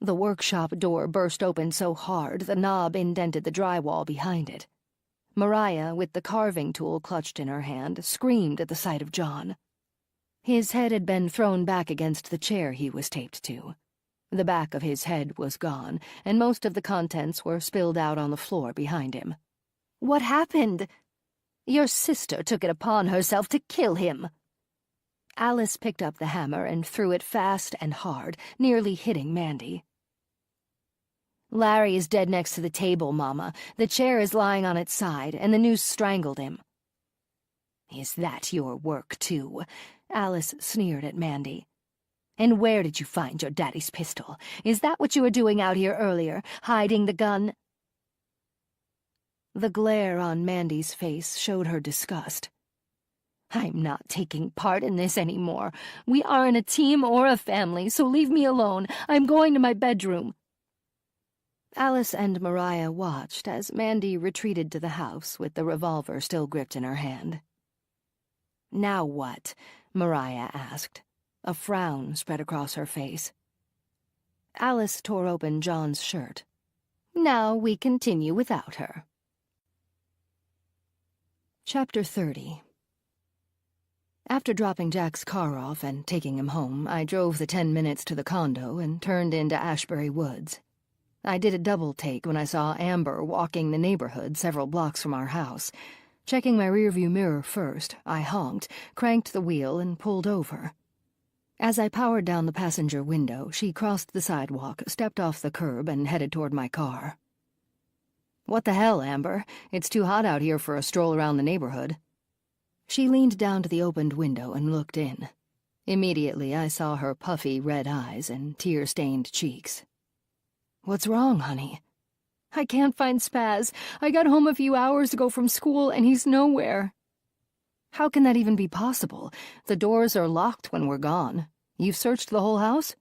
[SPEAKER 2] The workshop door burst open so hard the knob indented the drywall behind it. Mariah, with the carving tool clutched in her hand, screamed at the sight of John. His head had been thrown back against the chair he was taped to. The back of his head was gone, and most of the contents were spilled out on the floor behind him. "What happened?" "Your sister took it upon herself to kill him."
[SPEAKER 4] Alice picked up the hammer and threw it fast and hard, nearly hitting Mandy. "Larry is dead next to the table, Mama. The chair is lying on its side, and the noose strangled him." "Is that your work, too?" Alice sneered at Mandy. "And where did you find your daddy's pistol? Is that what you were doing out here earlier, hiding the gun?" The glare on Mandy's face showed her disgust. "I'm not taking part in this anymore. We aren't a team or a family, so leave me alone. I'm going to my bedroom." Alice and Mariah watched as Mandy retreated to the house with the revolver still gripped in her hand. "Now what?" Mariah asked. A frown spread across her face. Alice tore open John's shirt. "Now we continue without her." Chapter 30. After dropping Jack's car off and taking him home, I drove the 10 minutes to the condo and turned into Ashbury Woods. I did a double take when I saw Amber walking the neighborhood several blocks from our house. Checking my rearview mirror first, I honked, cranked the wheel, and pulled over. As I powered down the passenger window, she crossed the sidewalk, stepped off the curb, and headed toward my car. "What the hell, Amber? It's too hot out here for a stroll around the neighborhood." She leaned down to the opened window and looked in. Immediately, I saw her puffy red eyes and tear-stained cheeks. "What's wrong, honey?" "I can't find Spaz. I got home a few hours ago from school, and he's nowhere." "How can that even be possible? The doors are locked when we're gone. You've searched the whole house?"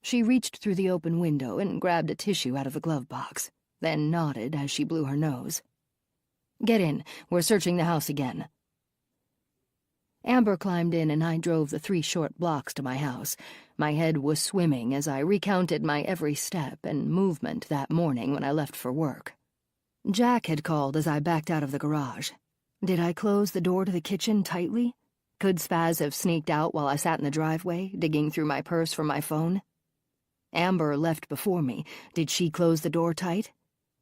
[SPEAKER 4] She reached through the open window and grabbed a tissue out of the glove box, then nodded as she blew her nose. "Get in. We're searching the house again." Amber climbed in and I drove the 3 short blocks to my house. My head was swimming as I recounted my every step and movement that morning when I left for work. Jack had called as I backed out of the garage. Did I close the door to the kitchen tightly? Could Spaz have sneaked out while I sat in the driveway, digging through my purse for my phone? Amber left before me. Did she close the door tight?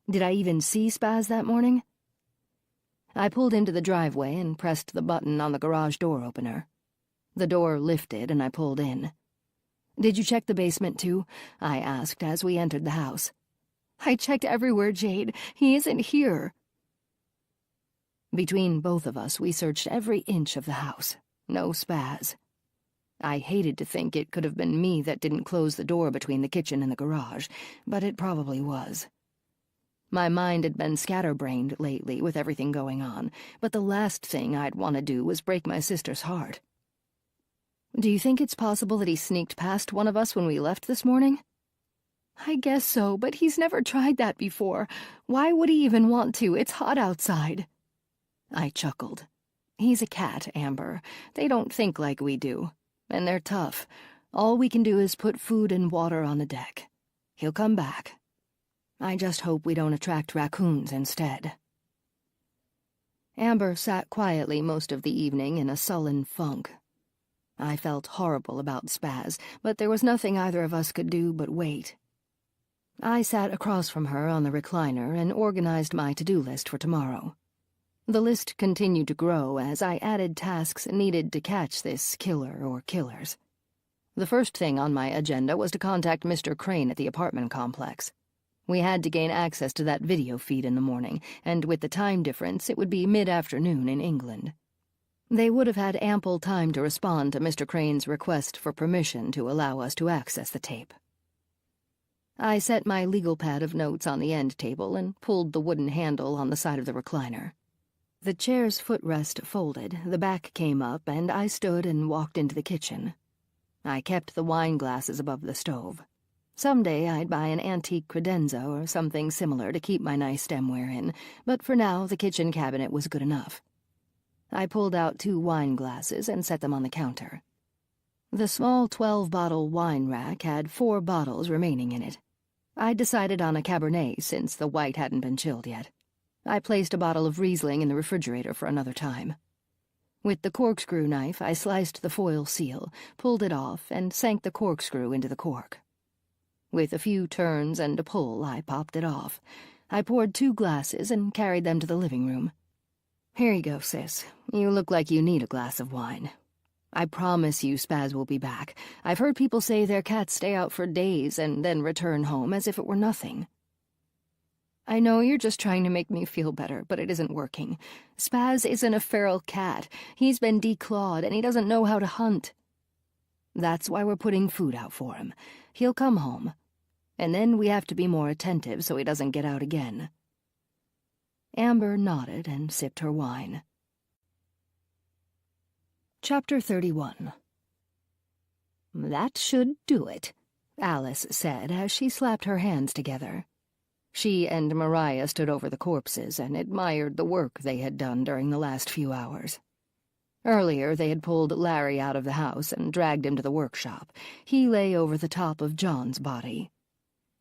[SPEAKER 4] Did I even see Spaz that morning? I pulled into the driveway and pressed the button on the garage door opener. The door lifted and I pulled in. "Did you check the basement, too?" I asked as we entered the house. "I checked everywhere, Jade. He isn't here." Between both of us, we searched every inch of the house. No Spaz. I hated to think it could have been me that didn't close the door between the kitchen and the garage, but it probably was. My mind had been scatterbrained lately with everything going on, but the last thing I'd want to do was break my sister's heart. "Do you think it's possible that he sneaked past one of us when we left this morning?" "I guess so, but he's never tried that before. Why would he even want to? It's hot outside." I chuckled. "He's a cat, Amber. They don't think like we do. And they're tough. All we can do is put food and water on the deck. He'll come back. I just hope we don't attract raccoons instead." Amber sat quietly most of the evening in a sullen funk. I felt horrible about Spaz, but there was nothing either of us could do but wait. I sat across from her on the recliner and organized my to-do list for tomorrow. The list continued to grow as I added tasks needed to catch this killer or killers. The first thing on my agenda was to contact Mr. Crane at the apartment complex. We had to gain access to that video feed in the morning, and with the time difference, it would be mid-afternoon in England. They would have had ample time to respond to Mr. Crane's request for permission to allow us to access the tape. I set my legal pad of notes on the end table and pulled the wooden handle on the side of the recliner. The chair's footrest folded, the back came up, and I stood and walked into the kitchen. I kept the wine glasses above the stove. Someday I'd buy an antique credenza or something similar to keep my nice stemware in, but for now the kitchen cabinet was good enough. I pulled out 2 wine glasses and set them on the counter. The small 12-bottle wine rack had 4 bottles remaining in it. I decided on a Cabernet since the white hadn't been chilled yet. I placed a bottle of Riesling in the refrigerator for another time. With the corkscrew knife, I sliced the foil seal, pulled it off, and sank the corkscrew into the cork. With a few turns and a pull, I popped it off. I poured 2 glasses and carried them to the living room. "Here you go, sis. You look like you need a glass of wine." I promise you Spaz will be back. I've heard people say their cats stay out for days and then return home as if it were nothing. I know you're just trying to make me feel better, but it isn't working. Spaz isn't a feral cat. He's been declawed, and he doesn't know how to hunt. That's why we're putting food out for him. He'll come home. And then we have to be more attentive so he doesn't get out again. Amber nodded and sipped her wine. Chapter 31. That should do it, Alice said as she slapped her hands together. She and Mariah stood over the corpses and admired the work they had done during the last few hours. Earlier, they had pulled Larry out of the house and dragged him to the workshop. He lay over the top of John's body.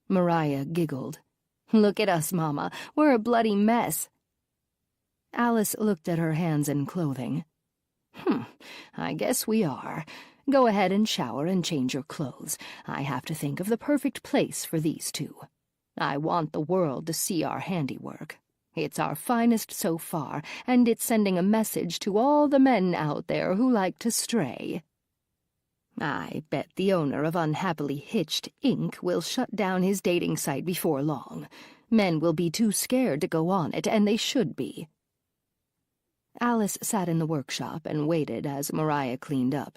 [SPEAKER 4] Mariah giggled. "Look at us, Mama. We're a bloody mess." Alice looked at her hands and clothing. I guess we are. Go ahead and shower and change your clothes. I have to think of the perfect place for these two. I want the world to see our handiwork. It's our finest so far, and it's sending a message to all the men out there who like to stray. I bet the owner of Unhappily Hitched, Inc. will shut down his dating site before long. Men will be too scared to go on it, and they should be. Alice sat in the workshop and waited as Mariah cleaned up.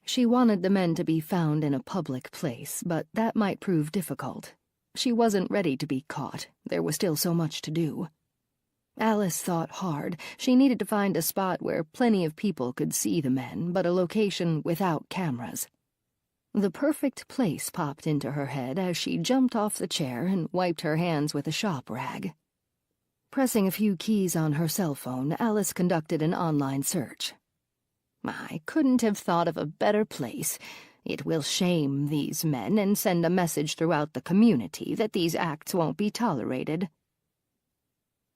[SPEAKER 4] She wanted the men to be found in a public place, but that might prove difficult. She wasn't ready to be caught. There was still so much to do. Alice thought hard. She needed to find a spot where plenty of people could see the men, but a location without cameras. The perfect place popped into her head as she jumped off the chair and wiped her hands with a shop rag. Pressing a few keys on her cell phone, Alice conducted an online search. I couldn't have thought of a better place. It will shame these men and send a message throughout the community that these acts won't be tolerated.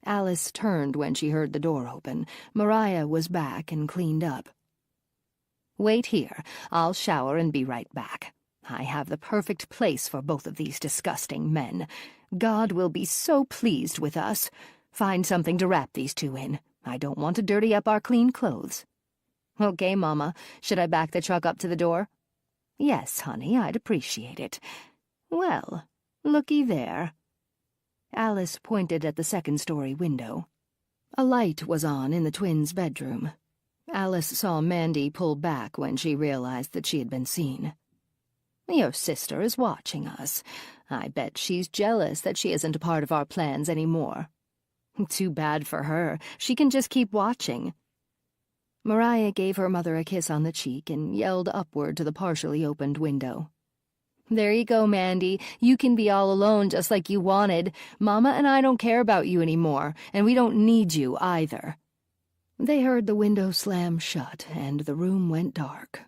[SPEAKER 4] Alice turned when she heard the door open. Mariah was back and cleaned up. Wait here. I'll shower and be right back. I have the perfect place for both of these disgusting men. God will be so pleased with us. Find something to wrap these two in. I don't want to dirty up our clean clothes. Okay, Mama. Should I back the truck up to the door? Yes, honey, I'd appreciate it. Well, looky there. Alice pointed at the second-story window. A light was on in the twins' bedroom. Alice saw Mandy pull back when she realized that she had been seen. Your sister is watching us. I bet she's jealous that she isn't a part of our plans anymore. Too bad for her. She can just keep watching. Mariah gave her mother a kiss on the cheek and yelled upward to the partially opened window. There you go, Mandy. You can be all alone just like you wanted. Mama and I don't care about you anymore, and we don't need you either. They heard the window slam shut, and the room went dark.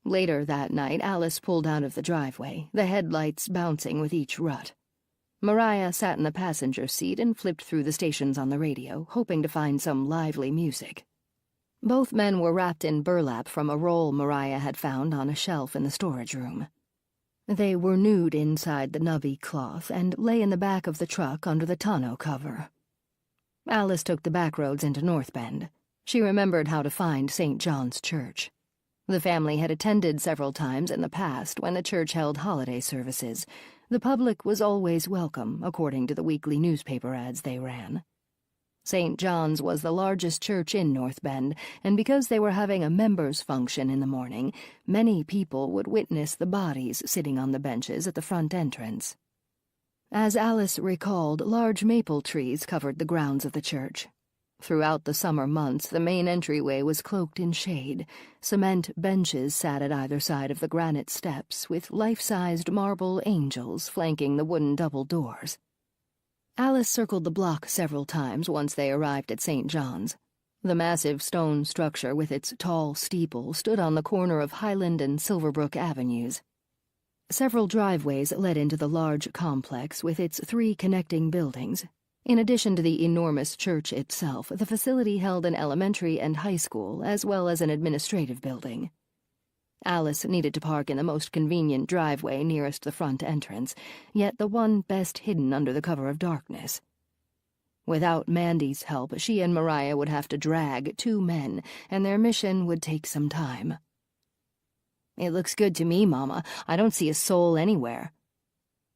[SPEAKER 4] Later that night, Alice pulled out of the driveway, the headlights bouncing with each rut. Mariah sat in the passenger seat and flipped through the stations on the radio, hoping to find some lively music. Both men were wrapped in burlap from a roll Mariah had found on a shelf in the storage room. They were nude inside the nubby cloth and lay in the back of the truck under the tonneau cover. Alice took the back roads into North Bend. She remembered how to find St. John's Church. The family had attended several times in the past when the church held holiday services. The public was always welcome, according to the weekly newspaper ads they ran. St. John's was the largest church in North Bend, and because they were having a members' function in the morning, many people would witness the bodies sitting on the benches at the front entrance. As Alice recalled, large maple trees covered the grounds of the church. Throughout the summer months, the main entryway was cloaked in shade. Cement benches sat at either side of the granite steps, with life-sized marble angels flanking the wooden double doors. Alice circled the block several times once they arrived at St. John's. The massive stone structure with its tall steeple stood on the corner of Highland and Silverbrook Avenues. Several driveways led into the large complex with its 3 connecting buildings. In addition to the enormous church itself, the facility held an elementary and high school, as well as an administrative building. Alice needed to park in the most convenient driveway nearest the front entrance, yet the one best hidden under the cover of darkness. Without Mandy's help, she and Mariah would have to drag 2 men, and their mission would take some time. "It looks good to me, Mama. I don't see a soul anywhere."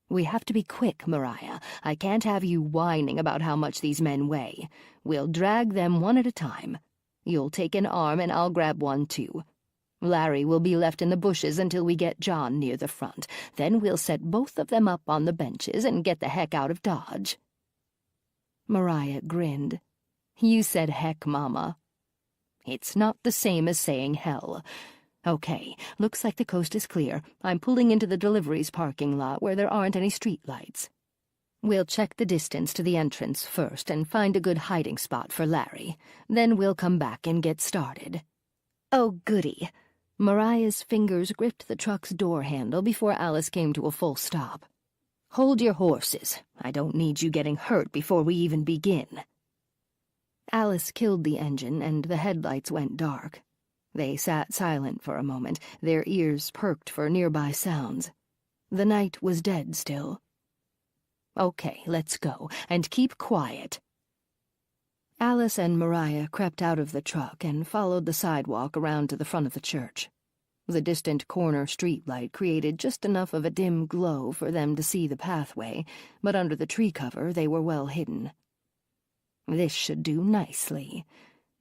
[SPEAKER 4] "We have to be quick, Mariah. I can't have you whining about how much these men weigh. We'll drag them one at a time. You'll take an arm and I'll grab one too. Larry will be left in the bushes until we get John near the front. Then we'll set both of them up on the benches and get the heck out of Dodge." Mariah grinned. "You said heck, Mama." "It's not the same as saying hell. Okay, looks like the coast is clear. I'm pulling into the deliveries parking lot where there aren't any streetlights. We'll check the distance to the entrance first and find a good hiding spot for Larry. Then we'll come back and get started." "Oh, goody." Mariah's fingers gripped the truck's door handle before Alice came to a full stop. "Hold your horses. I don't need you getting hurt before we even begin." Alice killed the engine and the headlights went dark. They sat silent for a moment, their ears perked for nearby sounds. The night was dead still. "Okay, let's go, and keep quiet." Alice and Mariah crept out of the truck and followed the sidewalk around to the front of the church. The distant corner streetlight created just enough of a dim glow for them to see the pathway, but under the tree cover they were well hidden. This should do nicely.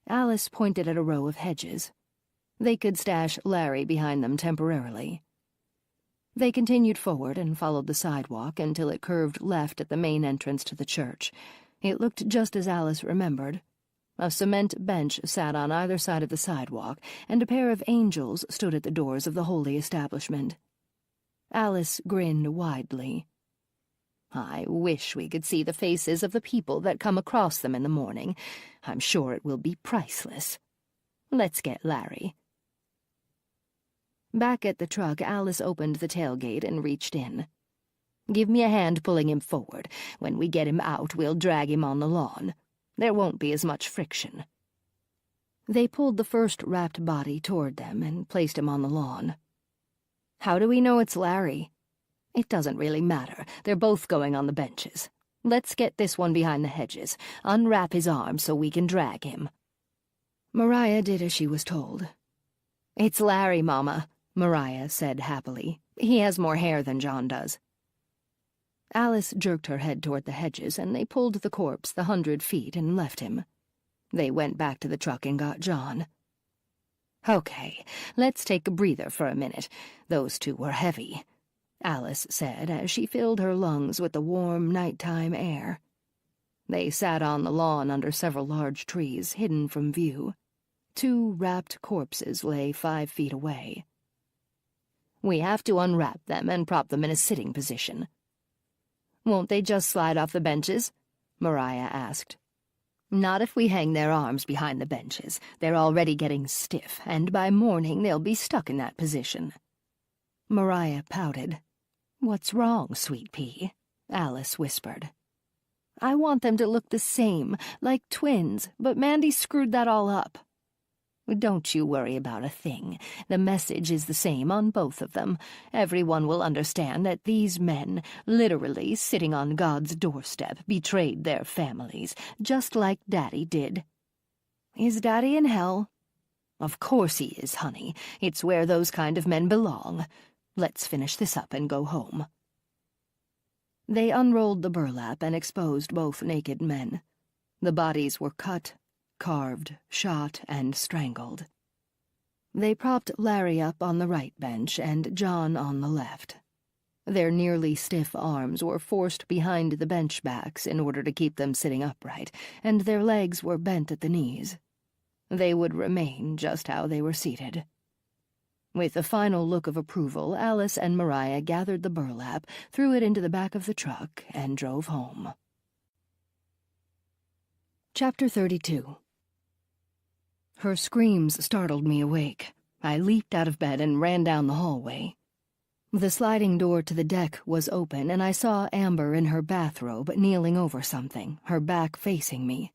[SPEAKER 4] Alice pointed at a row of hedges. They could stash Larry behind them temporarily. They continued forward and followed the sidewalk until it curved left at the main entrance to the church. It looked just as Alice remembered. A cement bench sat on either side of the sidewalk, and a pair of angels stood at the doors of the holy establishment. Alice grinned widely. "I wish we could see the faces of the people that come across them in the morning. I'm sure it will be priceless. Let's get Larry." Back at the truck, Alice opened the tailgate and reached in. "Give me a hand pulling him forward. When we get him out, we'll drag him on the lawn. There won't be as much friction." They pulled the first wrapped body toward them and placed him on the lawn. "How do we know it's Larry?" "It doesn't really matter. They're both going on the benches. Let's get this one behind the hedges. Unwrap his arms so we can drag him." Mariah did as she was told. "It's Larry, Mama," Mariah said happily. "He has more hair than John does." Alice jerked her head toward the hedges, and they pulled the corpse the 100 feet and left him. They went back to the truck and got John. "Okay, let's take a breather for a minute. Those 2 were heavy," Alice said as she filled her lungs with the warm nighttime air. They sat on the lawn under several large trees, hidden from view. 2 wrapped corpses lay 5 feet away. "We have to unwrap them and prop them in a sitting position." "Won't they just slide off the benches?" Mariah asked. "Not if we hang their arms behind the benches. They're already getting stiff, and by morning they'll be stuck in that position." Mariah pouted. "What's wrong, sweet pea?" Alice whispered. "I want them to look the same, like twins, but Mandy screwed that all up." "Don't you worry about a thing. The message is the same on both of them. Everyone will understand that these men, literally sitting on God's doorstep, betrayed their families, just like Daddy did." "Is Daddy in hell?" "Of course he is, honey. It's where those kind of men belong. Let's finish this up and go home." They unrolled the burlap and exposed both naked men. The bodies were cut, carved, shot, and strangled. They propped Larry up on the right bench and John on the left. Their nearly stiff arms were forced behind the bench backs in order to keep them sitting upright, and their legs were bent at the knees. They would remain just how they were seated. With a final look of approval, Alice and Mariah gathered the burlap, threw it into the back of the truck, and drove home. Chapter 32. Her screams startled me awake. I leaped out of bed and ran down the hallway. The sliding door to the deck was open, and I saw Amber in her bathrobe kneeling over something, her back facing me.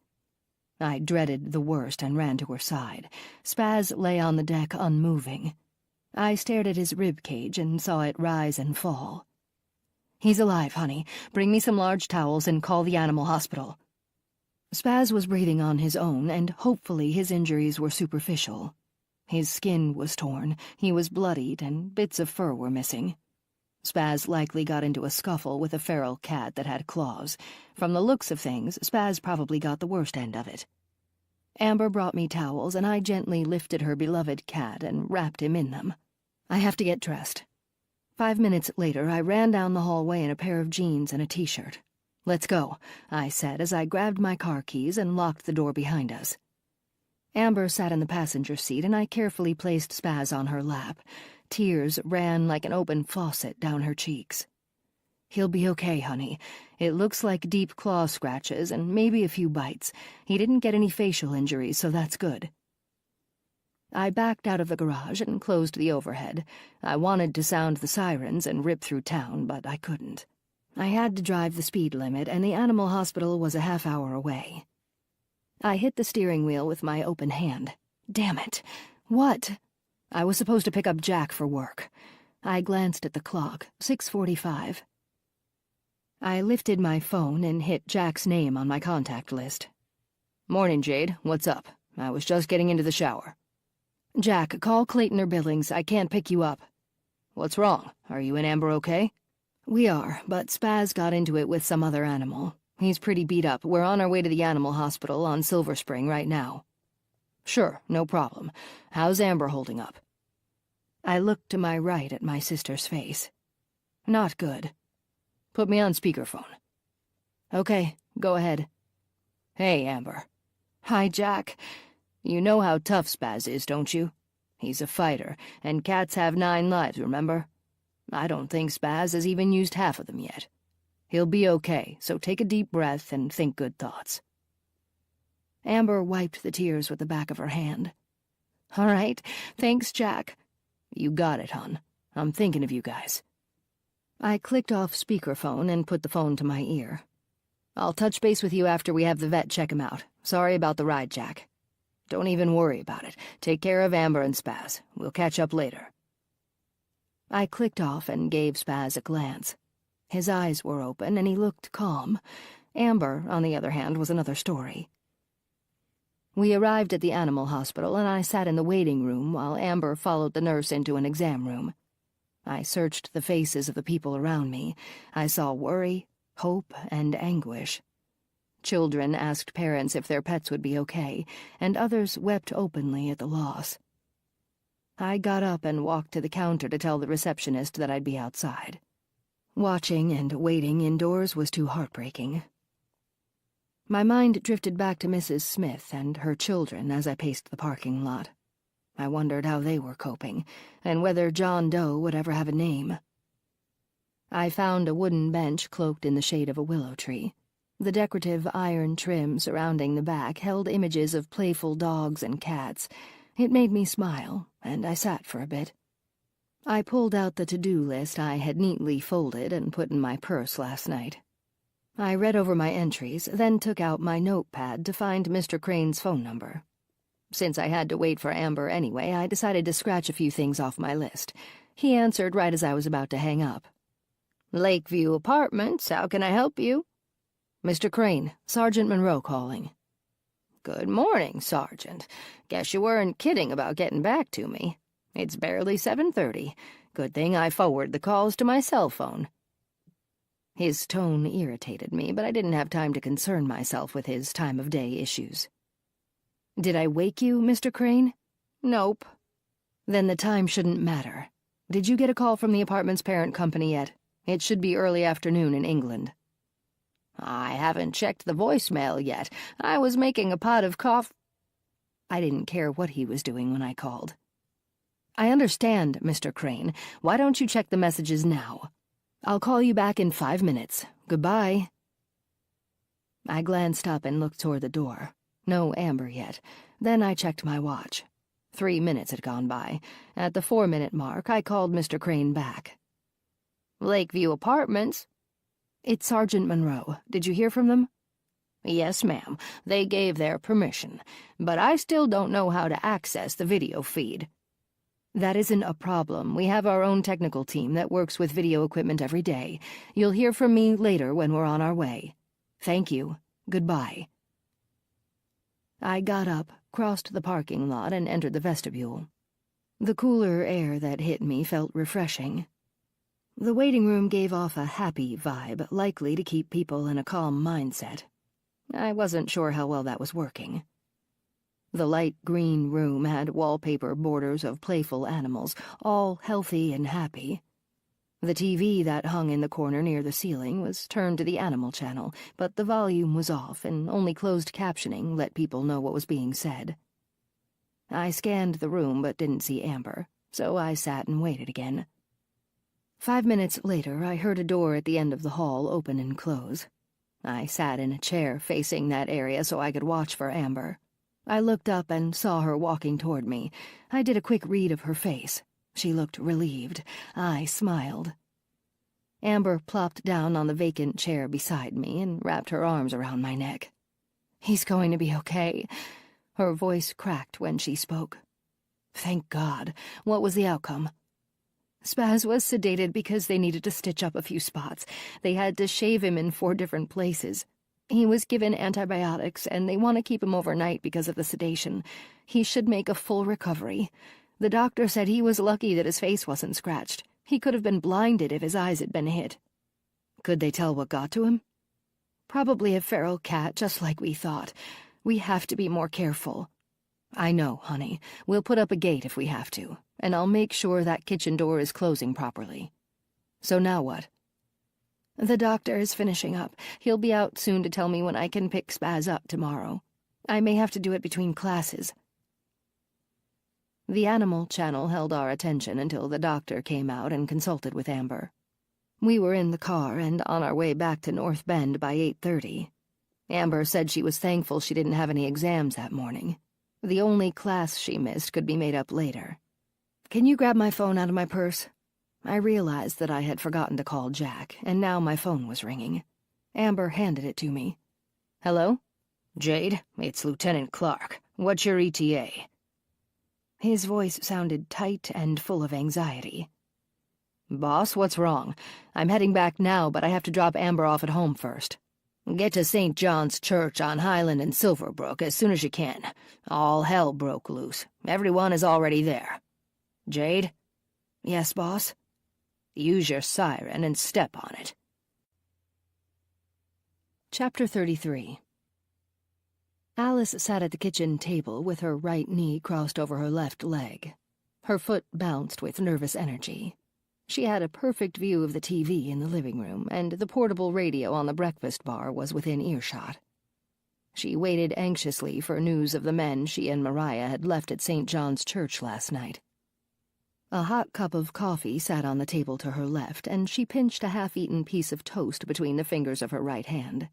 [SPEAKER 4] I dreaded the worst and ran to her side. Spaz lay on the deck unmoving. I stared at his rib cage and saw it rise and fall. "He's alive, honey. Bring me some large towels and call the animal hospital." Spaz was breathing on his own, and hopefully his injuries were superficial. His skin was torn, he was bloodied, and bits of fur were missing. Spaz likely got into a scuffle with a feral cat that had claws. From the looks of things, Spaz probably got the worst end of it. Amber brought me towels, and I gently lifted her beloved cat and wrapped him in them. I have to get dressed. 5 minutes later, I ran down the hallway in a pair of jeans and a t-shirt. "Let's go," I said as I grabbed my car keys and locked the door behind us. Amber sat in the passenger seat, and I carefully placed Spaz on her lap. Tears ran like an open faucet down her cheeks. "He'll be okay, honey. It looks like deep claw scratches and maybe a few bites. He didn't get any facial injuries, so that's good." I backed out of the garage and closed the overhead. I wanted to sound the sirens and rip through town, but I couldn't. I had to drive the speed limit, and the animal hospital was a half-hour away. I hit the steering wheel with my open hand. Damn it! What? I was supposed to pick up Jack for work. I glanced at the clock. 6:45. I lifted my phone and hit Jack's name on my contact list. "Morning, Jade. What's up? I was just getting into the shower." "Jack, call Clayton or Billings. I can't pick you up." "What's wrong? Are you and Amber okay?" "We are, but Spaz got into it with some other animal. He's pretty beat up. We're on our way to the animal hospital on Silver Spring right now." "Sure, no problem. How's Amber holding up?" I looked to my right at my sister's face. "Not good." "Put me on speakerphone." "Okay, go ahead." "Hey, Amber." "Hi, Jack." "You know how tough Spaz is, don't you? He's a fighter, and cats have 9 lives, remember? I don't think Spaz has even used half of them yet. He'll be okay, so take a deep breath and think good thoughts." Amber wiped the tears with the back of her hand. "All right, thanks, Jack." "You got it, hon. I'm thinking of you guys." I clicked off speakerphone and put the phone to my ear. "I'll touch base with you after we have the vet check him out. Sorry about the ride, Jack." "Don't even worry about it. Take care of Amber and Spaz. We'll catch up later." I clicked off and gave Spaz a glance. His eyes were open, and he looked calm. Amber, on the other hand, was another story. We arrived at the animal hospital, and I sat in the waiting room while Amber followed the nurse into an exam room. I searched the faces of the people around me. I saw worry, hope, and anguish. Children asked parents if their pets would be okay, and others wept openly at the loss. I got up and walked to the counter to tell the receptionist that I'd be outside. Watching and waiting indoors was too heartbreaking. My mind drifted back to Mrs. Smith and her children as I paced the parking lot. I wondered how they were coping, and whether John Doe would ever have a name. I found a wooden bench cloaked in the shade of a willow tree. The decorative iron trim surrounding the back held images of playful dogs and cats. It made me smile, and I sat for a bit. I pulled out the to-do list I had neatly folded and put in my purse last night. I read over my entries, then took out my notepad to find Mr. Crane's phone number. Since I had to wait for Amber anyway, I decided to scratch a few things off my list. He answered right as I was about to hang up. "Lakeview Apartments, how can I help you?" "Mr. Crane, Sergeant Monroe calling." "Good morning, Sergeant. Guess you weren't kidding about getting back to me. It's barely 7:30. Good thing I forward the calls to my cell phone." His tone irritated me, but I didn't have time to concern myself with his time-of-day issues. "Did I wake you, Mr. Crane?" "Nope." "Then the time shouldn't matter. Did you get a call from the apartment's parent company yet? It should be early afternoon in England." "I haven't checked the voicemail yet. I was making a pot of coffee." I didn't care what he was doing when I called. "I understand, Mr. Crane. Why don't you check the messages now? I'll call you back in 5 minutes. Goodbye." I glanced up and looked toward the door. No Amber yet. Then I checked my watch. 3 minutes had gone by. At the 4-minute mark, I called Mr. Crane back. "Lakeview Apartments?" "It's Sergeant Monroe. Did you hear from them?" "Yes, ma'am. They gave their permission. But I still don't know how to access the video feed." "That isn't a problem. We have our own technical team that works with video equipment every day. You'll hear from me later when we're on our way. Thank you. Goodbye." I got up, crossed the parking lot, and entered the vestibule. The cooler air that hit me felt refreshing. The waiting room gave off a happy vibe, likely to keep people in a calm mindset. I wasn't sure how well that was working. The light green room had wallpaper borders of playful animals, all healthy and happy. The TV that hung in the corner near the ceiling was turned to the animal channel, but the volume was off and only closed captioning let people know what was being said. I scanned the room but didn't see Amber, so I sat and waited again. 5 minutes later, I heard a door at the end of the hall open and close. I sat in a chair facing that area so I could watch for Amber. I looked up and saw her walking toward me. I did a quick read of her face. She looked relieved. I smiled. Amber plopped down on the vacant chair beside me and wrapped her arms around my neck. "He's going to be okay." Her voice cracked when she spoke. "Thank God. What was the outcome?" "Spaz was sedated because they needed to stitch up a few spots. They had to shave him in 4 different places. He was given antibiotics, and they want to keep him overnight because of the sedation. He should make a full recovery. The doctor said he was lucky that his face wasn't scratched. He could have been blinded if his eyes had been hit." "Could they tell what got to him?" "Probably a feral cat, just like we thought. We have to be more careful." "I know, honey. We'll put up a gate if we have to, and I'll make sure that kitchen door is closing properly. So now what?" "The doctor is finishing up. He'll be out soon to tell me when I can pick Spaz up tomorrow. I may have to do it between classes." The animal channel held our attention until the doctor came out and consulted with Amber. We were in the car and on our way back to North Bend by 8:30. Amber said she was thankful she didn't have any exams that morning. The only class she missed could be made up later. "Can you grab my phone out of my purse?" I realized that I had forgotten to call Jack, and now my phone was ringing. Amber handed it to me. "Hello?" "Jade, it's Lieutenant Clark. What's your ETA?" His voice sounded tight and full of anxiety. "Boss, what's wrong? I'm heading back now, but I have to drop Amber off at home first." "Get to St. John's Church on Highland and Silverbrook as soon as you can. All hell broke loose. Everyone is already there." "Jade?" "Yes, boss?" "Use your siren and step on it." Chapter 33. Alice sat at the kitchen table with her right knee crossed over her left leg. Her foot bounced with nervous energy. She had a perfect view of the TV in the living room, and the portable radio on the breakfast bar was within earshot. She waited anxiously for news of the men she and Mariah had left at St. John's Church last night. A hot cup of coffee sat on the table to her left, and she pinched a half-eaten piece of toast between the fingers of her right hand.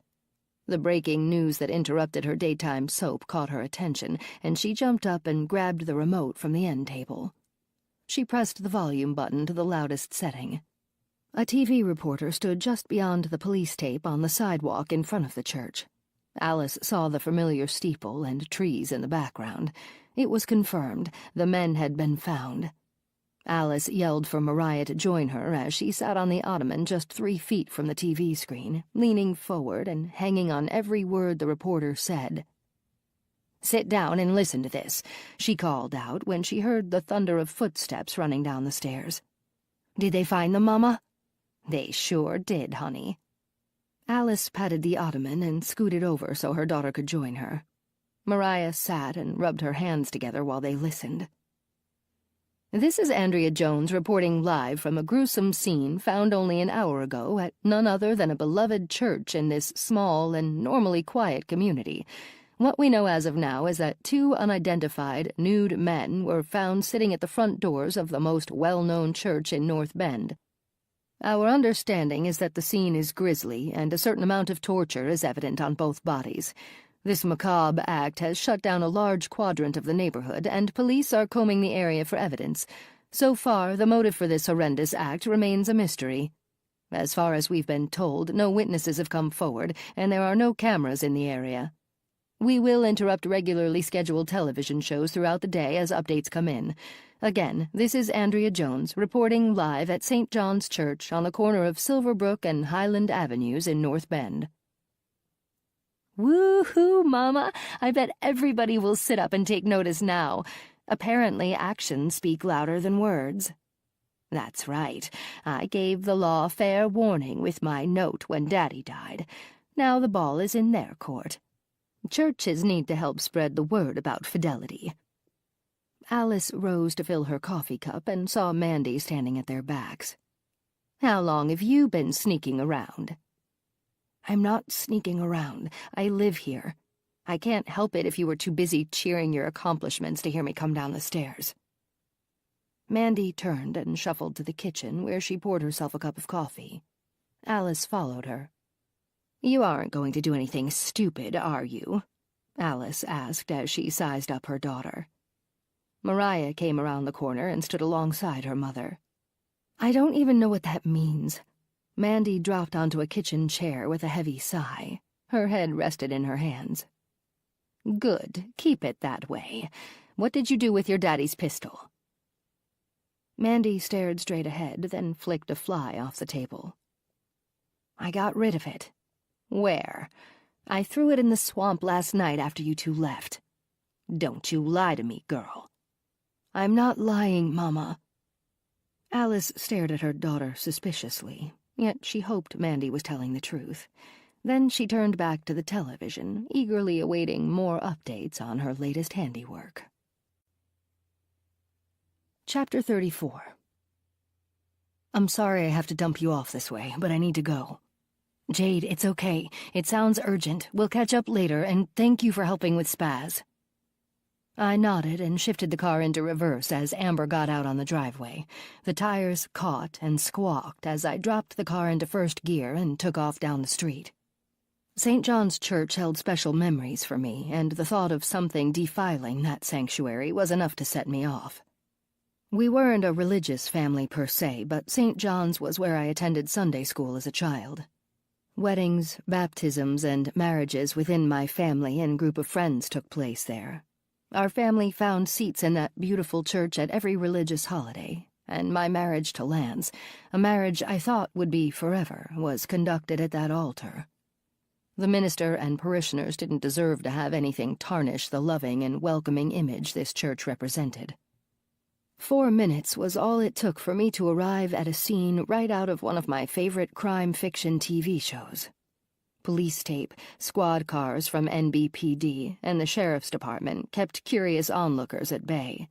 [SPEAKER 4] The breaking news that interrupted her daytime soap caught her attention, and she jumped up and grabbed the remote from the end table. She pressed the volume button to the loudest setting. A TV reporter stood just beyond the police tape on the sidewalk in front of the church. Alice saw the familiar steeple and trees in the background. It was confirmed. The men had been found. Alice yelled for Mariah to join her as she sat on the ottoman just 3 feet from the TV screen, leaning forward and hanging on every word the reporter said. "Sit down and listen to this," she called out when she heard the thunder of footsteps running down the stairs. "Did they find them, Mama?" "They sure did, honey." Alice patted the ottoman and scooted over so her daughter could join her. Mariah sat and rubbed her hands together while they listened. "This is Andrea Jones reporting live from a gruesome scene found only an hour ago at none other than a beloved church in this small and normally quiet community. What we know as of now is that 2 unidentified, nude men were found sitting at the front doors of the most well-known church in North Bend. Our understanding is that the scene is grisly and a certain amount of torture is evident on both bodies. This macabre act has shut down a large quadrant of the neighborhood, and police are combing the area for evidence. So far, the motive for this horrendous act remains a mystery. As far as we've been told, no witnesses have come forward, and there are no cameras in the area. We will interrupt regularly scheduled television shows throughout the day as updates come in. Again, this is Andrea Jones, reporting live at St. John's Church on the corner of Silverbrook and Highland Avenues in North Bend. Woo-hoo, Mama! I bet everybody will sit up and take notice now. Apparently, actions speak louder than words. That's right. I gave the law fair warning with my note when Daddy died. Now the ball is in their court. Churches need to help spread the word about fidelity. Alice rose to fill her coffee cup and saw Mandy standing at their backs. How long have you been sneaking around? I'm not sneaking around. I live here. I can't help it if you were too busy cheering your accomplishments to hear me come down the stairs. Mandy turned and shuffled to the kitchen, where she poured herself a cup of coffee. Alice followed her. You aren't going to do anything stupid, are you? Alice asked as she sized up her daughter. Mariah came around the corner and stood alongside her mother. I don't even know what that means. Mandy dropped onto a kitchen chair with a heavy sigh. Her head rested in her hands. Good, keep it that way. What did you do with your daddy's pistol? Mandy stared straight ahead, then flicked a fly off the table. I got rid of it. Where? I threw it in the swamp last night after you two left. Don't you lie to me, girl. I'm not lying, Mama. Alice stared at her daughter suspiciously, yet she hoped Mandy was telling the truth. Then she turned back to the television, eagerly awaiting more updates on her latest handiwork. Chapter 34. I'm sorry I have to dump you off this way, but I need to go. Jade, it's okay. It sounds urgent. We'll catch up later, and thank you for helping with Spaz. I nodded and shifted the car into reverse as Amber got out on the driveway. The tires caught and squawked as I dropped the car into first gear and took off down the street. St. John's Church held special memories for me, and the thought of something defiling that sanctuary was enough to set me off. We weren't a religious family per se, but St. John's was where I attended Sunday school as a child. Weddings, baptisms, and marriages within my family and group of friends took place there. Our family found seats in that beautiful church at every religious holiday, and my marriage to Lance, a marriage I thought would be forever, was conducted at that altar. The minister and parishioners didn't deserve to have anything tarnish the loving and welcoming image this church represented. 4 minutes was all it took for me to arrive at a scene right out of one of my favorite crime fiction TV shows. Police tape, squad cars from NBPD, and the sheriff's department kept curious onlookers at bay.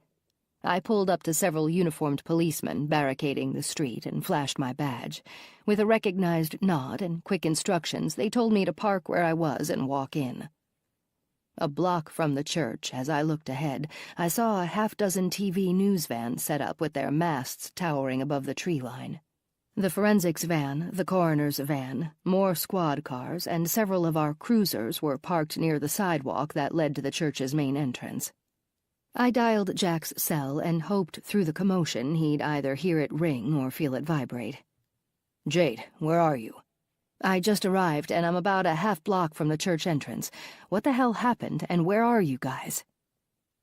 [SPEAKER 4] I pulled up to several uniformed policemen barricading the street and flashed my badge. With a recognized nod and quick instructions, they told me to park where I was and walk in. A block from the church, as I looked ahead, I saw a half-dozen TV news vans set up with their masts towering above the tree line. The forensics van, the coroner's van, more squad cars, and several of our cruisers were parked near the sidewalk that led to the church's main entrance. I dialed Jack's cell and hoped through the commotion he'd either hear it ring or feel it vibrate. Jade, where are you? I just arrived, and I'm about a half block from the church entrance. What the hell happened, and where are you guys?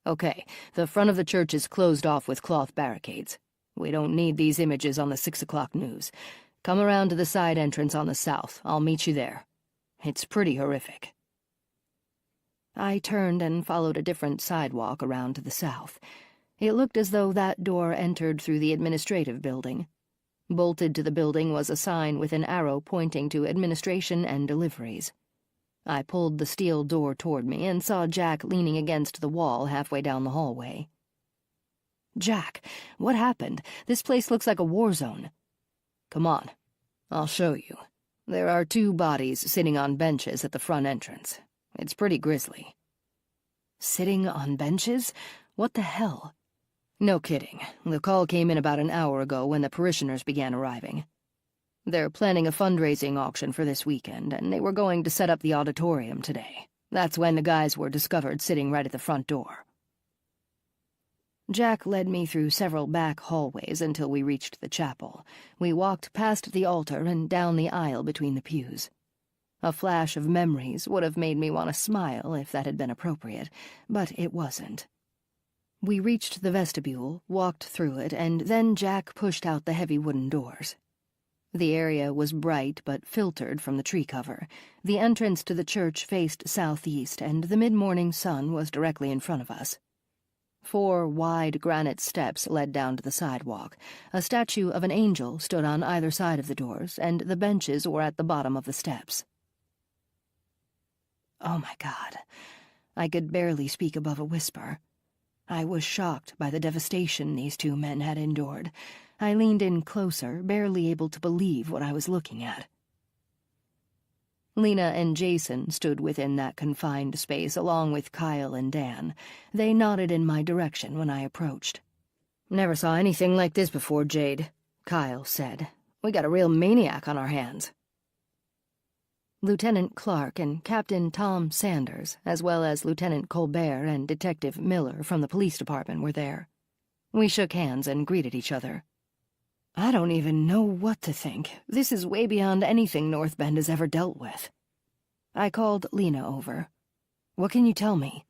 [SPEAKER 4] Okay, the front of the church is closed off with cloth barricades. We don't need these images on the 6 o'clock news. Come around to the side entrance on the south. I'll meet you there. It's pretty horrific. I turned and followed a different sidewalk around to the south. It looked as though that door entered through the administrative building. Bolted to the building was a sign with an arrow pointing to administration and deliveries. I pulled the steel door toward me and saw Jack leaning against the wall halfway down the hallway. Jack, what happened? This place looks like a war zone. Come on, I'll show you. There are 2 bodies sitting on benches at the front entrance. It's pretty grisly. Sitting on benches? What the hell? No kidding. The call came in about an hour ago when the parishioners began arriving. They're planning a fundraising auction for this weekend, and they were going to set up the auditorium today. That's when the guys were discovered sitting right at the front door. Jack led me through several back hallways until we reached the chapel. We walked past the altar and down the aisle between the pews. A flash of memories would have made me want to smile if that had been appropriate, but it wasn't. We reached the vestibule, walked through it, and then Jack pushed out the heavy wooden doors. The area was bright but filtered from the tree cover. The entrance to the church faced southeast, and the mid-morning sun was directly in front of us. 4 wide granite steps led down to the sidewalk. A statue of an angel stood on either side of the doors, and the benches were at the bottom of the steps. Oh my God. I could barely speak above a whisper. I was shocked by the devastation these 2 men had endured. I leaned in closer, barely able to believe what I was looking at. Lena and Jason stood within that confined space along with Kyle and Dan. They nodded in my direction when I approached.
[SPEAKER 2] "Never saw anything like this before, Jade," Kyle said. "We got a real maniac on our hands."
[SPEAKER 4] Lieutenant Clark and Captain Tom Sanders, as well as Lieutenant Colbert and Detective Miller from the police department, were there. We shook hands and greeted each other.
[SPEAKER 2] "I don't even know what to think. This is way beyond anything North Bend has ever dealt with."
[SPEAKER 4] I called Lena over. "What can you tell me?"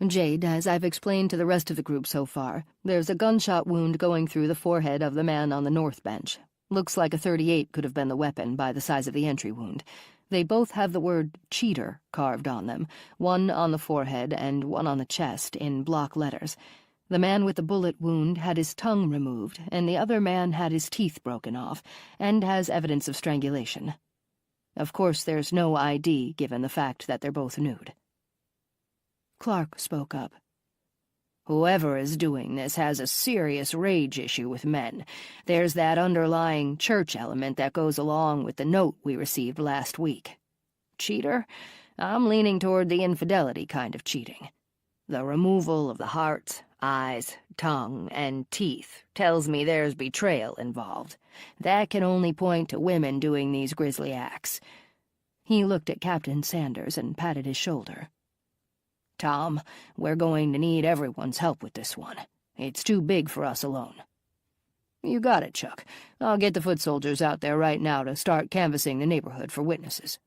[SPEAKER 2] "Jade, as I've explained to the rest of the group so far, there's a gunshot wound going through the forehead of the man on the north bench. Looks like a .38 could have been the weapon by the size of the entry wound. They both have the word cheater carved on them, one on the forehead and one on the chest in block letters. The man with the bullet wound had his tongue removed, and the other man had his teeth broken off, and has evidence of strangulation. Of course, there's no ID, given the fact that they're both nude."
[SPEAKER 4] Clark spoke up.
[SPEAKER 2] "Whoever is doing this has a serious rage issue with men. There's that underlying church element that goes along with the note we received last week. Cheater? I'm leaning toward the infidelity kind of cheating. The removal of the heart, eyes, tongue, and teeth tells me there's betrayal involved. That can only point to women doing these grisly acts."
[SPEAKER 4] He looked at Captain Sanders and patted his shoulder.
[SPEAKER 2] "Tom, we're going to need everyone's help with this one. It's too big for us alone." "You got it, Chuck. I'll get the foot soldiers out there right now to start canvassing the neighborhood for witnesses."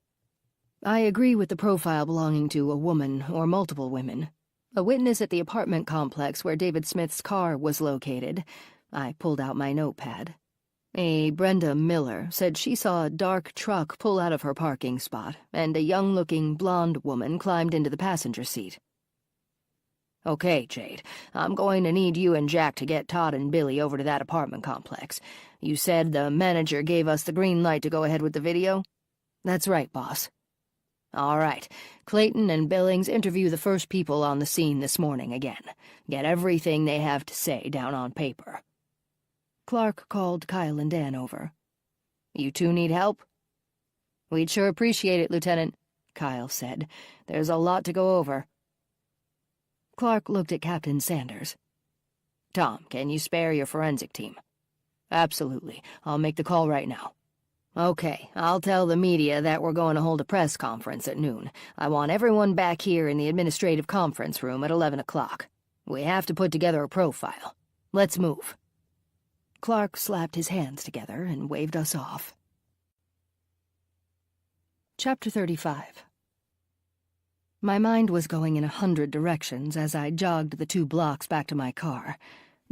[SPEAKER 4] "I agree with the profile belonging to a woman or multiple women. A witness at the apartment complex where David Smith's car was located." I pulled out my notepad. "A Brenda Miller said she saw a dark truck pull out of her parking spot, and a young-looking blonde woman climbed into the passenger seat."
[SPEAKER 2] "Okay, Jade, I'm going to need you and Jack to get Todd and Billy over to that apartment complex. You said the manager gave us the green light to go ahead with the video?"
[SPEAKER 4] "That's right, boss."
[SPEAKER 2] "All right. Clayton and Billings interview the first people on the scene this morning again. Get everything they have to say down on paper."
[SPEAKER 4] Clark called Kyle and Dan over.
[SPEAKER 2] "You 2 need help?"
[SPEAKER 1] "We'd sure appreciate it, Lieutenant," Kyle said. "There's a lot to go over."
[SPEAKER 4] Clark looked at Captain Sanders.
[SPEAKER 2] "Tom, can you spare your forensic team?"
[SPEAKER 1] "Absolutely. I'll make the call right now."
[SPEAKER 2] "Okay, I'll tell the media that we're going to hold a press conference at noon. I want everyone back here in the administrative conference room at 11 o'clock. We have to put together a profile. Let's move."
[SPEAKER 4] Clark slapped his hands together and waved us off. Chapter 35. My mind was going in 100 directions as I jogged the 2 blocks back to my car.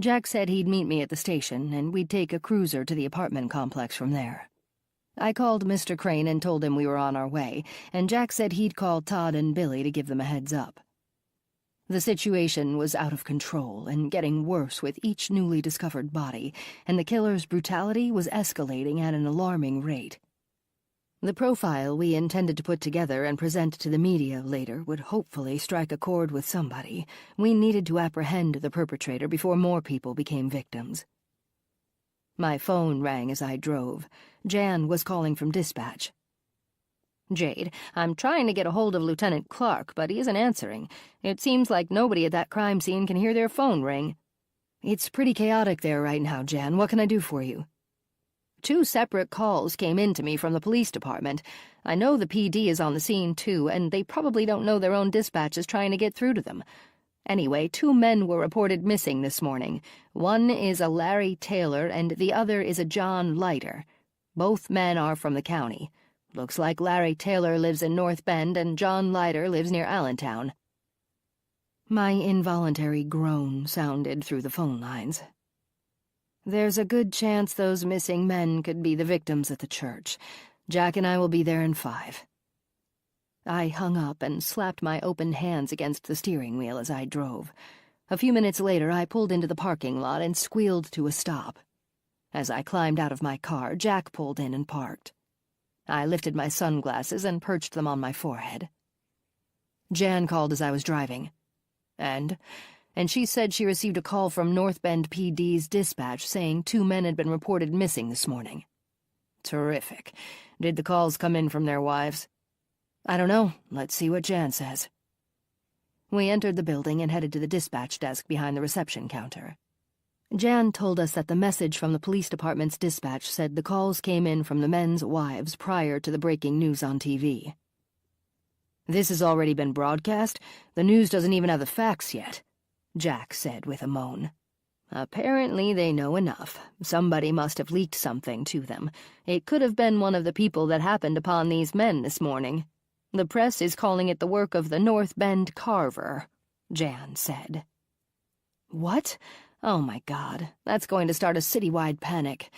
[SPEAKER 4] Jack said he'd meet me at the station, and we'd take a cruiser to the apartment complex from there. I called Mr. Crane and told him we were on our way, and Jack said he'd call Todd and Billy to give them a heads up. The situation was out of control and getting worse with each newly discovered body, and the killer's brutality was escalating at an alarming rate. The profile we intended to put together and present to the media later would hopefully strike a chord with somebody. We needed to apprehend the perpetrator before more people became victims. My phone rang as I drove. Jan was calling from dispatch.
[SPEAKER 1] "Jade, I'm trying to get a hold of Lieutenant Clark, but he isn't answering. It seems like nobody at that crime scene can hear their phone ring."
[SPEAKER 4] "It's pretty chaotic there right now, Jan. What can I do for you?"
[SPEAKER 1] 2 separate calls came in to me from the police department. I know the PD is on the scene, too, and they probably don't know their own dispatch is trying to get through to them. Anyway, 2 men were reported missing this morning. One is a Larry Taylor, and the other is a John Leiter. Both men are from the county. Looks like Larry Taylor lives in North Bend and John Leiter lives near Allentown."
[SPEAKER 4] My involuntary groan sounded through the phone lines. There's a good chance those missing men could be the victims at the church. Jack and I will be there in 5. I hung up and slapped my open hands against the steering wheel as I drove. A few minutes later, I pulled into the parking lot and squealed to a stop. As I climbed out of my car, Jack pulled in and parked. I lifted my sunglasses and perched them on my forehead. Jan called as I was driving. And she said she received a call from North Bend PD's dispatch saying 2 men had been reported missing this morning. Terrific. Did the calls come in from their wives? I don't know. Let's see what Jan says. We entered the building and headed to the dispatch desk behind the reception counter. Jan told us that the message from the police department's dispatch said the calls came in from the men's wives prior to the breaking news on TV. This has already been broadcast? The news doesn't even have the facts yet, Jack said with a moan. Apparently they know enough. Somebody must have leaked something to them. It could have been one of the people that happened upon these men this morning. The press is calling it the work of the North Bend Carver, Jan said. What? Oh my God, that's going to start a citywide panic.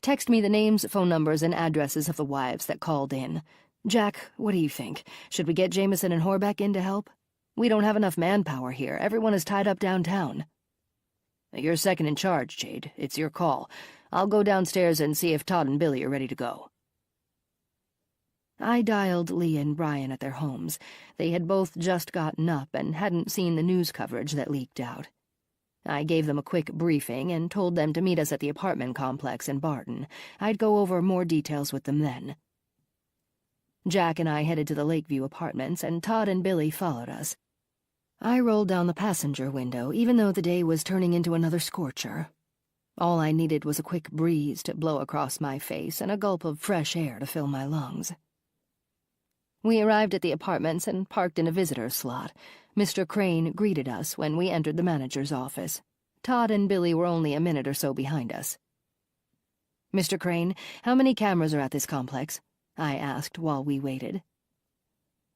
[SPEAKER 4] Text me the names, phone numbers, and addresses of the wives that called in. Jack, what do you think? Should we get Jameson and Horbeck in to help? We don't have enough manpower here. Everyone is tied up downtown. You're second in charge, Jade. It's your call. I'll go downstairs and see if Todd and Billy are ready to go. I dialed Lee and Brian at their homes. They had both just gotten up and hadn't seen the news coverage that leaked out. I gave them a quick briefing and told them to meet us at the apartment complex in Barton. I'd go over more details with them then. Jack and I headed to the Lakeview apartments, and Todd and Billy followed us. I rolled down the passenger window, even though the day was turning into another scorcher. All I needed was a quick breeze to blow across my face and a gulp of fresh air to fill my lungs. We arrived at the apartments and parked in a visitor slot. Mr. Crane greeted us when we entered the manager's office. Todd and Billy were only a minute or so behind us. Mr. Crane, how many cameras are at this complex? I asked while we waited.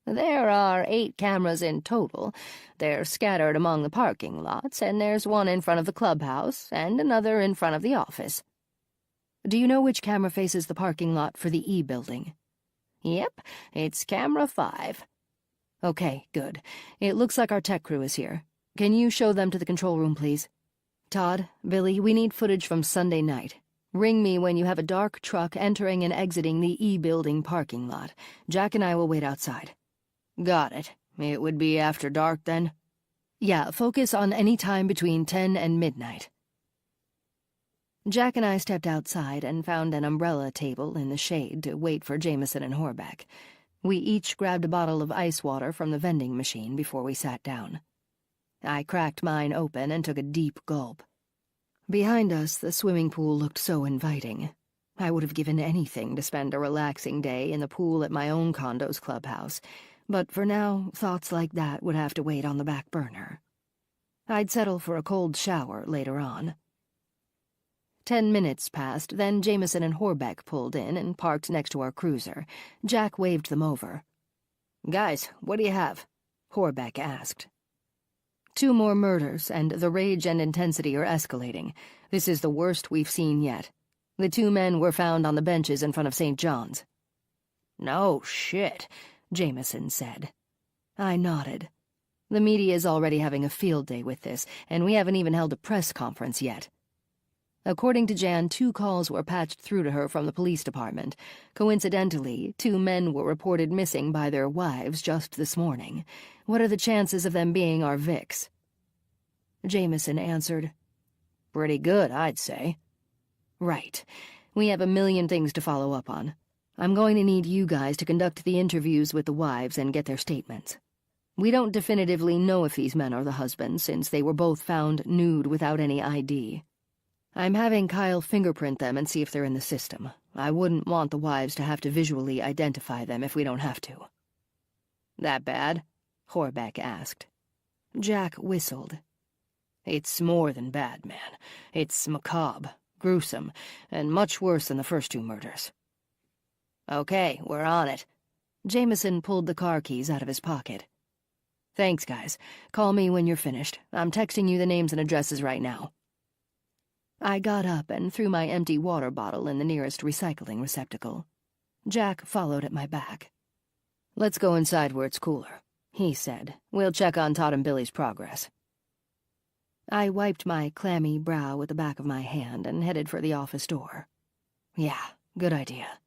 [SPEAKER 4] There are 8 cameras in total. They're scattered among the parking lots, and there's one in front of the clubhouse and another in front of the office. Do you know which camera faces the parking lot for the E building? Yep, it's camera 5. Okay, good. It looks like our tech crew is here. Can you show them to the control room, please? Todd, Billy, we need footage from Sunday night. Ring me when you have a dark truck entering and exiting the E building parking lot. Jack and I will wait outside. Got it. It would be after dark, then? Yeah, focus on any time between 10 and midnight. Jack and I stepped outside and found an umbrella table in the shade to wait for Jameson and Horbeck. We each grabbed a bottle of ice water from the vending machine before we sat down. I cracked mine open and took a deep gulp. Behind us, the swimming pool looked so inviting. I would have given anything to spend a relaxing day in the pool at my own condo's clubhouse, but for now, thoughts like that would have to wait on the back burner. I'd settle for a cold shower later on. 10 minutes passed, then Jameson and Horbeck pulled in and parked next to our cruiser. Jack waved them over. Guys, what do you have? Horbeck asked. 2 more murders, and the rage and intensity are escalating. This is the worst we've seen yet. The 2 men were found on the benches in front of St. John's. No shit, Jameson said. I nodded. The media is already having a field day with this, and we haven't even held a press conference yet. According to Jan, 2 calls were patched through to her from the police department. Coincidentally, 2 men were reported missing by their wives just this morning. What are the chances of them being our Vicks? Jameson answered, Pretty good, I'd say. Right. We have a million things to follow up on. I'm going to need you guys to conduct the interviews with the wives and get their statements. We don't definitively know if these men are the husbands, since they were both found nude without any ID. I'm having Kyle fingerprint them and see if they're in the system. I wouldn't want the wives to have to visually identify them if we don't have to. That bad? Horbeck asked. Jack whistled. It's more than bad, man. It's macabre, gruesome, and much worse than the first 2 murders. Okay, we're on it. Jameson pulled the car keys out of his pocket. Thanks, guys. Call me when you're finished. I'm texting you the names and addresses right now. I got up and threw my empty water bottle in the nearest recycling receptacle. Jack followed at my back.
[SPEAKER 2] "Let's go inside where it's cooler," he said. "We'll check on Todd and Billy's progress."
[SPEAKER 4] I wiped my clammy brow with the back of my hand and headed for the office door.
[SPEAKER 2] Yeah, good idea.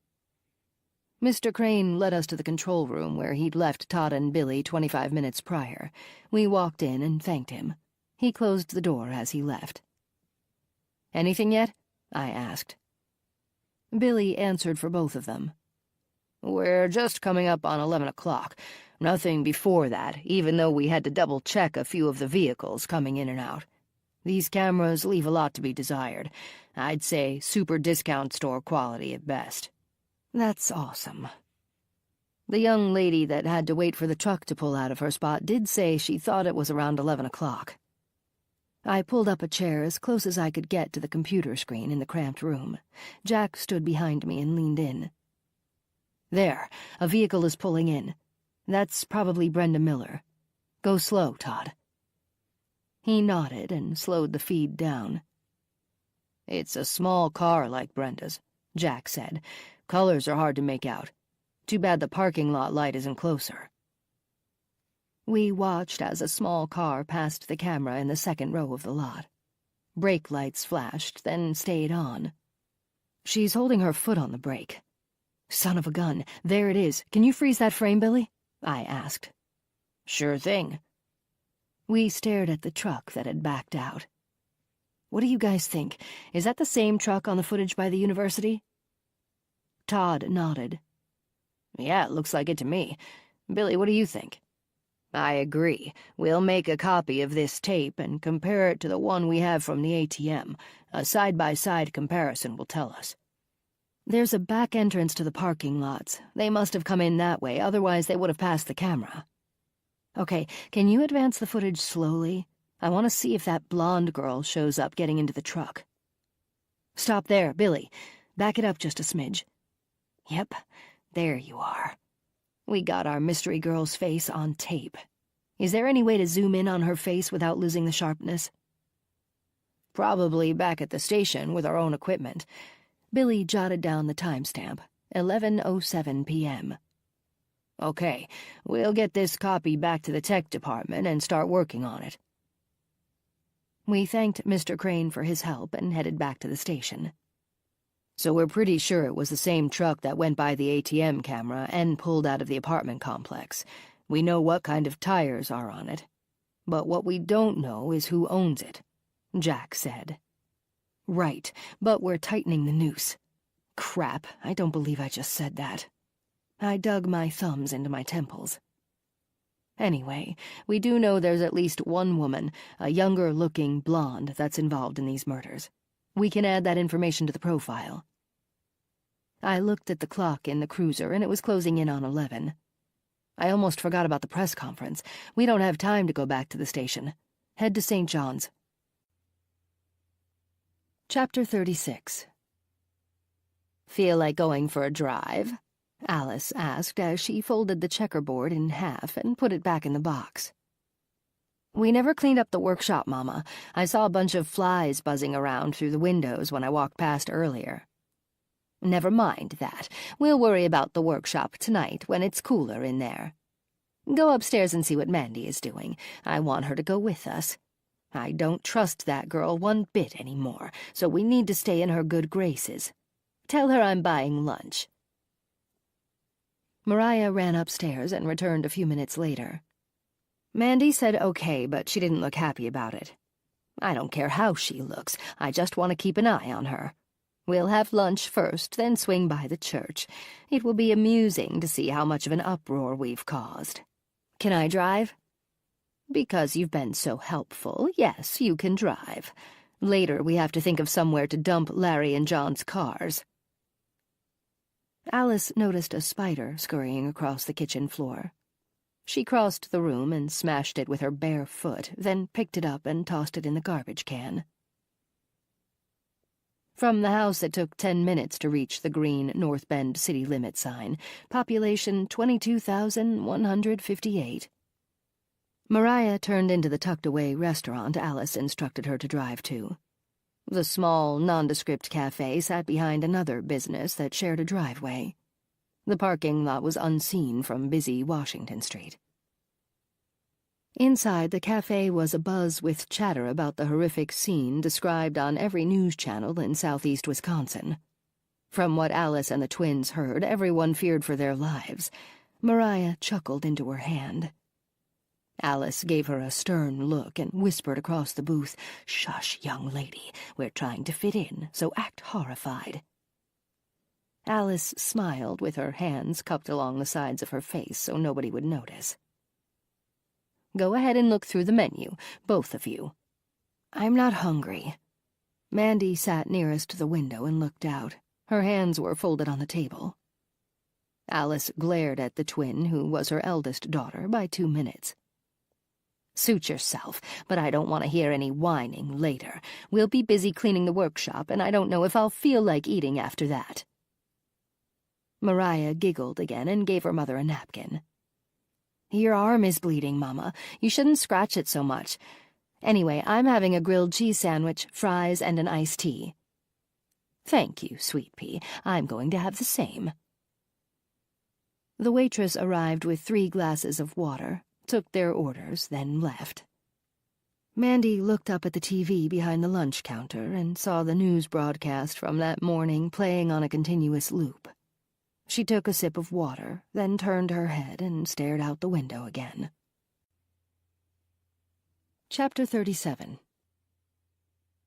[SPEAKER 2] Mr. Crane led us to the control room where he'd left Todd and Billy 25 minutes prior. We walked in and thanked him. He closed the door as he left. "Anything yet?" I asked.
[SPEAKER 4] Billy answered for both of them.
[SPEAKER 2] "We're just coming up on 11 o'clock. Nothing before that, even though we had to double-check a few of the vehicles coming in and out. These cameras leave a lot to be desired. I'd say super discount store quality at best."
[SPEAKER 4] "That's awesome."
[SPEAKER 2] The young lady that had to wait for the truck to pull out of her spot did say she thought it was around 11 o'clock.
[SPEAKER 4] I pulled up a chair as close as I could get to the computer screen in the cramped room. Jack stood behind me and leaned in.
[SPEAKER 2] "There, a vehicle is pulling in. That's probably Brenda Miller. Go slow, Todd."
[SPEAKER 4] He nodded and slowed the feed down.
[SPEAKER 2] "It's a small car like Brenda's," Jack said. "Colors are hard to make out. Too bad the parking lot light isn't closer."
[SPEAKER 4] We watched as a small car passed the camera in the second row of the lot. Brake lights flashed, then stayed on.
[SPEAKER 2] "She's holding her foot on the brake." "Son of a gun, there it is. Can you freeze that frame, Billy?" I asked. "Sure thing."
[SPEAKER 4] We stared at the truck that had backed out.
[SPEAKER 2] "What do you guys think? Is that the same truck on the footage by the university?"
[SPEAKER 4] Todd nodded.
[SPEAKER 2] "Yeah, it looks like it to me. Billy, what do you think?" "I agree. We'll make a copy of this tape and compare it to the one we have from the ATM. A side-by-side comparison will tell us."
[SPEAKER 4] "There's a back entrance to the parking lots. They must have come in that way, otherwise they would have passed the camera."
[SPEAKER 2] "Okay, can you advance the footage slowly? I want to see if that blonde girl shows up getting into the truck." "Stop there, Billy. Back it up just a smidge." "Yep, there you are. We got our mystery girl's face on tape. Is there any way to zoom in on her face without losing the sharpness?" "Probably back at the station with our own equipment."
[SPEAKER 4] Billy jotted down the timestamp, 11:07 p.m.
[SPEAKER 2] "Okay, we'll get this copy back to the tech department and start working on it."
[SPEAKER 4] We thanked Mr. Crane for his help and headed back to the station.
[SPEAKER 2] "So we're pretty sure it was the same truck that went by the ATM camera and pulled out of the apartment complex. We know what kind of tires are on it. But what we don't know is who owns it," Jack said.
[SPEAKER 4] "Right, but we're tightening the noose. Crap, I don't believe I just said that." I dug my thumbs into my temples.
[SPEAKER 2] "Anyway, we do know there's at least one woman, a younger-looking blonde, that's involved in these murders. We can add that information to the profile."
[SPEAKER 4] I looked at the clock in the cruiser, and it was closing in on 11.
[SPEAKER 2] "I almost forgot about the press conference. We don't have time to go back to the station. Head to St. John's."
[SPEAKER 4] Chapter 36.
[SPEAKER 2] "Feel like going for a drive?" Alice asked as she folded the checkerboard in half and put it back in the box. "We never cleaned up the workshop, Mama. I saw a bunch of flies buzzing around through the windows when I walked past earlier." "Never mind that. We'll worry about the workshop tonight when it's cooler in there. Go upstairs and see what Mandy is doing. I want her to go with us. I don't trust that girl one bit anymore, so we need to stay in her good graces. Tell her I'm buying lunch."
[SPEAKER 4] Mariah ran upstairs and returned a few minutes later.
[SPEAKER 2] "Mandy said okay, but she didn't look happy about it. I don't care how she looks. I just want to keep an eye on her. We'll have lunch first, then swing by the church. It will be amusing to see how much of an uproar we've caused. Can I drive?" "Because you've been so helpful, yes, you can drive. Later we have to think of somewhere to dump Larry and John's cars."
[SPEAKER 4] Alice noticed a spider scurrying across the kitchen floor. She crossed the room and smashed it with her bare foot, then picked it up and tossed it in the garbage can.
[SPEAKER 2] From the house it took 10 minutes to reach the green North Bend city limit sign. Population 22,158. Mariah turned into the tucked-away restaurant Alice instructed her to drive to.
[SPEAKER 4] The small, nondescript cafe sat behind another business that shared a driveway. The parking lot was unseen from busy Washington Street. Inside, the cafe was abuzz with chatter about the horrific scene described on every news channel in southeast Wisconsin. From what Alice and the twins heard, everyone feared for their lives. Mariah chuckled into her hand. Alice gave her a stern look and whispered across the booth, "Shush, young lady, we're trying to fit in, so act horrified." Alice smiled with her hands cupped along the sides of her face so nobody would notice. "Go ahead and look through the menu, both of you." "I'm not hungry." Mandy sat nearest the window and looked out. Her hands were folded on the table. Alice glared at the twin, who was her eldest daughter, by 2 minutes. "Suit yourself, but I don't want to hear any whining later. We'll be busy cleaning the workshop, and I don't know if I'll feel like eating after that." Mariah giggled again and gave her mother a napkin. "Your arm is bleeding, Mama. You shouldn't scratch it so much. Anyway, I'm having a grilled cheese sandwich, fries, and an iced tea." "Thank you, Sweet Pea. I'm going to have the same." The waitress arrived with 3 glasses of water, took their orders, then left. Mandy looked up at the TV behind the lunch counter and saw the news broadcast from that morning playing on a continuous loop. She took a sip of water, then turned her head and stared out the window again. Chapter 37.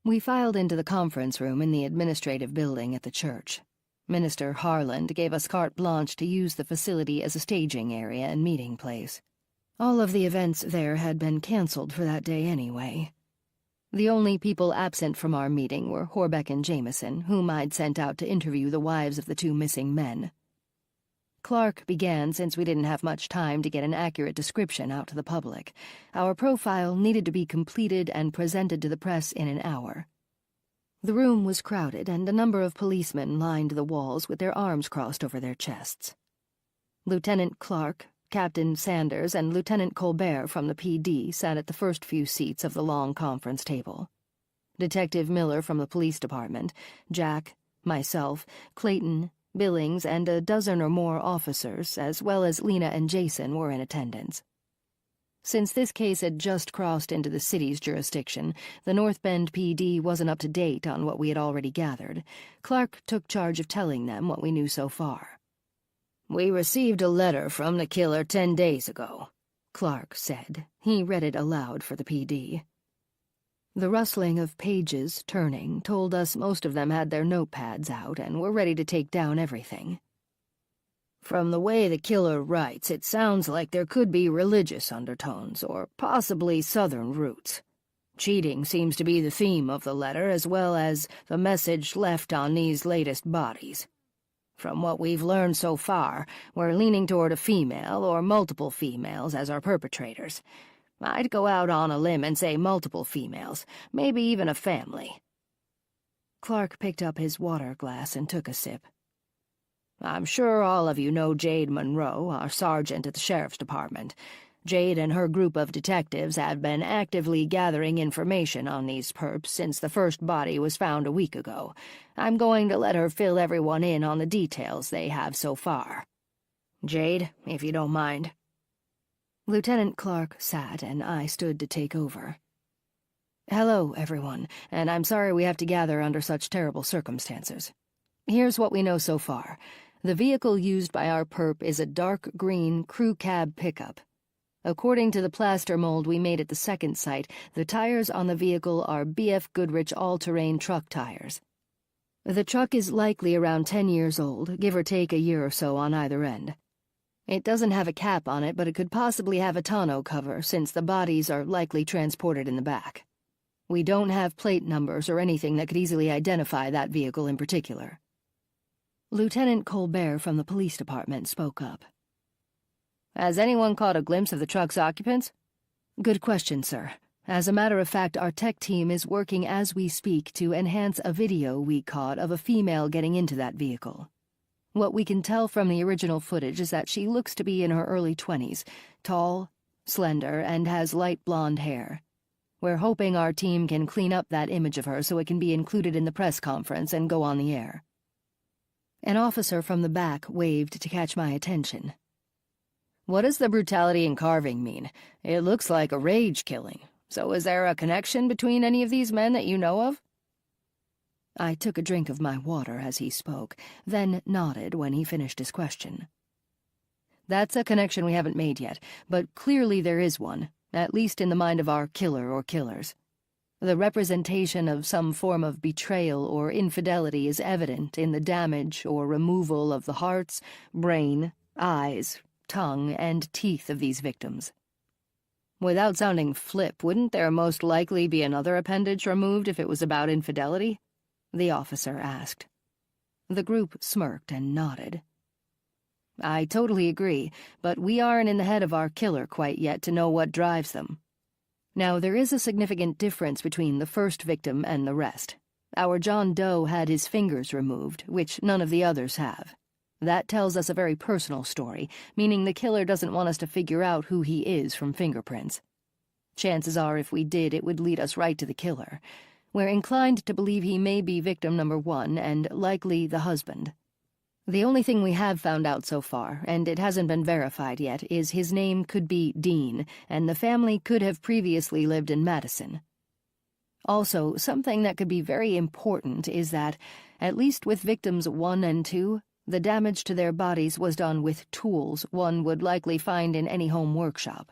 [SPEAKER 4] We filed into the conference room in the administrative building at the church. Minister Harland gave us carte blanche to use the facility as a staging area and meeting place. All of the events there had been canceled for that day anyway. The only people absent from our meeting were Horbeck and Jameson, whom I'd sent out to interview the wives of the 2 missing men. Clark began since we didn't have much time to get an accurate description out to the public. Our profile needed to be completed and presented to the press in an hour. The room was crowded, and a number of policemen lined the walls with their arms crossed over their chests. Lieutenant Clark, Captain Sanders, and Lieutenant Colbert from the PD sat at the first few seats of the long conference table. Detective Miller from the police department, Jack, myself, Clayton, Billings, and a dozen or more officers, as well as Lena and Jason, were in attendance. Since this case had just crossed into the city's jurisdiction, the North Bend PD wasn't up to date on what we had already gathered. Clark took charge of telling them what we knew so far. "We received a letter from the killer 10 days ago," Clark said. He read it aloud for the PD. The rustling of pages turning told us most of them had their notepads out and were ready to take down everything. "From the way the killer writes, it sounds like there could be religious undertones, or possibly Southern roots. Cheating seems to be the theme of the letter, as well as the message left on these latest bodies. From what we've learned so far, we're leaning toward a female or multiple females as our perpetrators. I'd go out on a limb and say multiple females, maybe even a family." Clark picked up his water glass and took a sip. "I'm sure all of you know Jade Monroe, our sergeant at the sheriff's department. Jade and her group of detectives have been actively gathering information on these perps since the first body was found a week ago. I'm going to let her fill everyone in on the details they have so far. Jade, if you don't mind." Lieutenant Clark sat, and I stood to take over. "Hello, everyone, and I'm sorry we have to gather under such terrible circumstances. Here's what we know so far. The vehicle used by our perp is a dark green crew cab pickup. According to the plaster mold we made at the second site, the tires on the vehicle are BF Goodrich all-terrain truck tires. The truck is likely around 10 years old, give or take a year or so on either end. It doesn't have a cap on it, but it could possibly have a tonneau cover, since the bodies are likely transported in the back. We don't have plate numbers or anything that could easily identify that vehicle in particular." Lieutenant Colbert from the police department spoke up. "Has anyone caught a glimpse of the truck's occupants?" "Good question, sir. As a matter of fact, our tech team is working as we speak to enhance a video we caught of a female getting into that vehicle. What we can tell from the original footage is that she looks to be in her early 20s, tall, slender, and has light blonde hair. We're hoping our team can clean up that image of her so it can be included in the press conference and go on the air." An officer from the back waved to catch my attention. "What does the brutality and carving mean? It looks like a rage killing. So is there a connection between any of these men that you know of?" I took a drink of my water as he spoke, then nodded when he finished his question. "That's a connection we haven't made yet, but clearly there is one, at least in the mind of our killer or killers. The representation of some form of betrayal or infidelity is evident in the damage or removal of the hearts, brain, eyes, tongue, and teeth of these victims." "Without sounding flip, wouldn't there most likely be another appendage removed if it was about infidelity?" the officer asked. The group smirked and nodded. "I totally agree, but we aren't in the head of our killer quite yet to know what drives them. Now, there is a significant difference between the first victim and the rest. Our John Doe had his fingers removed, which none of the others have. That tells us a very personal story, meaning the killer doesn't want us to figure out who he is from fingerprints. Chances are if we did, it would lead us right to the killer. We're inclined to believe he may be victim number 1 and likely the husband. The only thing we have found out so far, and it hasn't been verified yet, is his name could be Dean, and the family could have previously lived in Madison. Also, something that could be very important is that, at least with victims 1 and 2, the damage to their bodies was done with tools one would likely find in any home workshop.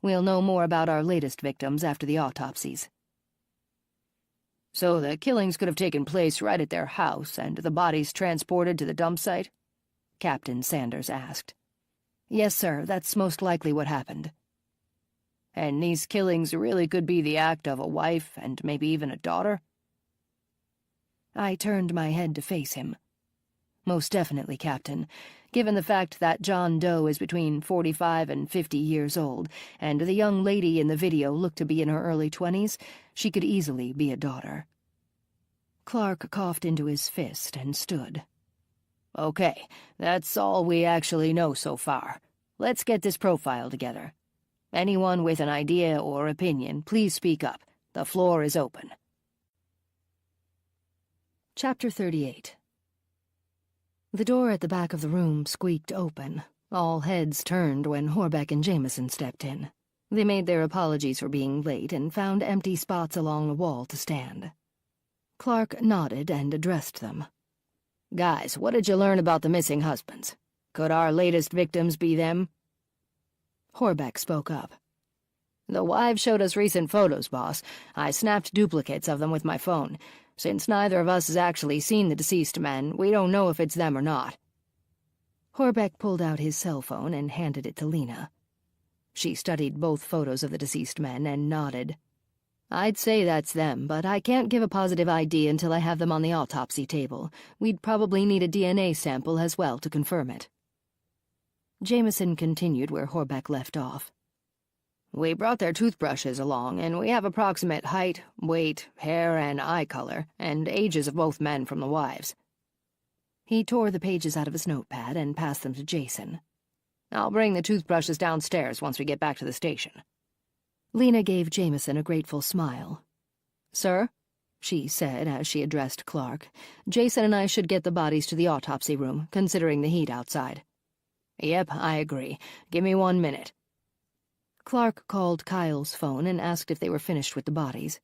[SPEAKER 4] We'll know more about our latest victims after the autopsies." "So the killings could have taken place right at their house and the bodies transported to the dump site?" Captain Sanders asked. "Yes, sir, that's most likely what happened." "And these killings really could be the act of a wife and maybe even a daughter?" I turned my head to face him. "Most definitely, Captain. Given the fact that John Doe is between 45 and 50 years old, and the young lady in the video looked to be in her early 20s, she could easily be a daughter." Clark coughed into his fist and stood. "Okay, that's all we actually know so far. Let's get this profile together. Anyone with an idea or opinion, please speak up. The floor is open." Chapter 38. The door at the back of the room squeaked open. All heads turned when Horbeck and Jameson stepped in. They made their apologies for being late and found empty spots along the wall to stand. Clark nodded and addressed them.
[SPEAKER 2] "Guys, what did you learn about the missing husbands? Could our latest victims be them?"
[SPEAKER 4] Horbeck spoke up.
[SPEAKER 2] "The wives showed us recent photos, boss. I snapped duplicates of them with my phone. Since neither of us has actually seen the deceased men, we don't know if it's them or not."
[SPEAKER 4] Horbeck pulled out his cell phone and handed it to Lena. She studied both photos of the deceased men and nodded.
[SPEAKER 2] "I'd say that's them, but I can't give a positive ID until I have them on the autopsy table. We'd probably need a DNA sample as well to confirm it."
[SPEAKER 4] Jameson continued where Horbeck left off.
[SPEAKER 2] "We brought their toothbrushes along, and we have approximate height, weight, hair, and eye color, and ages of both men from the wives."
[SPEAKER 4] He tore the pages out of his notepad and passed them to Jason.
[SPEAKER 2] "I'll bring the toothbrushes downstairs once we get back to the station."
[SPEAKER 4] Lena gave Jameson a grateful smile.
[SPEAKER 2] "Sir?"
[SPEAKER 4] she said as she addressed Clark. "Jason and I should get the bodies to the autopsy room, considering the heat outside."
[SPEAKER 2] "Yep, I agree. Give me 1 minute."
[SPEAKER 4] Clark called Kyle's phone and asked if they were finished with the bodies.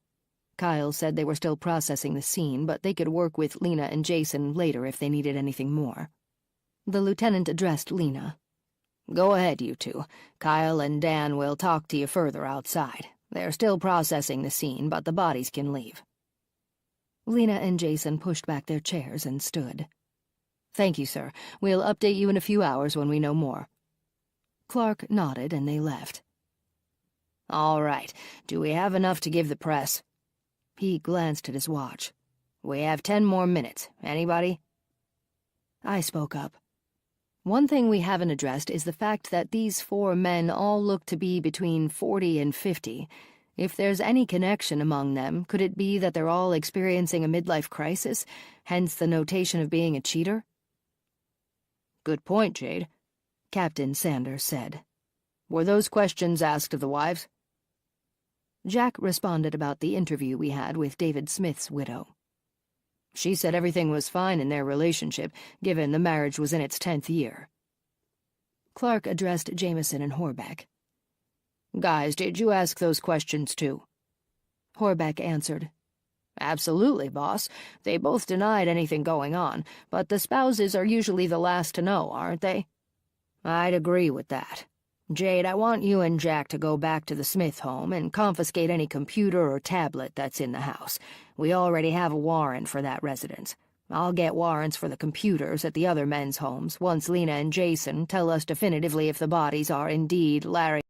[SPEAKER 4] Kyle said they were still processing the scene, but they could work with Lena and Jason later if they needed anything more. The lieutenant addressed Lena.
[SPEAKER 2] "Go ahead, you two. Kyle and Dan will talk to you further outside. They're still processing the scene, but the bodies can leave."
[SPEAKER 4] Lena and Jason pushed back their chairs and stood. "Thank you, sir. We'll update you in a few hours when we know more." Clark nodded and they left.
[SPEAKER 2] "All right. Do we have enough to give the press?"
[SPEAKER 4] He glanced at his watch.
[SPEAKER 2] "We have 10 more minutes. Anybody?"
[SPEAKER 4] I spoke up. "One thing we haven't addressed is the fact that these 4 men all look to be between 40 and 50. If there's any connection among them, could it be that they're all experiencing a midlife crisis, hence the notation of being a cheater?"
[SPEAKER 2] "Good point, Jade," Captain Sanders said. "Were those questions asked of the wives?" Jack responded about the interview we had with David Smith's widow. She said everything was fine in their relationship, given the marriage was in its 10th year. Clark addressed Jameson and Horbeck. "Guys, did you ask those questions too?"
[SPEAKER 4] Horbeck answered,
[SPEAKER 2] "Absolutely, boss. They both denied anything going on, but the spouses are usually the last to know, aren't they?" "I'd agree with that. Jade, I want you and Jack to go back to the Smith home and confiscate any computer or tablet that's in the house. We already have a warrant for that residence. I'll get warrants for the computers at the other men's homes once Lena and Jason tell us definitively if the bodies are indeed Larry